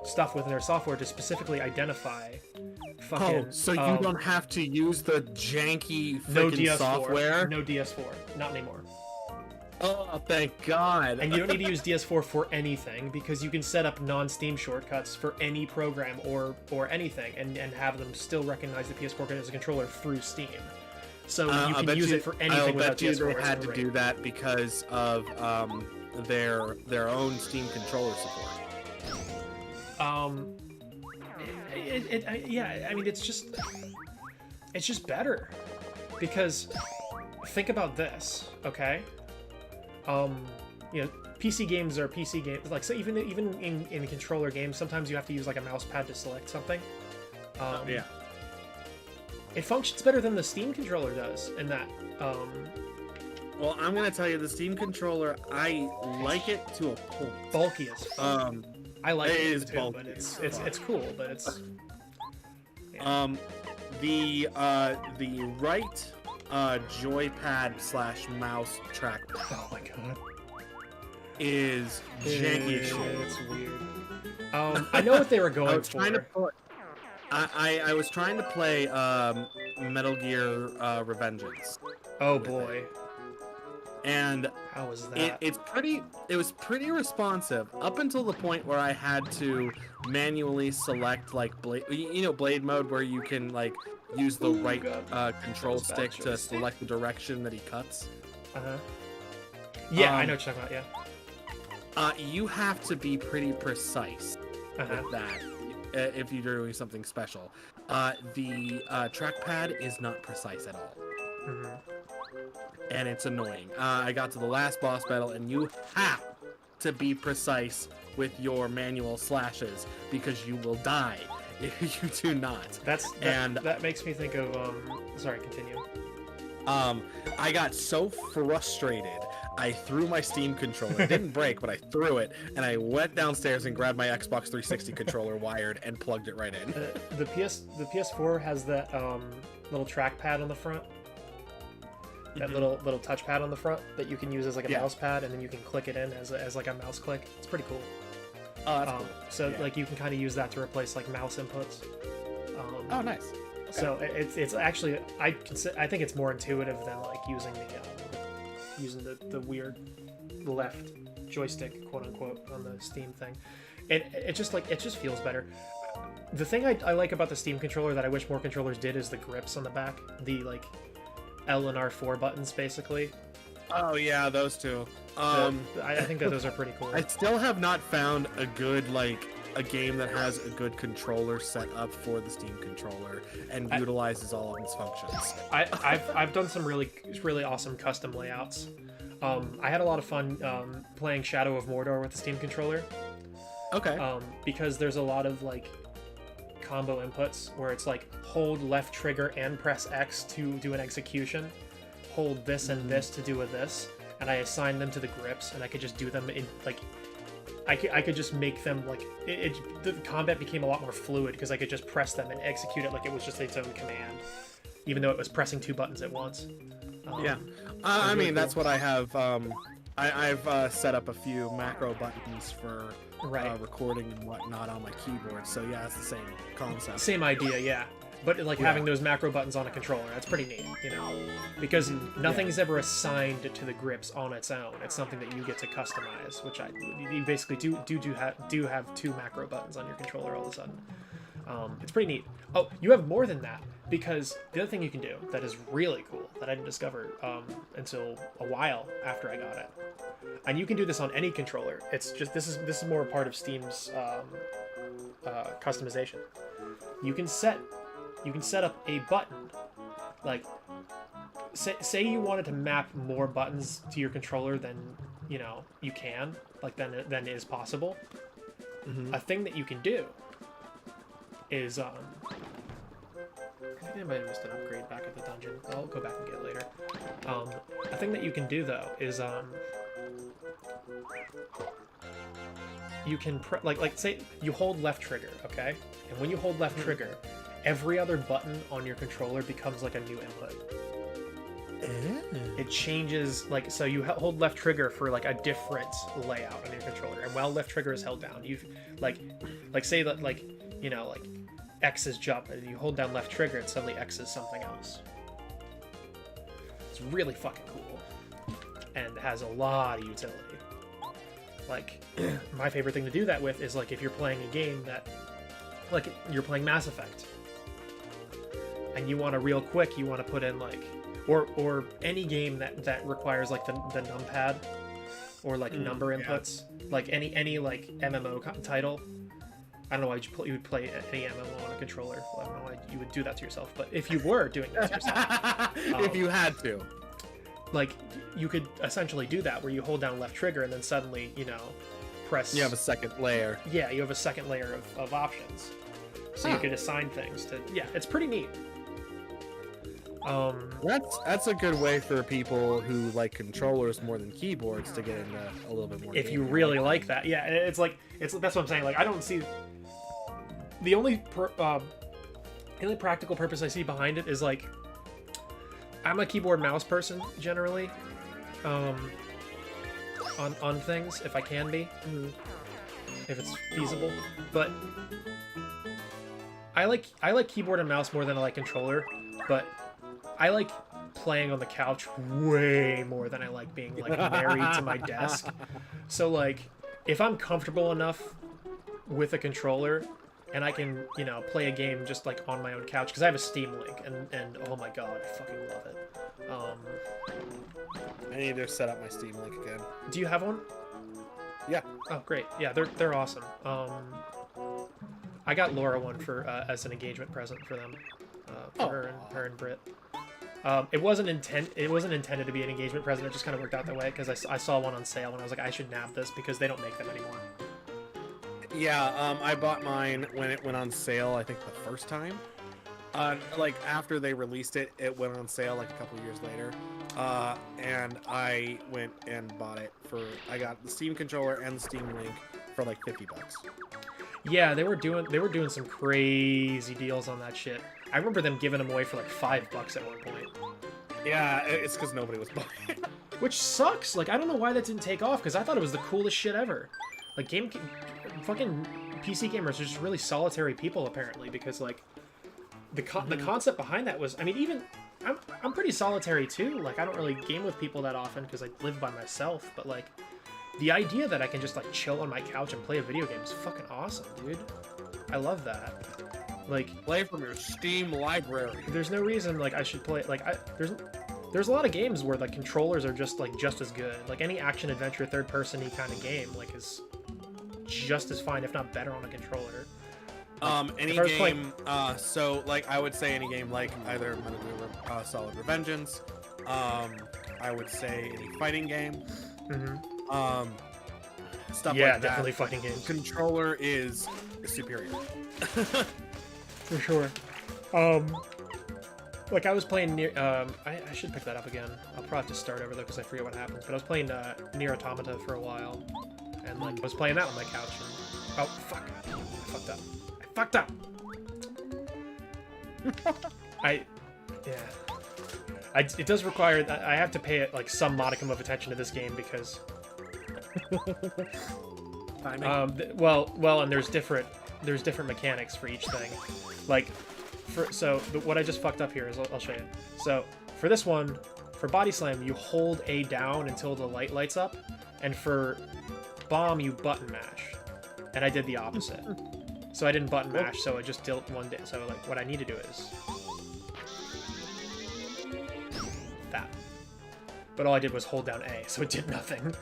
stuff within their software to specifically identify fucking. Oh, so you don't have to use the janky no freaking DS4, software? No DS4, not anymore. Oh, thank God. And you don't need to use DS4 for anything because you can set up non-Steam shortcuts for any program or anything and have them still recognize the PS4 as a controller through Steam. So you can use it for anything without DS4. They had to do that because of their own Steam controller support. Yeah, I mean, it's just better because think about this, okay? PC games are PC games. Like, so even in controller games, sometimes you have to use like a mouse pad to select something. Yeah. It functions better than the Steam controller does in that. Well, I'm gonna tell you, the Steam controller, I like it to a point. Bulky as fuck. I like it it is too, bulky but as it's cool, but it's. The right joypad / mouse trackpad. Oh my god. Is janky as shit. It's weird. I know what they were going for. I was trying to play Metal Gear Revengeance. Oh boy. And how was that? It was pretty responsive up until the point where I had to manually select like blade mode, where you can like use the right control stick to select the direction that he cuts. Yeah, I know what you're talking about. Yeah. You have to be pretty precise with that if you're doing something special. The trackpad is not precise at all. And it's annoying. I got to the last boss battle, and you have to be precise with your manual slashes because you will die if you do not. That makes me think of sorry, continue. I got so frustrated. I threw my Steam controller. It didn't break, but I threw it, and I went downstairs and grabbed my Xbox 360 controller wired and plugged it right in. The PS4 has that little trackpad on the front. That little touchpad on the front that you can use as like a mouse pad, and then you can click it in as like a mouse click. It's pretty cool. Oh, that's cool. So like you can kind of use that to replace like mouse inputs. Oh, nice. Okay. So it's actually I think it's more intuitive than like using the weird left joystick, quote unquote, on the Steam thing. It just feels better. The thing I like about the Steam controller that I wish more controllers did is the grips on the back, the like L and R4 buttons basically. Oh yeah, those two. I think that those are pretty cool. I still have not found a good a game that has a good controller set up for the Steam controller and utilizes all of its functions. I've done some really awesome custom layouts. I had a lot of fun playing Shadow of Mordor with the Steam controller. Okay. Because there's a lot of like combo inputs where it's like hold left trigger and press X to do an execution, hold this and this to do a this, and I assigned them to the grips, and I could just do them in like I could just make them like the combat became a lot more fluid because I could just press them and execute it like it was just its own command, even though it was pressing two buttons at once. Yeah, I mean that's what I have. I've set up a few macro buttons for recording and whatnot on my keyboard. So yeah, it's the same concept. Same idea, yeah. But like having those macro buttons on a controller, that's pretty neat, you know, because nothing's ever assigned to the grips on its own. It's something that you get to customize, which you basically do have two macro buttons on your controller all of a sudden. It's pretty neat. Oh, you have more than that, because the other thing you can do that is really cool that I didn't discover until a while after I got it, and you can do this on any controller. It's just this is more a part of Steam's customization. You can set up a button, like say you wanted to map more buttons to your controller than you can, like than is possible. A thing that you can do is I think I might have missed an upgrade back at the dungeon. I'll go back and get it later. A thing that you can do though is you can like say you hold left trigger, okay, and when you hold left trigger, every other button on your controller becomes like a new input. It changes, like, so you hold left trigger for like a different layout on your controller, and while left trigger is held down, you've like say that like X is jump, and you hold down left trigger and suddenly X is something else. It's really fucking cool and has a lot of utility. Like my favorite thing to do that with is like if you're playing a game that, like, you're playing Mass Effect and you want to real quick, you want to put in like or any game that requires like the numpad or like number inputs, like any like MMO title. I don't know why you would play any MMO on a controller. Well, I don't know why you would do that to yourself, but if you were doing that to yourself, if you had to, like, you could essentially do that where you hold down left trigger and then suddenly press. You have a second layer. Yeah, you have a second layer of options, so you could assign things to. Yeah, it's pretty neat. That's a good way for people who like controllers more than keyboards to get into a little bit more. If you really like that, yeah, it's that's what I'm saying. Like, I don't see the only practical purpose I see behind it is like I'm a keyboard mouse person generally, on things if I can be, if it's feasible, but I like keyboard and mouse more than I like controller, but I like playing on the couch way more than I like being like married to my desk. So like if I'm comfortable enough with a controller and I can, play a game just like on my own couch, because I have a Steam Link and oh my god, I fucking love it. I need to set up my Steam Link again. Do you have one? Yeah. Oh great. Yeah, they're awesome. I got Laura one for as an engagement present for them. Her and Britt. It wasn't intended to be an engagement present. It just kind of worked out that way because I saw one on sale and I was like, I should nab this because they don't make them anymore. Yeah, I bought mine when it went on sale. I think the first time. Like after they released it, it went on sale like a couple years later. and I went and bought it for. I got the Steam controller and the Steam Link for like $50. Yeah, they were doing some crazy deals on that shit. I remember them giving them away for like $5 at one point. Yeah, it's because nobody was buying it. Which sucks. Like, I don't know why that didn't take off, because I thought it was the coolest shit ever. Like, fucking PC gamers are just really solitary people, apparently, because, like, the concept behind that was, I mean, even, I'm pretty solitary, too. Like, I don't really game with people that often, because I live by myself, but, like, the idea that I can just, like, chill on my couch and play a video game is fucking awesome, dude. I love that. Like, Play from your Steam library. there's no reason, like, I should play, like, there's a lot of games where, like, controllers are just as good. Like, any action-adventure, third-person-y kind of game, like, is just as fine, if not better, on a controller. Any if I was game, so, like, I would say any game like either Metal Gear Solid Revengeance, I would say any fighting game, stuff Yeah, like that. definitely fighting games. Controller is superior. For sure. Like, I was playing near, I should pick that up again. I'll probably have to start over, though, because I forget what happens. But I was playing, Nier Automata for a while. And, like, I was playing that on my couch, and... Oh, fuck. I fucked up! Yeah. It does require... I have to pay, like, some modicum of attention to this game, because... Well, and there's different mechanics for each thing. Like, what I just fucked up here is, I'll show you. So, for this one, for Body Slam, you hold A down until the light lights up, and for Bomb, you button mash. And I did the opposite. So I didn't button mash, so it just dealt one day. So, like, what I need to do is... that. But all I did was hold down A, so it did nothing.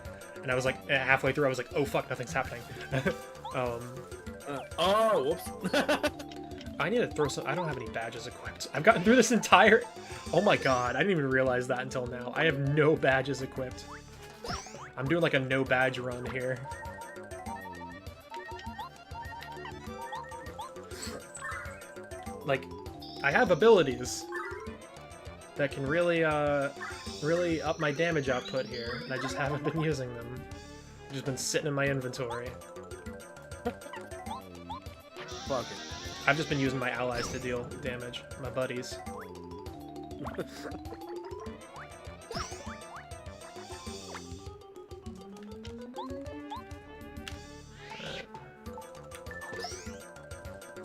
And I was like, halfway through, I was like, oh fuck, nothing's happening. Oh, whoops. I need to throw some... I don't have any badges equipped. I've gotten through this entire... Oh my god, I didn't even realize that until now. I have no badges equipped. I'm doing like a no badge run here. Like, I have abilities that can really up my damage output here, and I just haven't been using them. I've just been sitting in my inventory. Fuck it. I've just been using my allies to deal damage, my buddies.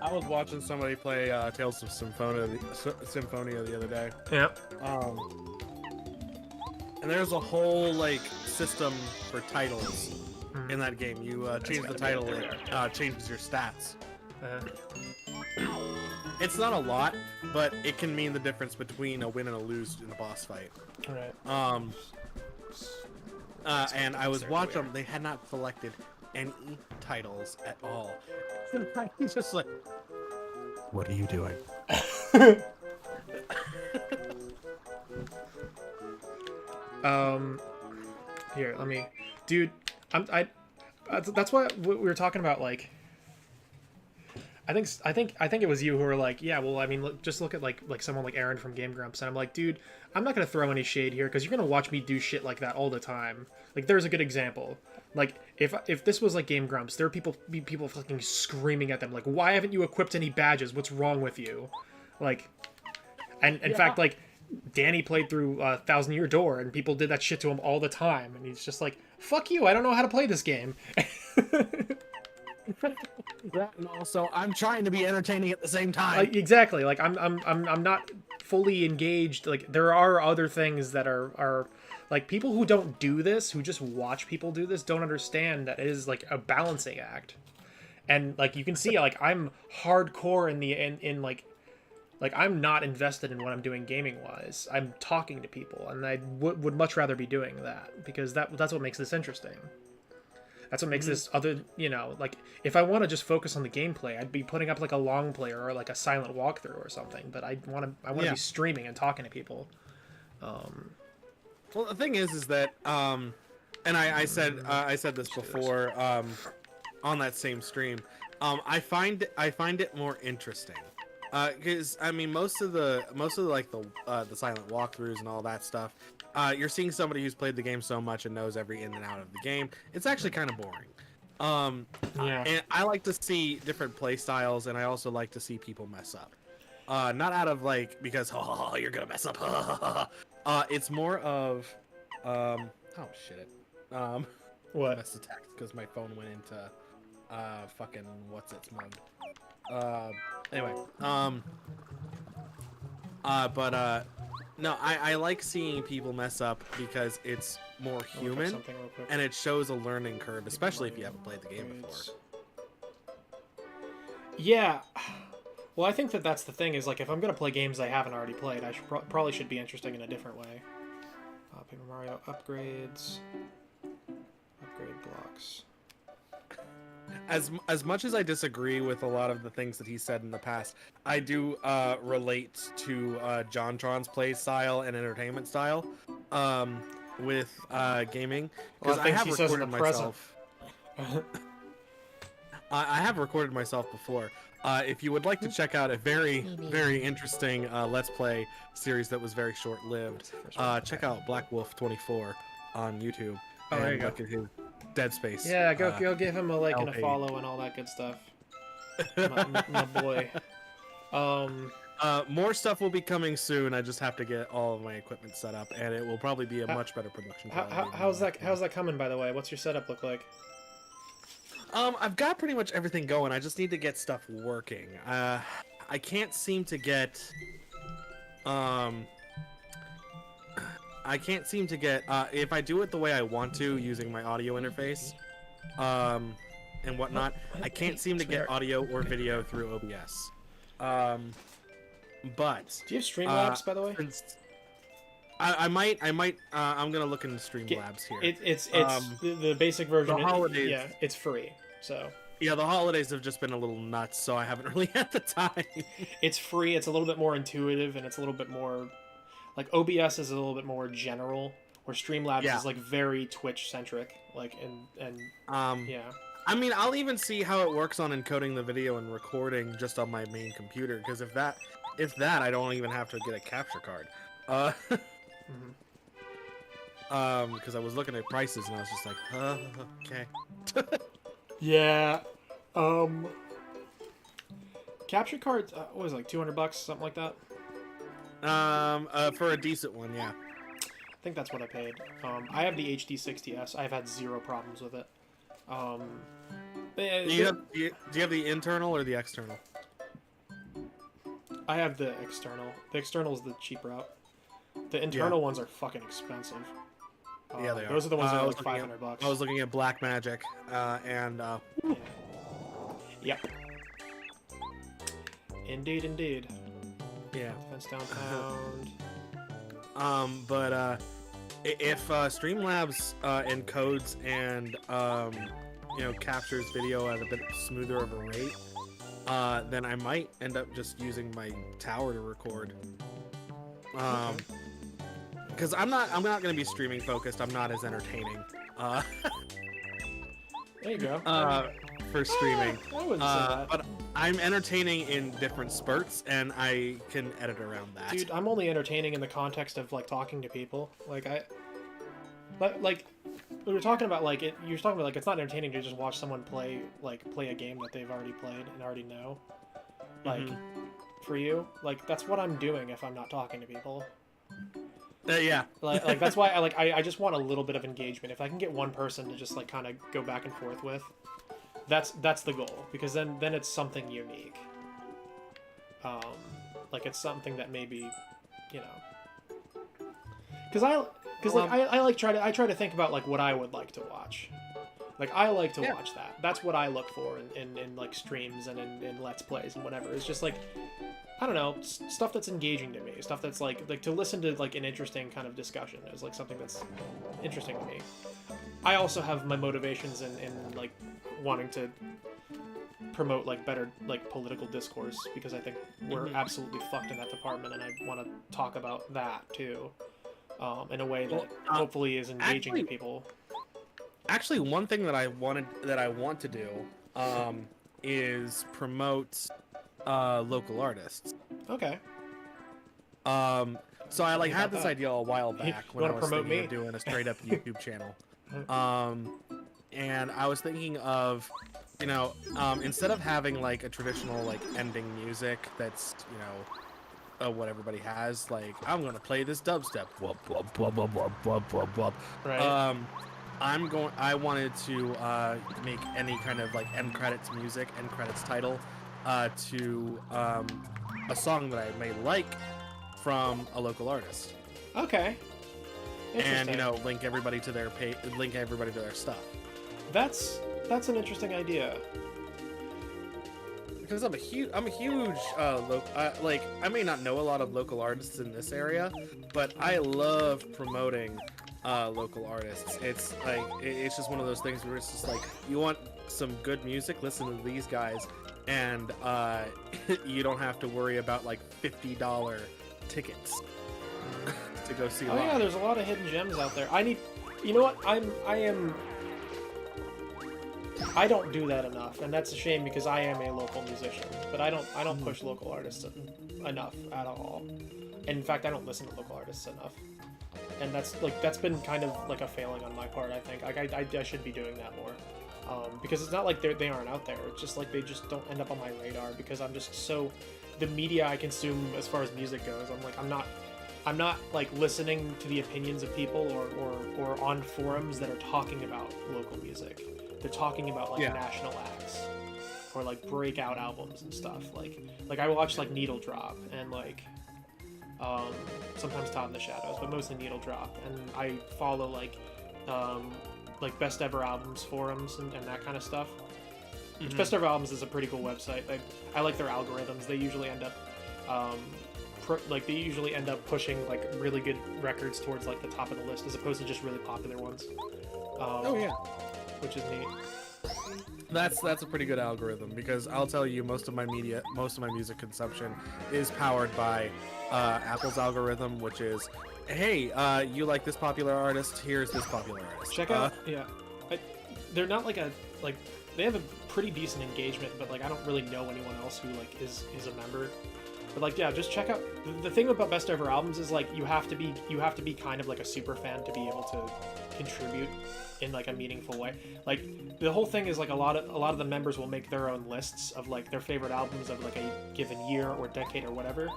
I was watching somebody play Tales of Symphonia the other day. Yeah. And there's a whole like system for titles in that game. You change the title, it changes your stats. It's not a lot, but it can mean the difference between a win and a lose in a boss fight. Alright. And I was watching them. They had not selected any titles at all. And he's just like, "What are you doing?" Here, let me, dude. That's why we were talking about, like. I think it was you who were like, yeah, well, I mean, just look at like someone like Aaron from Game Grumps, and I'm like, dude, I'm not gonna throw any shade here because you're gonna watch me do shit like that all the time. Like, there's a good example. Like, if this was like Game Grumps, there would be people fucking screaming at them like, why haven't you equipped any badges? What's wrong with you? Like, and in fact, like, Danny played through Thousand Year Door, and people did that shit to him all the time, and he's just like, fuck you, I don't know how to play this game. That, and also, I'm trying to be entertaining at the same time. Exactly. Like, I'm not fully engaged. Like, there are other things that are like, people who don't do this, who just watch people do this, don't understand that it is like a balancing act. And like, you can see, like, I'm hardcore in like I'm not invested in what I'm doing gaming wise. I'm talking to people, and I would much rather be doing that, because that's what makes this interesting. That's what makes this other, you know, like, if I want to just focus on the gameplay, I'd be putting up like a long play or like a silent walkthrough or something. But I want to be streaming and talking to people. Well, the thing is that, and I said this before on that same stream. I find it more interesting because I mean most of the like the silent walkthroughs and all that stuff you're seeing somebody who's played the game so much and knows every in and out of the game. It's actually kind of boring. Yeah. And I like to see different play styles, and I also like to see people mess up. Not out of like because you're gonna mess up. It's more of oh shit it. What? Messed the text because my phone went into fucking what's its mode. Anyway, no, I like seeing people mess up because it's more I'll look up human something real quick. and it shows a learning curve, especially if you haven't played the game before. Grades. Yeah. Well, I think that that's the thing is like if I'm gonna play games I haven't already played, I should probably should be interesting in a different way. Paper Mario upgrades, upgrade blocks. As much as I disagree with a lot of the things that he said in the past, I do relate to JonTron's play style and entertainment style with gaming Well, because I I think have he says in recorded the present. myself. I have recorded myself before. If you would like to check out a very, very interesting Let's Play series that was very short-lived, check out Black Wolf 24 on YouTube. Oh, there you go. Look at his Dead Space. Yeah, go give him a like and a LP. follow and all that good stuff. my boy. More stuff will be coming soon. I just have to get all of my equipment set up, and it will probably be a much better production. quality How's than that coming, by the way? What's your setup look like? I've got pretty much everything going. I just need to get stuff working. I can't seem to get. If I do it the way I want to using my audio interface, and whatnot, I can't seem to get audio or video through OBS. But Do you have Streamlabs, by the way? I might. I'm gonna look into Streamlabs here. It's the basic version. the holidays- Yeah, it's free. So Yeah, the holidays have just been a little nuts, so I haven't really had the time. it's free. It's a little bit more intuitive, and it's a little bit more like OBS is a little bit more general, where Streamlabs Yeah. is like very Twitch centric. Like and yeah. I mean, I'll even see how it works on encoding the video and recording just on my main computer, because if that, I don't even have to get a capture card. Because I was looking at prices and I was just like, okay. Yeah. Capture cards. What was it, like $200, something like that? For a decent one, yeah. I think that's what I paid. I have the HD60S. I've had zero problems with it. Do you have the internal or the external? I have the external. The external is the cheap route. The internal ones are fucking expensive. Yeah, they are. Those are the ones that I are was like looking at- $500. I was looking at Black Magic, and Yep. Indeed, indeed. yeah. Defense downtown. If Streamlabs encodes and captures video at a bit smoother of a rate, then I might end up just using my tower to record. Because I'm not going to be streaming focused. I'm not as entertaining. There you go. For streaming. I wouldn't say that. But I'm entertaining in different spurts, and I can edit around that. Dude, I'm only entertaining in the context of like talking to people. Like we were talking about like you're talking about like it's not entertaining to just watch someone play a game that they've already played and already know. Like for you, like that's what I'm doing if I'm not talking to people. Yeah. Like that's why I just want a little bit of engagement. If I can get one person to just like kind of go back and forth with, that's the goal, because then it's something unique. Like it's something that maybe, because I try to think about like what I would like to watch. Like I like to watch that. That's what I look for in like streams and in Let's Plays and whatever. It's just like, I don't know, stuff that's engaging to me, stuff that's like to listen to like an interesting kind of discussion is like something that's interesting to me. I also have my motivations in like wanting to promote like better like political discourse, because I think we're absolutely fucked in that department, and I want to talk about that too, in a way that hopefully is engaging to people. Actually, one thing that I want to do is promote local artists. Okay. So I like Think had about this that. idea a while You back when I wanna was promote thinking me? of doing a straight up YouTube channel. And I was thinking of, instead of having like a traditional like ending music that's, what everybody has, like I'm gonna play this dubstep. Whoop, whoop, whoop, whoop, whoop, whoop, whoop, whoop. Right. I wanted to make any kind of like end credits music, end credits title, to a song that I may like from a local artist, Okay. and Interesting. link everybody to their link everybody to their stuff. That's an interesting idea. Because I'm a huge like I may not know a lot of local artists in this area, but I love promoting local artists. It's like it's just one of those things where it's just like you want some good music, listen to these guys, and you don't have to worry about like $50 tickets to go see Oh live. yeah, there's a lot of hidden gems out there. You know what? I don't do that enough, and that's a shame because I am a local musician. But I don't push local artists enough at all. And in fact, I don't listen to local artists enough. And that's been kind of like a failing on my part. I think I should be doing that more. Because it's not like they aren't out there. It's just like they just don't end up on my radar because I'm just so the media I consume as far as music goes. I'm not like listening to the opinions of people or on forums that are talking about local music. They're talking about like national acts or like breakout albums and stuff. Like I watch like Needle Drop and like sometimes Todd in the Shadows, but mostly Needle Drop, and I follow like Best Ever Albums forums and that kind of stuff. Which Best Ever Albums is a pretty cool website. I like their algorithms. They usually end up pushing like really good records towards like the top of the list as opposed to just really popular ones. Which is neat. That's a pretty good algorithm because I'll tell you most of my music consumption is powered by Apple's algorithm, which is, hey, you like this popular artist? Here's this popular artist. Check out, they're not they have a pretty decent engagement, but like I don't really know anyone else who like is a member. But like just check out the thing about Best Ever Albums is like you have to be kind of like a super fan to be able to contribute in like a meaningful way. Like the whole thing is like a lot of the members will make their own lists of like their favorite albums of like a given year or decade or whatever,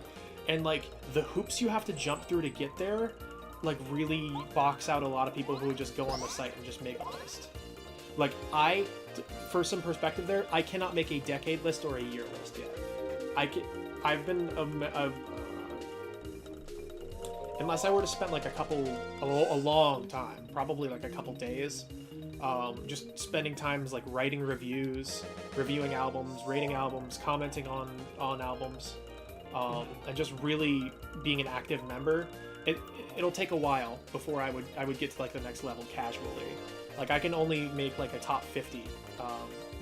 and like the hoops you have to jump through to get there like really box out a lot of people who would just go on the site and just make a list. Like for some perspective there, I cannot make a decade list or a year list yet. I've been unless I were to spend like a long time, probably like a couple days, just spending times like writing reviews, reviewing albums, rating albums, commenting on albums, and just really being an active member. It'll take a while before I would get to like the next level casually. Like I can only make like a top 50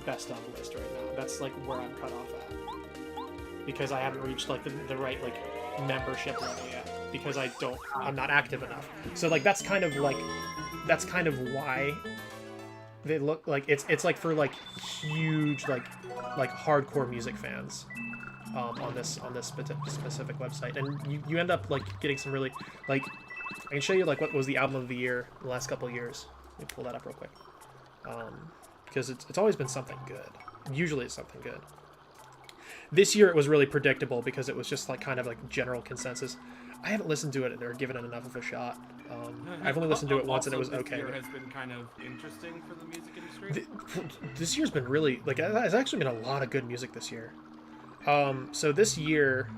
best of list right now. That's like where I'm cut off at because I haven't reached like the right like membership level yet because I'm not active enough. So like that's kind of why they look like it's like for like huge like hardcore music fans on this specific website, and you end up like getting some really like I can show you like what was the album of the year the last couple of years. Let me pull that up real quick because it's always been something good. Usually it's something good. This year it was really predictable because it was just like kind of like general consensus. I haven't listened to it or given it enough of a shot. I've only listened to it once and it was okay. This year has been kind of interesting for the music industry. This year's been really like there's actually been a lot of good music this year. So this year,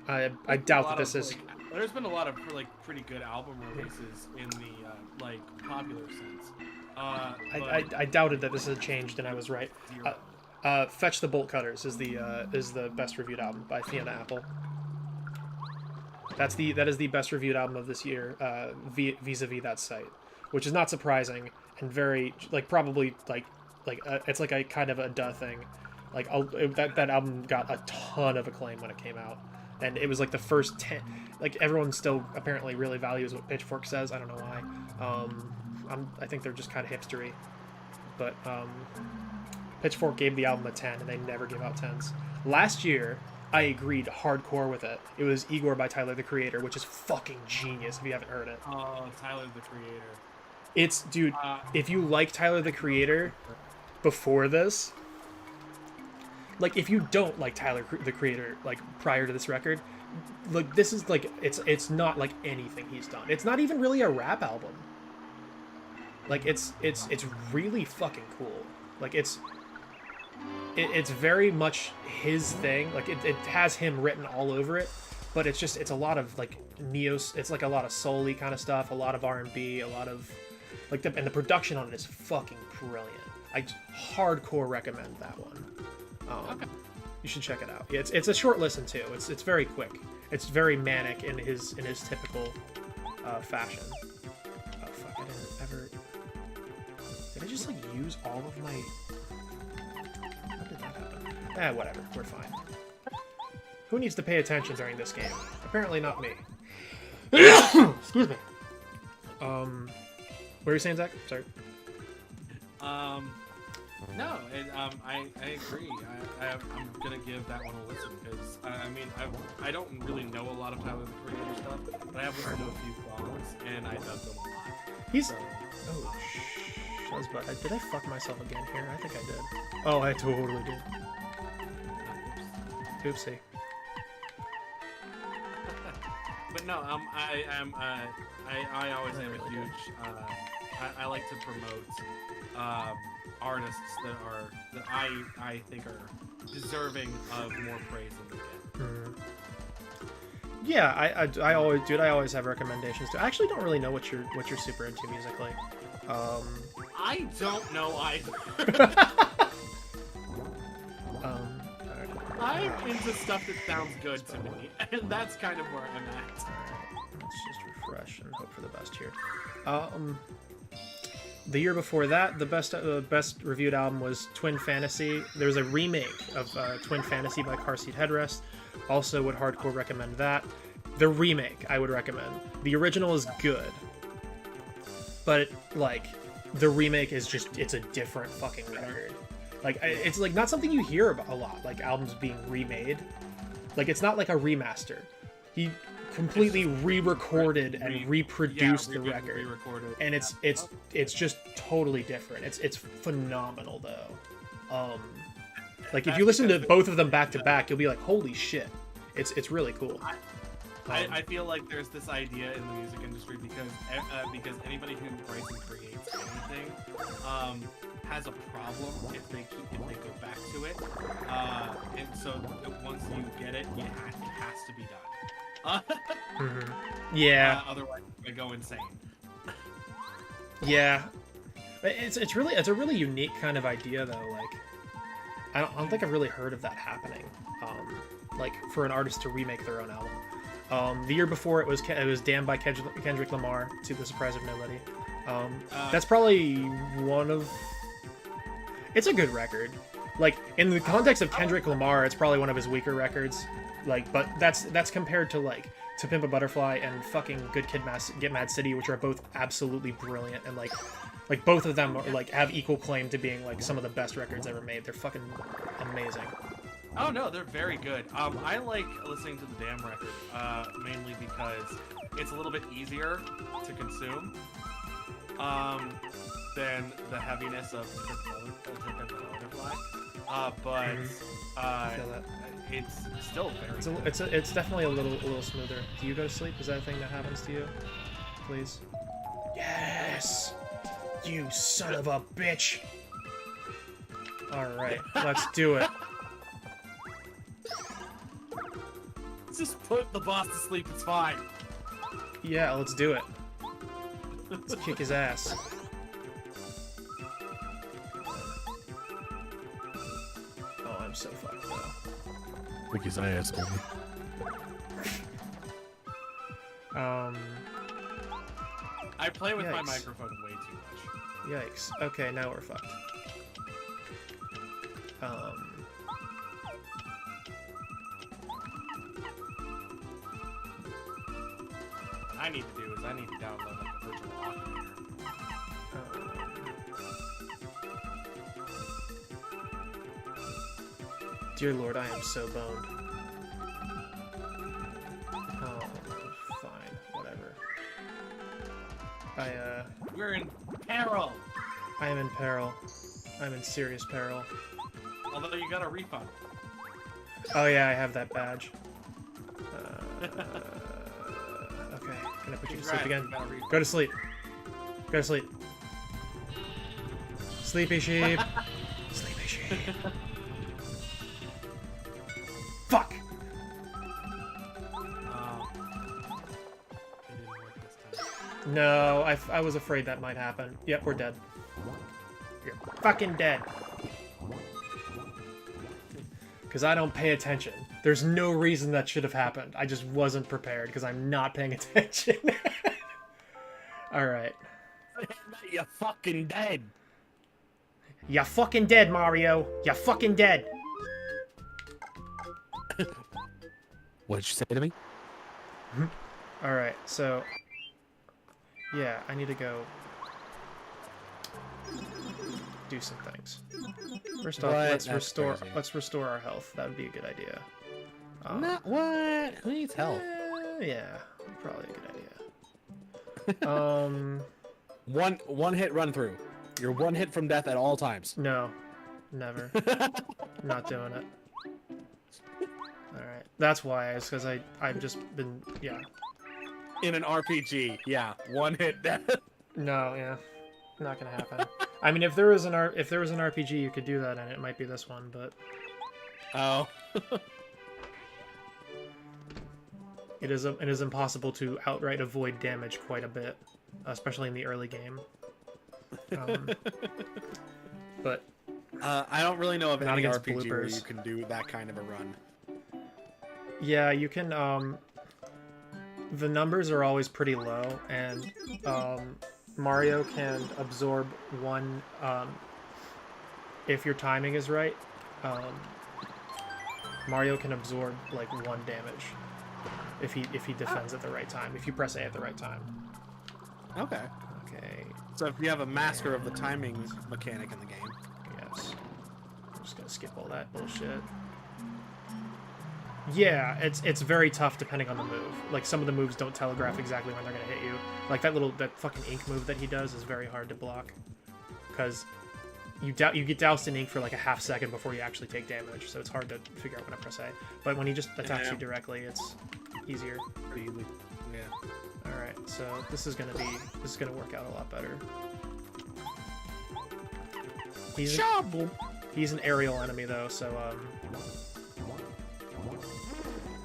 I doubt that this is. There's been a lot of like pretty good album releases in the like popular sense. I doubted that this had changed, and I was right. Fetch the Bolt Cutters is the best reviewed album by Fiona Apple. That is the best reviewed album of this year, vis-a-vis that site, which is not surprising and very like probably like it's like a kind of a duh thing. Like that album got a ton of acclaim when it came out, and it was like the first 10. Like everyone still apparently really values what Pitchfork says. I don't know why. I think they're just kind of hipstery, but Pitchfork gave the album a 10, and they never give out 10s. Last year, I agreed hardcore with it. It was Igor by Tyler, the Creator, which is fucking genius if you haven't heard it. Oh, Tyler the Creator. It's, dude, if you like Tyler, the Creator before this, like, if you don't like Tyler, the Creator, like, prior to this record, like, this is, like, it's not like anything he's done. It's not even really a rap album. Like, it's really fucking cool. Like, it's very much his thing. Like, it has him written all over it, but it's a lot of, like, it's like a lot of soul-y kind of stuff, a lot of R&B, a lot of, like, and the production on it is fucking brilliant. I hardcore recommend that one. Okay. You should check it out. Yeah, it's a short listen too. It's very quick. It's very manic in his typical fashion. Oh fuck! I didn't ever. Did I just like use all of my? How did that happen? Whatever. We're fine. Who needs to pay attention during this game? Apparently not me. Excuse me. What were you saying, Zach? Sorry. No, I agree. I'm gonna give that one a listen because I mean I don't really know a lot of Tyler the Creator stuff, but I have listened to a few songs and I dug them a lot. He's So, oh Shuzbutt. Did I fuck myself again here? I think I did. Oh, I totally did. Oopsie. but no, I always am a huge. I like to promote artists that I think are deserving of more praise than they get. Yeah, I always have recommendations too. I actually don't really know what you're super into musically. I don't know either. Alright. I'm into stuff that sounds good to me, and that's kind of where I'm at. Alright, let's just refresh and hope for the best here. The year before that, the best reviewed album was Twin Fantasy. There's a remake of Twin Fantasy by Car Seat Headrest. Also would hardcore recommend that. The remake, I would recommend. The original is good. But, like, the remake is just, it's a different fucking record. Like, it's, like, not something you hear about a lot, like, albums being remade. Like, it's not like a remaster. He completely re-recorded and reproduced the record, and it's just totally different. It's phenomenal though. Like if you listen to both of them back to back, you'll be like, holy shit! It's really cool. I feel like there's this idea in the music industry because anybody who writes and creates anything has a problem if they go back to it, and so once you get it, it has to be done. Yeah. Otherwise, they go insane. Yeah. It's a really unique kind of idea though. Like, I don't think I've really heard of that happening. Like for an artist to remake their own album. The year before it was Damned by Kendrick Lamar, to the surprise of nobody. That's probably one of. It's a good record. Like in the context of Kendrick Lamar, it's probably one of his weaker records. Like, but that's compared to like To Pimp a Butterfly and fucking Good Kid, Get Mad City, which are both absolutely brilliant, and like both of them are, like have equal claim to being like some of the best records ever made. They're fucking amazing. Oh no, they're very good. I like listening to the Damn record mainly because it's a little bit easier to consume than the heaviness of To Pimp a Butterfly. But it's still very. It's definitely a little smoother. Do you go to sleep? Is that a thing that happens to you? Please. Yes. You son of a bitch. All right, let's do it. Just put the boss to sleep. It's fine. Yeah, let's do it. Let's kick his ass. Oh, I'm so fucked though. Kick his ass, baby. I play with my Yikes. microphone way too much. Yikes. Okay, now we're fucked. What I need to do is I need to download like a virtual operator. Dear Lord, I am so boned. We're in peril. I am in peril. I'm in serious peril. Although you got a refund. Oh yeah, I have that badge. Okay, can I put you to sleep Congrats, again? you got a refund. Go to sleep. Go to sleep. Sleepy sheep. Sleepy sheep. Fuck! It didn't work this time. No, I was afraid that might happen. Yep, we're dead. You're fucking dead. Because I don't pay attention. There's no reason that should have happened. I just wasn't prepared because I'm not paying attention. Alright. You're fucking dead. You're fucking dead, Mario. You're fucking dead. What did you say to me? Alright, so... Yeah, I need to go... do some things. First off, What? let's That's restore crazy. our health. That would be a good idea. Not what? Who needs help? Yeah, probably a good idea. One hit run through. You're one hit from death at all times. No, never. Not doing it. Alright, that's why. It's because I've just been, yeah. In an RPG, yeah, one hit death. No, yeah, not gonna happen. I mean, if there was an RPG you could do that in, it might be this one, but Oh. it is impossible to outright avoid damage quite a bit, especially in the early game. But I don't really know of Not any against RPG where bloopers. you can do that kind of a run. yeah, you can. The numbers are always pretty low, and Mario can absorb one. If your timing is right, Mario can absorb like 1 damage if he defends at the right time. If you press A at the right time. Okay. Okay. So if you have a master of the timing mechanic in the game. Yes. I'm just gonna skip all that bullshit. Yeah, it's very tough depending on the move. Like, some of the moves don't telegraph exactly when they're gonna hit you. Like, that fucking ink move that he does is very hard to block. Because you get doused in ink for like a half second before you actually take damage, so it's hard to figure out when to press A. But when he just attacks you directly, it's easier. Pretty easy. Yeah. Alright, so this is gonna work out a lot better. He's an aerial enemy though, so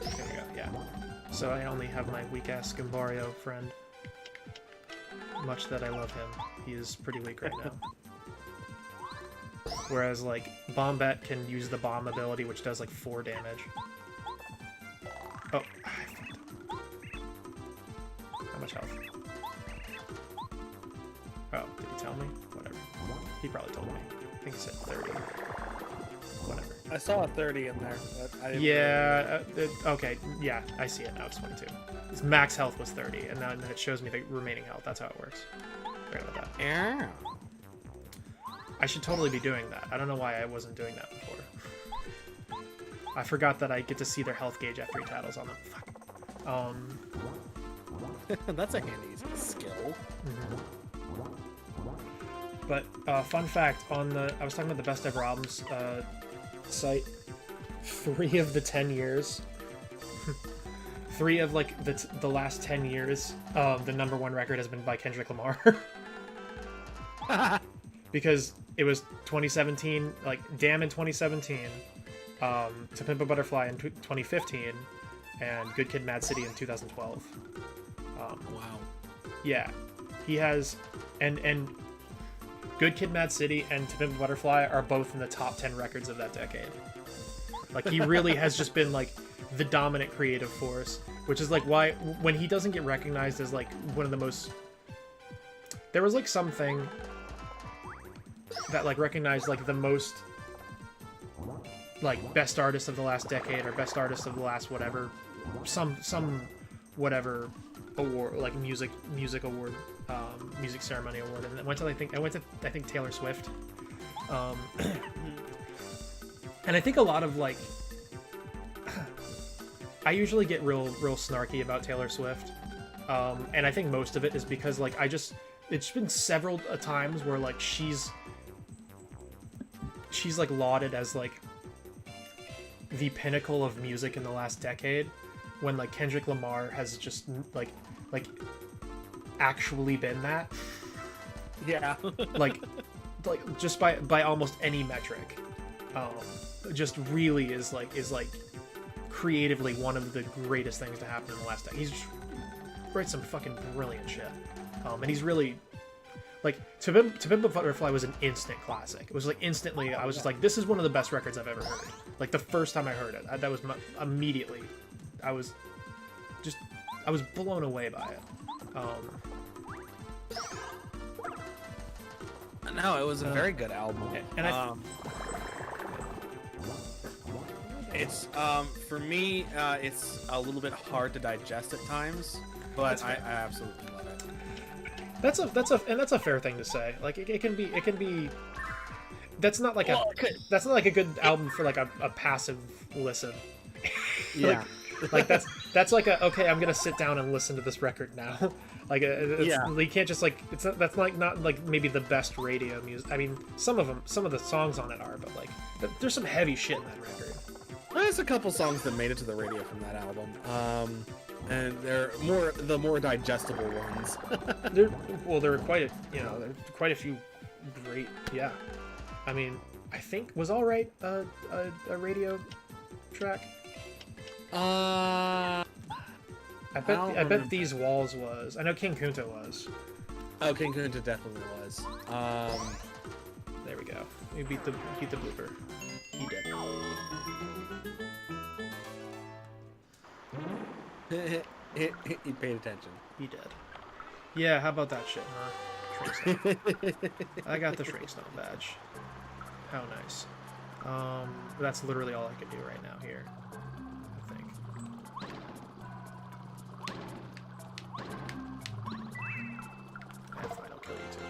there we go, yeah. So I only have my weak ass Gimbario friend. Much that I love him, he is pretty weak right now. Whereas like Bombette can use the bomb ability, which does like 4 damage. Oh, I fucked up. How much health? Oh, did he tell me? Whatever. He probably told me. I think he said 30. Whatever. I saw a 30 in there. But I didn't Yeah, okay, yeah, I see it now, it's 22. His max health was 30, and then it shows me the remaining health. That's how it works. Forget about that. Yeah. I should totally be doing that. I don't know why I wasn't doing that before. I forgot that I get to see their health gauge after he tattles on them. Fuck. That's a handy skill. But fun fact, I was talking about the Best Ever Albums site. 3 of the 10 years, 3 of like the last 10 years, the #1 record has been by Kendrick Lamar. Because it was 2017, like Damn in 2017, To Pimp a Butterfly in 2015, and Good Kid, Mad City in 2012. Wow. Yeah, he has, and Good Kid, Mad City and To Pimp a Butterfly are both in the top 10 records of that decade. Like, he really has just been like the dominant creative force, which is like why when he doesn't get recognized as like one of the most, there was like something that like recognized like the most like best artist of the last decade or best artist of the last whatever, some whatever award, like music award, music ceremony award, and it went to I think Taylor Swift, and I think a lot of like I usually get real snarky about Taylor Swift, And I think most of it is because like it's been several times where like she's like lauded as like the pinnacle of music in the last decade, when like Kendrick Lamar has just like actually been that. Yeah. like just by almost any metric. Just really is like creatively one of the greatest things to happen in the last decade. He's just writes some fucking brilliant shit. And he's really like To Pimp a Butterfly was an instant classic. It was like instantly I was just like, this is one of the best records I've ever heard. Like the first time I heard it, that was immediately I was blown away by it. No, it was a very good album. And it's for me, it's a little bit hard to digest at times, but I absolutely love it. That's a fair thing to say. Like it can be. That's not like a good album for like a passive listen. Yeah. like that's like a okay, I'm gonna sit down and listen to this record now. Like you can't just like that's like not like maybe the best radio music. I mean, some of the songs on it are, but like there's some heavy shit in that record. There's a couple songs that made it to the radio from that album. And they're the more digestible ones. there were quite a few great. Yeah, I mean, I think was All Right a radio track. I bet These Walls was. I know King Kunta was. Oh, King Kunta definitely was. There we go. We beat the blooper. He did. He paid attention. He did. Yeah, how about that shit, huh? Shrinkstone. I got the Shrinkstone badge. How nice. That's literally all I can do right now here, I think. And fine, I'll kill you too.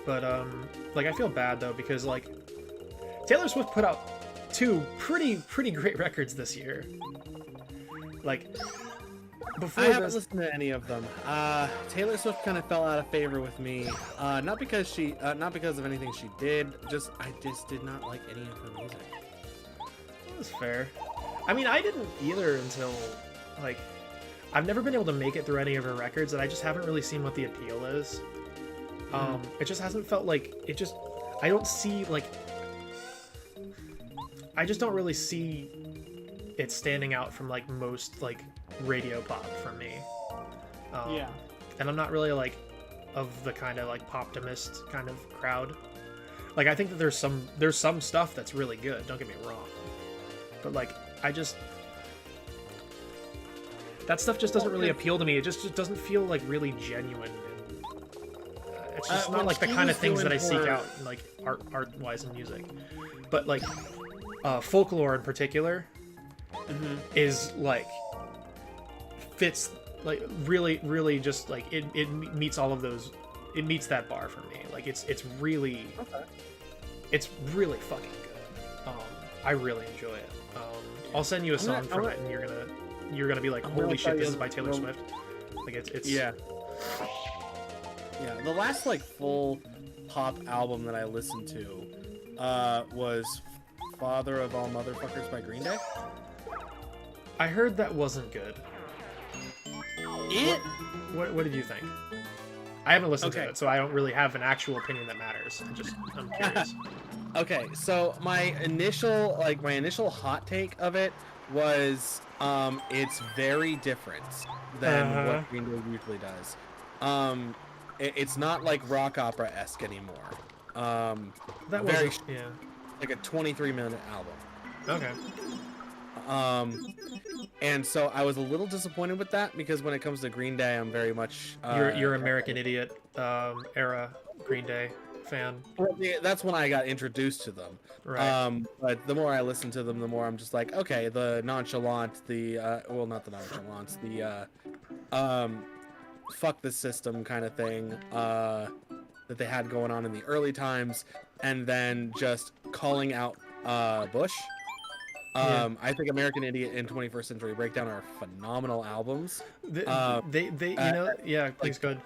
But like I feel bad though because like Taylor Swift put out two pretty great records this year. Like before I haven't listened to any of them. Taylor Swift kind of fell out of favor with me, not because of anything she did. I just did not like any of her music. That's fair. I mean, I didn't either until like I've never been able to make it through any of her records, and I just haven't really seen what the appeal is. It just hasn't felt like it just. I don't see like. I just don't really see it standing out from like most like radio pop for me. Yeah. And I'm not really like of the kind of like poptimist kind of crowd. Like I think that there's some stuff that's really good. Don't get me wrong. But like that stuff just doesn't really appeal to me. It just doesn't feel like really genuine. It's just not like the kind of things that I seek out, like art-wise in music. But like, Folklore in particular is like fits like really just like it meets all of those. It meets that bar for me. Like it's really fucking good. I really enjoy it. I'll send you a song from it, and you're gonna be like, holy shit, this is by Taylor Swift. Like it's yeah. Yeah, the last like full pop album that I listened to was Father of All Motherfuckers by Green Day. I heard that wasn't good. What did you think? I haven't listened to it, so I don't really have an actual opinion that matters. I'm curious. Okay, so my initial hot take of it was it's very different than what Green Day usually does. It's not like rock opera-esque anymore. That very was like a 23-minute album. Okay. And so I was a little disappointed with that because when it comes to Green Day, I'm very much you're American Idiot era Green Day fan. Well, yeah, that's when I got introduced to them. Right. But the more I listen to them, the more I'm just like, okay, the nonchalant, well, not the nonchalance, the fuck the system kind of thing that they had going on in the early times and then just calling out Bush. I think American Idiot and 21st Century Breakdown are phenomenal albums. They yeah, please go ahead.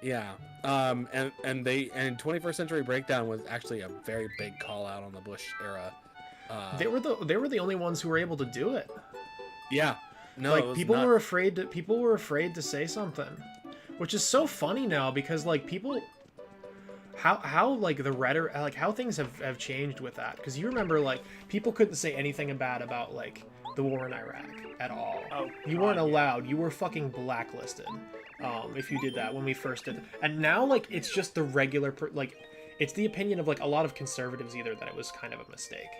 Yeah. And 21st Century Breakdown was actually a very big call out on the Bush era. They were the only ones who were able to do it. Yeah. No, like people were afraid to say something, which is so funny now because like people, how like the rhetoric, like how things have changed with that. Because you remember like people couldn't say anything bad about like the war in Iraq at all. You weren't allowed. You were fucking blacklisted if you did that when we first did it. And now like it's just the regular like it's the opinion of like a lot of conservatives either that it was kind of a mistake.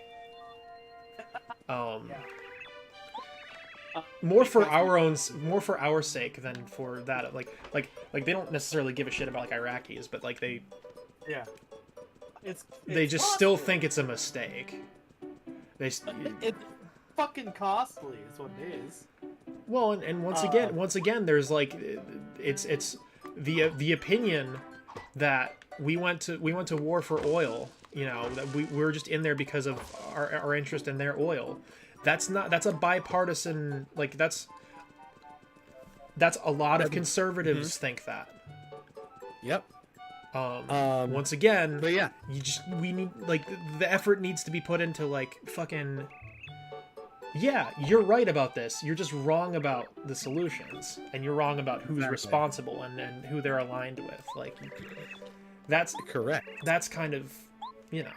More for our sake than for that. Like they don't necessarily give a shit about like Iraqis, but like they they just still think it's a mistake. It's fucking costly is what it is. Well, and once again, there's like it's the opinion that we went to war for oil. You know, that we were just in there because of our interest in their oil. That's a bipartisan, like that's a lot of conservatives think that. Yep. Once again, but yeah, we need like the effort needs to be put into like fucking. Yeah, you're right about this. You're just wrong about the solutions, and you're wrong about who's responsible and who they're aligned with. Like, that's correct. That's kind of, you know.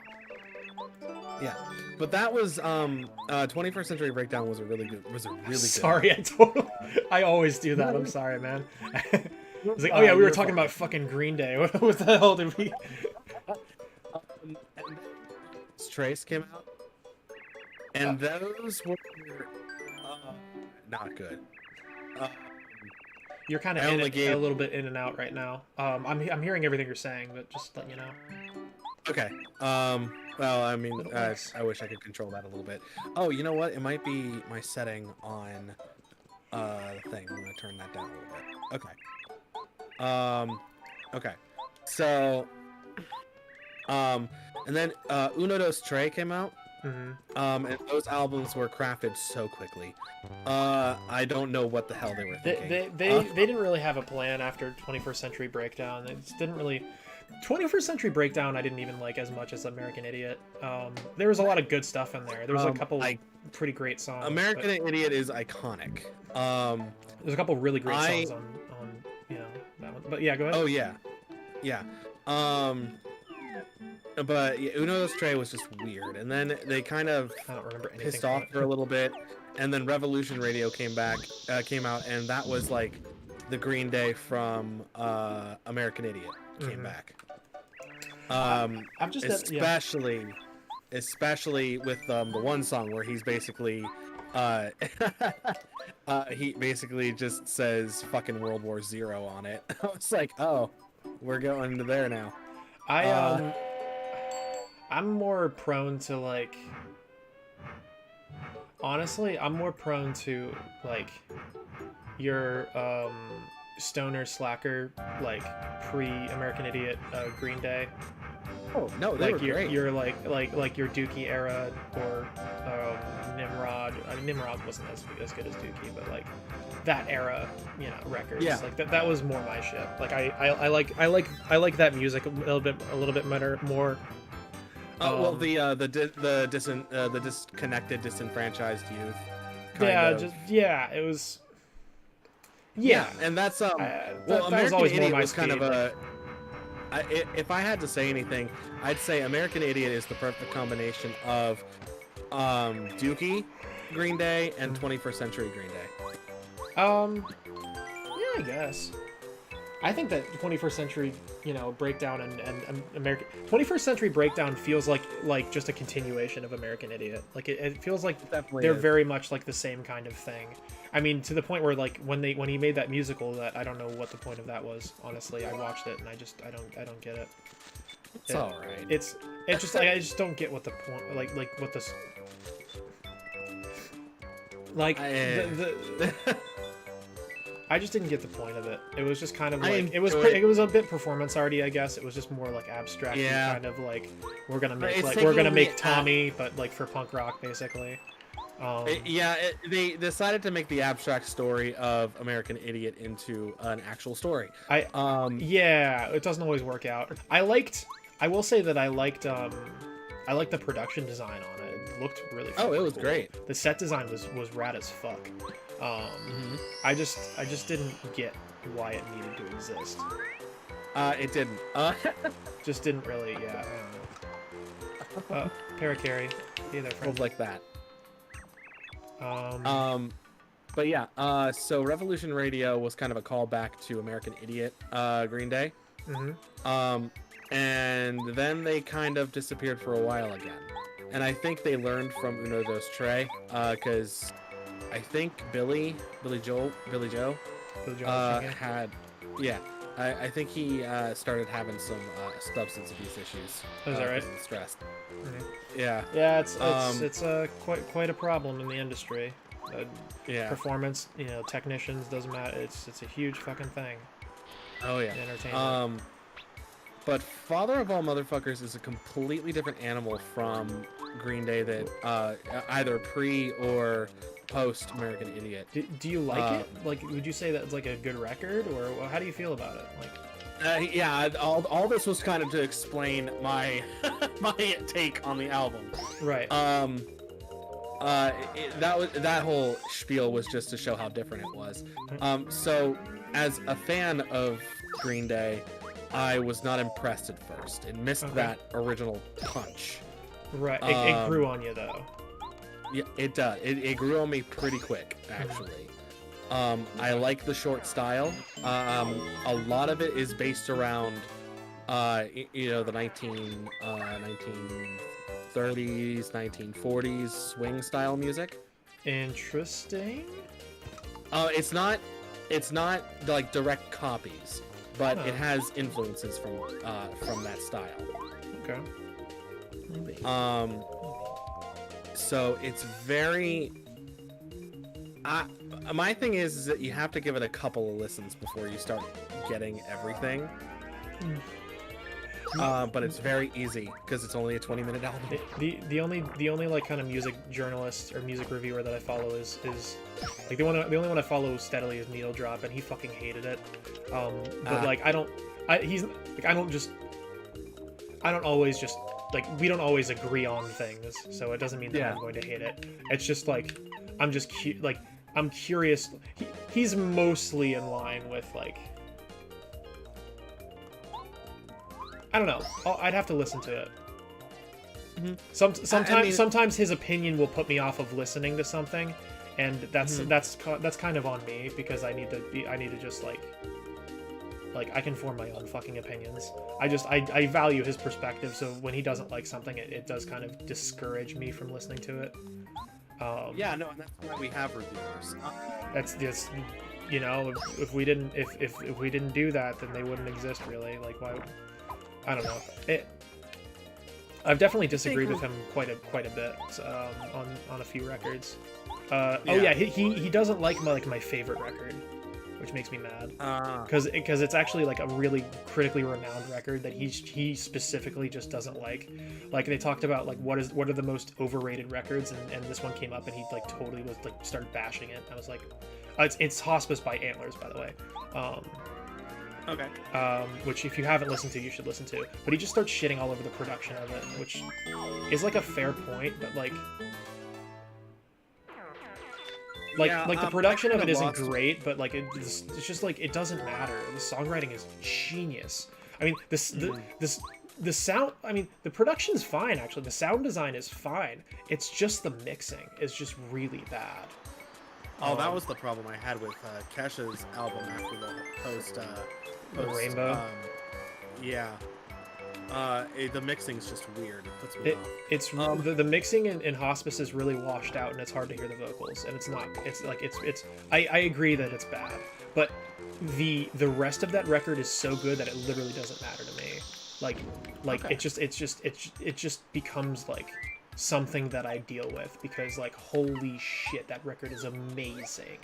Yeah, but that was 21st Century Breakdown was a really good. Sorry, I always do that. I'm sorry, man. It's like, oh yeah, we were talking about fucking Green Day. What the hell did we? Trace came out, and those were not good. You're kind of a little bit in and out right now. I'm hearing everything you're saying, but just let you know. Okay. Well, I mean, I wish I could control that a little bit. Oh, you know what? It might be my setting on the thing. I'm gonna turn that down a little bit. Okay. Okay. So, and then Uno Dos Tres came out. Mm-hmm. And those albums were crafted so quickly. I don't know what the hell they were thinking. They didn't really have a plan after 21st Century Breakdown. They just didn't really. 21st Century Breakdown I didn't even like as much as American Idiot. There was a lot of good stuff in there. There was a couple pretty great songs. American Idiot is iconic. There's a couple really great songs on you know that one. But yeah, go ahead. Oh yeah. Yeah. But yeah, Uno Dos Tres was just weird, and then they kind of I don't remember anything pissed off for a little bit, and then Revolution Radio came out, and that was like the Green Day from American Idiot came back. I'm just especially with the one song where he's basically he basically just says fucking World War Zero on it. I was like, oh, we're going to there now. I'm more prone to like honestly, I'm more prone to like your stoner slacker like pre-American Idiot Green Day. Oh no, they like were great. You're like your Dookie era or Nimrod. I mean, Nimrod wasn't as good as Dookie, but like that era, you know, records. Yeah. Like that was more my shit. Like I like that music a little bit better, more. Well, the disconnected, disenfranchised youth. It was. Yeah, and that's well, that American was always Idiot more my was kind speed, of a. If I had to say anything, I'd say American Idiot is the perfect combination of Dookie, Green Day, and 21st Century Green Day. Yeah, I guess. I think that 21st Century, you know, Breakdown and American 21st Century Breakdown feels like just a continuation of American Idiot. Like it feels like they're very much like the same kind of thing. I mean, to the point where like when he made that musical, that I don't know what the point of that was. Honestly, I watched it and I don't get it. It's all right. It's just like I just don't get what the point like what this I just didn't get the point of it. It was just kind of I like it was enjoyed- it was a bit performance arty, I guess. It was just more like abstract, Yeah. kind of like we're gonna But make it's like we're gonna taking make the, Tommy, but like for punk rock, basically. They decided to make the abstract story of American Idiot into an actual story. Yeah, it doesn't always work out. I will say that I liked the production design on it. It looked really Oh, it fucking was cool. great. The set design was rad as fuck. I just didn't get why it needed to exist. It didn't. Just didn't really, yeah. I don't know. Paracarry. Hey there, friend. Moved like that. Um, But yeah, so Revolution Radio was kind of a callback to American Idiot, Green Day. mhm. And then they kind of disappeared for a while again. And I think they learned from Uno Dos Tres, because I think Billy Joe Billy Joel singing. had, yeah, I think he started having some substance abuse issues. Oh, is that right? because of the stress. Mhm. Yeah, Yeah, it's Um, quite a problem in the industry. yeah. Performance, technicians, doesn't matter. It's a huge fucking thing Oh yeah. in entertainment. But Father of All Motherfuckers is a completely different animal from Green Day that either pre or post American Idiot. Do you like it? Like, would you say that it's like a good record, or how do you feel about it? Like, Yeah, all this was kind of to explain my my take on the album. right? That whole spiel was just to show how different it was. So as a fan of Green Day, I was not impressed at first. It missed Okay. that original punch. Right. It grew on you though. Yeah, it does. It grew on me pretty quick, actually. I like the short style. A lot of it is based around, the 1930s, 1940s swing style music. Interesting. It's not like direct copies, but Huh. it has influences from that style. Okay. Maybe. So it's very. My thing is that you have to give it a couple of listens before you start getting everything. But it's very easy because it's only a 20-minute album. The only like kind of music journalist or music reviewer that I follow is like the only one I follow steadily is Needle Drop, and he fucking hated it. But like we don't always agree on things, so it doesn't mean that I'm going to hate it. It's just like I'm curious. He's mostly in line with like. I don't know. I'd have to listen to it. Sometimes his opinion will put me off of listening to something, and that's kind of on me because I need to just like I can form my own fucking opinions. I value his perspective, so when he doesn't like something, it does kind of discourage me from listening to it. Yeah, no, and that's why we have reviewers. That's just if we didn't do that, then they wouldn't exist really. Like why? I don't know. I've definitely disagreed with him quite a bit on a few records. Oh yeah, he doesn't like my favorite record, which makes me mad. Because it's actually like a really critically renowned record that he specifically just doesn't like. Like they talked about like what are the most overrated records, and this one came up and he like totally was like started bashing it. I was like, it's Hospice by Antlers, by the way. Okay. Which if you haven't listened to, you should listen to. But he just starts shitting all over the production of it, which is like a fair point, but like the production of it isn't great, but like it's just like it doesn't matter. The songwriting is genius. I mean, the sound. I mean, the production's fine actually. The sound design is fine. It's just the mixing is just really bad. Oh, that was the problem I had with Kesha's album after the post Rainbow. The mixing's just weird. It puts me off. It's the mixing in Hospice is really washed out, and it's hard to hear the vocals. And it's not. It's like it's. I agree that it's bad, but the rest of that record is so good that it literally doesn't matter to me. It just becomes like something that I deal with because like holy shit, that record is amazing.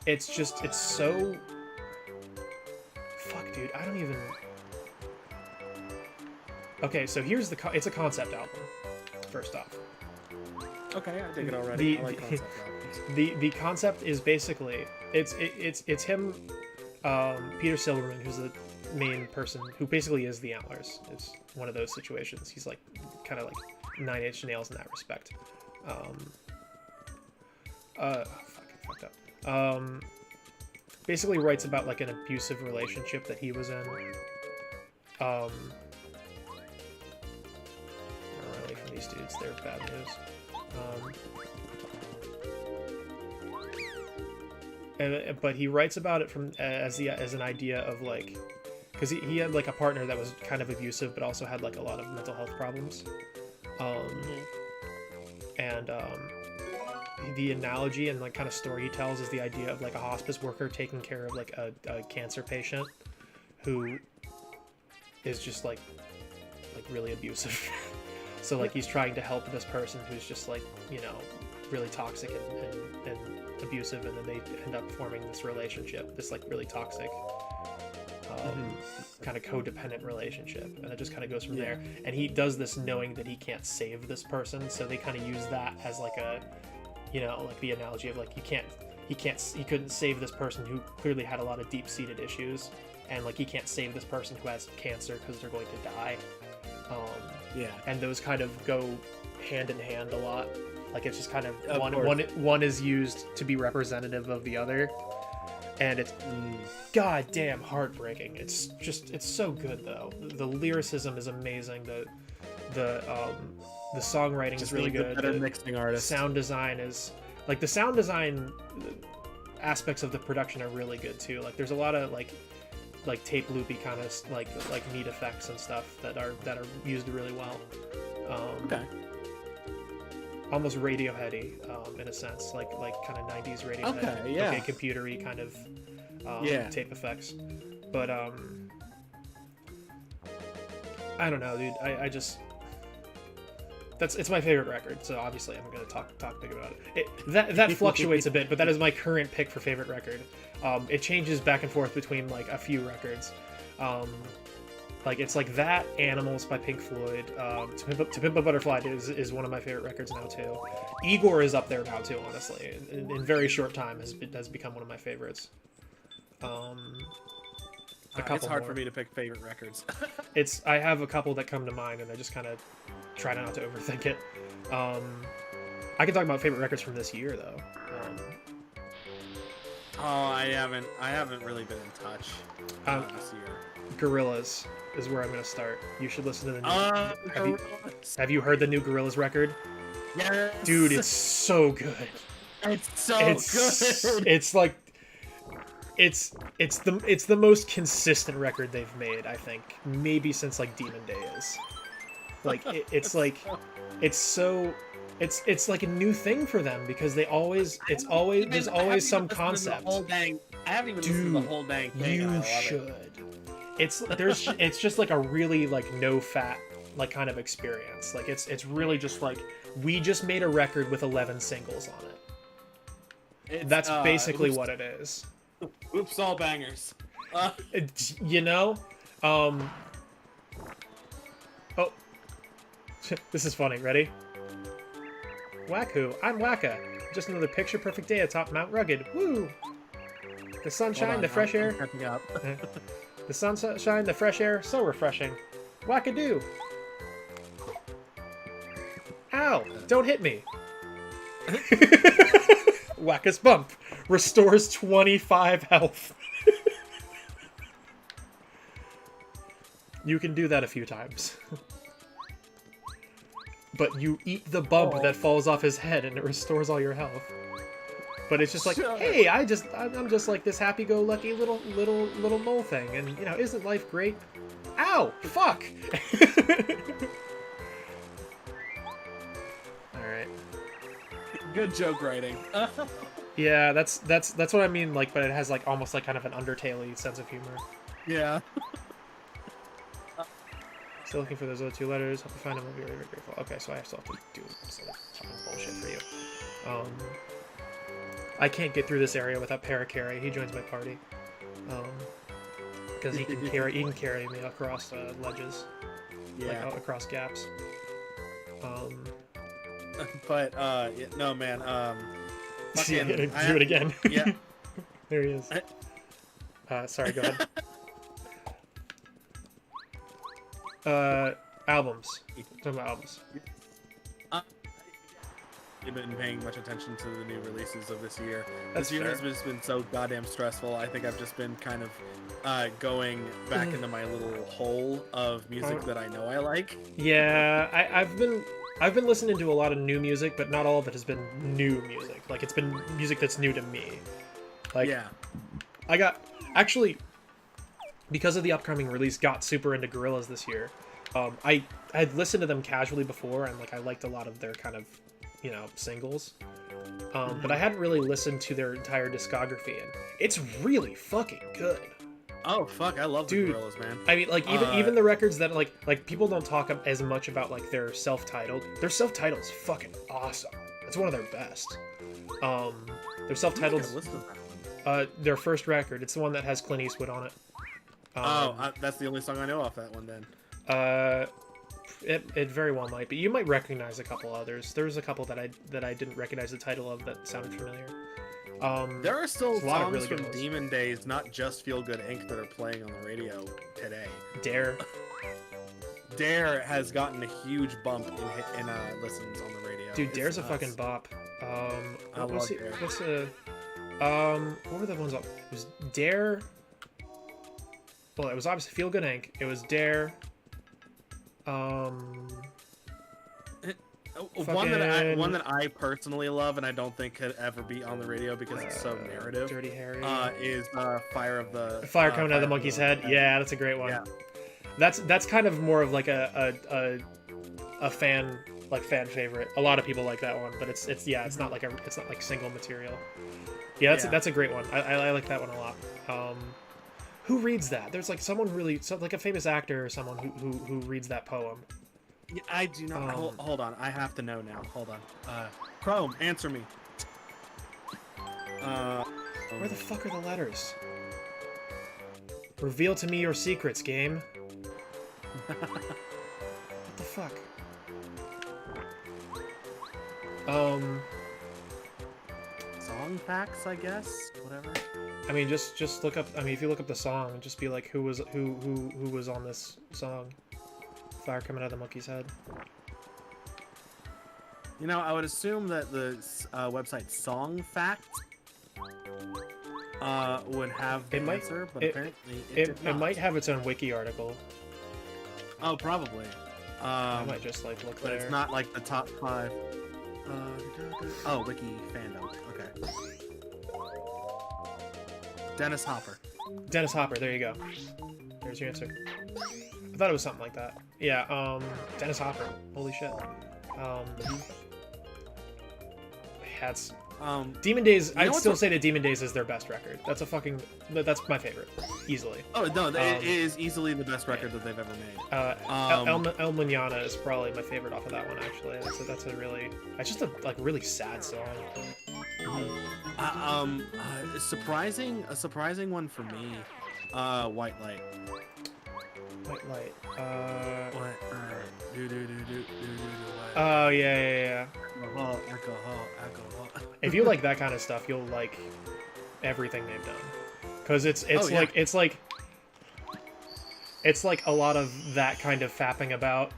It's just, it's so... Fuck, dude, I don't even... Okay, so here's the... It's a concept album, first off. Okay, I dig it already. I like concept albums. The concept is basically... It's him, Peter Silverman, who's the main person, who basically is the Antlers. It's one of those situations. He's like, kind of like Nine Inch Nails in that respect. Fucked up. Basically writes about like an abusive relationship that he was in. Run away from these dudes, they're bad news. But he writes about it from as an idea of like, because he had like a partner that was kind of abusive, but also had like a lot of mental health problems. And the analogy and like kind of story he tells is the idea of like a hospice worker taking care of like a cancer patient who is just like really abusive. So like he's trying to help this person who's just like, you know, really toxic and abusive, and then they end up forming this relationship, this like really toxic kind of codependent relationship, and it just kind of goes from there. And he does this knowing that he can't save this person, so they kind of use that as like a, you know, like the analogy of like he couldn't save this person who clearly had a lot of deep-seated issues, and like he can't save this person who has cancer because they're going to die. And those kind of go hand in hand a lot. Like it's just kind of one is used to be representative of the other, and it's goddamn heartbreaking. It's so good though. The lyricism is amazing. The songwriting is really good. Better mixing artist. Sound design is like the sound design aspects of the production are really good too. Like there's a lot of like tape loopy kind of like neat effects and stuff that are used really well. Okay. Almost Radioheady in a sense, like kind of 90s Radiohead. Okay, yeah. Okay, computery kind of tape effects. But I don't know, dude. I just it's my favorite record, so obviously I'm gonna talk big about it. That fluctuates a bit, but that is my current pick for favorite record. It changes back and forth between like a few records. Like it's like that, Animals by Pink Floyd, To Pimp a Butterfly is one of my favorite records now too. Igor is up there now too, honestly. In very short time has become one of my favorites. It's hard for me to pick favorite records. I have a couple that come to mind, and I just kind of try not to overthink it. I can talk about favorite records from this year though. I haven't really been in touch this year. Gorillaz is where I'm gonna start. You should listen to the new. Have you heard the new Gorillaz record? Yes. Dude, it's so good. It's good. It's like it's the most consistent record they've made, I think, maybe since like Demon Days. Like it's like it's like a new thing for them because there's always some concept. I haven't even listened to the whole dang thing. You should. It's just like a really like no fat like kind of experience. Like it's really just like we just made a record with 11 singles on it. That's basically what it is. Oops, all bangers. You know, oh, this is funny. Ready? Whack-Who, I'm Wacka. Just another picture-perfect day atop Mount Rugged. Woo! The sunshine, the fresh air. The sunshine, the fresh air, so refreshing. Wackadoo. Ow! Don't hit me. Wacka's bump restores 25 health. You can do that a few times. But you eat the bump that falls off his head and it restores all your health. But it's just like, hey, I'm just like this happy-go-lucky little mole thing, and you know, isn't life great? Ow! Fuck! Alright. Good joke writing. Yeah, that's what I mean, like, but it has like almost like kind of an Undertale-y sense of humor. Yeah. Still looking for those other two letters. Hope you find them. I'll be very, very grateful. Okay, so I still have to do some fucking bullshit for you. I can't get through this area without Parakarry. He joins my party. Because he can carry me across ledges. Yeah. Like, across gaps. But yeah, no man. Yeah, fucking, do it again. Yeah. There he is. Sorry, go ahead. Albums. Talking about albums. I've been paying much attention to the new releases of this year. That's This year fair. has just been so goddamn stressful. I think I've just been kind of going back into my little hole of music that I know I like. Yeah, I've been listening to a lot of new music, but not all of it has been new music. Like, it's been music that's new to me. Like, Yeah. I got actually, because of the upcoming release, got super into Gorillaz this year. I had listened to them casually before, and like I liked a lot of their kind of, you know, singles. But I hadn't really listened to their entire discography, and it's really fucking good. Oh fuck, I love Dude, the Gorillaz, man. I mean, like even the records that like people don't talk as much about like their self-titled. Their self-titled is fucking awesome. It's one of their best. Their self-titled, Listen to that one. their first record. It's the one that has Clint Eastwood on it. That's the only song I know off that one then. It very well might, but you might recognize a couple others. There's a couple that I didn't recognize the title of that sounded familiar. There are still there's a lot of songs really good from ones. Demon Days, not just Feel Good Inc., that are playing on the radio today. Dare. Dare has gotten a huge bump in listens on the radio. Dude, It's Dare's a nuts. fucking bop. I What love Dare. what were the ones up? It was Dare. Well, it was obviously Feel Good Inc. It was Dare. One that I personally love and I don't think could ever be on the radio because it's so narrative. Dirty Harry. Is Fire of the Fire Coming Out of the Monkey's Head. Yeah, that's a great one. Yeah. That's kind of more of like a fan favorite. A lot of people like that one, but it's not like single material. Yeah, that's a great one. I like that one a lot. Who reads that? There's like someone like a famous actor or someone who reads that poem. Yeah, I do not. Hold on, I have to know now. Hold on. Chrome, answer me. Where the fuck are the letters? Reveal to me your secrets, game. What the fuck? Song facts, I guess. Whatever. I mean, just look up. I mean, if you look up the song, just be like, who was on this song? Fire Coming Out of the Monkey's Head. You know, I would assume that the website Song Fact would have the answer, but apparently it might have its own wiki article. Oh, probably. I might just like look But there. it's not like the top 5. Oh, wiki fandom. Okay. Dennis Hopper. Dennis Hopper. There you go. There's your answer. I thought it was something like that. Yeah. Dennis Hopper. Holy shit. That's Demon Days. I'd still say that Demon Days is their best record. That's that's my favorite, easily. Oh no, it is easily the best record that they've ever made. El Manana is probably my favorite off of that one. Actually, that's a really, it's just a really sad song. A surprising one for me. White Light. White Light. What? Oh yeah. Alcohol. If you like that kind of stuff, you'll like everything they've done. Cause it's like a lot of that kind of fapping about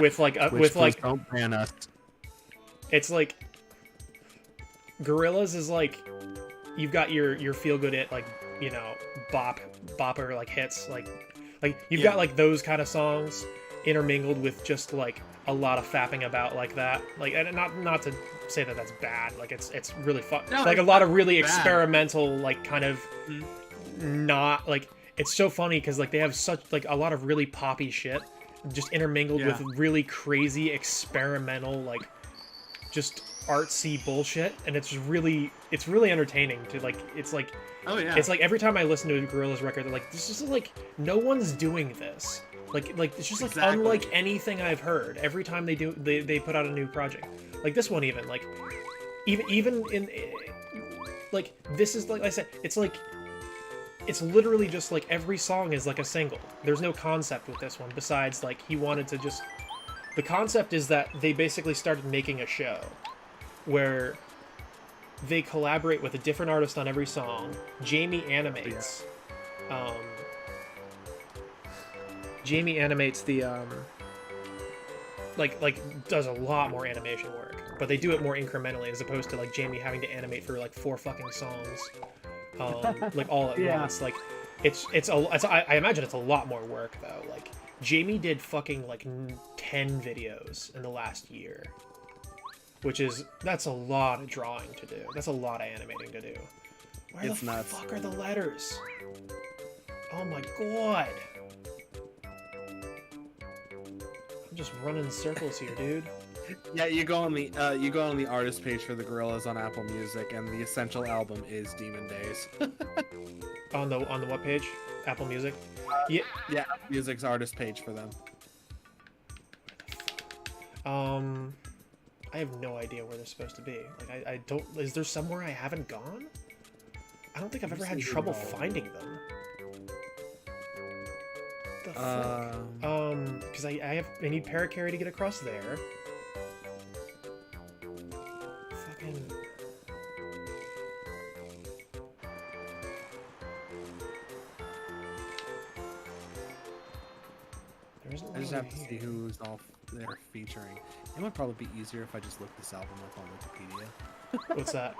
with like don't ban us. It's like Gorillaz is like you've got your feel good it, like, you know, bopper like hits, like you've got like those kind of songs intermingled with just like a lot of fapping about like that, like, and not to say that that's bad, like it's really fun, No, like a it's lot of really bad. experimental, like kind of not like, it's so funny because like they have such like a lot of really poppy shit just intermingled with really crazy experimental, like just artsy bullshit, and it's really entertaining to like, it's like, oh yeah, it's like every time I listen to a Gorillaz record, they're like, this is like, no one's doing this, like it's just like unlike anything I've heard. Every time they put out a new project, like this one even, like even in like this is like I said, it's like it's literally just like every song is like a single. There's no concept with this one besides like he wanted to just. The concept is that they basically started making a show where they collaborate with a different artist on every song. Jamie animates. Jamie animates the like does a lot more animation work, but they do it more incrementally as opposed to like Jamie having to animate for like 4 fucking songs, like all at once. Like I imagine it's a lot more work though. Like Jamie did fucking like 10 videos in the last year, that's a lot of drawing to do. That's a lot of animating to do. Where the fuck are the letters? Oh my god. I'm just running circles here, dude. Yeah, you go on the artist page for the Gorillaz on Apple Music, and the essential album is Demon Days. on the what page? Apple Music? Yeah, Apple Music's artist page for them. I have no idea where they're supposed to be. Like, I don't. Is there somewhere I haven't gone? I don't think I've ever had trouble finding them. The fuck? Because I need Parakarry to get across there. Fucking. I just have to see who's all they're featuring. It would probably be easier if I just looked this album up on Wikipedia. What's that?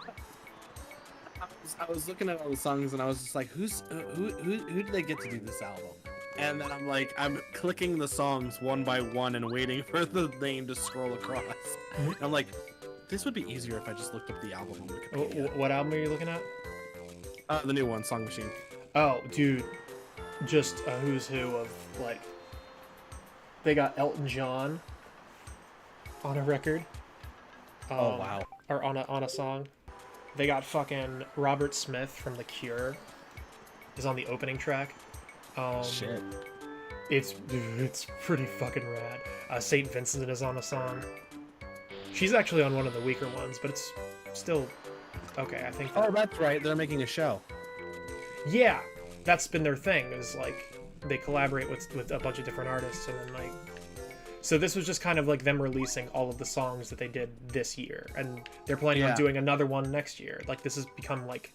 I was looking at all the songs and I was just like, who did they get to do this album? And then I'm clicking the songs one by one and waiting for the name to scroll across. And I'm like, this would be easier if I just looked up the album on Wikipedia. What album are you looking at? The new one, Song Machine. Oh, dude, just a who's who of like. They got Elton John on a record. Oh wow! Or on a song. They got fucking Robert Smith from The Cure is on the opening track. Shit. It's pretty fucking rad. Saint Vincent is on a song. She's actually on one of the weaker ones, but it's still okay. I think. Oh, that's right. They're making a show. Yeah, that's been their thing. Is like. They collaborate with a bunch of different artists, and then like, so this was just kind of like them releasing all of the songs that they did this year, and they're planning on doing another one next year. Like this has become like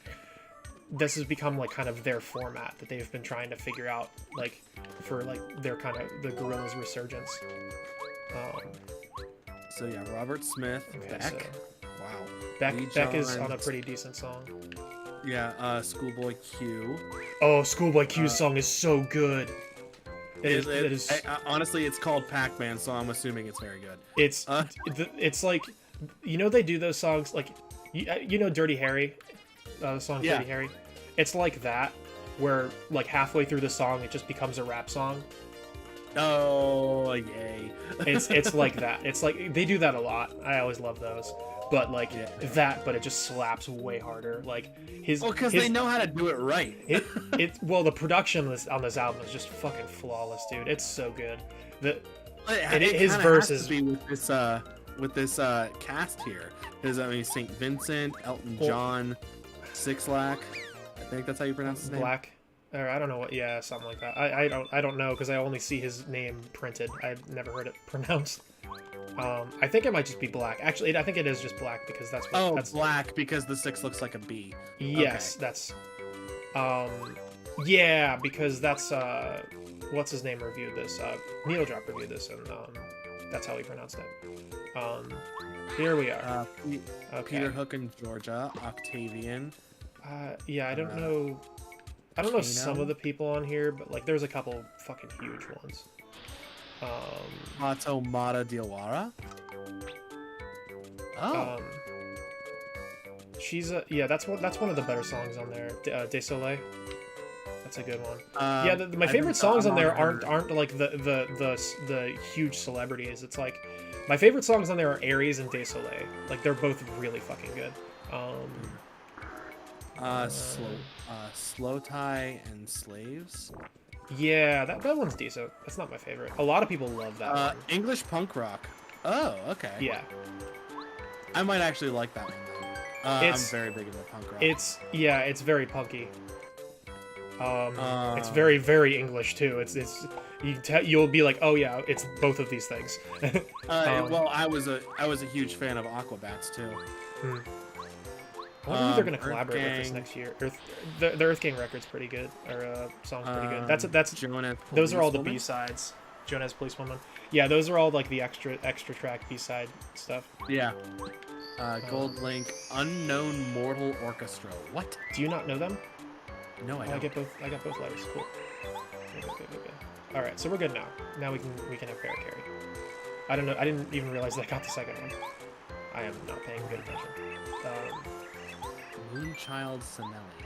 kind of their format that they've been trying to figure out, like for like their kind of the Gorillaz resurgence. So yeah, Robert Smith, okay, Beck. So, wow. Beck is on a pretty decent song. Yeah, Schoolboy Q. Oh, Schoolboy Q's song is so good. It is. Honestly, it's called Pac-Man, so I'm assuming it's very good. It's like, you know, they do those songs like, you know, Dirty Harry, the song Dirty Harry. It's like that, where like halfway through the song it just becomes a rap song. Oh yay! It's like that. It's like they do that a lot. I always love those. But like that, but it just slaps way harder. Like because they know how to do it right. The production on this album is just fucking flawless, dude. It's so good. His verses with this cast here. There's St. Vincent, Elton John, Sixlack. I think that's how you pronounce his name. Black. Or I don't know what. Yeah, something like that. I don't know because I only see his name printed. I've never heard it pronounced. I think it might just be Black. Actually, I think it is just Black because that's what. That's Black because the 6 looks like a B. Yes, okay. That's. Yeah, because that's what's his name reviewed this. Needle Drop reviewed this, and that's how he pronounced it. Here we are. Okay. Peter Hook in Georgia, Octavian. Yeah, I don't know. I don't know some of the people on here, but like there's a couple fucking huge ones. Mato Mata Diawara. Oh. She's that's one of the better songs on there. De Soleil. That's a good one. My favorite songs on there aren't like the huge celebrities. It's like my favorite songs on there are Aries and De Soleil. Like they're both really fucking good. Slow Tie and Slaves. Yeah, that one's decent. That's not my favorite. A lot of people love that one. English punk rock. Oh, okay. Yeah. I might actually like that one. I'm It's- very big into punk rock. It's very punky. It's Uh. very very English too. You'll be like, oh yeah, it's both of these things. Well, I was a huge fan of Aquabats too. I wonder who they're gonna Earth collaborate with this Gang. next year. The Earth Gang record's pretty good, or song's pretty good. That's Jonas those are all the Policewoman? B sides. Jonas Policewoman. Yeah, those are all like the extra track B side stuff. Yeah. Gold Link, Unknown Mortal Orchestra. What? Do you not know them? No, I Oh, I don't. get both. I got both letters. Cool. Okay. All right, so we're good now. Now we can have fair carry. I don't know. I didn't even realize that I got the second one. I am not paying good attention. Moonchild Sinelli.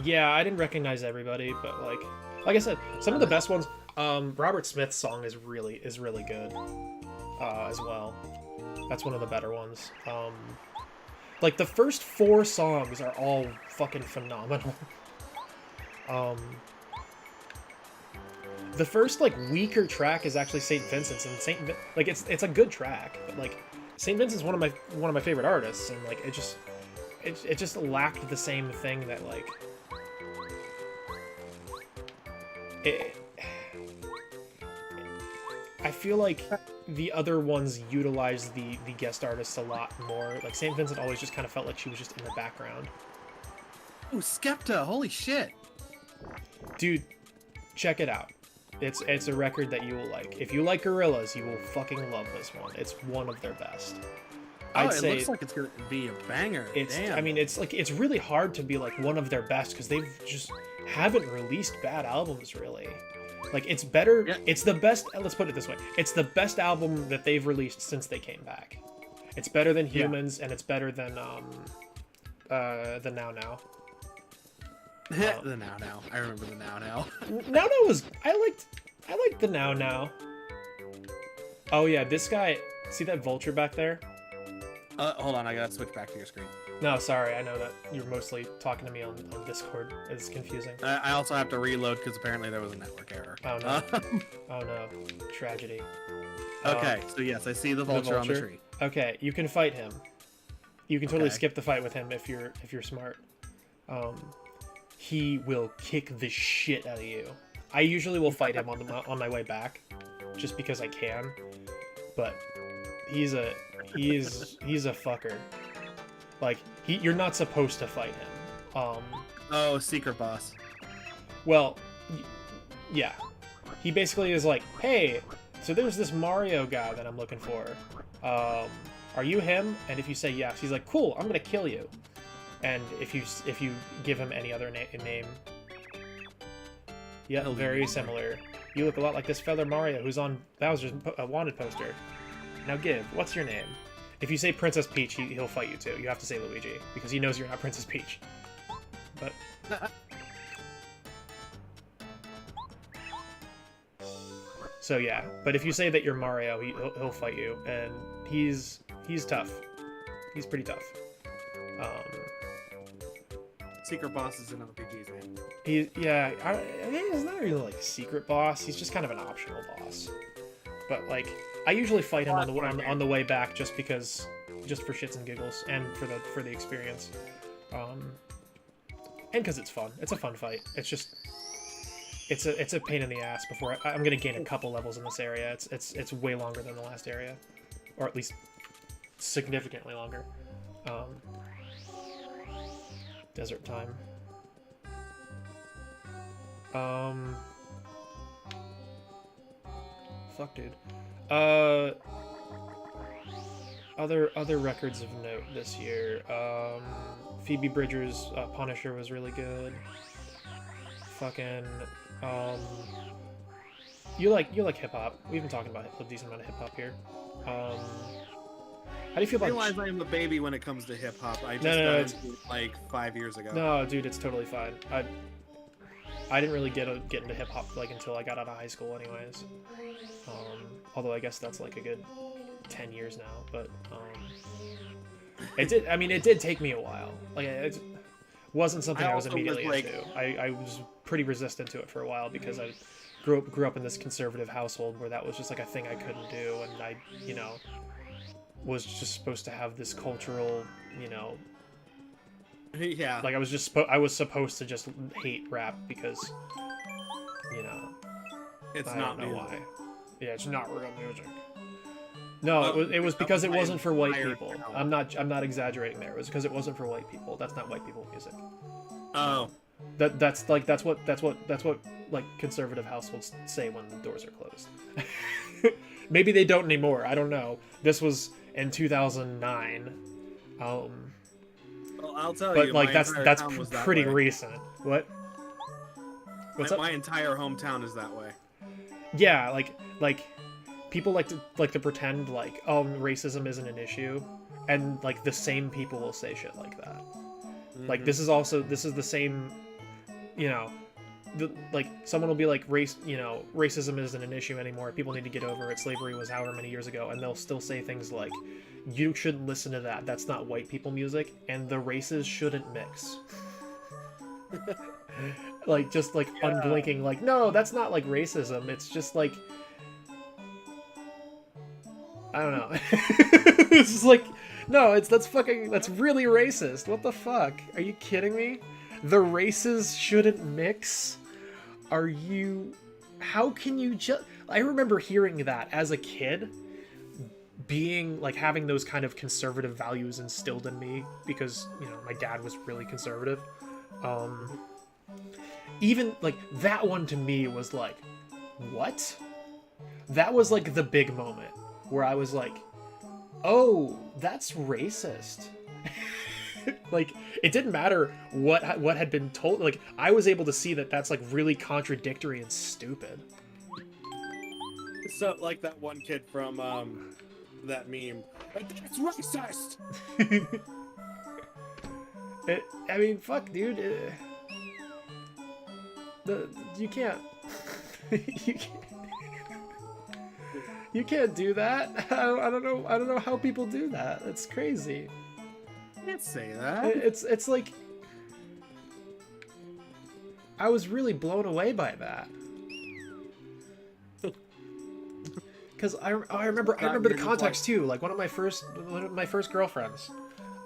Yeah, I didn't recognize everybody, but like I said, some of the best ones. Robert Smith's song is really good, as well. That's one of the better ones. Like the first 4 songs are all fucking phenomenal. The first like weaker track is actually St. Vincent's, and it's a good track, but like St. Vincent's one of my favorite artists, and like it just lacked the same thing that like I feel like the other ones utilize the guest artists a lot more. Like St. Vincent always just kind of felt like she was just in the background. Ooh, Skepta! Holy shit! Dude, check it out. It's a record that you will like. If you like Gorillaz, you will fucking love this one. It's one of their best. Oh, I'd say it looks like it's gonna be a banger. it's. Damn. I mean, it's really hard to be like one of their best because they've just haven't released bad albums really. Like it's better. Yeah. It's the best. Let's put it this way. It's the best album that they've released since they came back. It's better than Yeah. Humans, and it's better than the Now Now. the Now. I remember the Now. Now Now was I liked the Now Now. Oh yeah, this guy. See that vulture back there? Hold on, I gotta switch back to your screen. No, sorry. I know that you're mostly talking to me on Discord. It's confusing. I also have to reload because apparently there was a network error. Oh no. Oh no. Tragedy. Okay, so yes, I see the vulture on the vulture? tree. Okay, you can fight him. You can totally Okay. skip the fight with him if you're smart. He will kick the shit out of you. I usually will fight him on my way back, just because I can. But he's a fucker. Like you're not supposed to fight him. Oh, secret boss. Well, yeah. He basically is like, hey, so there's this Mario guy that I'm looking for. Are you him? And if you say yes, he's like, cool, I'm gonna kill you. And if you give him any other name, yeah, He'll very leave you. similar. You look a lot like this feather Mario who's on Bowser's wanted poster. Now give, what's your name? If you say Princess Peach, he'll fight you too. You have to say Luigi because he knows you're not Princess Peach. But so yeah, but if you say that you're Mario, he'll fight you, and he's tough. He's pretty tough. Secret bosses in RPGs, man. He's not really like a secret boss. He's just kind of an optional boss. But like, I usually fight him on the way back just for shits and giggles and for the experience, and because it's fun. It's a fun fight. It's just. It's a pain in the ass before I'm gonna gain a couple levels in this area. It's way longer than the last area, or at least significantly longer. Desert time. Fuck, dude. Other records of note this year. Phoebe Bridgers' Punisher was really good. Fucking. You like hip hop. We've been talking about a decent amount of hip hop here. How do you feel I about? realize I am a baby when it comes to hip hop. I just No, got it's- into it like 5 years ago. No, dude, it's totally fine. I didn't really get into hip hop like until I got out of high school, anyways. Although I guess that's like a good 10 years now, but it did. I mean, it did take me a while. Like it wasn't something I was also was, immediately like- into. I was pretty resistant to it for a while because I grew up in this conservative household where that was just like a thing I couldn't do, and was just supposed to have this cultural, you know, Yeah. like I was supposed to just hate rap because, you know, It's I not don't know music. why. Yeah, it's not real music. No, it was because it my wasn't for white entire people. town. I'm not exaggerating there. It was because it wasn't for white people. That's not white people music. Oh. That's what like conservative households say when the doors are closed. Maybe they don't anymore. I don't know. This was in 2009. Well, I'll tell But you. like my that's entire that's town was that pretty way. recent. What? What's up? My entire hometown is that way. Yeah, like people like to pretend like, oh, racism isn't an issue, and like the same people will say shit like that. Like this is the same, you know, like someone will be like racism isn't an issue anymore. People need to get over it. Slavery was however many years ago, and they'll still say things like, you shouldn't listen to that. That's not white people music, and the races shouldn't mix. Like just like unblinking, like no, that's not like racism. It's just like I don't know. It's just like no, that's really racist. What the fuck? Are you kidding me? The races shouldn't mix? Are you... How can you just... I remember hearing that as a kid, being, like, having those kind of conservative values instilled in me, because, you know, my dad was really conservative. Even, like, that one to me was like, what? That was, like, the big moment, where I was like, oh, that's racist. Like, it didn't matter what had been told. Like, I was able to see that that's like really contradictory and stupid. So, like that one kid from that meme. It's racist. I mean, fuck, dude. You can't. You can't do that. I don't know how people do that. It's crazy. I can't say that. It's like I was really blown away by that. Because I remember the context too. Like one of my first girlfriends.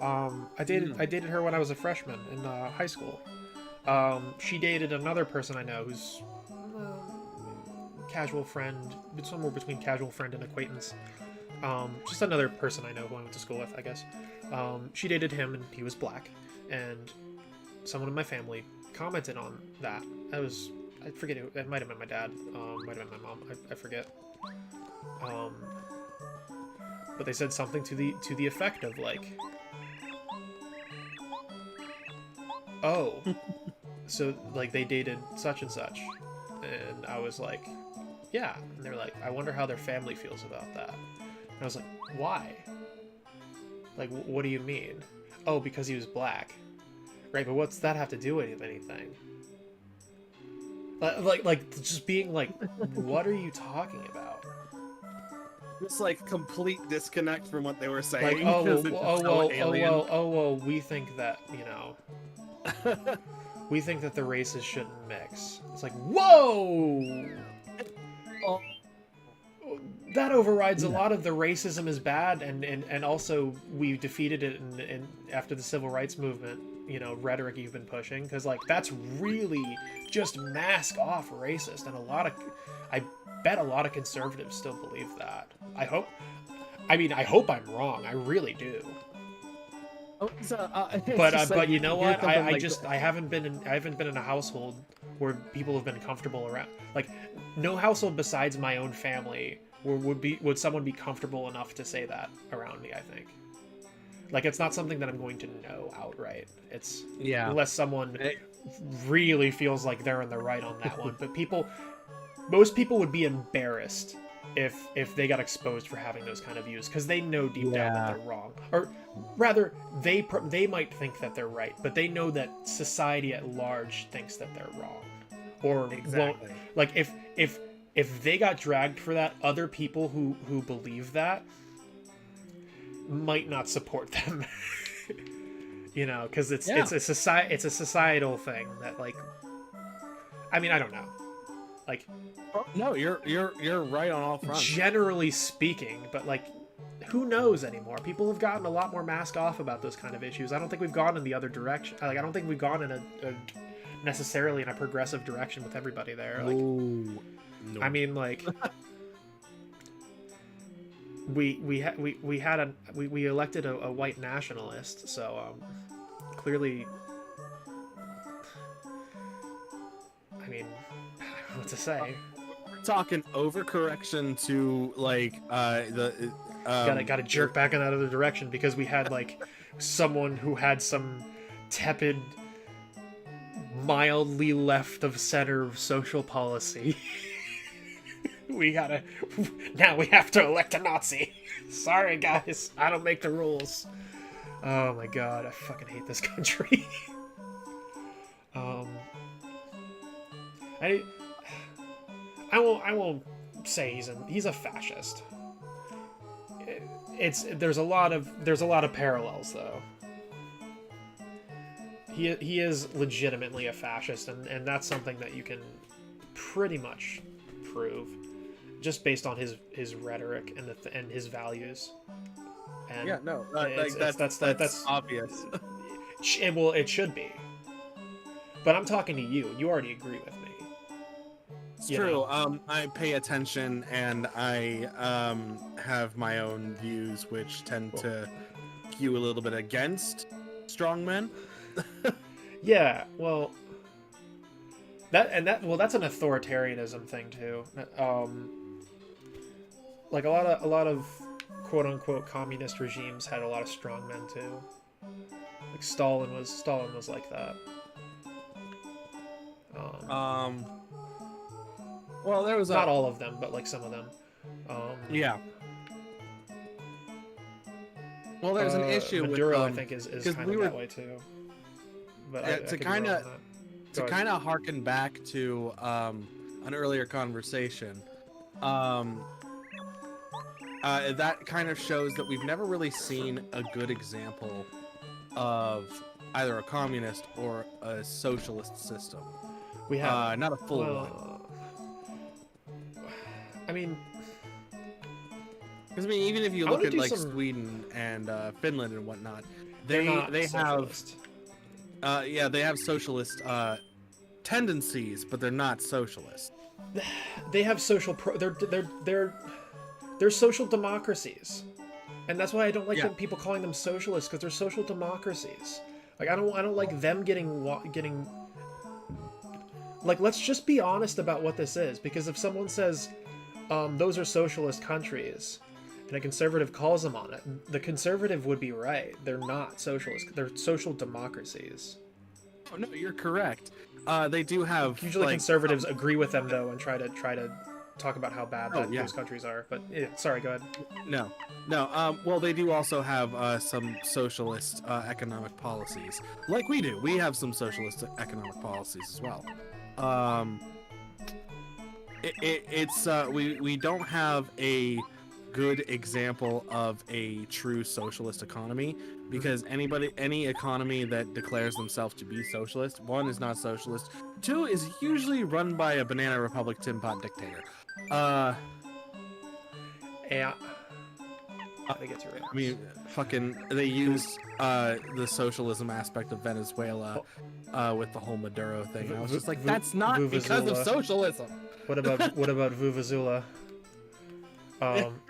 I dated her when I was a freshman in high school. She dated another person I know who's casual friend, somewhere between casual friend and acquaintance. Just another person I know who I went to school with, I guess. She dated him and he was black, and someone in my family commented on that. I forget who, it might have been my dad, might have been my mom, I forget. But they said something to the effect of like, oh, so like they dated such and such, and I was like, yeah, and they're like, I wonder how their family feels about that. And I was like, why? Like, what do you mean? Oh, because he was black. Right, but what's that have to do with anything? Like just being like, what are you talking about? It's like complete disconnect from what they were saying. Like, because it's just so alien. we think that, you know, we think that the races shouldn't mix. It's like, whoa! Oh. That overrides a lot of the racism is bad, and also we defeated it in after the civil rights movement, you know, rhetoric you've been pushing, because like that's really just mask off racist, and I bet a lot of conservatives still believe that. I hope I'm wrong. I really do. But you know what? I haven't been in a household where people have been comfortable around. Like, no household besides my own family would someone be comfortable enough to say that around me. I think. Like, it's not something that I'm going to know outright. It's unless someone really feels like they're in the right on that one. But most people would be embarrassed if they got exposed for having those kind of views, because they know deep down that they're wrong, or rather they might think that they're right, but they know that society at large thinks that they're wrong, or won't. Like if they got dragged for that, other people who believe that might not support them. You know, because it's a societal thing that, like, I mean, I don't know. Like, no, you're right on all fronts. Generally speaking, but like, who knows anymore? People have gotten a lot more mask off about those kind of issues. I don't think we've gone in the other direction. Like, I don't think we've gone in a necessarily in a progressive direction with everybody there. Like, Ooh, no. I mean, like, we elected a white nationalist, so clearly, I mean, I don't know what to say. talking overcorrection to like Gotta jerk back in that other direction because we had like someone who had some tepid, mildly left of center social policy. Now we have to elect a Nazi. Sorry guys, I don't make the rules. Oh my god, I fucking hate this country. I won't say he's a fascist. There's a lot of parallels though. He is legitimately a fascist, and that's something that you can pretty much prove just based on his rhetoric and his values. And yeah, no, that's obvious. Well, it should be. But I'm talking to you. You already agree with me. It's true. I pay attention, and I have my own views, which tend to skew a little bit against strongmen. Yeah, well, that's an authoritarianism thing too. Like a lot of quote unquote communist regimes had a lot of strongmen too. Like Stalin was like that. Well, there was not all of them, but like some of them. Yeah. Well, there's an issue Maduro, with I think, is kind of that way too. But yeah, to kind of harken back to an earlier conversation, that kind of shows that we've never really seen a good example of either a communist or a socialist system. We have not a full one. I mean, because even if you look at like Sweden and Finland and whatnot, they have they have socialist tendencies, but they're not socialist. They have they're social democracies, and that's why I don't like people calling them socialists, because they're social democracies. Like I don't like them getting like, let's just be honest about what this is, because if someone says those are socialist countries and a conservative calls them on it, the conservative would be right. They're not socialist. They're social democracies. Oh no, you're correct. They do have usually like, conservatives agree with them though and try to talk about how bad those countries are. But yeah, sorry, go ahead. No. Well, they do also have some socialist economic policies, like we do. We have some socialist economic policies as well. We don't have a good example of a true socialist economy, because any economy that declares themselves to be socialist, one, is not socialist, two, is usually run by a banana republic tin pot dictator. Yeah. I think it's right. I mean, fucking, they use the socialism aspect of Venezuela with the whole Maduro thing. I was just like, that's not because of socialism. What about Vuvuzela?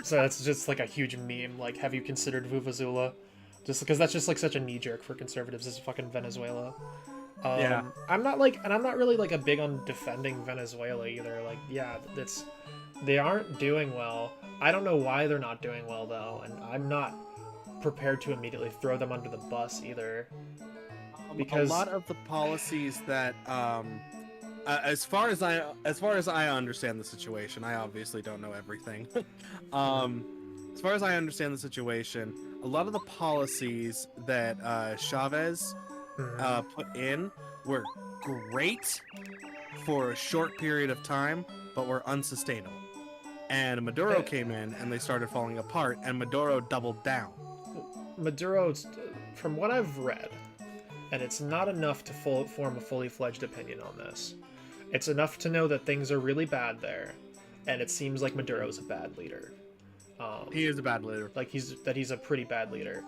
So that's just like a huge meme. Like, have you considered Vuvuzela? Just because that's just like such a knee jerk for conservatives. Is fucking Venezuela. Yeah. I'm not really like a big on defending Venezuela either. Like, yeah, they aren't doing well. I don't know why they're not doing well though, and I'm not prepared to immediately throw them under the bus either. Because a lot of the policies that as far as I understand the situation, I obviously don't know everything. As far as I understand the situation, a lot of the policies that Chavez put in were great for a short period of time, but were unsustainable. And Maduro came in, and they started falling apart, and Maduro doubled down. Maduro, from what I've read, and it's not enough to form a fully fledged opinion on this. It's enough to know that things are really bad there, and it seems like Maduro's a bad leader. He is a bad leader. Like he's a pretty bad leader.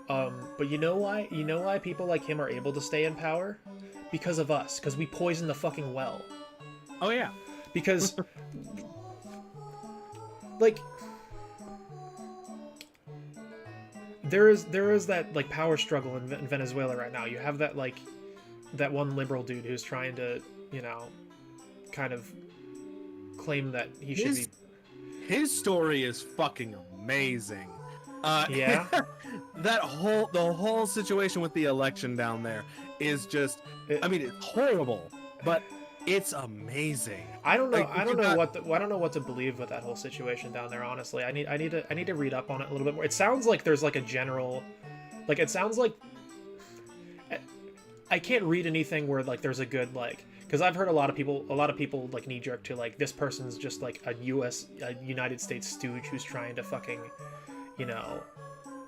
But you know why? You know why people like him are able to stay in power? Because of us. Because we poison the fucking well. Oh yeah. Because, like, there is that like power struggle in Venezuela right now. You have that like that one liberal dude who's trying to, you know, kind of claim that he should be. His story is fucking amazing. Yeah. The whole situation with the election down there is just, I mean, it's horrible, but it's amazing. I don't know. Like, I don't know what to believe with that whole situation down there. Honestly, I need to read up on it a little bit more. It sounds like there's like a general, like it sounds like I can't read anything where like there's a good like, because I've heard a lot of people like knee jerk to like this person's just like a United States stooge who's trying to fucking, you know,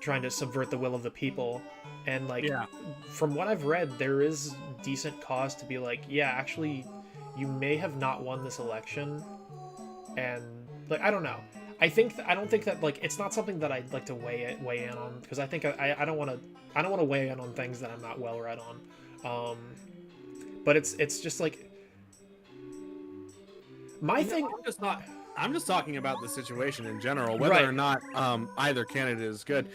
trying to subvert the will of the people. And like, from what I've read, there is decent cause to be like, yeah, actually, you may have not won this election, and like, I don't know. I don't think that like it's not something that I'd like to weigh in on, because I think I don't want to weigh in on things that I'm not well read on. But it's just like my thing. I'm just talking about the situation in general, whether or not either candidate is good.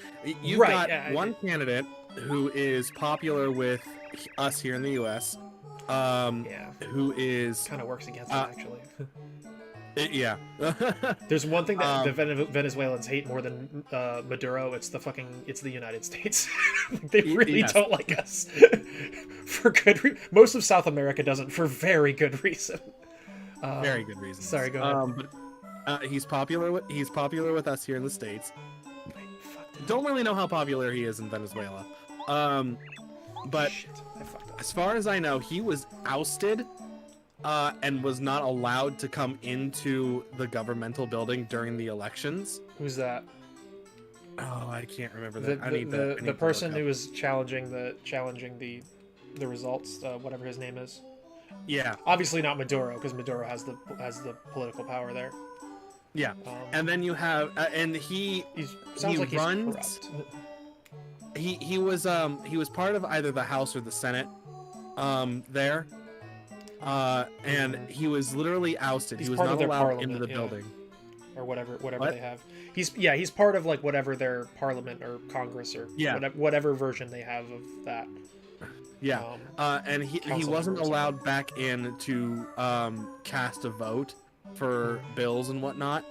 You've Right, got one candidate who is popular with us here in the U.S. Who is kind of works against it actually. Yeah. There's one thing that the Venezuelans hate more than Maduro. It's the United States. They really don't like us for good. Most of South America doesn't, for very good reason. Very good reason. Sorry, go ahead. But he's popular with us here in the States. Don't really know how popular he is in Venezuela. But as far as I know, he was ousted. And was not allowed to come into the governmental building during the elections. Who's that? Oh, I can't remember that. The person who was challenging the results, whatever his name is. Yeah. Obviously not Maduro, because Maduro has the political power there. Yeah. And then you have and he sounds like runs. He's corrupt. He was part of either the House or the Senate. There. And he was literally ousted. He was not allowed into the building, or whatever they have. He's part of like whatever their parliament or Congress or whatever version they have of that. Yeah, and he wasn't allowed back in to cast a vote for bills and whatnot.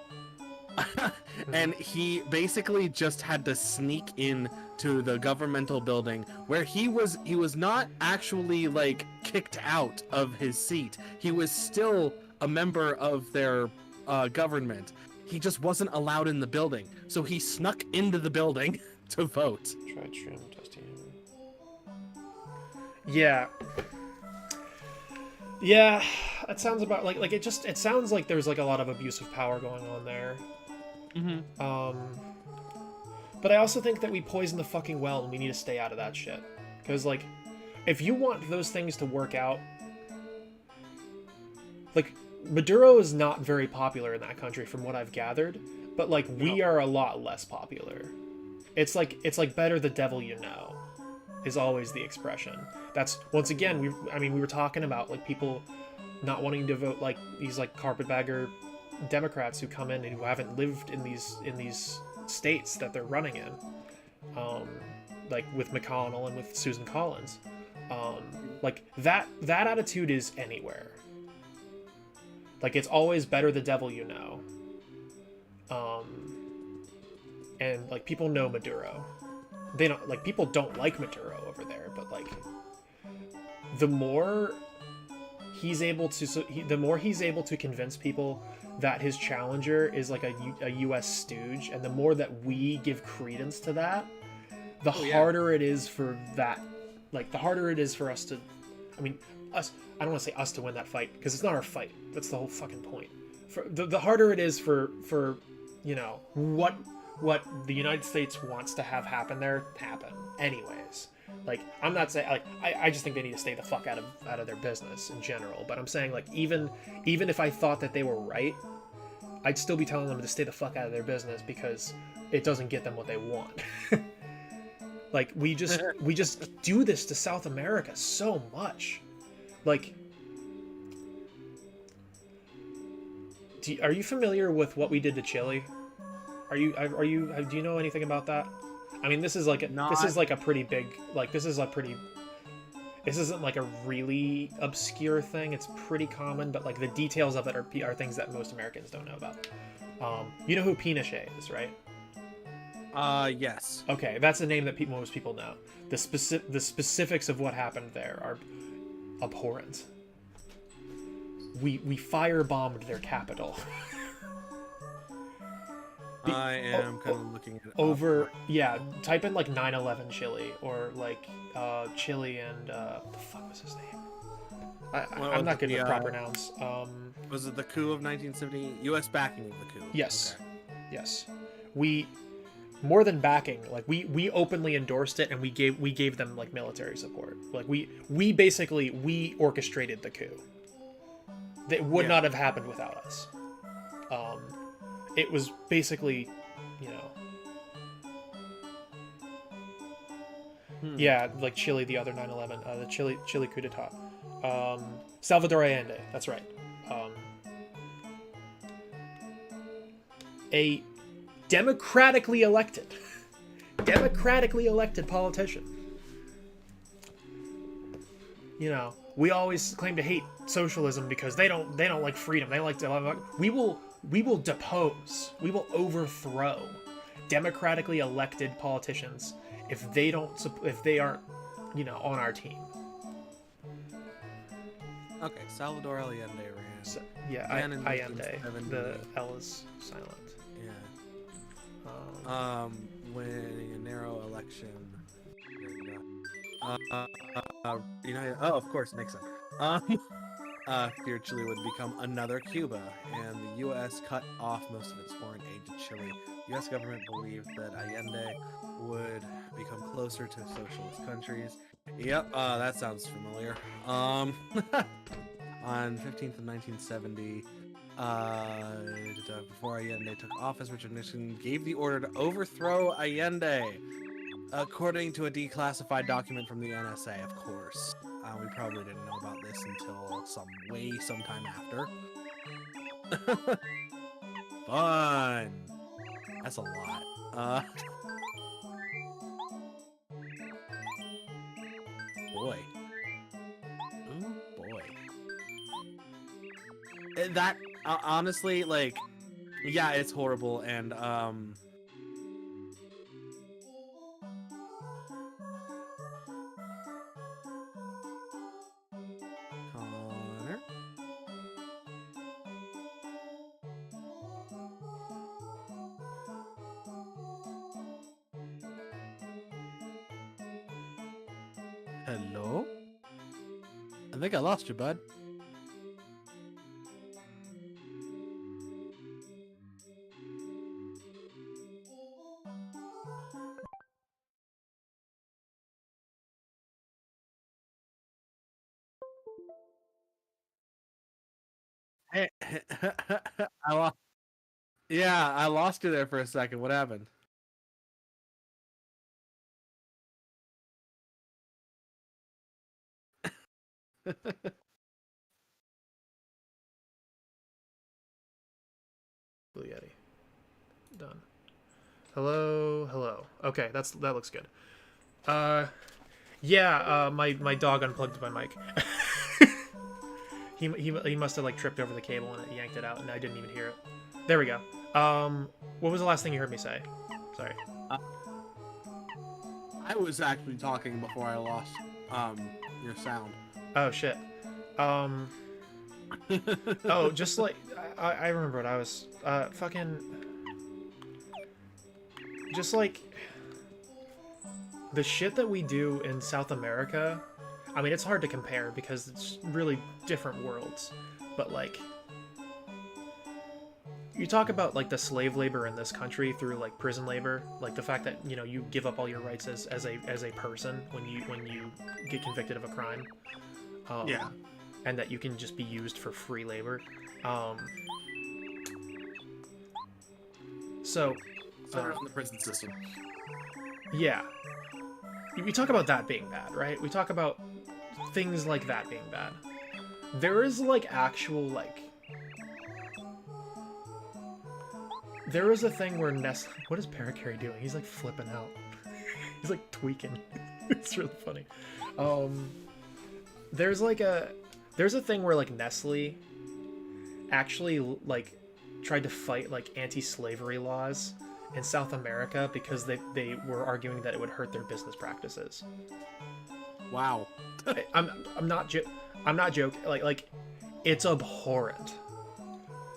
And he basically just had to sneak in to the governmental building, where he was not actually like kicked out of his seat. He was still a member of their government. He just wasn't allowed in the building, so he snuck into the building to vote. Try trim testing. Yeah, that sounds about like it sounds like there's like a lot of abuse of power going on there. But I also think that we poison the fucking well, and we need to stay out of that shit. Because, like, if you want those things to work out, like, Maduro is not very popular in that country, from what I've gathered. But like, we are a lot less popular. It's like better the devil you know, is always the expression. That's once again we were talking about like people not wanting to vote, like these like carpetbagger Democrats who come in and who haven't lived in these states that they're running in, like with McConnell and with Susan Collins, like that attitude is anywhere. Like it's always better the devil you know, and like people know Maduro. They don't like people don't like Maduro over there, but like the more he's able to convince people that his challenger is like a U.S. stooge, and the more that we give credence to that, the harder it is for that. Like the harder it is for us to, us. I don't want to say us to win that fight, because it's not our fight. That's the whole fucking point. For the harder it is for you know what the United States wants to have happen there happen anyways. Like I'm not saying like I just think they need to stay the fuck out of their business in general. But I'm saying like even if I thought that they were right, I'd still be telling them to stay the fuck out of their business because it doesn't get them what they want. Like, we just do this to South America so much. Like, are you familiar with what we did to Chile? Do you know anything about that? I mean, this is like a pretty big, like, this isn't like a really obscure thing. It's pretty common, but like the details of it are things that most Americans don't know about. You know who Pinochet is, right? Yes. Okay, that's a name that most people know. The specifics of what happened there are abhorrent. We firebombed their capital. I am kind of looking at it over. Yeah, type in like 9/11 Chile or like Chile and what the fuck was his name? I'm not good with proper nouns. Was it the coup of 1970? U.S. backing of the coup. Yes. Okay. Yes. We more than backing, like we openly endorsed it and we gave them like military support. Like we basically orchestrated the coup. That would not have happened without us. It was basically, you know, yeah, like Chile, the other 9/11, the Chile coup d'etat. Salvador Allende, that's right. A democratically elected politician. You know, we always claim to hate socialism because they don't like freedom. They like to. We will depose. We will overthrow democratically elected politicians if they aren't, you know, on our team. Okay, Salvador Allende ran. So, yeah, Allende. The L is silent. Yeah. Winning a narrow election. United. Oh, of course, Nixon. Feared Chile would become another Cuba, and the U.S. cut off most of its foreign aid to Chile. The U.S. government believed that Allende would become closer to socialist countries. Yep, that sounds familiar. On 15th of 1970, before Allende took office, Richard Nixon gave the order to overthrow Allende, according to a declassified document from the NSA, of course. We probably didn't know about this until sometime after. Fun! That's a lot. Boy. Ooh, boy. That, honestly, like, yeah, it's horrible, and, Connor? Hello? I think I lost you, bud. Hey, I lost you there for a second. What happened? Blue Yeti. Done. Hello. Okay, that looks good. Yeah, my dog unplugged my mic. He must have like tripped over the cable and it yanked it out, and I didn't even hear it. There we go. What was the last thing you heard me say? Sorry. I was actually talking before I lost your sound. Oh shit. Oh, just like I remember what I was fucking just like the shit that we do in South America. I mean, it's hard to compare because it's really different worlds, but like you talk about like the slave labor in this country through like prison labor, like the fact that, you know, you give up all your rights as a person when you get convicted of a crime. Yeah. And that you can just be used for free labor. So, Center from the prison system. yeah. We talk about that being bad, right? We talk about things like that being bad. There is, like, actual, like... There is a thing where Nestle... What is Parakarry doing? He's, like, flipping out. He's, like, tweaking. It's really funny. There's, like, There's a thing where, like, Nestle actually, like, tried to fight, like, anti-slavery laws in South America because they were arguing that it would hurt their business practices. Wow. I'm not joking. Like it's abhorrent.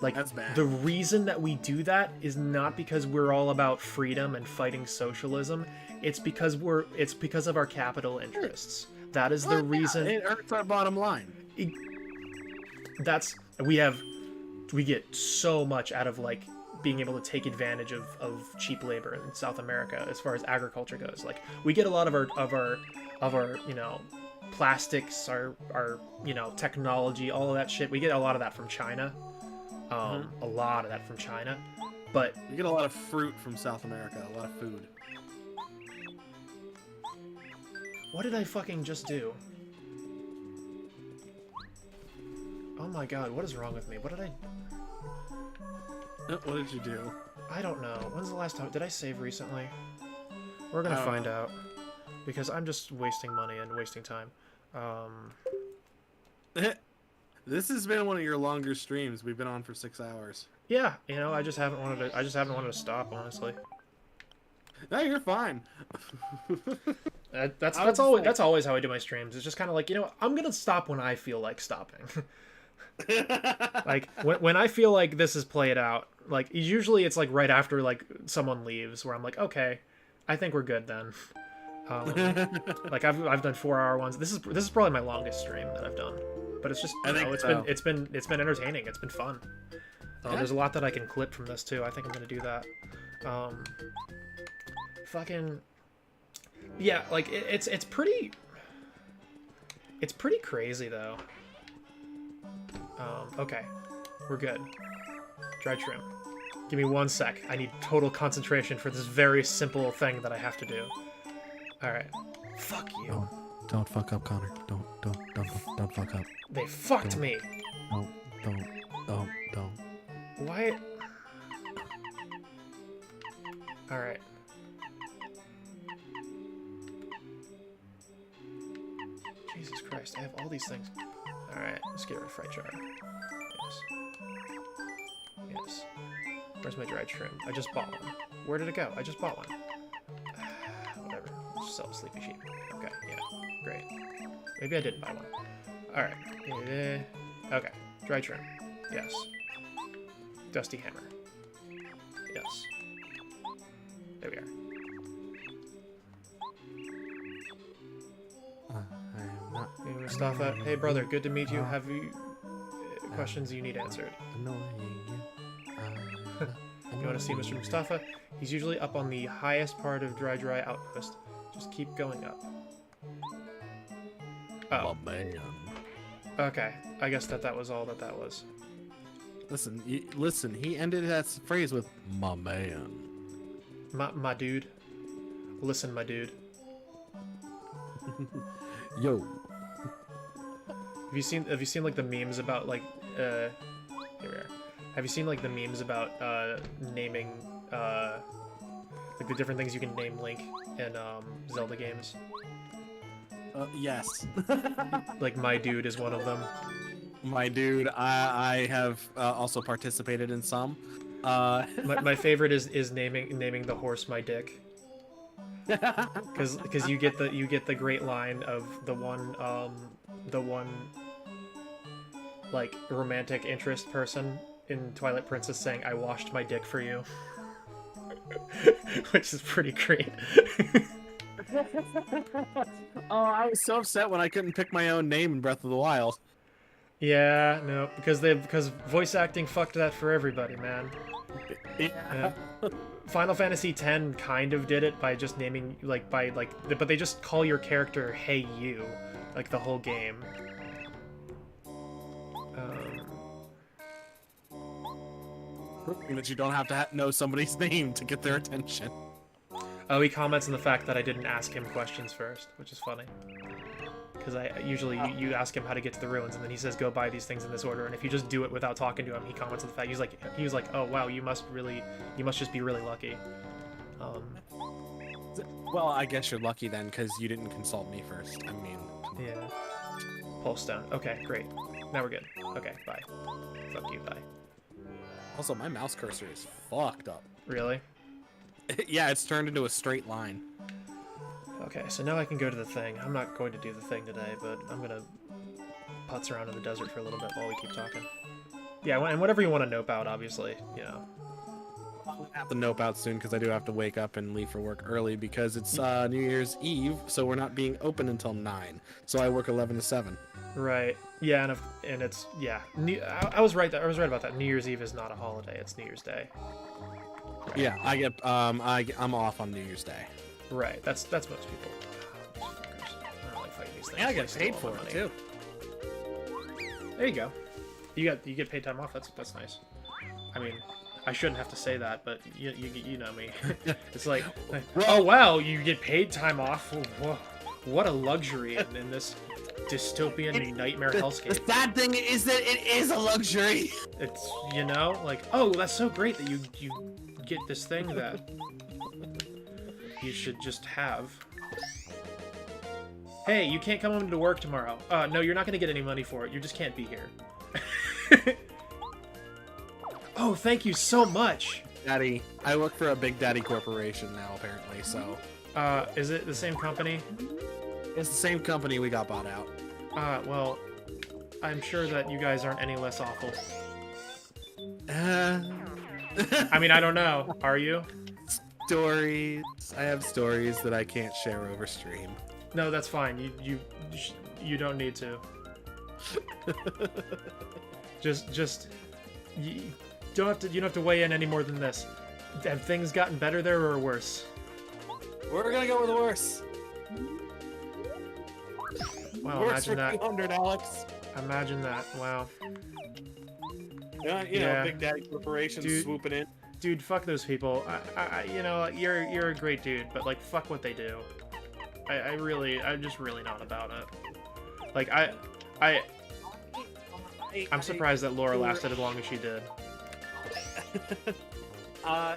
Like, That's bad. The reason that we do that is not because we're all about freedom and fighting socialism. It's because of our capital interests. That is the reason. It hurts our bottom line. We get so much out of, like, being able to take advantage of cheap labor in South America as far as agriculture goes. Like, we get a lot of our you know, plastics, our you know, technology, all of that shit. We get a lot of that from China. A lot of that from China. But We get a lot of fruit from South America, a lot of food. what did I fucking just do? Oh my god, what is wrong with me? What did I... What did you do? I don't know. When's the last time... Did I save recently? We're gonna find out. Because I'm just wasting money and wasting time. This has been one of your longer streams. We've been on for 6 hours. Yeah, you know, I just haven't wanted to stop, honestly. No, you're fine. That's always how I do my streams. It's just kind of like, you know, I'm gonna stop when I feel like stopping. Like when I feel like this is played out, like usually it's like right after like someone leaves, where I'm like, okay, I think we're good then. Like I've done 4-hour ones. This is probably my longest stream that I've done, but it's just it's been entertaining. It's been fun. There's a lot that I can clip from this too. I think I'm gonna do that. Fucking yeah, like it's pretty crazy though. Okay, we're good. Dry trim. Give me 1 sec. I need total concentration for this very simple thing that I have to do. All right. Fuck you. Don't fuck up, Connor. Don't fuck up. They fucked me. Don't. Why? All right. Jesus Christ! I have all these things. All right. Let's get rid of fried jar. Yes. Where's my dried shrimp? I just bought one. Where did it go? I just bought one. Whatever. Just sell a sleepy sheep. Okay. Yeah. Great. Maybe I didn't buy one. All right. Okay. Dried shrimp. Yes. Dusty hammer. Yes. There we are. Hey, Mustafa. Hey, brother. Good to meet you. Have you questions you need answered? You want to see Mr. Mustafa? He's usually up on the highest part of Dry Outpost. Just keep going up. Oh. My man. Okay. I guess that was all that was. Listen. He ended that phrase with "my man." My dude. Listen, my dude. Yo. Have you seen like the memes about like here we are. Have you seen like the memes about naming like the different things you can name Link in Zelda games? Yes. Like my dude is one of them. My dude, I have also participated in some. My favorite is naming the horse my dick. Because you get the great line of the one like romantic interest person in Twilight Princess saying, "I washed my dick for you," which is pretty great. Oh, I was so upset when I couldn't pick my own name in Breath of the Wild. Yeah, no, because voice acting fucked that for everybody, man. Yeah. Final Fantasy X kind of did it by just naming but they just call your character "Hey You," like the whole game. proving that you don't have to know somebody's name to get their attention. Oh, he comments on the fact that I didn't ask him questions first, which is funny. Because I usually you ask him how to get to the ruins, and then he says go buy these things in this order. And if you just do it without talking to him, he comments on the fact he was like, oh wow, you must just be really lucky. Well, I guess you're lucky then, because you didn't consult me first. I mean, yeah. Pulse stone. Okay, great. Now we're good. Okay, bye. Fuck you, bye. also my mouse cursor is fucked up. Really? Yeah, it's turned into a straight line. Okay, so now I can go to the thing. I'm not going to do the thing today, but I'm gonna putz around in the desert for a little bit while we keep talking. Yeah, and whatever you want to nope out, obviously, you know. I'll have to nope out soon because I do have to wake up and leave for work early because it's New Year's Eve, so we're not being open until 9. So I work 11 to 7. Right. Yeah, and it's yeah. I was right. I was right about that. New Year's Eve is not a holiday. It's New Year's Day. Right. Yeah, I get I'm off on New Year's Day. Right. That's most people. I don't like fighting these things. And I get Steal paid all for my it money. too. There you go. You get paid time off. That's nice. I mean, I shouldn't have to say that, but you know me. It's like, oh wow, you get paid time off. What a luxury in this dystopian nightmare hellscape. The sad thing is that it is a luxury. It's, you know, like, oh, that's so great that you get this thing that you should just have. Hey, you can't come home to work tomorrow. No, you're not gonna get any money for it. You just can't be here. Oh, thank you so much. Daddy, I work for a Big Daddy corporation now, apparently, so... Is it the same company? It's the same company we got bought out. Well, I'm sure that you guys aren't any less awful. I mean, I don't know. Are you? Stories. I have stories that I can't share over stream. No, that's fine. You don't need to. You don't have to weigh in any more than this. Have things gotten better there or worse? We're gonna go with the worst. Wow, Worst imagine for that. 200, Alex. Imagine that. Wow. You Yeah. know, Big Daddy corporation Dude. swooping in. Dude, fuck those people. You know, you're a great dude, but like, fuck what they do. I'm just really not about it. Like, I'm surprised that Laura lasted as long as she did.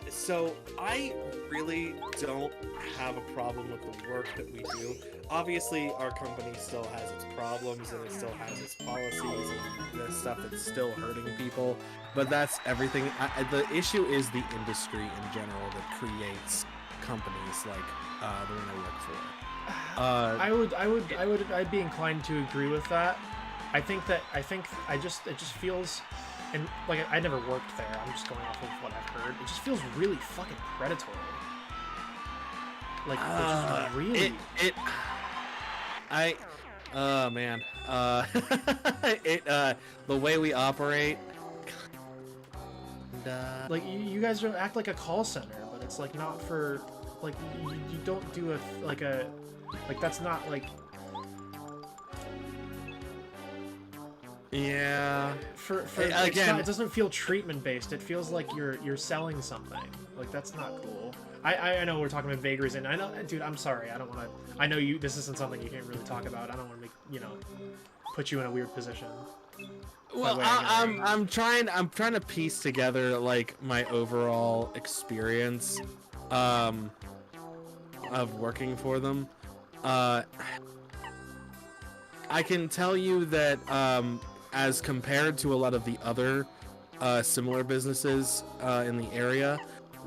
So I really don't have a problem with the work that we do. Obviously, our company still has its problems and it still has its policies and the stuff that's still hurting people. But that's everything. The issue is the industry in general that creates companies like the one I work for. I'd be inclined to agree with that. It just feels, and like I never worked there. I'm just going off of what I've heard. It just feels really fucking predatory. Like just really. Oh man. The way we operate. Like you guys don't act like a call center, but it's like not for like you don't do that's not like. Yeah. Again, it doesn't feel treatment based. It feels like you're selling something. Like that's not cool. I know we're talking about vagaries, and I know, dude. I'm sorry. I don't want to. I know you. This isn't something you can't really talk about. I don't want to make put you in a weird position. Well, I'm trying to piece together like my overall experience of working for them. I can tell you that as compared to a lot of the other similar businesses in the area,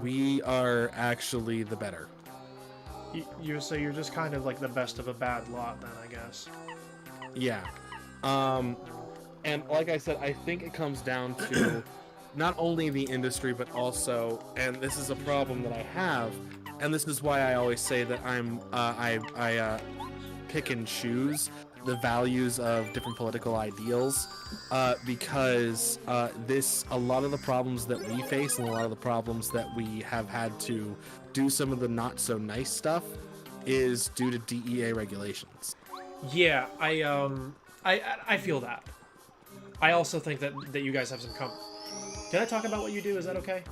we are actually the better. So you're just kind of like the best of a bad lot then, I guess. Yeah. And like I said, I think it comes down to not only the industry, but also, and this is a problem that I have, and this is why I always say that I pick and choose the values of different political ideals, because a lot of the problems that we face and a lot of the problems that we have had to do some of the not so nice stuff is due to DEA regulations. Yeah, I feel that. I also think that you guys have some Can I talk about what you do? Is that okay?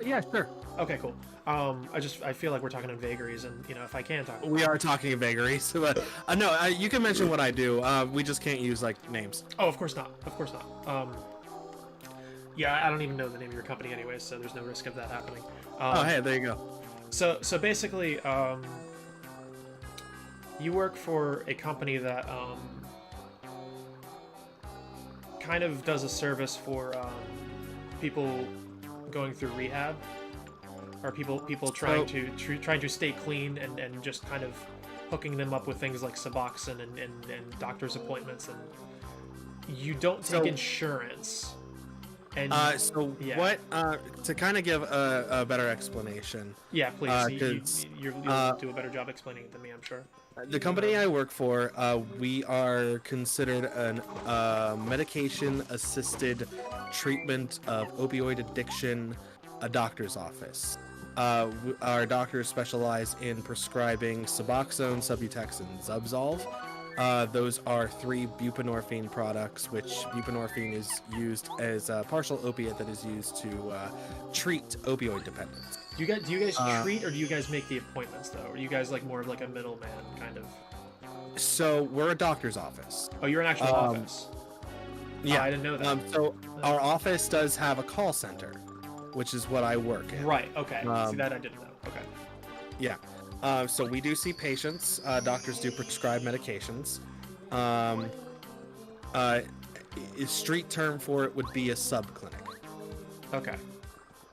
Yeah, sure. Okay, cool. I feel like we're talking in vagaries, and if I can talk. We are talking in vagaries, but no, you can mention what I do. We just can't use like names. Oh, of course not. Of course not. Yeah, I don't even know the name of your company anyways, so there's no risk of that happening. Oh, hey, there you go. So basically, you work for a company that kind of does a service for people going through rehab, or people trying to stay clean and just kind of hooking them up with things like Suboxone and doctor's appointments, and you don't take insurance. And yeah. What to kind of give a better explanation? Yeah, please. You'll do a better job explaining it than me, I'm sure. The company I work for, we are considered a medication-assisted treatment of opioid addiction, a doctor's office. Our doctors specialize in prescribing Suboxone, Subutex, and Zubsolv. Those are 3 buprenorphine products, which buprenorphine is used as a partial opiate that is used to treat opioid dependence. Do you guys treat, or do you guys make the appointments though? Or are you guys like more of like a middleman kind of? So we're a doctor's office. Oh, you're an actual office. Yeah, I didn't know that. So our office does have a call center, which is what I work in. Right. Okay. See, that I didn't know. Okay. Yeah. So we do see patients. Doctors do prescribe medications. Street term for it would be a subclinic. Okay.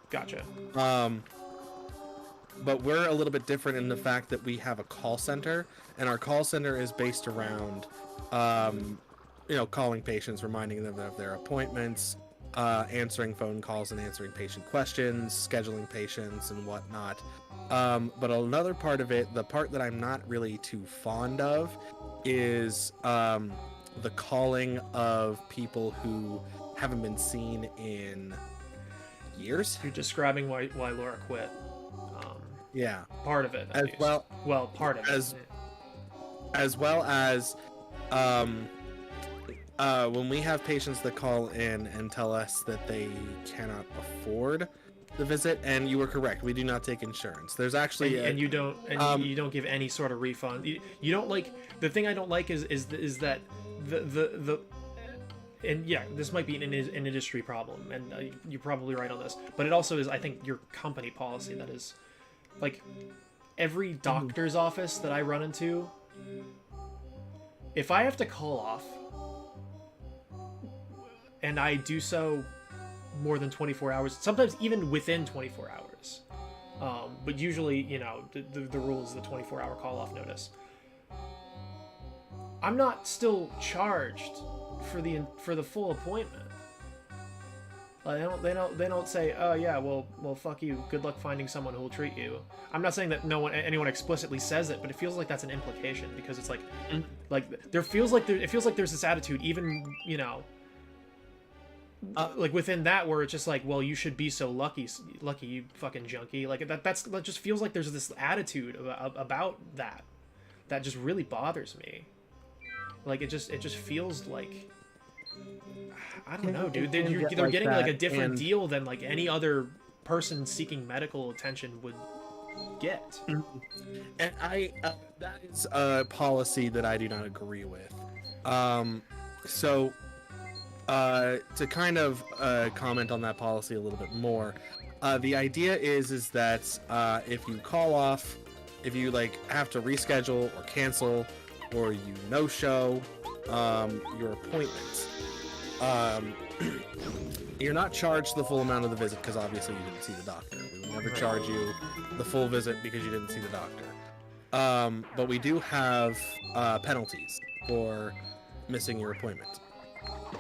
Gotcha. But we're a little bit different in the fact that we have a call center, and our call center is based around, calling patients, reminding them of their appointments, answering phone calls and answering patient questions, scheduling patients and whatnot. But another part of it, the part that I'm not really too fond of, is the calling of people who haven't been seen in years. You're describing why Laura quit. Yeah. Part of it. As least. well. Well, part of it. As well as when we have patients that call in and tell us that they cannot afford the visit, and you were correct, we do not take insurance. There's actually and you don't you don't give any sort of refund. You don't like the thing I don't like is that the and yeah, this might be an industry problem, and you're probably right on this, but it also is, I think, your company policy that is like every doctor's office that I run into, if I have to call off and I do so more than 24 hours, sometimes even within 24 hours, but usually, the rule is the 24-hour call-off notice, I'm not still charged for the full appointment. They don't say, oh yeah, well fuck you, good luck finding someone who will treat you. I'm not saying that anyone explicitly says it, but it feels like that's an implication, because it's like it feels like there's this attitude, even like within that, where it's just like, well, you should be so lucky you fucking junkie. Like that just feels like there's this attitude about that just really bothers me. Like it just feels like, I don't know, dude. They're getting like a different deal than like any other person seeking medical attention would get. And that is a policy that I do not agree with. To kind of comment on that policy a little bit more, the idea is that if you call off, if you have to reschedule or cancel, or you no-show your appointment, you're not charged the full amount of the visit, because obviously you didn't see the doctor. We would never charge you the full visit because you didn't see the doctor. But we do have penalties for missing your appointment.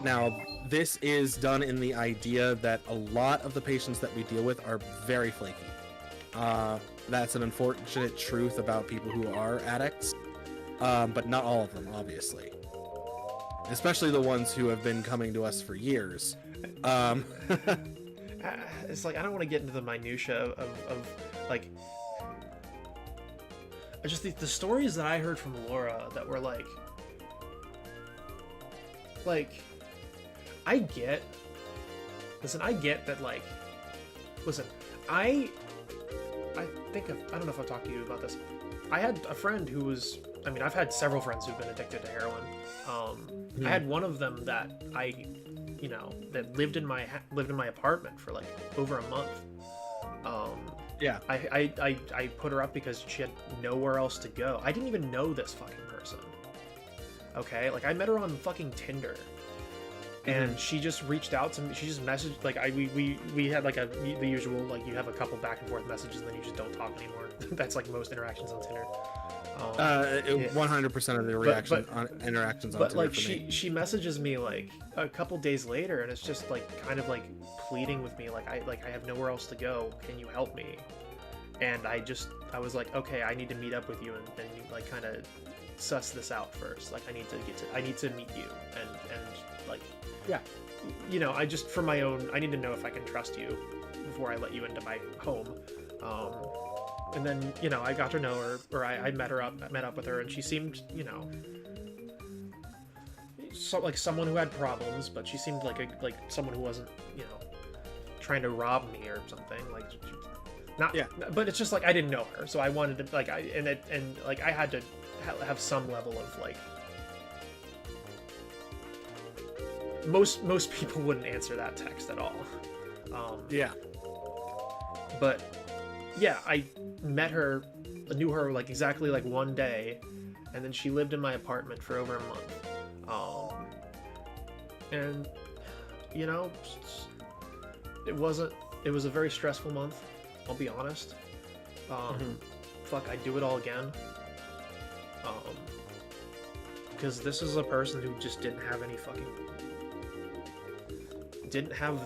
Now, this is done in the idea that a lot of the patients that we deal with are very flaky. That's an unfortunate truth about people who are addicts, but not all of them, obviously. Especially the ones who have been coming to us for years. It's like, I don't want to get into the minutia of like, just the stories that I heard from Laura that were like, I get listen, I get that, like, listen, I think I don't know if I've talked to you about this. I had a friend who was, I mean, I've had several friends who've been addicted to heroin. I had one of them that that lived in my apartment for like over a month. Yeah. I put her up because she had nowhere else to go. I didn't even know this fucking person. Okay, like I met her on fucking Tinder, and she just reached out to me. She just messaged, like we had like the usual, like you have a couple back and forth messages and then you just don't talk anymore. That's like most interactions on Tinder. 100% of the interactions on but Tinder like for me. she messages me like a couple days later, and it's just like kind of like pleading with me, like I have nowhere else to go. Can you help me? And I was like, okay, I need to meet up with you and like kind of suss this out first. Like I need to meet you and like, yeah, you know, I just for my own, I need to know if I can trust you before I let you into my home. And then, you know, I got to know her, or I met up with her, and she seemed, you know, like someone who had problems, but she seemed like someone who wasn't, you know, trying to rob me or something. Like, not, yeah. But it's just like I didn't know her, so I wanted to like I had to have some level of like. Most people wouldn't answer that text at all. Yeah. But yeah, I met her, knew her like exactly like one day, and then she lived in my apartment for over a month. And you know, it was a very stressful month, I'll be honest. Fuck, I'd do it all again. Because this is a person who just didn't have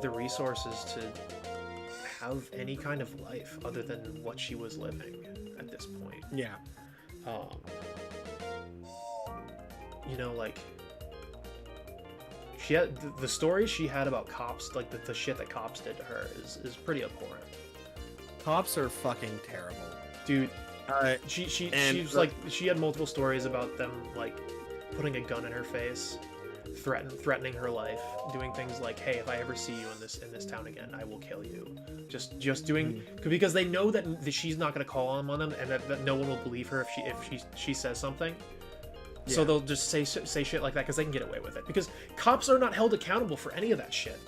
the resources to have any kind of life other than what she was living at this point. Yeah. You know, like she had the stories she had about cops, like the shit that cops did to her is pretty abhorrent. Cops are fucking terrible, dude. She was like, she had multiple stories about them like putting a gun in her face, threatening her life, doing things like, hey, if I ever see you in this town again, I will kill you. Just doing, because they know that she's not going to call on them, and that no one will believe her if she says something. Yeah. So they'll just say shit like that because they can get away with it, because cops are not held accountable for any of that shit.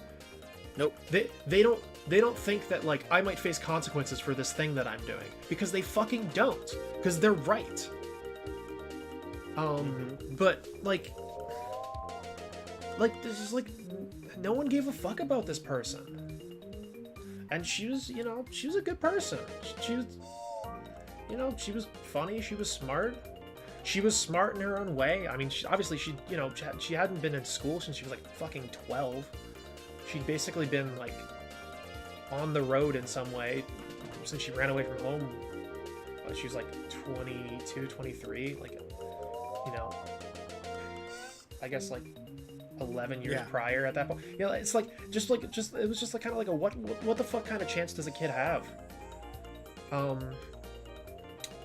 Nope. They don't think that like I might face consequences for this thing that I'm doing, because they fucking don't, because they're right. But like there's just like no one gave a fuck about this person, and she was, you know, she was a good person. She was, you know, she was funny, she was smart. She was smart in her own way. I mean, she you know, she hadn't been in school since she was like fucking 12. She'd basically been like on the road in some way since she ran away from home. She was like 22, 23, like, you know, I guess like 11 years prior at that point. You know, it's like it was just like kind of like a what the fuck kind of chance does a kid have?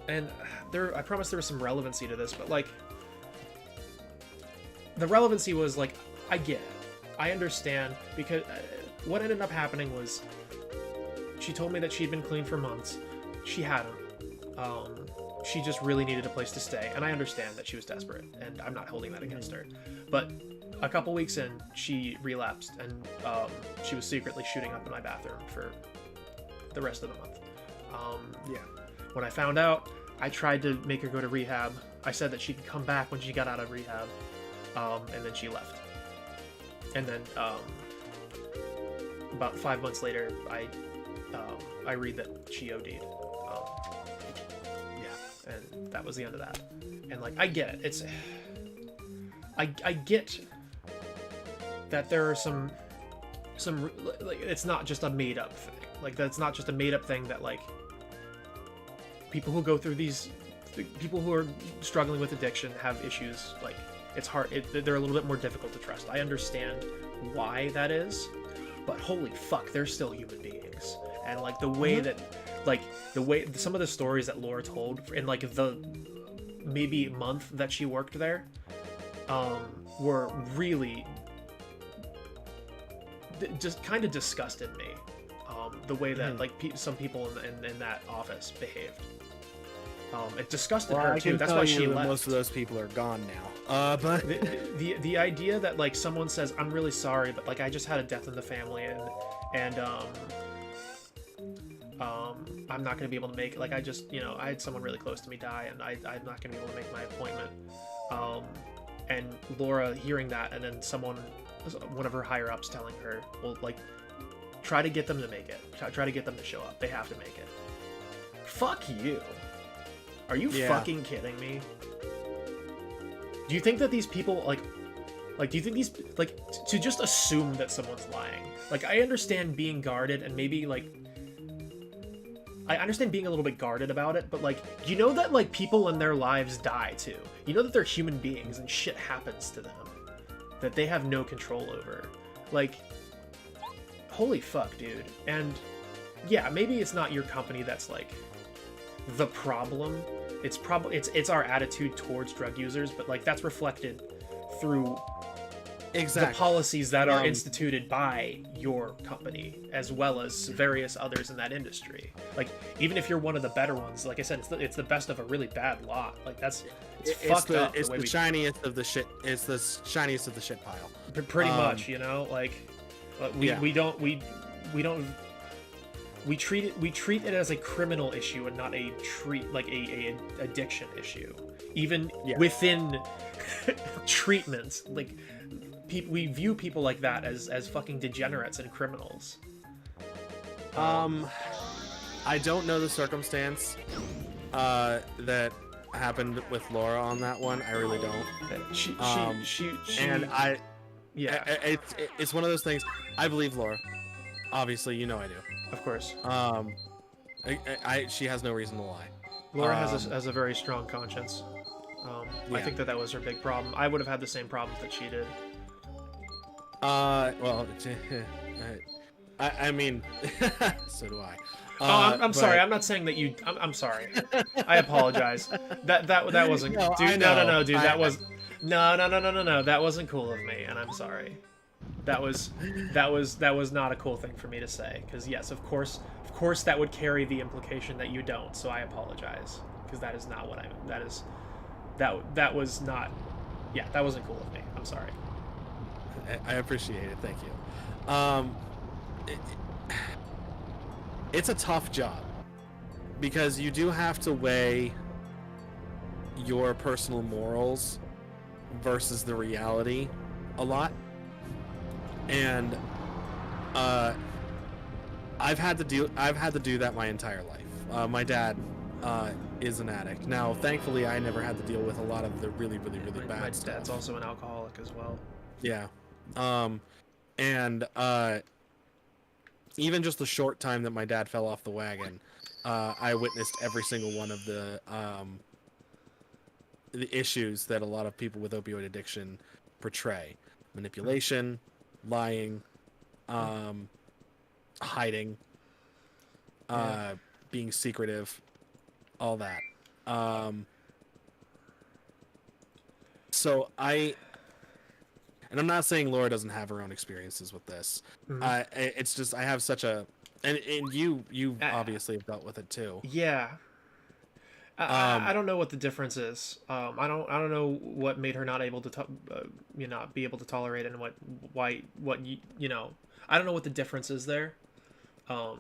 And I promise there was some relevancy to this, but like the relevancy was like, I get it, I understand, because what ended up happening was she told me that she'd been clean for months. She hadn't. She just really needed a place to stay, and I understand that she was desperate, and I'm not holding that against her. But a couple weeks in, she relapsed, and she was secretly shooting up in my bathroom for the rest of the month. When I found out, I tried to make her go to rehab. I said that she could come back when she got out of rehab, and then she left. And then about 5 months later, I read that she OD'd. And that was the end of that. And like, I get it. It's I get that there are some like, it's not just a made up thing. Like, that's not just a made up thing that like people who go through people who are struggling with addiction have issues. Like, it's hard. They're a little bit more difficult to trust. I understand why that is, but holy fuck, they're still human beings. And like the way that, like the way some of the stories that Laura told in like the maybe month that she worked there, were really just kind of disgusted me, the way that like some people in that office behaved. It disgusted her too. That's why she left. Most of those people are gone now. But the idea that like someone says, "I'm really sorry, but like I just had a death in the family and I'm not gonna be able to make it. Like I just, you know, I had someone really close to me die, and I'm not gonna be able to make my appointment." And Laura hearing that, and then one of her higher ups telling her, "Well, like, try to get them to make it. Try to get them to show up. They have to make it." Fuck you. Are you fucking kidding me? Do you think that these people like do you think these like to just assume that someone's lying? Like I understand being guarded and maybe like I understand being a little bit guarded about it, but like you know that like people in their lives die too. You know that they're human beings and shit happens to them that they have no control over. Like holy fuck, dude. And yeah, maybe it's not your company that's like the problem. It's probably it's our attitude towards drug users, but like that's reflected through the policies that are instituted by your company as well as various others in that industry. Like even if you're one of the better ones, like I said, it's the best of a really bad lot. Like it's fucked up. It's the shiniest of the shit. It's the shiniest of the shit pile. Pretty much, you know, like we treat it as a criminal issue and not a addiction issue. Even within treatments, like we view people like that as fucking degenerates and criminals. I don't know the circumstance that happened with Laura on that one. I really don't. She and it's one of those things. I believe Laura. Obviously, you know I do. Of course. She has no reason to lie. Laura has a very strong conscience. I think that was her big problem. I would have had the same problems that she did. Well, I mean, so do I. I'm sorry. I'm not saying that you. I'm sorry. I apologize. That wasn't. No, dude, no, dude. That was. No. That wasn't cool of me, and I'm sorry. That was not a cool thing for me to say. Because yes, of course, that would carry the implication that you don't. So I apologize. Because that is not what I meant. That was not. Yeah, that wasn't cool of me. I'm sorry. I appreciate it. Thank you. It's a tough job because you do have to weigh your personal morals versus the reality a lot. And I've had to do that my entire life. My dad is an addict. Now, thankfully, I never had to deal with a lot of the really bad stuff. My dad's also an alcoholic as well. Yeah. Even just the short time that my dad fell off the wagon, I witnessed every single one of the issues that a lot of people with opioid addiction portray: manipulation, lying, hiding, being secretive, all that. And I'm not saying Laura doesn't have her own experiences with this. Mm-hmm. It's just I have such a, and you obviously have dealt with it too. Yeah. I don't know what the difference is. I don't know what made her not able to be able to tolerate it, and I don't know what the difference is there. I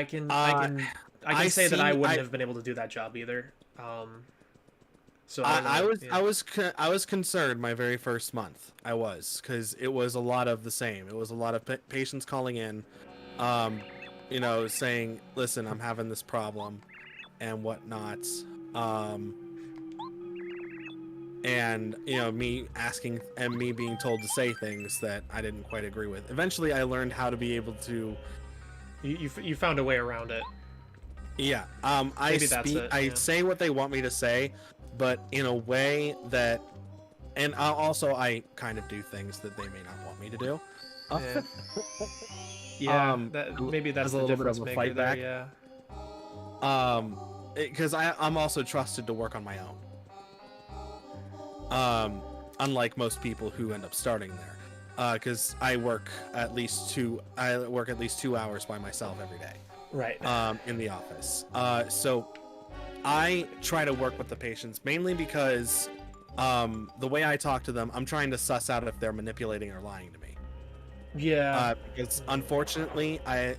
can say that I wouldn't have been able to do that job either. So I was concerned my very first month. I was, because it was a lot of the same. It was a lot of patients calling in, saying, "Listen, I'm having this problem," and whatnot. And me asking and me being told to say things that I didn't quite agree with. Eventually, I learned how to be able to. You found a way around it. Yeah. I say what they want me to say, but in a way that, and I kind of do things that they may not want me to do. Maybe that's a little bit of a fight back. Yeah. Because I'm also trusted to work on my own. Unlike most people who end up starting there. because I work at least 2 hours by myself every day. Right. In the office. So I try to work with the patients mainly because the way I talk to them, I'm trying to suss out if they're manipulating or lying to me. Yeah. Because unfortunately, I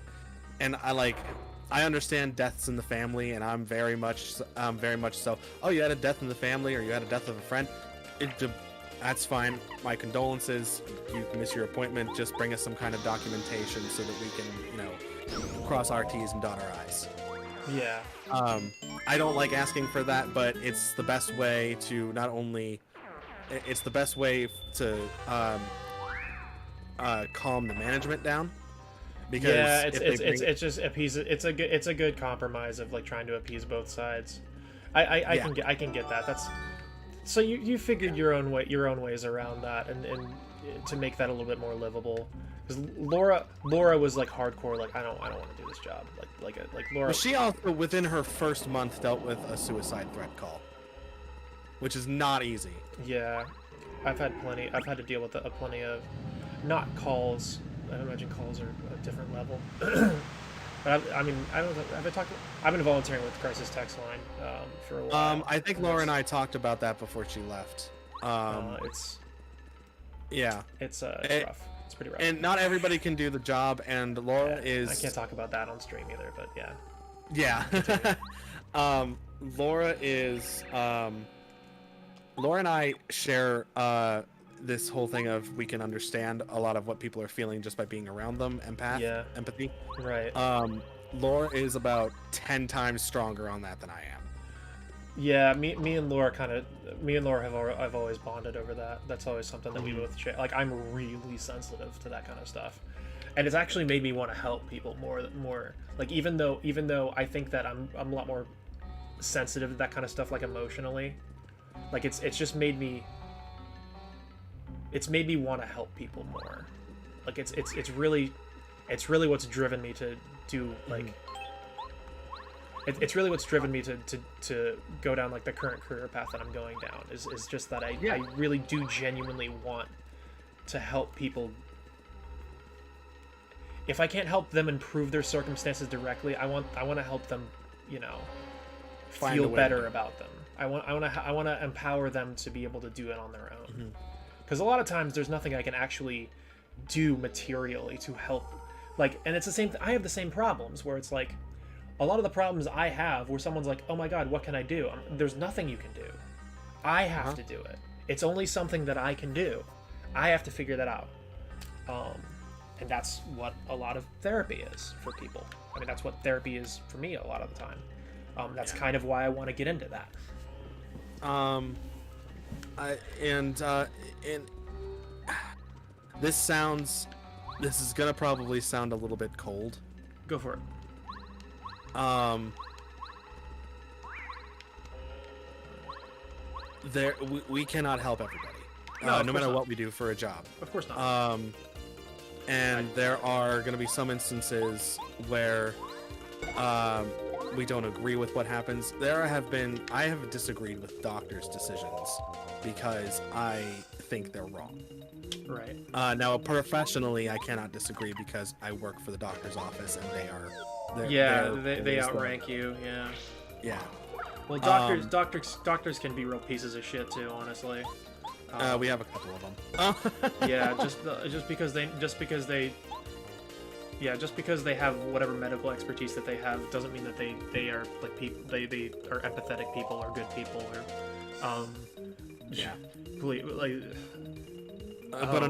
understand deaths in the family, and I'm very much so. Oh, you had a death in the family, or you had a death of a friend. That's fine. My condolences. You miss your appointment. Just bring us some kind of documentation so that we can, cross our T's and dot our I's. Yeah. I don't like asking for that, but it's the best way to it's the best way to calm the management down. Because yeah, it's just appease. It's a good compromise of like trying to appease both sides. I can get that. That's so you figured your own ways around that and to make that a little bit more livable. Because Laura was like hardcore. Like I don't want to do this job. Like Laura. But she also within her first month dealt with a suicide threat call, which is not easy. Yeah, I've had to deal with plenty of not calls. I imagine calls are a different level. But I mean, I don't know. I've been volunteering with Crisis Text Line for a while. I think Laura and I talked about that before she left. It's rough. It's pretty rough. And not everybody can do the job, and Laura is... I can't talk about that on stream either, but yeah. Yeah. Laura is... Laura and I share this whole thing of we can understand a lot of what people are feeling just by being around them. Empathy. Right. Laura is about 10 times stronger on that than I am. Yeah, me and Laura have always bonded over that. That's always something that we both share. Like I'm really sensitive to that kind of stuff, and it's actually made me want to help people more. Like even though I think that I'm a lot more sensitive to that kind of stuff, like emotionally, like it's just made me. It's made me want to help people more. Like it's really what's driven me to do like. It's really what's driven me to go down like the current career path that I'm going down is just that I really do genuinely want to help people. If I can't help them improve their circumstances directly, I want to help them, feel better about them. I want to empower them to be able to do it on their own. Because a lot of times there's nothing I can actually do materially to help. Like, and it's the same. I have the same problems where it's like. A lot of the problems I have where someone's like, oh my god, what can I do? There's nothing you can do. I have to do it. It's only something that I can do. I have to figure that out. And that's what a lot of therapy is for people. I mean, that's what therapy is for me a lot of the time. That's kind of why I want to get into that. This is gonna probably sound a little bit cold. Go for it. We cannot help everybody. No matter what we do for a job. Of course not. And there are going to be some instances where we don't agree with what happens. I have disagreed with doctors' decisions because I think they're wrong. Right. Now, professionally, I cannot disagree because I work for the doctor's office and they outrank you. Yeah. Well, doctors can be real pieces of shit too, honestly. We have a couple of them. Yeah, just because they have whatever medical expertise that they have doesn't mean that they are like people. They are empathetic people or good people or But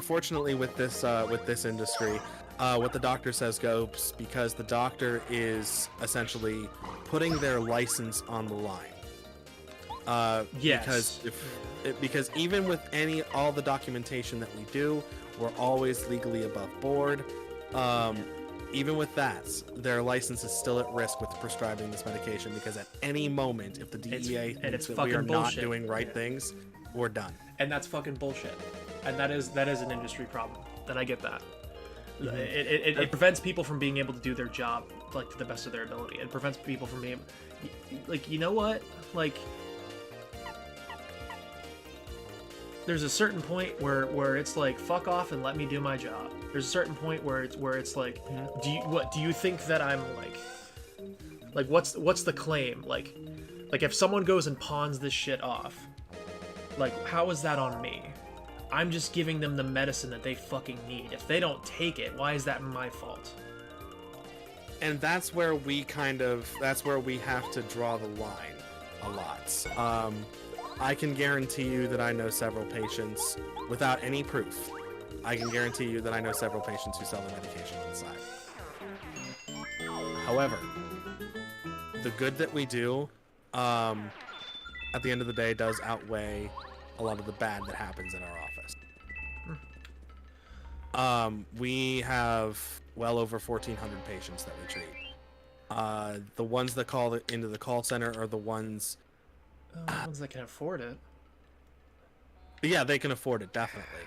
unfortunately, with this industry. What the doctor says goes because the doctor is essentially putting their license on the line. Yes. Because even with all the documentation that we do, we're always legally above board. Even with that, their license is still at risk with prescribing this medication because at any moment, if the DEA thinks that we are not doing right things, we're done. And that's fucking bullshit. And that is an industry problem. And I get that. It prevents people from being able to do their job like to the best of their ability. It prevents people from being like, you know what? Like there's a certain point where it's like fuck off and let me do my job. There's a certain point where it's like, do you think that I'm like what's the claim? Like if someone goes and pawns this shit off, like how is that on me? I'm just giving them the medicine that they fucking need. If they don't take it, why is that my fault? And that's where we have to draw the line a lot. I can guarantee you that I know several patients without any proof. I can guarantee you that I know several patients who sell the medication inside. However, the good that we do, at the end of the day, does outweigh a lot of the bad that happens in our office. We have well over 1,400 patients that we treat. The ones that call into the call center are the ones... the ones that can afford it. Yeah, they can afford it, definitely.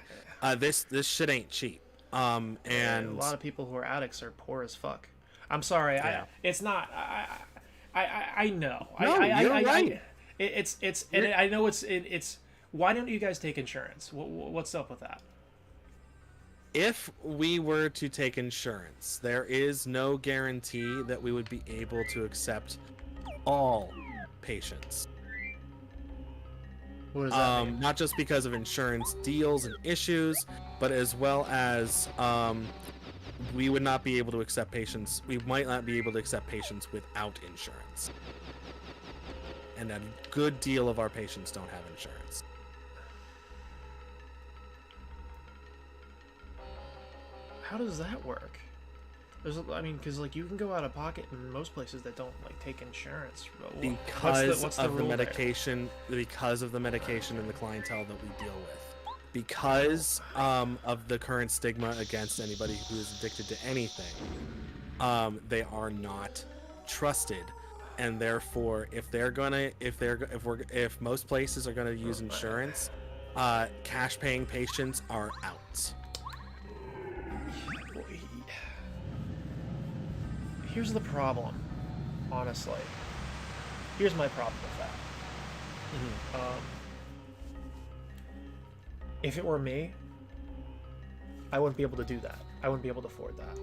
This shit ain't cheap. And a lot of people who are addicts are poor as fuck. I'm sorry, yeah. It's not. I know. No, you're right. And I know it's. Why don't you guys take insurance? What's up with that? If we were to take insurance, there is no guarantee that we would be able to accept all patients. What does that mean? Not just because of insurance deals and issues, but as well as we would not be able to accept patients. We might not be able to accept patients without insurance. And a good deal of our patients don't have insurance. How does that work? Because like you can go out of pocket in most places that don't like take insurance. Because of the rule there? medication, because of the medication and the clientele that we deal with, because of the current stigma against anybody who is addicted to anything, they are not trusted, and therefore, if most places are gonna use insurance, cash paying patients are out. Here's the problem, honestly. Here's my problem with that. If it were me, I wouldn't be able to do that. I wouldn't be able to afford that.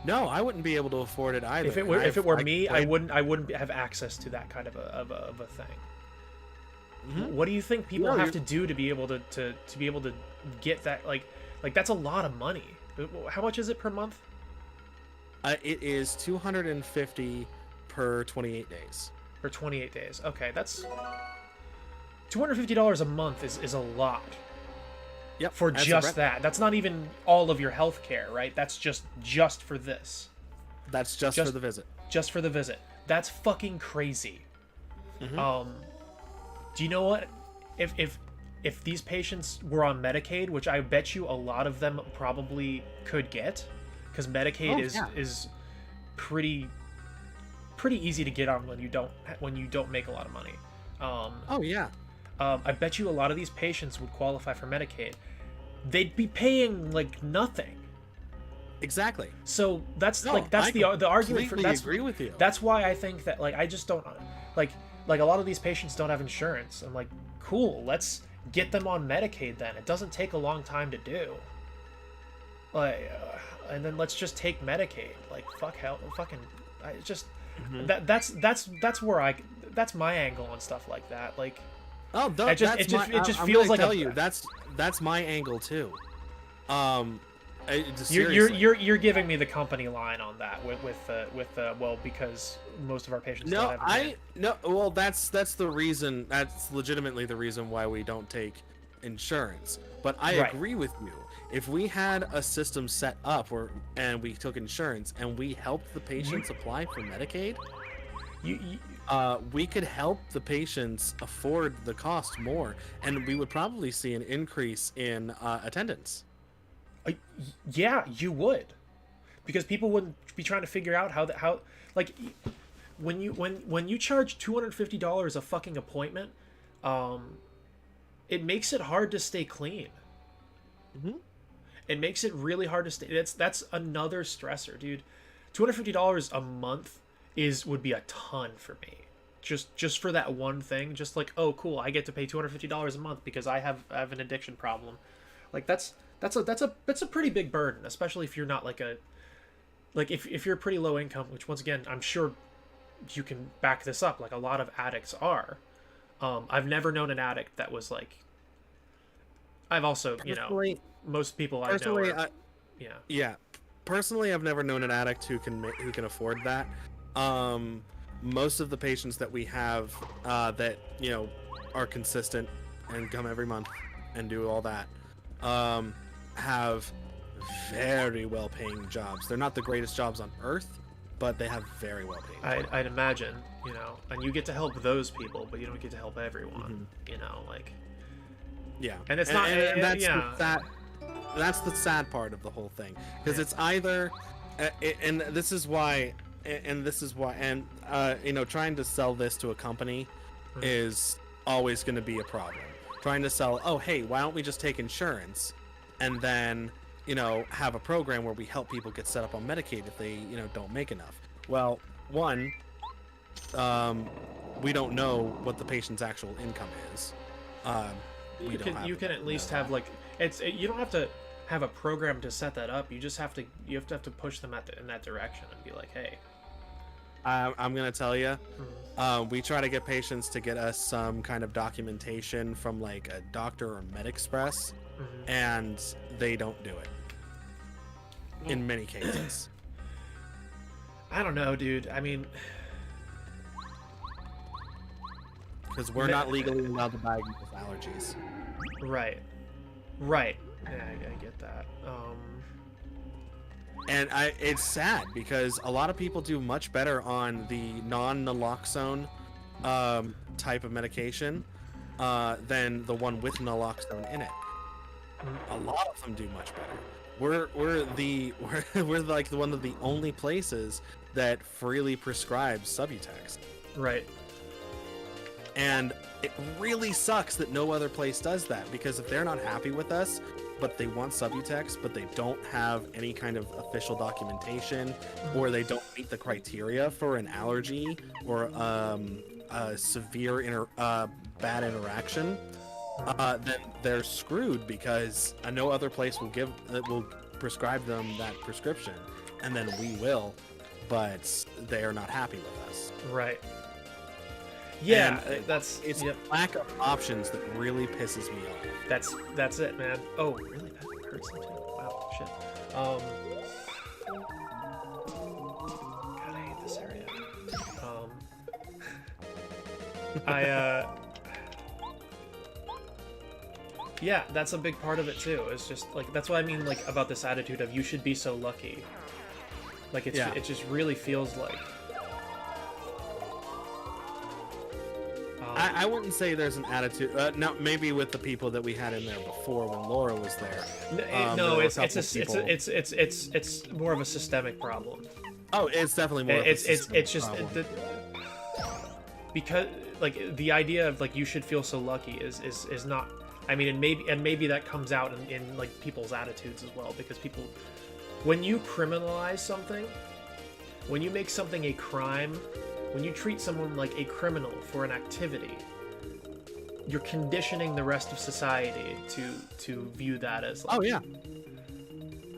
No, I wouldn't be able to afford it either. If it were me, I wouldn't have access to that kind of a thing. What do you think people have to do to be able to be able to get that? Like that's a lot of money. How much is it per month? It is $250 per 28 days. For 28 days. Okay, that's $250 a month is a lot. Yep. For just that. That's not even all of your health care, right? That's just for this. That's just for the visit. Just for the visit. That's fucking crazy. Do you know what? If these patients were on Medicaid, which I bet you a lot of them probably could get, because Medicaid is pretty easy to get on when you don't make a lot of money. I bet you a lot of these patients would qualify for Medicaid. They'd be paying like nothing. Exactly. So that's the argument for. I agree with you. That's why I think that I just don't like a lot of these patients don't have insurance. I'm like, cool, let's get them on Medicaid then. It doesn't take a long time to do. And then let's just take Medicaid. That's where that's my angle on stuff like that. Like, it just feels like that's my angle too. You're giving me the company line on that because most of our patients don't have well that's the reason, that's legitimately the reason why we don't take insurance. But I agree with you. If we had a system set up and we took insurance and we helped the patients apply for Medicaid, we could help the patients afford the cost more, and we would probably see an increase in attendance. Yeah, you would, because people wouldn't be trying to figure out how when you charge $250 a fucking appointment, it makes it hard to stay clean. It makes it really hard to stay. That's another stressor, dude. $250 a month would be a ton for me. just for that one thing, just like, oh cool, I get to pay $250 a month because I have an addiction problem. Like that's a pretty big burden, especially if you're not like if you're pretty low income, which once again I'm sure you can back this up, like a lot of addicts are. I've never known an addict that was like. I've also, most people I know are, yeah. Personally, I've never known an addict who can afford that. Most of the patients that we have that are consistent and come every month and do all that have very well-paying jobs. They're not the greatest jobs on earth, but they have very well-paying jobs. I'd imagine, and you get to help those people, but you don't get to help everyone. Like. Yeah, and it's not. And that's the sad part of the whole thing, because it's either, and this is why, trying to sell this to a company is always going to be a problem. Trying to sell, oh hey, why don't we just take insurance, and then have a program where we help people get set up on Medicaid if they don't make enough. Well, one, we don't know what the patient's actual income is. You can at least have like you don't have to have a program to set that up. You just have to push them in that direction and be like, hey. I'm gonna tell you, we try to get patients to get us some kind of documentation from like a doctor or MedExpress, and they don't do it. In many cases. I don't know, dude. I mean. Because we're not legally allowed to diagnose allergies. Right. Yeah, I get that. And it's sad because a lot of people do much better on the non-naloxone type of medication than the one with naloxone in it. A lot of them do much better. We're like one of the only places that freely prescribes Subutex. Right. And it really sucks that no other place does that, because if they're not happy with us, but they want Subutex, but they don't have any kind of official documentation, or they don't meet the criteria for an allergy or a severe bad interaction, then they're screwed, because no other place will prescribe them that prescription, and then we will, but they are not happy with us. Right. Yeah, and it's lack of options that really pisses me off. That's it, man. Oh, really? That hurts them too. Wow, shit. God, I hate this area. Yeah, that's a big part of it too. It's just like that's what I mean, like about this attitude of you should be so lucky. Like it just really feels like. I wouldn't say there's an attitude. No, maybe with the people that we had in there before when Laura was there. No, it's more of a systemic problem. Oh, it's definitely more. It's just because like the idea of like you should feel so lucky is not. I mean, and maybe that comes out in like people's attitudes as well, because people, when you criminalize something, when you make something a crime. When you treat someone like a criminal for an activity, you're conditioning the rest of society to view that as like, oh yeah.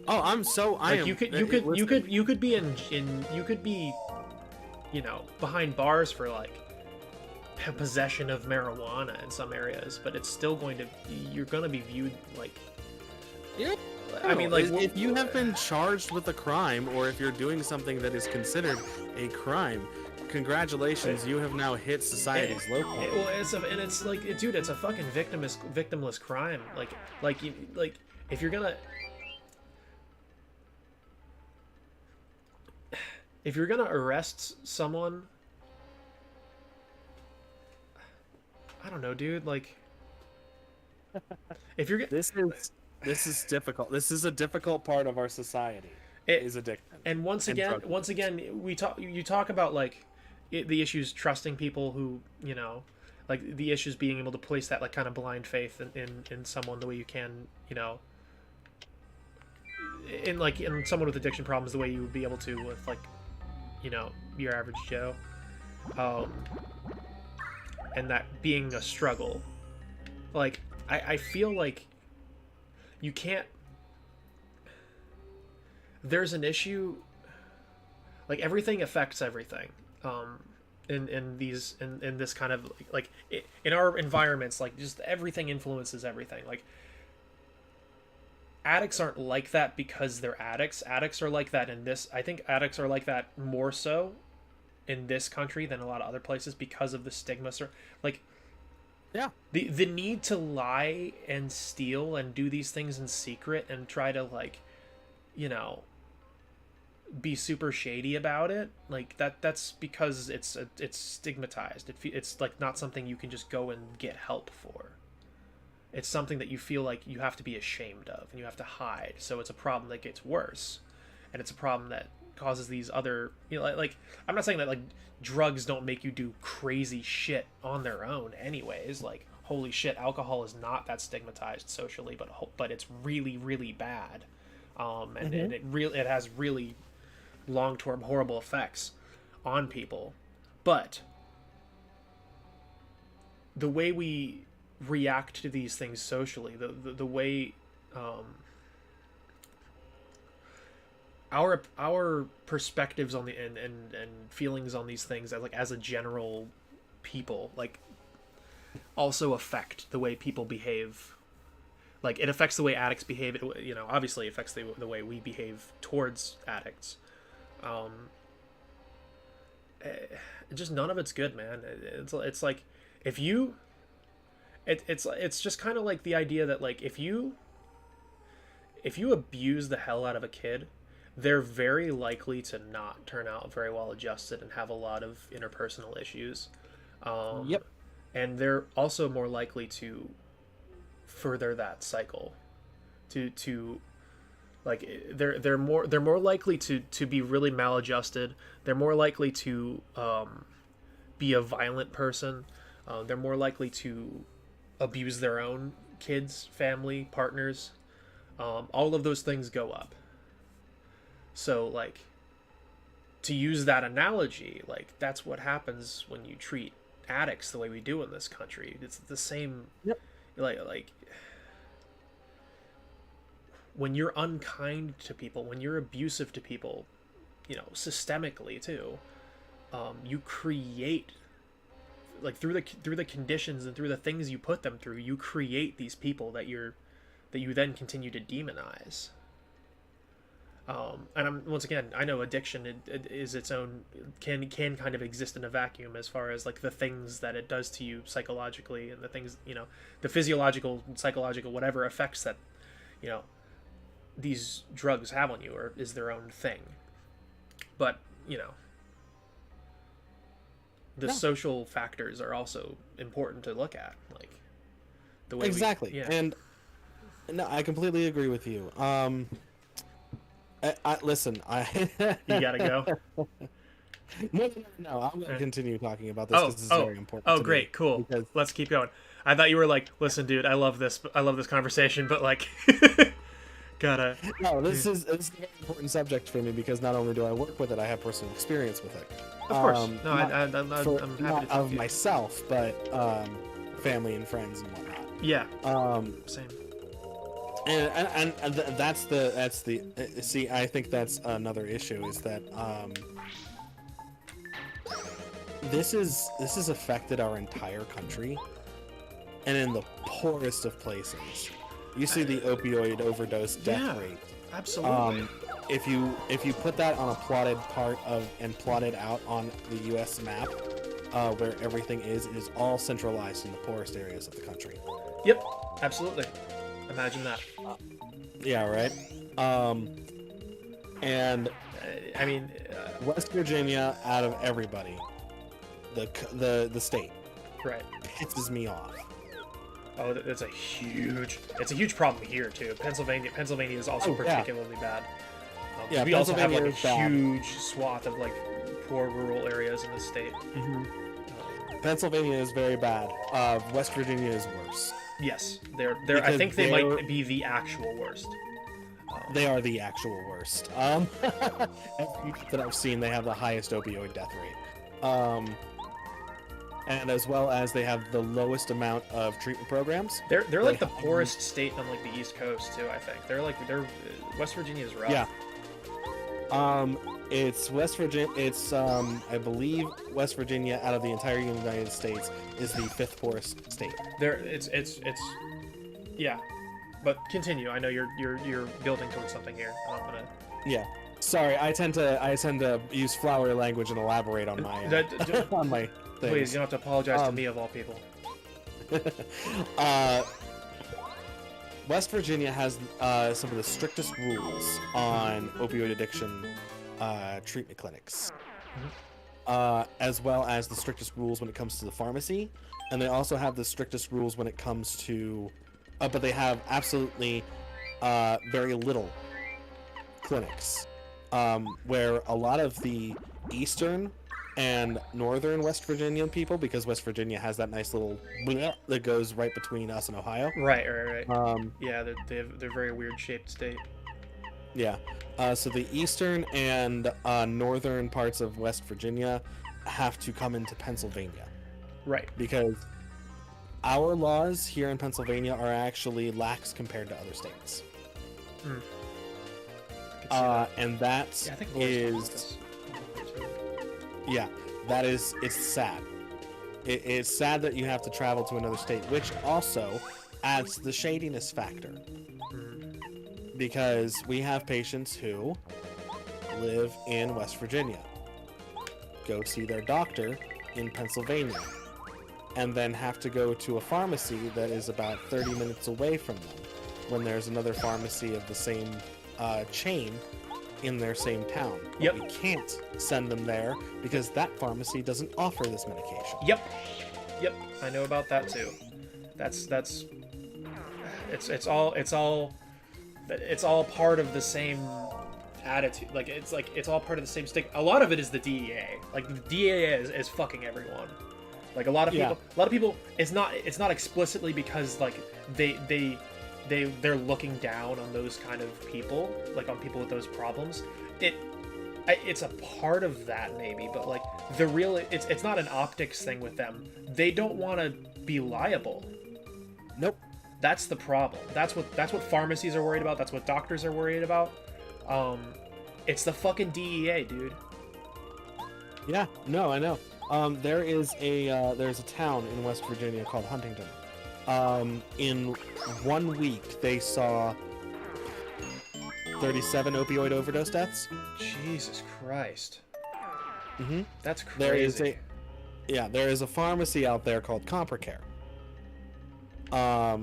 Oh, you could be behind bars for like possession of marijuana in some areas, but it's still you're going to be viewed like. Yeah. I mean, like, if you have been charged with a crime, or if you're doing something that is considered a crime, congratulations, you have now hit society's low point. Well, it's like, dude, it's a fucking victimless crime. Like if you're gonna arrest someone, I don't know, dude. Like, if you're This is difficult. This is a difficult part of our society. Is addiction. And once again, you talk about like the issues trusting people who, like the issues being able to place that like kind of blind faith in someone the way you can, in someone with addiction problems the way you would be able to with like, your average Joe. and that being a struggle. Like, I feel like you can't... There's an issue... Like, everything affects everything. In this kind of... Like, in our environments, like, just everything influences everything. Like, addicts aren't like that because they're addicts. Addicts are like that in this... I think addicts are like that more so in this country than a lot of other places because of the stigma. Like, Yeah. The need to lie and steal and do these things in secret and try to, like, you know, be super shady about it, like, that's because it's stigmatized. It's like not something you can just go and get help for. It's something that you feel like you have to be ashamed of and you have to hide. So it's a problem that gets worse, and it's a problem that causes these other, you know, like I'm not saying that like drugs don't make you do crazy shit on their own anyways. Like, holy shit, alcohol is not that stigmatized socially, but it's really, really bad, and it has really long-term horrible effects on people. But the way we react to these things socially, the way our perspectives on the and feelings on these things as a general people, like, also affect the way people behave. Like, it affects the way addicts behave. It, you know, obviously affects the way we behave towards addicts. Just none of it's good, man. It's like, if you, it's just kind of like the idea that, like, if you abuse the hell out of a kid, they're very likely to not turn out very well adjusted and have a lot of interpersonal issues. Yep. And they're also more likely to further that cycle, to like, they're more likely to be really maladjusted. They're more likely to be a violent person. They're more likely to abuse their own kids, family, partners. All of those things go up. So, like, to use that analogy, like, that's what happens when you treat addicts the way we do in this country. It's the same. Yep. Like when you're unkind to people, when you're abusive to people, you know, systemically too, you create, like, through the conditions and through the things you put them through, you create these people that you then continue to demonize. And once again, I know addiction it is its own, can kind of exist in a vacuum as far as, like, the things that it does to you psychologically and the things, you know, the physiological, psychological, whatever effects that, you know, these drugs have on you, or is their own thing. But, you know, the social factors are also important to look at, like the way exactly. And no, I completely agree with you. Listen, you gotta go. No, I'm gonna continue talking about this because this is very important. Oh, great, cool. Because... Let's keep going. I thought you were like, listen, dude, I love this conversation, but, like, gotta. No, this is a very important subject for me because not only do I work with it, I have personal experience with it. Of course. No, I'm happy not to talk of to you. myself, but family and friends and whatnot. Yeah. Same. And that's the see, I think that's another issue, is that this has affected our entire country, and in the poorest of places. You see the opioid overdose death rate. Absolutely. If you put that on a plotted and plotted out on the U.S. map, where everything is, it is all centralized in the poorest areas of the country. Yep, absolutely. Imagine that. Yeah, right. And I mean, West Virginia, out of everybody, the state, right, pisses me off. Oh, it's a huge problem here too. Pennsylvania is also particularly bad. We also have, like, a huge swath of, like, poor rural areas in the state. Pennsylvania is very bad. West Virginia is worse. Yes, they're. I think they might be the actual worst. They are the actual worst. Every that I've seen, they have the highest opioid death rate. and as well as they have the lowest amount of treatment programs. They're like the poorest state on like the East Coast too. I think they're West Virginia is rough. Yeah. It's West Virginia. It's I believe West Virginia out of the entire United States is the 5th poorest state. It's yeah. But continue. I know you're building towards something here. I'm gonna. Yeah. Sorry, I tend to use flowery language and elaborate on my on my things. Please, you don't have to apologize to me of all people. West Virginia has some of the strictest rules on opioid addiction treatment clinics, as well as the strictest rules when it comes to the pharmacy, and they also have the strictest rules when it comes to, but they have absolutely very little clinics, where a lot of the eastern and northern West Virginian people, because West Virginia has that nice little bleh that goes right between us and Ohio. Right. Yeah, they're very weird shaped state. Yeah. So the eastern and northern parts of West Virginia have to come into Pennsylvania. Right. Because our laws here in Pennsylvania are actually lax compared to other states. And that yeah, I think is... Yeah, it's sad. It's sad that you have to travel to another state, which also adds to the shadiness factor. Because we have patients who live in West Virginia, go see their doctor in Pennsylvania, and then have to go to a pharmacy that is about 30 minutes away from them, when there's another pharmacy of the same chain in their same town. But Yep. we can't send them there because that pharmacy doesn't offer this medication. Yep. I know about that too. It's all part of the same attitude. It's all part of the same stick. A lot of it is the DEA. Like the DEA is fucking everyone. Like a lot of people. It's not explicitly because like they're looking down on those kind of people, like on people with those problems. It's a part of that maybe, but like it's not an optics thing with them. They don't want to be liable. Nope. That's the problem. That's what pharmacies are worried about. That's what doctors are worried about. It's the fucking DEA, dude. Yeah. No, I know. There's a town in West Virginia called Huntington. In 1 week, they saw 37 opioid overdose deaths. Jesus Christ. Mm-hmm. That's crazy. There is a pharmacy out there called ComperCare. Wow.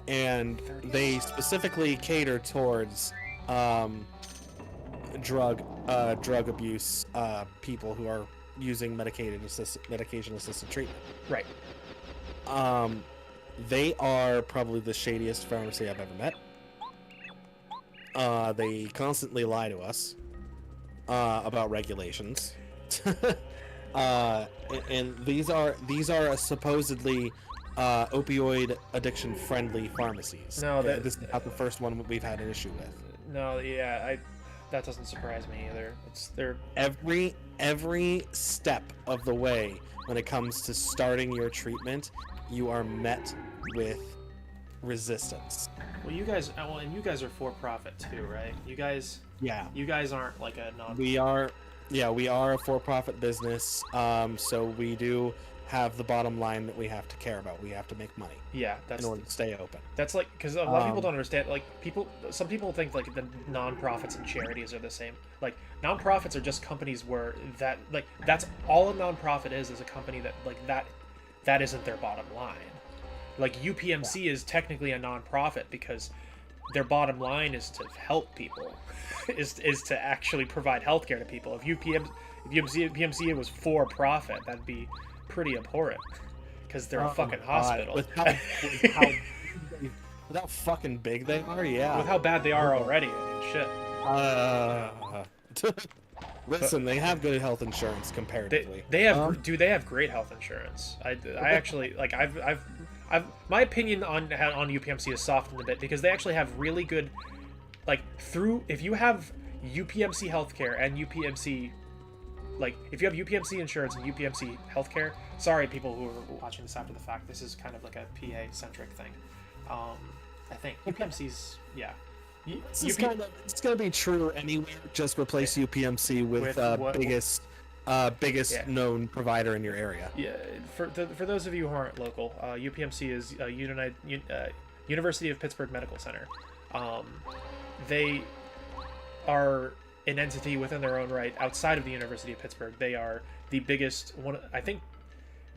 And they specifically cater towards drug abuse people who are using medication-assisted treatment. Right. They are probably the shadiest pharmacy I've ever met. They constantly lie to us about regulations. And these are a supposedly opioid addiction friendly pharmacies. No, this is not the first one we've had an issue with. No, yeah, that doesn't surprise me either. They're every step of the way when it comes to starting your treatment, you are met with resistance. Well, you guys are for profit too, right? You guys aren't like a non. We are a for-profit business. So we do have the bottom line that we have to care about. We have to make money. Yeah, in order to stay open. That's like because a lot of people don't understand. Like some people think like the nonprofits and charities are the same. Like nonprofits are just companies where that's all a nonprofit is a company that like that isn't their bottom line. Like UPMC is technically a nonprofit because their bottom line is to help people, is to actually provide healthcare to people. If UPMC was for profit, that'd be pretty abhorrent because they're a fucking hospital. With how fucking big they are, yeah. With how bad they are already, I mean, shit. Listen, they have good health insurance comparatively. They have great health insurance. I actually like I've my opinion on UPMC is softened a bit because they actually have really good, like if you have UPMC healthcare and UPMC like if you have UPMC insurance and UPMC healthcare, sorry people who are watching this after the fact, this is kind of like a PA centric thing. I think UPMC's It's going to be true anywhere. Just replace UPMC with biggest known provider in your area. Yeah, for those of you who aren't local, UPMC is University of Pittsburgh Medical Center. They are an entity within their own right outside of the University of Pittsburgh. They are the biggest one, I think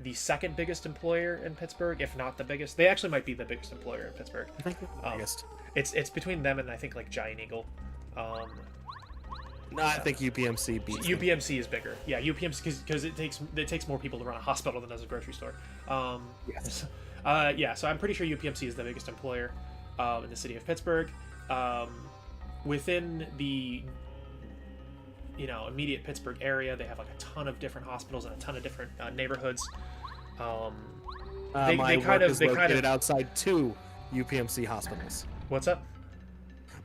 the second biggest employer in Pittsburgh, if not the biggest. They actually might be the biggest employer in Pittsburgh. I think the biggest. It's between them and I think like Giant Eagle. No, I think UPMC beats them. UPMC is bigger. Yeah, UPMC because it takes more people to run a hospital than does a grocery store. Yes. So I'm pretty sure UPMC is the biggest employer in the city of Pittsburgh. Within the immediate Pittsburgh area, they have like a ton of different hospitals and a ton of different neighborhoods. My work is located outside 2 UPMC hospitals. What's up?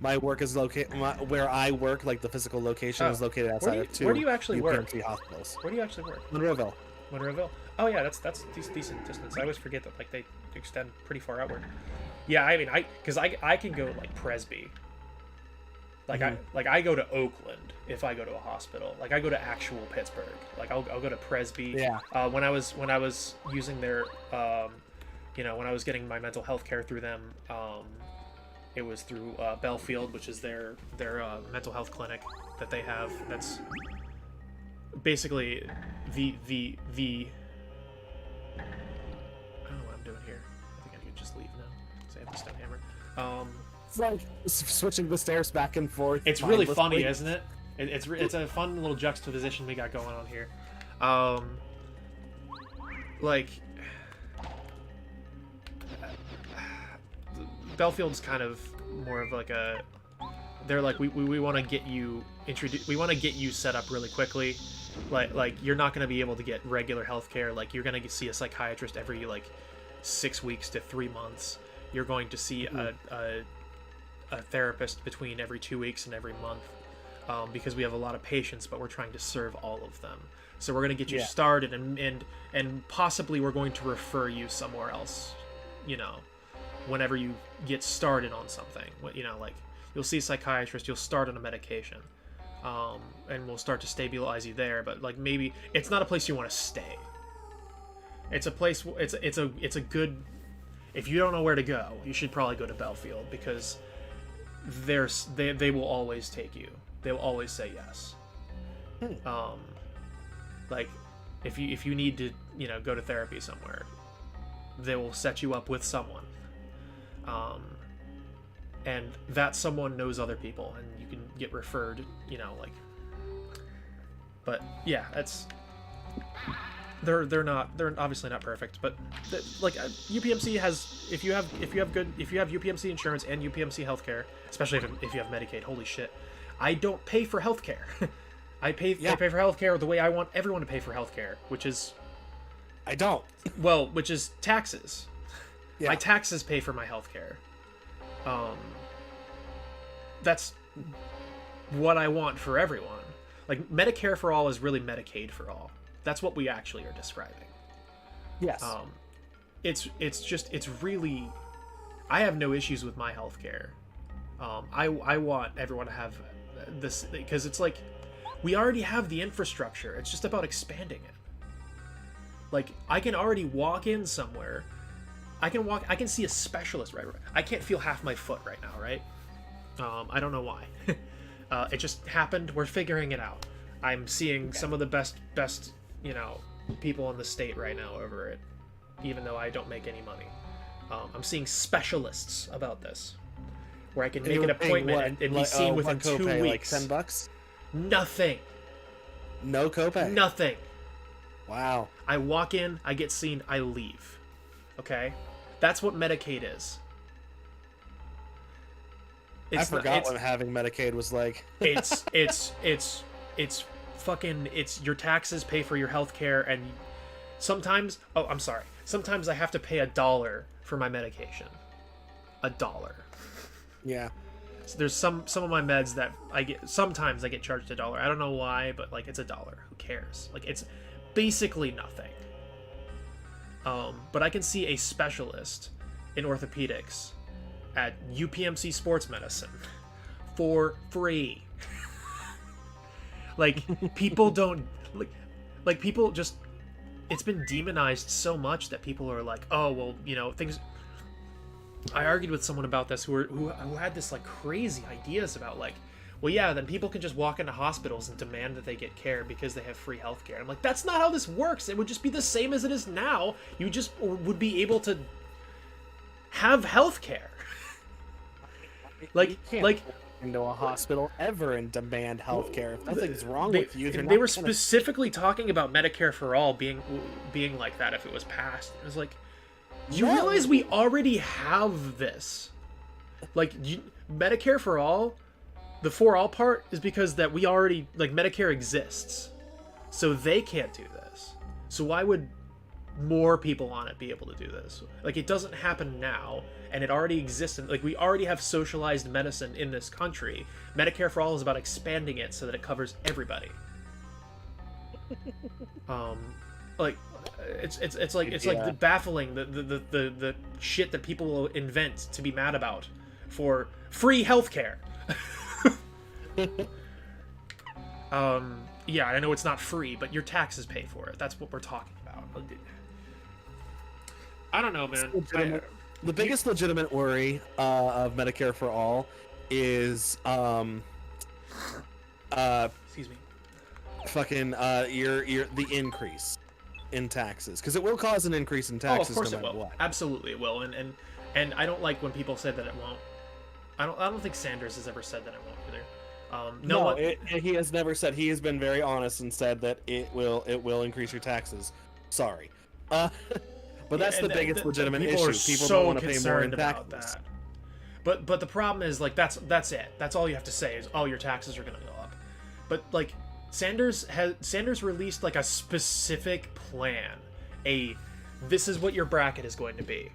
My work is located where I work, like the physical location is located outside of 2 where do you actually work? UPMC hospitals. Where do you actually work? Monroeville. Monroeville. Oh yeah, that's decent distance. I always forget that like they extend pretty far outward. Yeah, I mean I can go like Presby. Like I go to Oakland if I go to a hospital. Like I go to actual Pittsburgh. Like I'll go to Presby. Yeah. When I was using their when I was getting my mental health care through them, it was through Belfield, which is their mental health clinic that they have. That's basically the I don't know what I'm doing here. I think I could just leave now. So I have the stone hammer. It's like switching the stairs back and forth. It's really funny, isn't it? It's a fun little juxtaposition we got going on here. Like Belfield's kind of more of like a. They're like we want to get you introduced. We want to get you set up really quickly. Like you're not going to be able to get regular health care. Like you're going to see a psychiatrist every like 6 weeks to 3 months. You're going to see a therapist between every 2 weeks and every month, because we have a lot of patients, but we're trying to serve all of them. So we're going to get you started, and possibly we're going to refer you somewhere else. Whenever you get started on something, like you'll see a psychiatrist, you'll start on a medication, and we'll start to stabilize you there. But like maybe it's not a place you want to stay. It's a place. It's a good. If you don't know where to go, you should probably go to Belfield because they will always take you. They will always say yes. Like if you need to go to therapy somewhere, they will set you up with someone. And that someone knows other people, and you can get referred. But yeah, that's. They're obviously not perfect, but UPMC has if you have UPMC insurance and UPMC healthcare, especially if you have Medicaid, holy shit, I don't pay for healthcare. I pay for healthcare the way I want everyone to pay for healthcare, which is which is taxes. Yeah. My taxes pay for my healthcare. That's what I want for everyone. Like Medicare for all is really Medicaid for all. That's what we actually are describing. Yes. It's really. I have no issues with my healthcare. I want everyone to have this because it's like we already have the infrastructure. It's just about expanding it. Like I can already walk in somewhere. I can see a specialist right. I can't feel half my foot right now, right? I don't know why. It just happened. We're figuring it out. I'm seeing some of the best people in the state right now over it, even though I don't make any money. I'm seeing specialists about this, where I can make an appointment and be seen within 2 weeks. Like $10? Nothing. No copay. Nothing. Wow. I walk in, I get seen, I leave. Okay, that's what Medicaid is. I forgot what having Medicaid was like. it's fucking your taxes pay for your health care, and sometimes I have to pay $1 for my medication. $1. Yeah. there's some of my meds that I get, sometimes I get charged $1. I don't know why, but like it's $1. Who cares? Like it's basically nothing. But I can see a specialist in orthopedics at UPMC Sports Medicine for free. Like people don't like people just, it's been demonized so much that people are like, oh well, you know, things. I argued with someone about this who had this like crazy ideas about like, well yeah, then people can just walk into hospitals and demand that they get care because they have free healthcare. I'm like, that's not how this works. It would just be the same as it is now. You just would be able to have healthcare. Like into a hospital ever and demand healthcare. If nothing's wrong with you, they were specifically talking about Medicare for all being like that if it was passed. It was like, you realize we already have this. Like Medicare for all, the for all part is because that we already, like, Medicare exists, so they can't do this. So why would more people on it be able to do this? Like, it doesn't happen now, and it already exists. Like, we already have socialized medicine in this country. Medicare for all is about expanding it so that it covers everybody. Like, it's like baffling the shit that people will invent to be mad about for free healthcare. Yeah, I know it's not free, but your taxes pay for it. That's what we're talking about. I don't know, man. The biggest legitimate worry of Medicare for all is excuse me, fucking the increase in taxes, because it will cause an increase in taxes. Oh, of course no it matter will. what. Absolutely it will. And I don't like when people say that it won't. I don't think Sanders has ever said that it won't either. He has never said. He has been very honest and said that it will increase your taxes. Sorry, but that's the biggest legitimate issue. People don't want to pay more in taxes. But the problem is, like, that's it. That's all you have to say is, oh, your taxes are gonna go up. But like, Sanders released like a specific plan. This is what your bracket is going to be,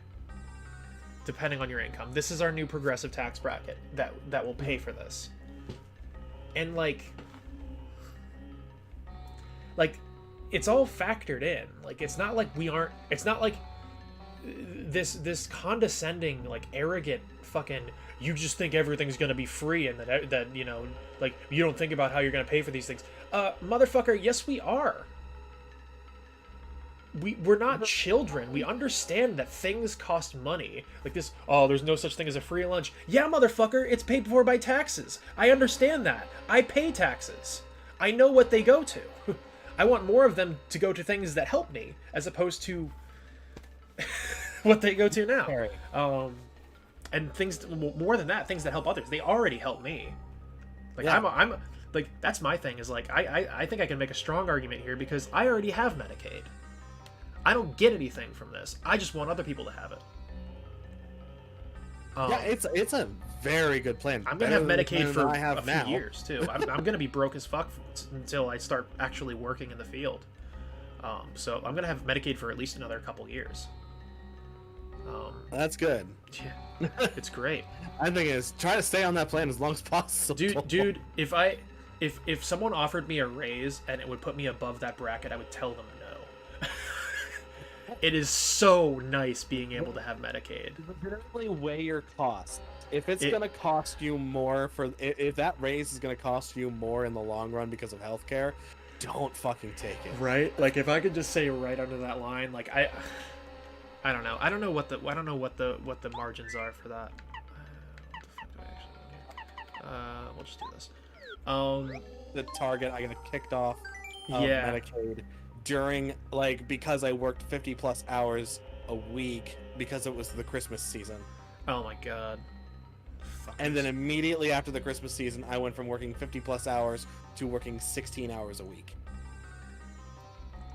depending on your income. This is our new progressive tax bracket that will pay for this. And like it's all factored in. Like, it's not like it's not like this condescending, like, arrogant fucking, you just think everything's gonna be free and that you know, like, you don't think about how you're gonna pay for these things. Motherfucker, yes we are. We're not children. We understand that things cost money. Like this, oh, there's no such thing as a free lunch. Yeah, motherfucker, it's paid for by taxes. I understand that. I pay taxes. I know what they go to. I want more of them to go to things that help me, as opposed to what they go to now. And things more than that, things that help others. They already help me. Like, yeah. I'm like, that's my thing, is like, I think I can make a strong argument here because I already have Medicaid. I don't get anything from this. I just want other people to have it. Yeah, it's a very good plan. I'm gonna have Medicaid for a few years too. I'm gonna be broke as fuck until I start actually working in the field. So I'm gonna have Medicaid for at least another couple years. That's good. Yeah, it's great. I think is try to stay on that plan as long as possible. Dude, if someone offered me a raise and it would put me above that bracket, I would tell them no. It is so nice being able to have Medicaid. Literally weigh your costs. If it's gonna cost you more if that raise is gonna cost you more in the long run because of healthcare, don't fucking take it. Right? Like, if I could just say right under that line, like, I don't know. I don't know what the margins are for that. What the fuck do I actually? We'll just do this. The target I got kicked off Medicaid during, like, because I worked 50 plus hours a week because it was the Christmas season. Oh my god. And then immediately after the Christmas season, I went from working 50 plus hours to working 16 hours a week.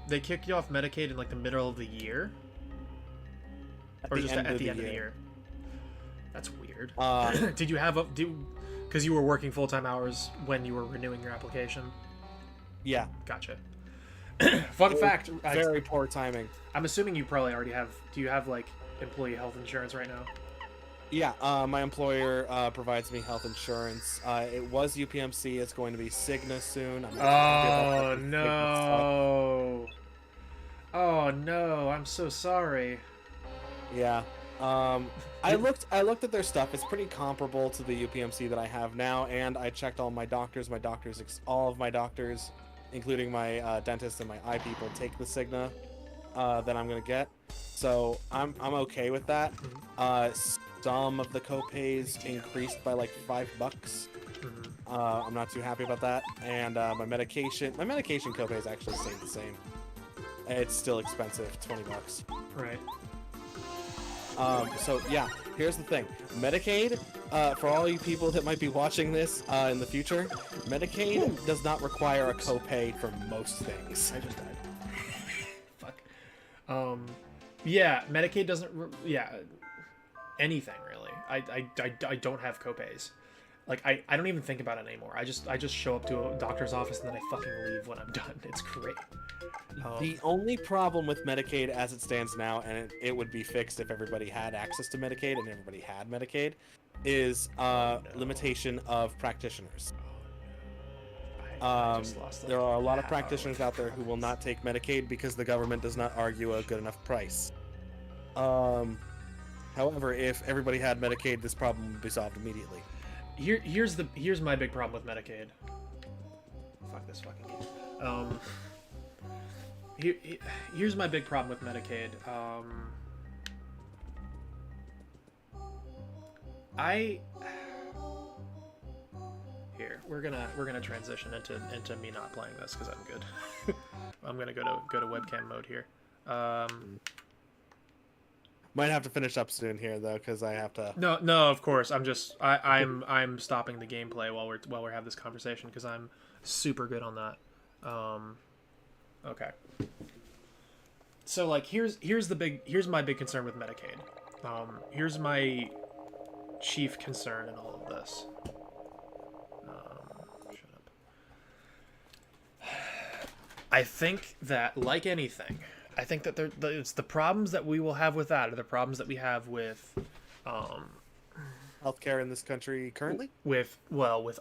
They kicked you off Medicaid in, like, the middle of the year? Or just at the end of the year? That's weird. Did you have because you were working full-time hours when you were renewing your application? Yeah. Gotcha. Fun fact. Very poor timing. I'm assuming you probably already have. Do you have, like, employee health insurance right now? Yeah, my employer provides me health insurance. It was UPMC. It's going to be Cigna soon. I'm not happy about Oh that. Cigna sucks. no. Oh no, I'm so sorry. Yeah. I looked at their stuff. It's pretty comparable to the UPMC that I have now, and I checked all my doctors. All of my doctors, including my dentist and my eye people, take the Cigna that I'm gonna get. So I'm okay with that. Some of the copays increased by like $5. I'm not too happy about that. And my medication copays actually stayed the same. It's still expensive, $20. Right. So yeah, here's the thing. Medicaid, for all you people that might be watching this in the future, Medicaid does not require a copay for most things. I just died. Fuck. Yeah, Medicaid doesn't. Anything really. I don't have copays. Like I don't even think about it anymore. I just show up to a doctor's office and then I fucking leave when I'm done. It's great. The only problem with Medicaid as it stands now, and it would be fixed if everybody had access to Medicaid and everybody had Medicaid, is limitation of practitioners. There are a lot of practitioners out there who will not take Medicaid because the government does not argue a good enough price. However, if everybody had Medicaid, this problem would be solved immediately. Here's my big problem with Medicaid. Fuck this fucking game. Here's my big problem with Medicaid. We're gonna transition into me not playing this because I'm good. I'm gonna go to webcam mode here. Might have to finish up soon here though, because I have to. No, of course. I'm stopping the gameplay while we're having this conversation because I'm super good on that. Okay. So like here's my big concern with Medicaid. Here's my chief concern in all of this. Shut up. I think that, like anything, I think that it's the problems that we will have with that are the problems that we have with Healthcare in this country currently? with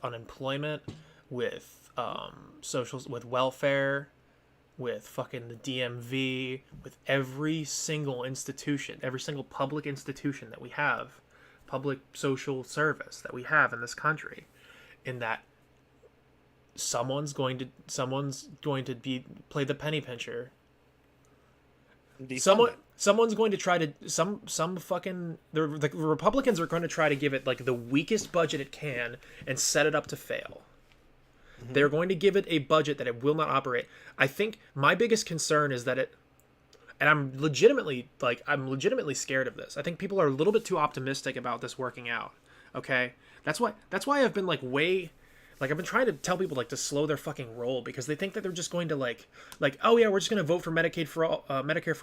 unemployment, with with welfare, with fucking the DMV, with every single institution, every single public institution that we have, public social service that we have in this country, in that someone's going to play the penny pincher. Someone's going to try to the Republicans are going to try to give it like the weakest budget it can and set it up to fail. Mm-hmm. They're going to give it a budget that it will not operate. I think my biggest concern is that and I'm legitimately scared of this. I think people are a little bit too optimistic about this working out. Okay? That's why I've been I've been trying to tell people to slow their fucking roll because they think that they're just going to oh yeah, we're just going to vote for Medicare for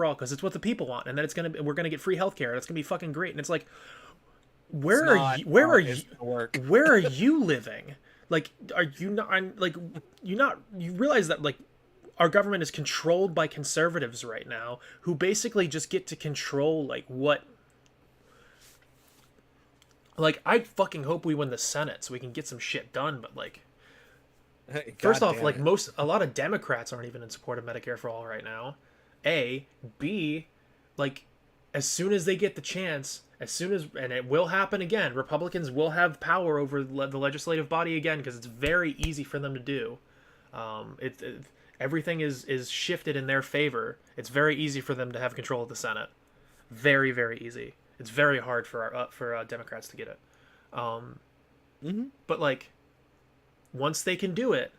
all because it's what the people want, and then we're going to get free healthcare and it's going to be fucking great. And it's like, where are you living? Are you not you realize that our government is controlled by conservatives right now who basically just get to control what. I fucking hope we win the Senate so we can get some shit done, but first off, a lot of Democrats aren't even in support of Medicare for all right now. A, B, as soon as they get the chance, and it will happen again, Republicans will have power over the legislative body again because it's very easy for them to do. Everything is shifted in their favor. It's very easy for them to have control of the Senate. Very, very easy. It's very hard for Democrats to get it. But once they can do it,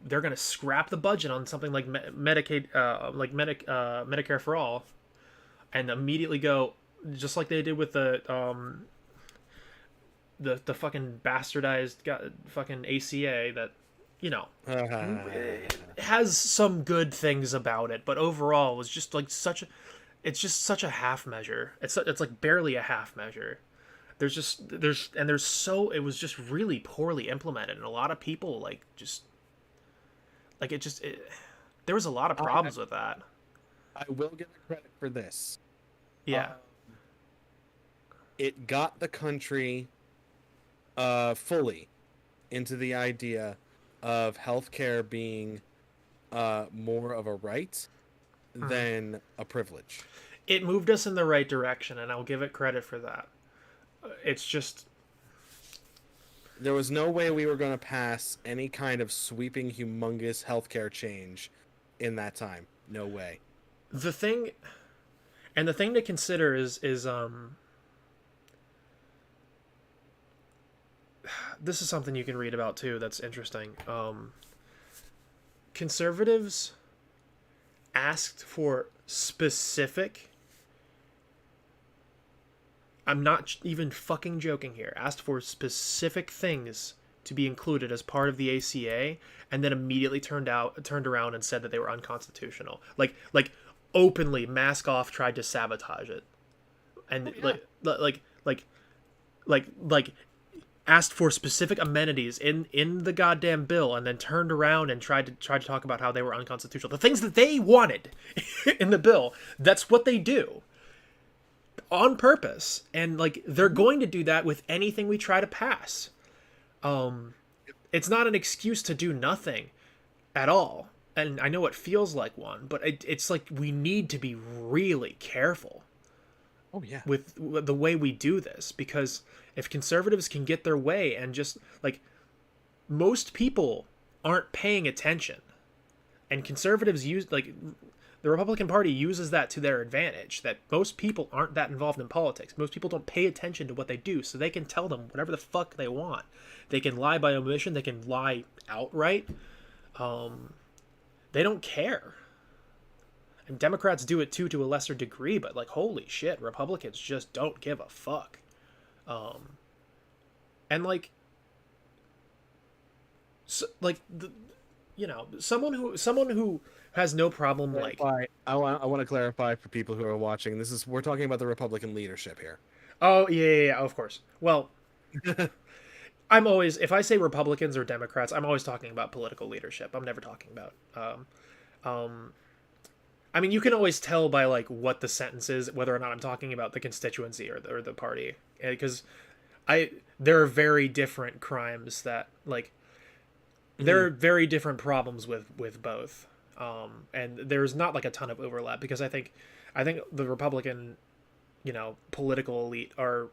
they're gonna scrap the budget on something like Medicaid, Medicare for all, and immediately go just like they did with the fucking bastardized fucking ACA that it has some good things about it, but overall was just it's just such a half measure. It's barely a half measure. It was just really poorly implemented, and a lot of people there was a lot of problems with that. I will give it credit for this. Yeah. it got the country fully into the idea of healthcare being more of a right than a privilege. It moved us in the right direction, and I'll give it credit for that. It's just... There was no way we were going to pass any kind of sweeping, humongous healthcare change in that time. No way. The thing to consider is this is something you can read about too that's interesting. Conservatives asked for specific, I'm not even fucking joking here, asked for specific things to be included as part of the ACA, and then immediately turned around and said that they were unconstitutional. Like openly, mask off, tried to sabotage it, and like asked for specific amenities in the goddamn bill, and then turned around and tried to talk about how they were unconstitutional. The things that they wanted in the bill, that's what they do on purpose, and like they're going to do that with anything we try to pass. It's not an excuse to do nothing at all, and I know it feels like one, but it's like we need to be really careful. Oh yeah. With the way we do this, because if conservatives can get their way, and just like most people aren't paying attention, and conservatives use, like, the Republican Party uses that to their advantage, that most people aren't that involved in politics. Most people don't pay attention to what they do, so they can tell them whatever the fuck they want. They can lie by omission, they can lie outright. They don't care. And Democrats do it too, to a lesser degree, but like, holy shit, Republicans just don't give a fuck. And like, so, like, someone who has no problem, like, I want to clarify for people who are watching. We're talking about the Republican leadership here. Oh yeah, of course. Well, I'm always, if I say Republicans or Democrats, I'm always talking about political leadership. I'm never talking about I mean, you can always tell by like what the sentence is, whether or not I'm talking about the constituency or the party, because there are very different crimes that, like, there are very different problems with both, and there's not like a ton of overlap, because I think the Republican, political elite are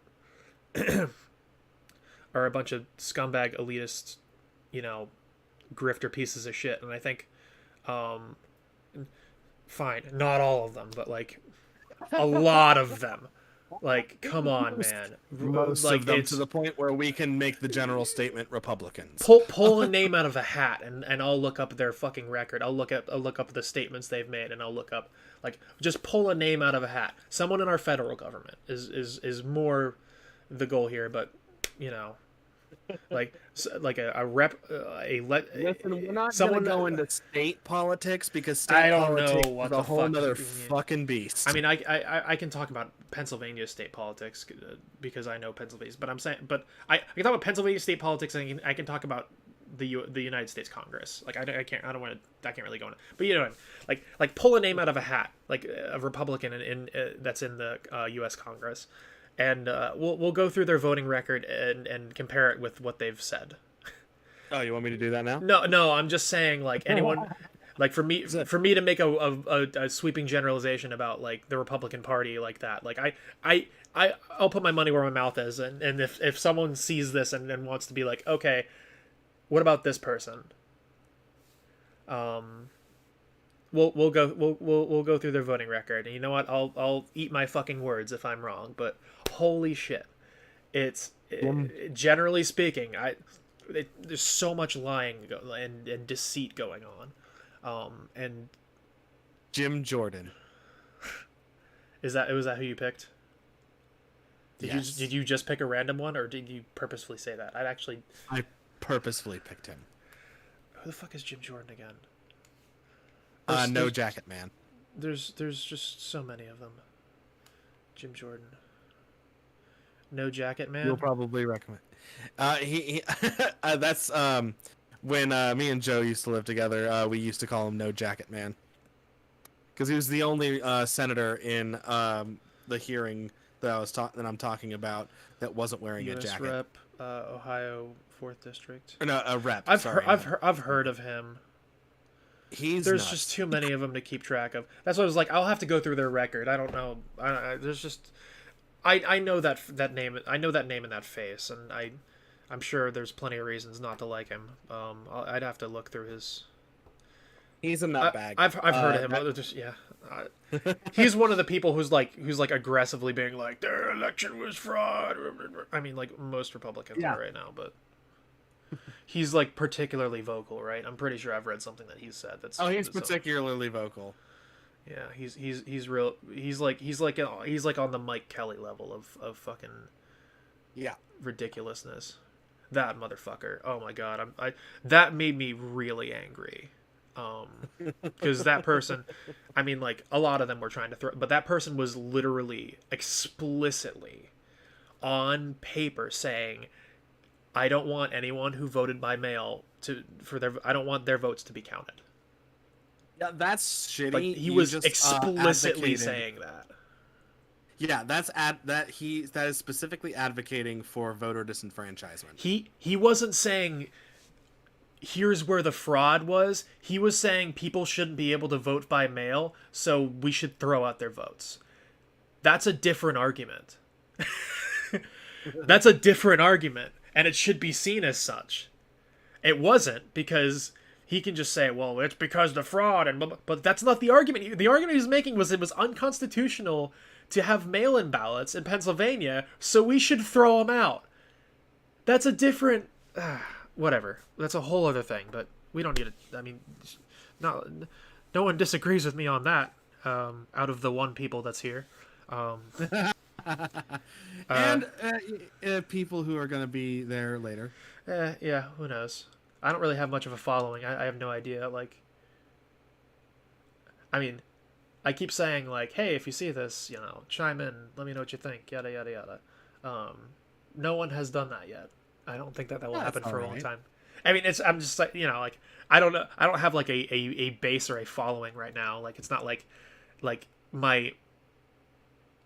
are a bunch of scumbag elitist, grifter pieces of shit, and I think fine, not all of them, but like a lot of them. Like, come on, man. Most like, of them, to the point where we can make the general statement Republicans. Pull a name out of a hat, and I'll look up their fucking record. I'll look up the statements they've made, and I'll look up, like, just pull a name out of a hat. Someone in our federal government is more the goal here, but like a rep, Listen, we're not someone gonna go into state politics, because state I don't politics know what is the a whole fuck other you mean. fucking beast. I mean, I can talk about Pennsylvania state politics because I know Pennsylvania, but I can talk about Pennsylvania state politics, and I can talk about the United States Congress. Like, I can't really go into, but like pull a name out of a hat, like a Republican in that's in the U.S. Congress, and we'll go through their voting record and compare it with what they've said. Oh, you want me to do that now? No, I'm just saying, like, anyone, like, for me to make a sweeping generalization about, like, the Republican Party like that, like, I'll put my money where my mouth is, and if someone sees this and wants to be like, okay, what about this person? We'll go through their voting record, and you know what? I'll eat my fucking words if I'm wrong, but holy shit, generally speaking, there's so much lying and deceit going on, and Jim Jordan. was that who you picked? Yes. Did you just pick a random one, or did you purposefully say that? I purposefully picked him. Who the fuck is Jim Jordan again? No Jacket Man. There's just so many of them. Jim Jordan. No Jacket Man. You'll probably recommend. He that's when me and Joe used to live together. We used to call him No Jacket Man, because he was the only senator in the that I'm talking about that wasn't wearing a US jacket. Rep, Ohio 4th District. Or no, a rep. I've sorry, I've heard of him. He's There's nuts. just too many of them to keep track of. That's why I was like, I'll have to go through their record. I don't know. There's just, I know that name. I know that name and that face, and I'm sure there's plenty of reasons not to like him. I'd have to look through his. He's a nutbag. I've heard of him. Just yeah. He's one of the people who's like aggressively being like their election was fraud. I mean, like most Republicans are right now, but. He's like particularly vocal, right? I'm pretty sure I've read something that he's said. He's particularly vocal. Yeah, he's real. He's like on the Mike Kelly level of fucking ridiculousness. That motherfucker. Oh my god, that made me really angry. Because that person, I mean, like a lot of them were trying to throw, but that person was literally explicitly on paper saying, I don't want anyone who voted by mail I don't want their votes to be counted. Yeah, that's shitty. Like, he was explicitly saying that. Yeah, that is specifically advocating for voter disenfranchisement. He wasn't saying here's where the fraud was. He was saying people shouldn't be able to vote by mail, so we should throw out their votes. That's a different argument. That's a different argument. And it should be seen as such. It wasn't, because he can just say, well, it's because the fraud, but that's not the argument. The argument he was making was it was unconstitutional to have mail-in ballots in Pennsylvania, so we should throw them out. That's a different... whatever. That's a whole other thing, but we don't need it. I mean, no one disagrees with me on that, out of the one people that's here. And people who are going to be there later. Yeah, who knows? I don't really have much of a following. I have no idea. Like, I mean, I keep saying like, hey, if you see this, chime in, let me know what you think, yada yada yada. No one has done that yet. I don't think that will happen for a long time. I mean, I'm just like, like, I don't know. I don't have like a base or a following right now. Like, it's not like my.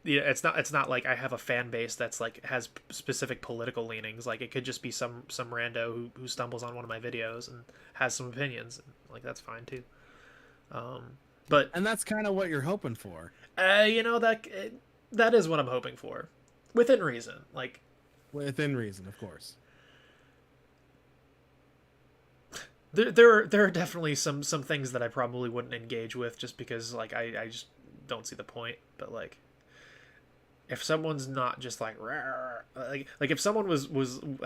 Yeah, it's not like I have a fan base that's like has specific political leanings. Like, it could just be some rando who stumbles on one of my videos and has some opinions. Like, that's fine too. And that's kind of what you're hoping for. That is what I'm hoping for, within reason. Like, within reason, of course. There are definitely some things that I probably wouldn't engage with just because like I just don't see the point. But like, if someone's not just like if someone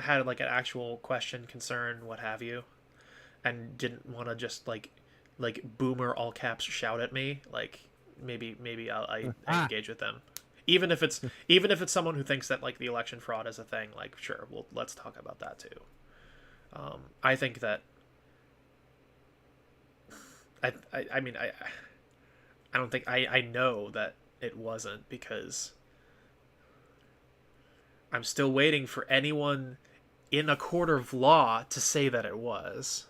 had like an actual question, concern, what have you, and didn't want to just like boomer all caps shout at me, like maybe I engage with them. Even if it's someone who thinks that like the election fraud is a thing, like sure, well, let's talk about that too. I think that I mean I don't think I know that it wasn't, because I'm still waiting for anyone in a court of law to say that it was.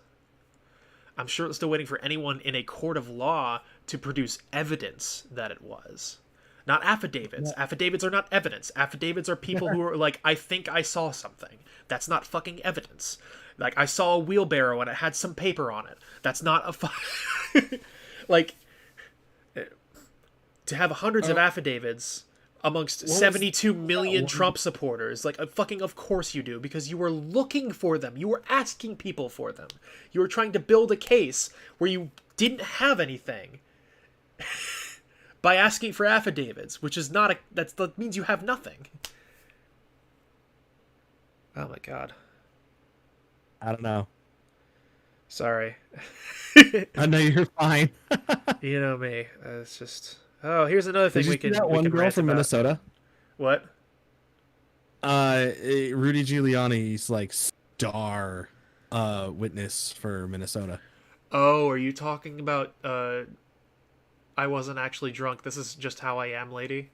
I'm still waiting for anyone in a court of law to produce evidence that it was. Not affidavits. Yeah. Affidavits are not evidence. Affidavits are people who are like, I think I saw something. That's not fucking evidence. Like, I saw a wheelbarrow and it had some paper on it. That's not a like, to have hundreds of affidavits amongst 72 million Trump supporters, like, fucking of course you do, because you were looking for them. You were asking people for them. You were trying to build a case where you didn't have anything by asking for affidavits, which is not that means you have nothing. Oh my god. I don't know. Sorry. I know you're fine. You know me. It's just... Oh, here's another thing we can. That one girl from Minnesota. What? Rudy Giuliani's like star witness for Minnesota. Oh, are you talking about I wasn't actually drunk, this is just how I am, lady?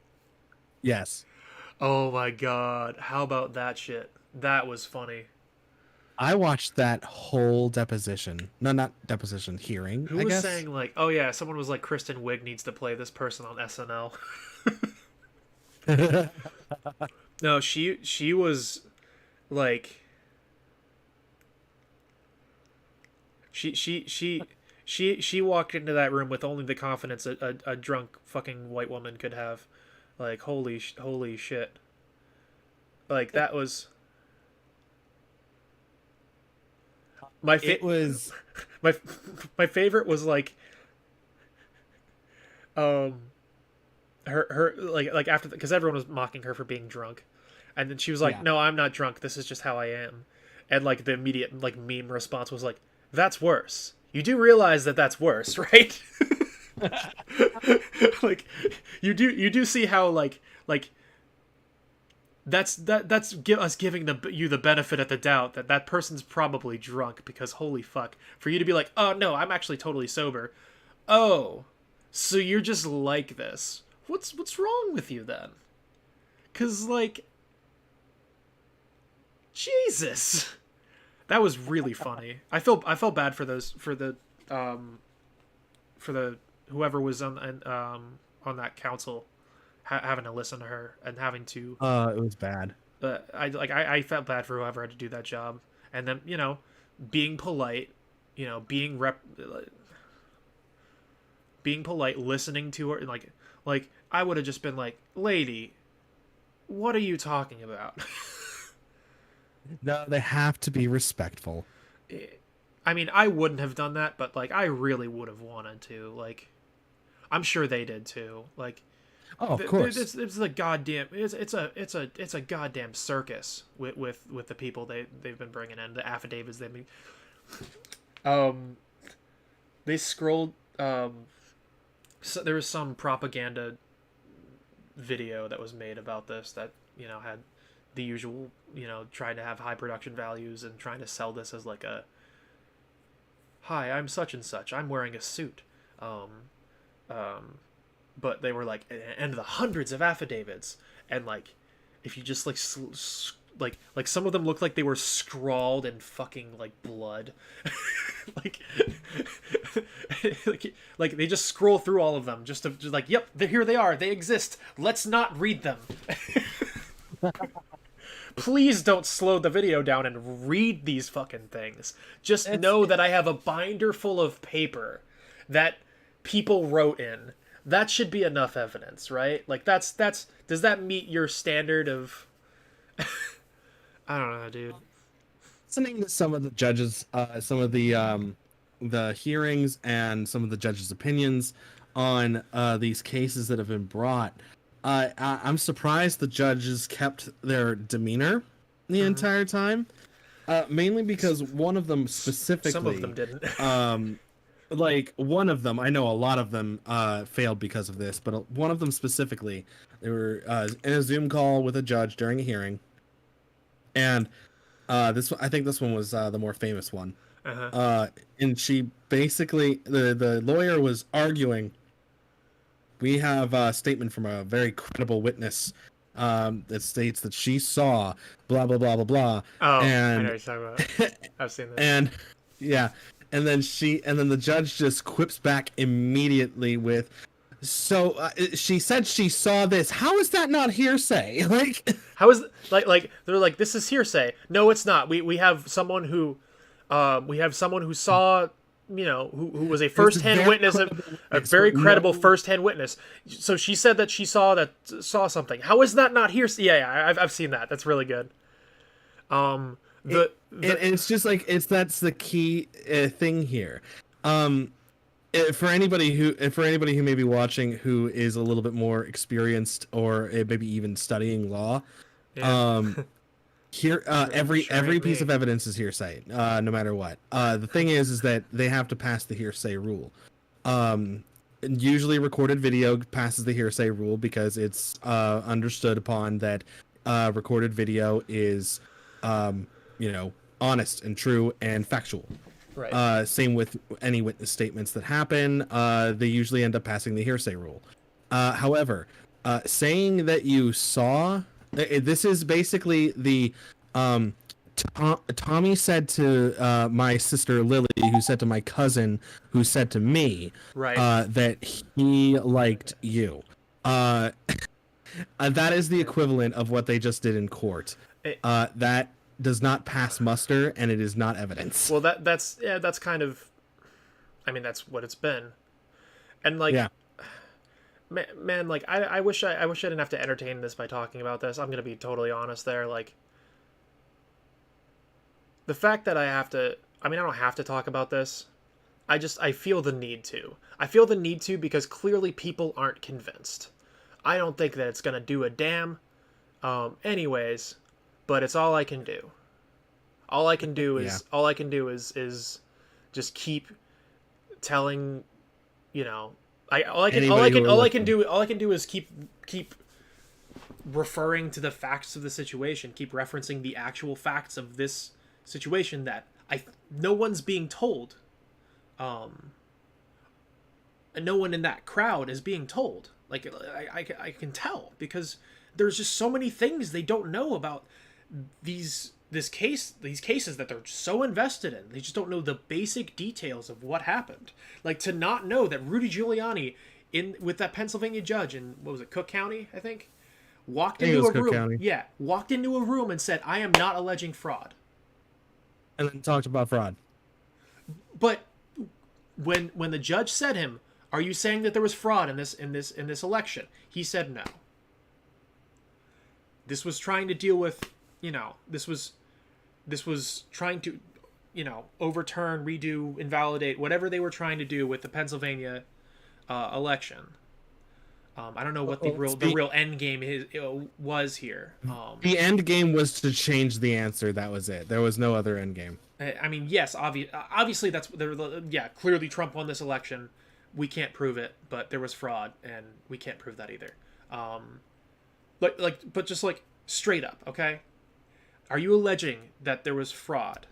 Yes. Oh my god. How about that shit? That was funny. I watched that whole deposition. No, not deposition, hearing. Who was saying like, oh yeah, someone was like, Kristen Wiig needs to play this person on SNL. No, she was like she walked into that room with only the confidence a drunk fucking white woman could have. Like holy shit. Like that was It was my favorite was like her like after because everyone was mocking her for being drunk, and then she was like, Yeah. no, I'm not drunk, this is just how I am. And like the immediate like meme response was like, that's worse. You do realize that that's worse, right? Like you do see how like that's us giving you the benefit of the doubt that person's probably drunk, because holy fuck, for you to be like, oh no, I'm actually totally sober. Oh, so you're just like this. What's wrong with you then? 'Cause like, Jesus, that was really funny. I felt bad for the whoever was on that council, having to listen to her and having to. it was bad. I felt bad for whoever had to do that job, and then being polite, being polite, listening to her, like I would have just been like, lady, what are you talking about? No, they have to be respectful. I mean, I wouldn't have done that, but like I really would have wanted to. Like, I'm sure they did too. Like, Oh, of course. it's a goddamn it's a goddamn circus with the people they've been bringing in, the affidavits they've been. They scrolled. So there was some propaganda video that was made about this that had the usual trying to have high production values and trying to sell this as like a, hi, I'm such and such, I'm wearing a suit. But they were like, and the hundreds of affidavits, and like, if you just like some of them looked like they were scrawled in fucking like blood, like, like they just scroll through all of them just like, yep, here they are, they exist. Let's not read them. Please don't slow the video down and read these fucking things. Just know that I have a binder full of paper that people wrote in. That should be enough evidence, right? Like that's does that meet your standard of I don't know, dude. Listening to some of the judges, some of the hearings and some of the judges' opinions on these cases that have been brought, I'm surprised the judges kept their demeanor the entire time. Mainly because one of them specifically, Some of them didn't. like one of them, I know a lot of them failed because of this, but one of them specifically, they were in a Zoom call with a judge during a hearing, and I think this one was the more famous one. And she basically, the lawyer was arguing, we have a statement from a very credible witness that states that she saw blah blah blah blah blah. Oh, and, I know what you're talking about. I've seen this. And yeah, and then the judge just quips back immediately with, so she said she saw this. How is that not hearsay? Like, how is like they're like, this is hearsay. No, it's not. We have someone who saw, who was a first-hand witness, a very credible first-hand witness. So she said that she saw something. How is that not hearsay? Yeah, I've seen that. That's really good. And it's just like that's the key thing here. For anybody who may be watching who is a little bit more experienced or maybe even studying law, here every piece of evidence is hearsay, no matter what. The thing is that they have to pass the hearsay rule. Usually recorded video passes the hearsay rule because it's understood upon that recorded video is honest and true and factual. Right. Same with any witness statements that happen. They usually end up passing the hearsay rule. However, saying that you saw, this is basically the Tommy said to my sister Lily, who said to my cousin, who said to me, Right. that he liked you. That is the equivalent of what they just did in court. That does not pass muster, and it is not evidence. Well, that's kind of, I mean, that's what it's been, and like, Yeah. man, like I wish I didn't have to entertain this by talking about this. I'm gonna be totally honest there. Like, the fact that I don't have to talk about this. I feel the need to. I feel the need to because clearly people aren't convinced. I don't think that it's gonna do a damn. Anyways, but it's all I can do. All I can do is just keep telling, you know, all I can do is keep referring to the facts of the situation, keep referencing the actual facts of this situation that no one's being told. And no one in that crowd is being told. Like, I can tell because there's just so many things they don't know about these cases that they're so invested in. They just don't know the basic details of what happened. Like, to not know that Rudy Giuliani with that Pennsylvania judge in, what was it, Cook County, I think, walked into a room. Yeah, walked into a room and said, "I am not alleging fraud." And then talked about fraud. But when the judge said him, "Are you saying that there was fraud in this election?" He said no. This was trying to deal with, you know, this was trying to, you know, overturn, redo, invalidate whatever they were trying to do with the Pennsylvania election. I don't know what the real end game was here. The end game was to change the answer. That was it. There was no other end game. I mean, yes, obviously clearly Trump won this election. We can't prove it, but there was fraud, and we can't prove that either. But just like straight up, okay? Are you alleging that there was fraud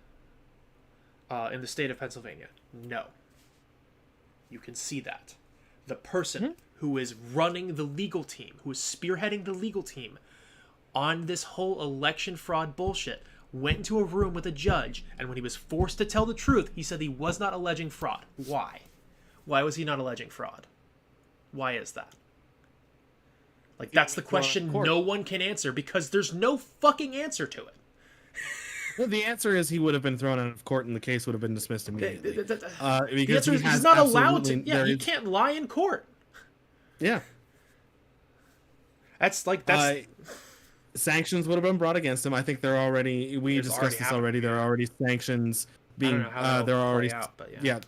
in the state of Pennsylvania? No. You can see that. The person who is running the legal team, who is spearheading the legal team on this whole election fraud bullshit, went into a room with a judge, and when he was forced to tell the truth, he said he was not alleging fraud. Why? Why was he not alleging fraud? Why is that? Like, that's the question no one can answer because there's no fucking answer to it. Well, the answer is he would have been thrown out of court and the case would have been dismissed immediately. The Because answer is he's not allowed to. Yeah, he can't lie in court. Yeah. That's sanctions would have been brought against him. I think they're already. We discussed this already. There are already sanctions being. I don't know how there are already. Out, but yeah.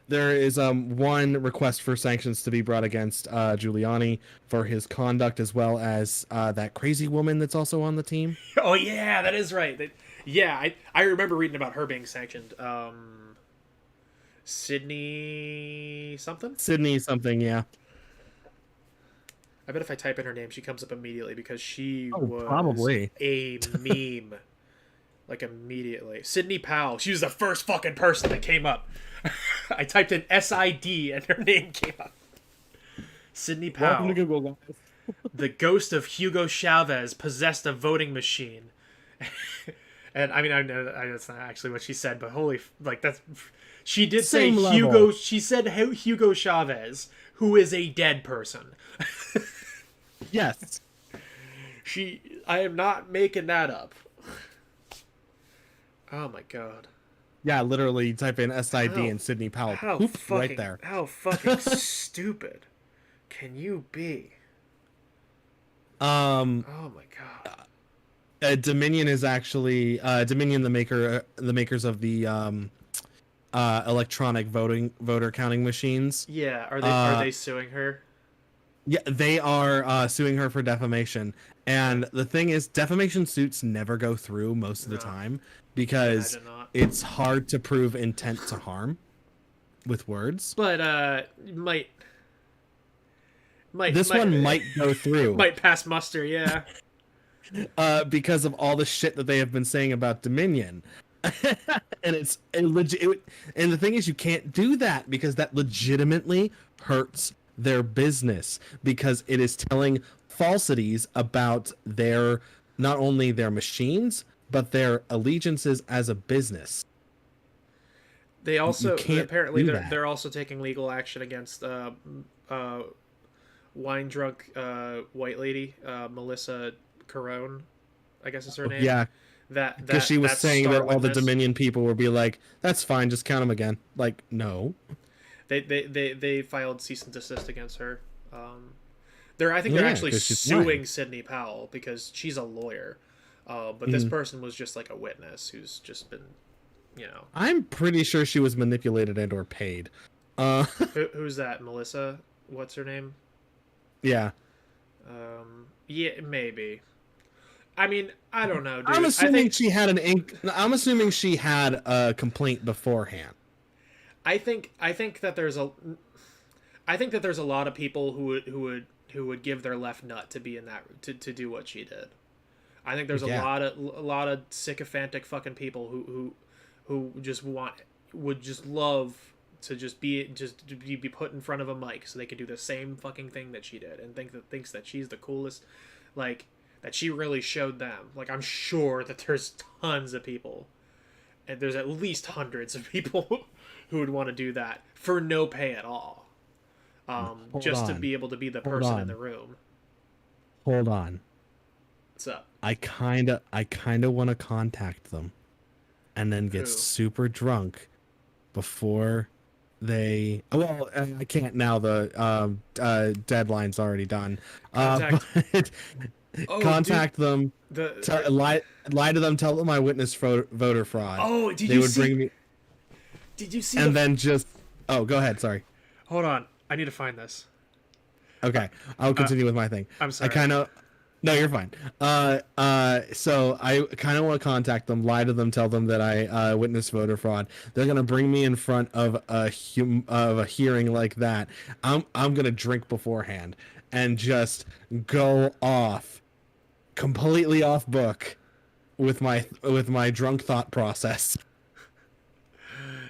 There is one request for sanctions to be brought against Giuliani for his conduct, as well as that crazy woman that's also on the team. Oh yeah, that is right. I remember reading about her being sanctioned. Sydney something. Yeah. I bet if I type in her name, she comes up immediately because she was probably a meme. Like, immediately. Sidney Powell. She was the first fucking person that came up. I typed in SID and her name came up. Sidney Powell. Welcome to Google, guys. The ghost of Hugo Chavez possessed a voting machine. And I mean, I know that's not actually what she said, but that's... She did say Hugo... She said Hugo Chavez, who is a dead person. Yes. I am not making that up. Oh my god. Yeah, literally type in SID and Sidney Powell. Right there. How fucking stupid can you be? Oh my god. Dominion is actually Dominion, the makers of the electronic voter counting machines. Yeah, are they suing her? Yeah, they are suing her for defamation. And the thing is, defamation suits never go through most of the time because it's hard to prove intent to harm with words. But might go through. Might pass muster, yeah. Because of all the shit that they have been saying about Dominion. And it's legit. And the thing is, you can't do that because that legitimately hurts their business because it is telling falsities about not only their machines but their allegiances as a business. They also apparently they're also taking legal action against wine drunk white lady, Melissa Carone, I guess is her name. Yeah, that because she was that saying star that all the witness. Dominion people would be like, "That's fine, just count them again." Like, no. They filed cease and desist against her. I think Yeah, they're actually 'cause she's suing lying. Sidney Powell because she's a lawyer. But this person was just like a witness who's just been, you know. I'm pretty sure she was manipulated and or paid. Who's that? Melissa? What's her name? Yeah. Yeah, maybe. I mean, I don't know, dude. I'm assuming I I'm assuming she had a complaint beforehand. I think that there's a lot of people who would give their left nut to be in that to do what she did. I think there's a lot of sycophantic fucking people who just would just love to be put in front of a mic so they could do the same fucking thing that she did and thinks that she's the coolest, like that she really showed them. Like, I'm sure that there's tons of people, and there's at least hundreds of people who would want to do that for no pay at all, just to be able to be the person in the room. Hold on. What's up? I kind of want to contact them and then get Who? super drunk before they I can't now, the deadline's already done. But contact them, lie to them, tell them I witnessed voter fraud. Oh, did they you would see? bring me, Did you see? and then just go ahead. Sorry. Hold on, I need to find this. Okay, I'll continue with my thing. I'm sorry. No, you're fine. So I kind of want to contact them, lie to them, tell them that I witnessed voter fraud. They're gonna bring me in front of a hearing like that. I'm gonna drink beforehand and just go off, completely off book, with my drunk thought process.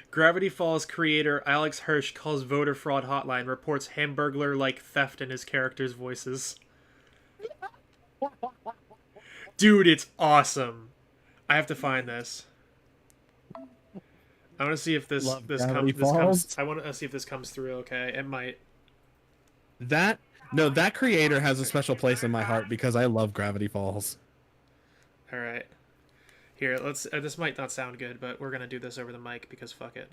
Gravity Falls creator Alex Hirsch calls voter fraud hotline, reports Hamburglar-like theft in his characters' voices. Dude, it's awesome. I have to find this. I want to see if this comes. I want to see if this comes through. Okay, it might. That creator has a special place in my heart because I love Gravity Falls. All right. Here, let's. This might not sound good, but we're gonna do this over the mic because fuck it.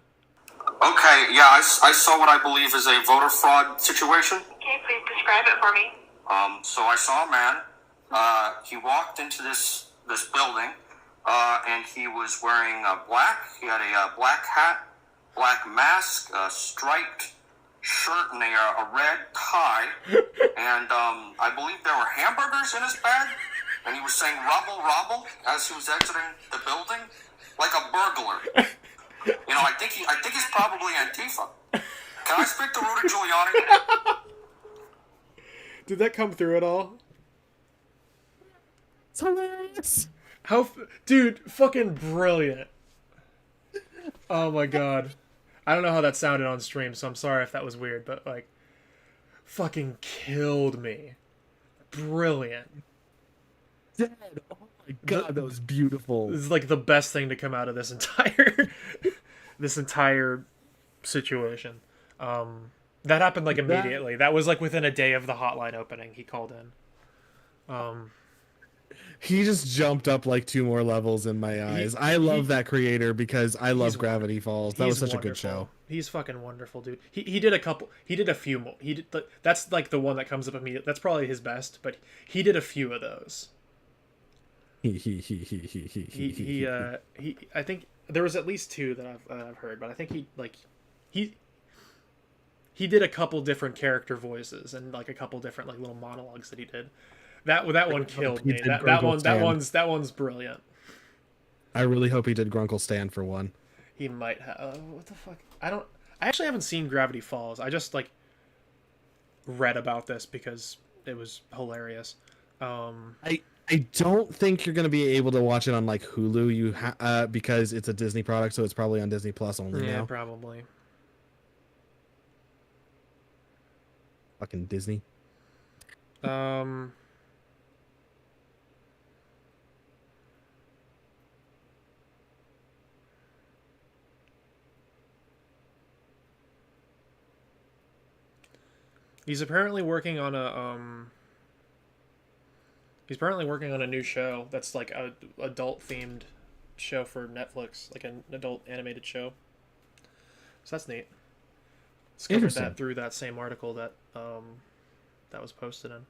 Okay, yeah, I saw what I believe is a voter fraud situation. Okay, please describe it for me. So I saw a man. He walked into this building, and he was wearing black. He had a black hat, black mask, a striped shirt, and a red tie. And I believe there were hamburgers in his bag. And he was saying "robble, robble" as he was exiting the building, like a burglar. You know, I think he's probably Antifa. Can I speak to Rudy Giuliani? Did that come through at all? It's hilarious. Dude, fucking brilliant. Oh my god. I don't know how that sounded on stream, so I'm sorry if that was weird, but like, fucking killed me. Brilliant. Dead. Oh my god, that was beautiful. This is like the best thing to come out of this entire situation. That happened like immediately. That was like within a day of the hotline opening. He called in. He just jumped up like 2 more levels in my eyes. I love that creator because I love Gravity Falls. That was such a good show. He's fucking wonderful, dude. He did a few more. That's like the one that comes up immediately. That's probably his best, but he did a few of those. I think there was at least 2 that I've heard, but I think he did a couple different character voices and like a couple different like little monologues that he did. That one killed me. That one's brilliant. I really hope he did Grunkle Stan for one. He might have. What the fuck? I actually haven't seen Gravity Falls. I just like read about this because it was hilarious. I don't think you're gonna be able to watch it on like Hulu. Because it's a Disney product, so it's probably on Disney Plus only now. Yeah, probably. Fucking Disney. He's apparently working on a He's apparently working on a new show that's like a adult themed show for Netflix, like an adult animated show. So that's neat. Discovered Interesting. that through that same article that that was posted in.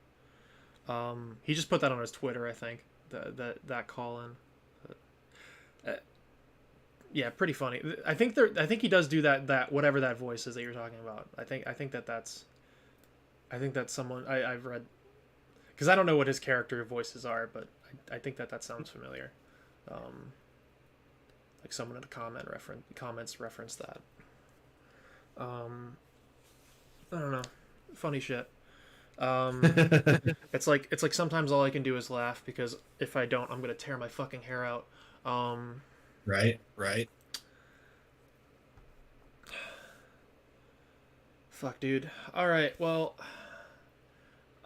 He just put that on his Twitter, I think. That call in. Yeah, pretty funny. I think he does do that whatever that voice is that you're talking about. I think that's someone I've read, because I don't know what his character voices are, but I think that sounds familiar. Like someone in the comments referenced that. I don't know, funny shit. It's like sometimes all I can do is laugh, because if I don't, I'm gonna tear my fucking hair out. Right. Fuck, dude. All right, well,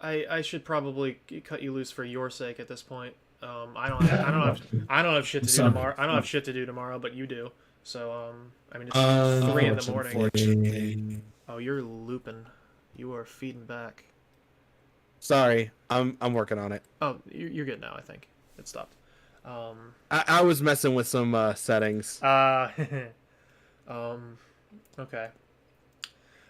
I should probably cut you loose for your sake at this point. I don't have shit to do tomorrow. I don't have shit to do tomorrow, but you do. So I mean, it's 3 in the morning. Unfortunately. Oh, you're looping. You are feeding back. Sorry, I'm working on it. Oh, you're good now. I think it stopped. I was messing with some settings. Okay.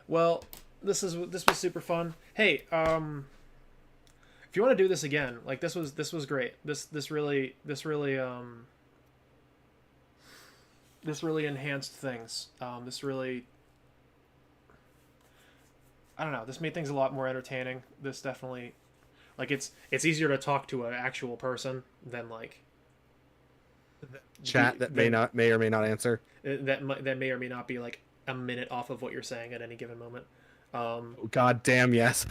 Well, this was super fun. Hey, if you want to do this again, like this was great. This really enhanced things. This really, I don't know. This made things a lot more entertaining. This definitely, like, it's easier to talk to an actual person than like Chat that may or may not answer. that may or may not be like a minute off of what you're saying at any given moment. God damn, yes.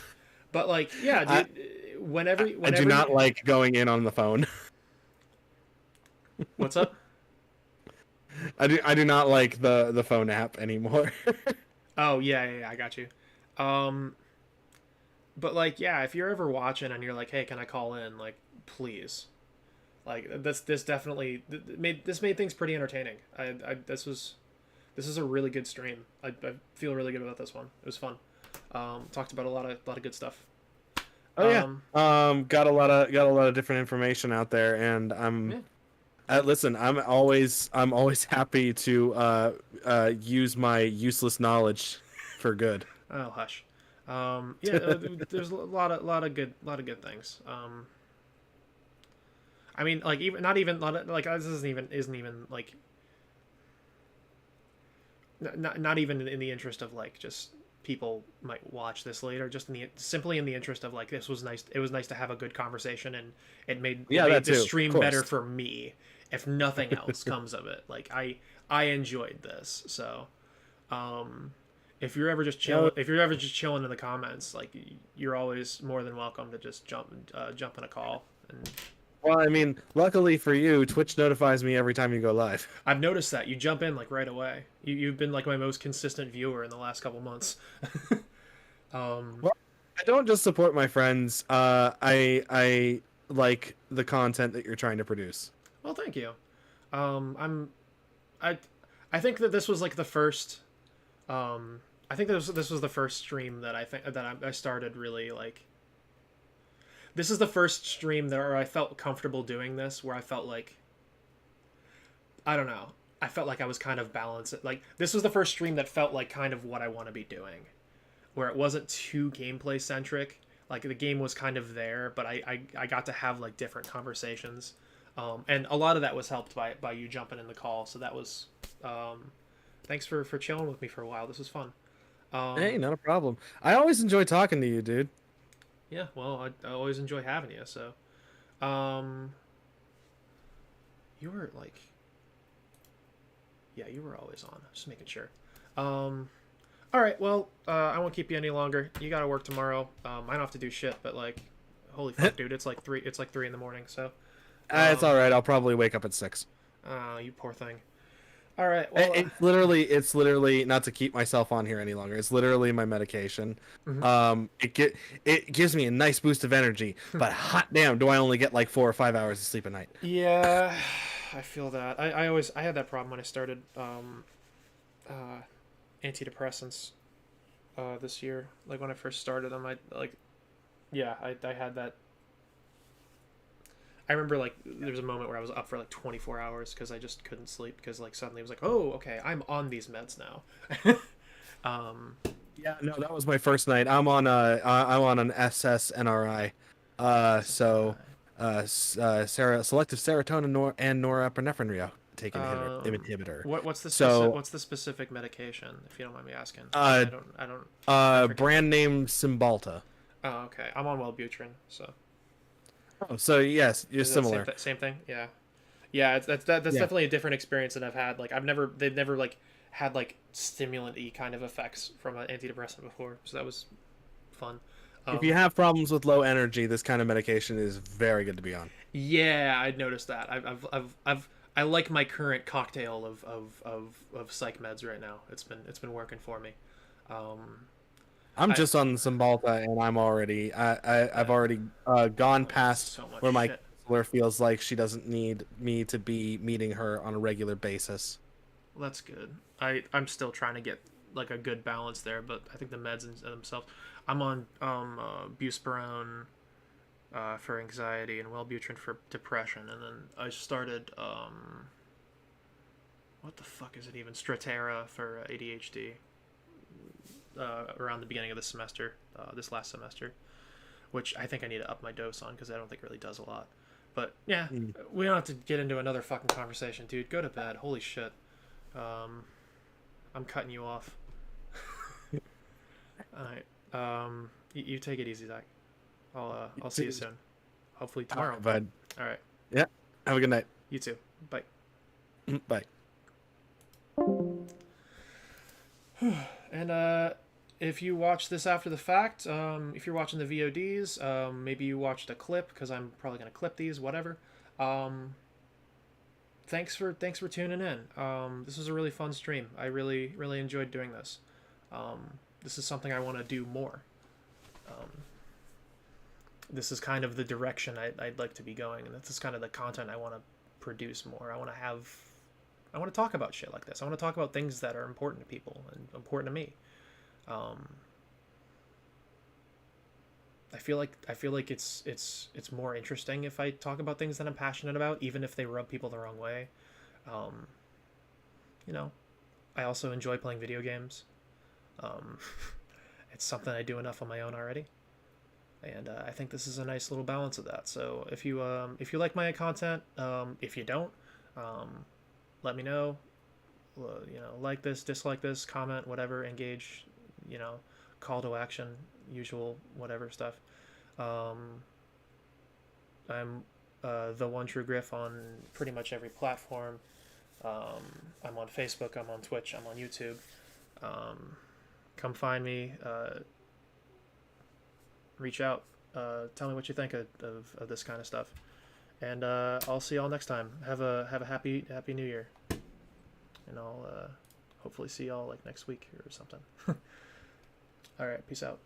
But like, yeah, dude. Whenever I do not like going in on the phone. What's up? I do not like the phone app anymore. Oh yeah, I got you. But like, yeah, if you're ever watching and you're like, hey, can I call in? Like, please. Like, this definitely made things pretty entertaining. This is a really good stream. I feel really good about this one. It was fun. Talked about a lot of good stuff. Oh yeah. Got a lot of different information out there, and listen, I'm always happy to use my useless knowledge for good. Oh hush. Yeah, there's a lot of good things. I mean, like, even not even like this isn't even like not even in the interest of like just people might watch this later, just simply in the interest of like, this was nice. It was nice to have a good conversation, and it made the stream better for me. If nothing else comes of it, like I enjoyed this. So, if you're ever just chilling in the comments, like, you're always more than welcome to just jump in a call. And well, I mean, luckily for you, Twitch notifies me every time you go live. I've noticed that you jump in like right away. You've been like my most consistent viewer in the last couple months. Well, I don't just support my friends. I like the content that you're trying to produce. Well, thank you. I think that this was like the first. I think this was the first stream that I started really like. This is the first stream where I felt comfortable doing this, where I felt like, I don't know, I felt like I was kind of balanced. Like, this was the first stream that felt like kind of what I want to be doing, where it wasn't too gameplay centric. Like, the game was kind of there, but I got to have like different conversations, and a lot of that was helped by you jumping in the call. So that was, thanks for chilling with me for a while. This was fun. Hey, not a problem. I always enjoy talking to you, dude. Yeah, well, I always enjoy having you, so. You were, like... Yeah, you were always on. Just making sure. Alright, well, I won't keep you any longer. You gotta work tomorrow. I don't have to do shit, but, like, holy fuck, dude, it's like 3 in the morning, so. It's alright, I'll probably wake up at 6. Oh, you poor thing. All right. Well, it's literally not to keep myself on here any longer. It's literally my medication. Mm-hmm. It gives me a nice boost of energy, but hot damn, do I only get like 4 or 5 hours of sleep a night? Yeah, I feel that. I had that problem when I started antidepressants. this year. Like when I first started them, I had that. I remember like there was a moment where I was up for like 24 hours because I just couldn't sleep because like suddenly it was like, oh, okay, I'm on these meds now. Yeah, no, that was my first night. I'm on an SSNRI. Selective serotonin and norepinephrine taken inhibitor. What's the specific medication, if you don't mind me asking? I don't. Brand name Cymbalta. Oh, okay. I'm on Wellbutrin, so. Oh, so yes, you're similar. Same thing, yeah. Yeah, that's definitely a different experience than I've had. Like they've never like had like stimulant-y kind of effects from an antidepressant before, so that was fun. If you have problems with low energy, this kind of medication is very good to be on. Yeah, I'd noticed that. I like my current cocktail of psych meds right now. It's been working for me. I'm just on Cymbalta, and I've already gone past so where my shit. counselor feels like she doesn't need me to be meeting her on a regular basis. Well, that's good. I'm still trying to get like a good balance there, but I think the meds in themselves. I'm on buspirone for anxiety and Wellbutrin for depression, and then I started what the fuck is it even? Strattera for ADHD around the beginning of the semester, this last semester, which I think I need to up my dose on because I don't think it really does a lot. But yeah, we don't have to get into another fucking conversation, dude. Go to bed. Holy shit. I'm cutting you off. Alright. You take it easy, Zach. I'll see you soon. Hopefully tomorrow. All right, bud. Alright. Yeah. Have a good night. You too. Bye. Bye. And if you watch this after the fact, if you're watching the VODs, maybe you watched a clip because I'm probably gonna clip these, whatever. Thanks for tuning in. This was a really fun stream. I really enjoyed doing this. This is something I want to do more. This is kind of the direction I'd like to be going, and this is kind of the content I want to produce more. I want to talk about shit like this. I want to talk about things that are important to people and important to me. I feel like it's more interesting if I talk about things that I'm passionate about, even if they rub people the wrong way. You know, I also enjoy playing video games. It's something I do enough on my own already, and I think this is a nice little balance of that. So if you like my content, if you don't, let me know. You know, like this, dislike this, comment, whatever, engage. You know, call to action, usual whatever stuff. I'm the One True Griff on pretty much every platform. I'm on Facebook, I'm on Twitch, I'm on YouTube. Come find me, reach out, tell me what you think of this kind of stuff, and I'll see y'all next time. Have a happy New Year, and I'll hopefully see y'all like next week or something. All right, peace out.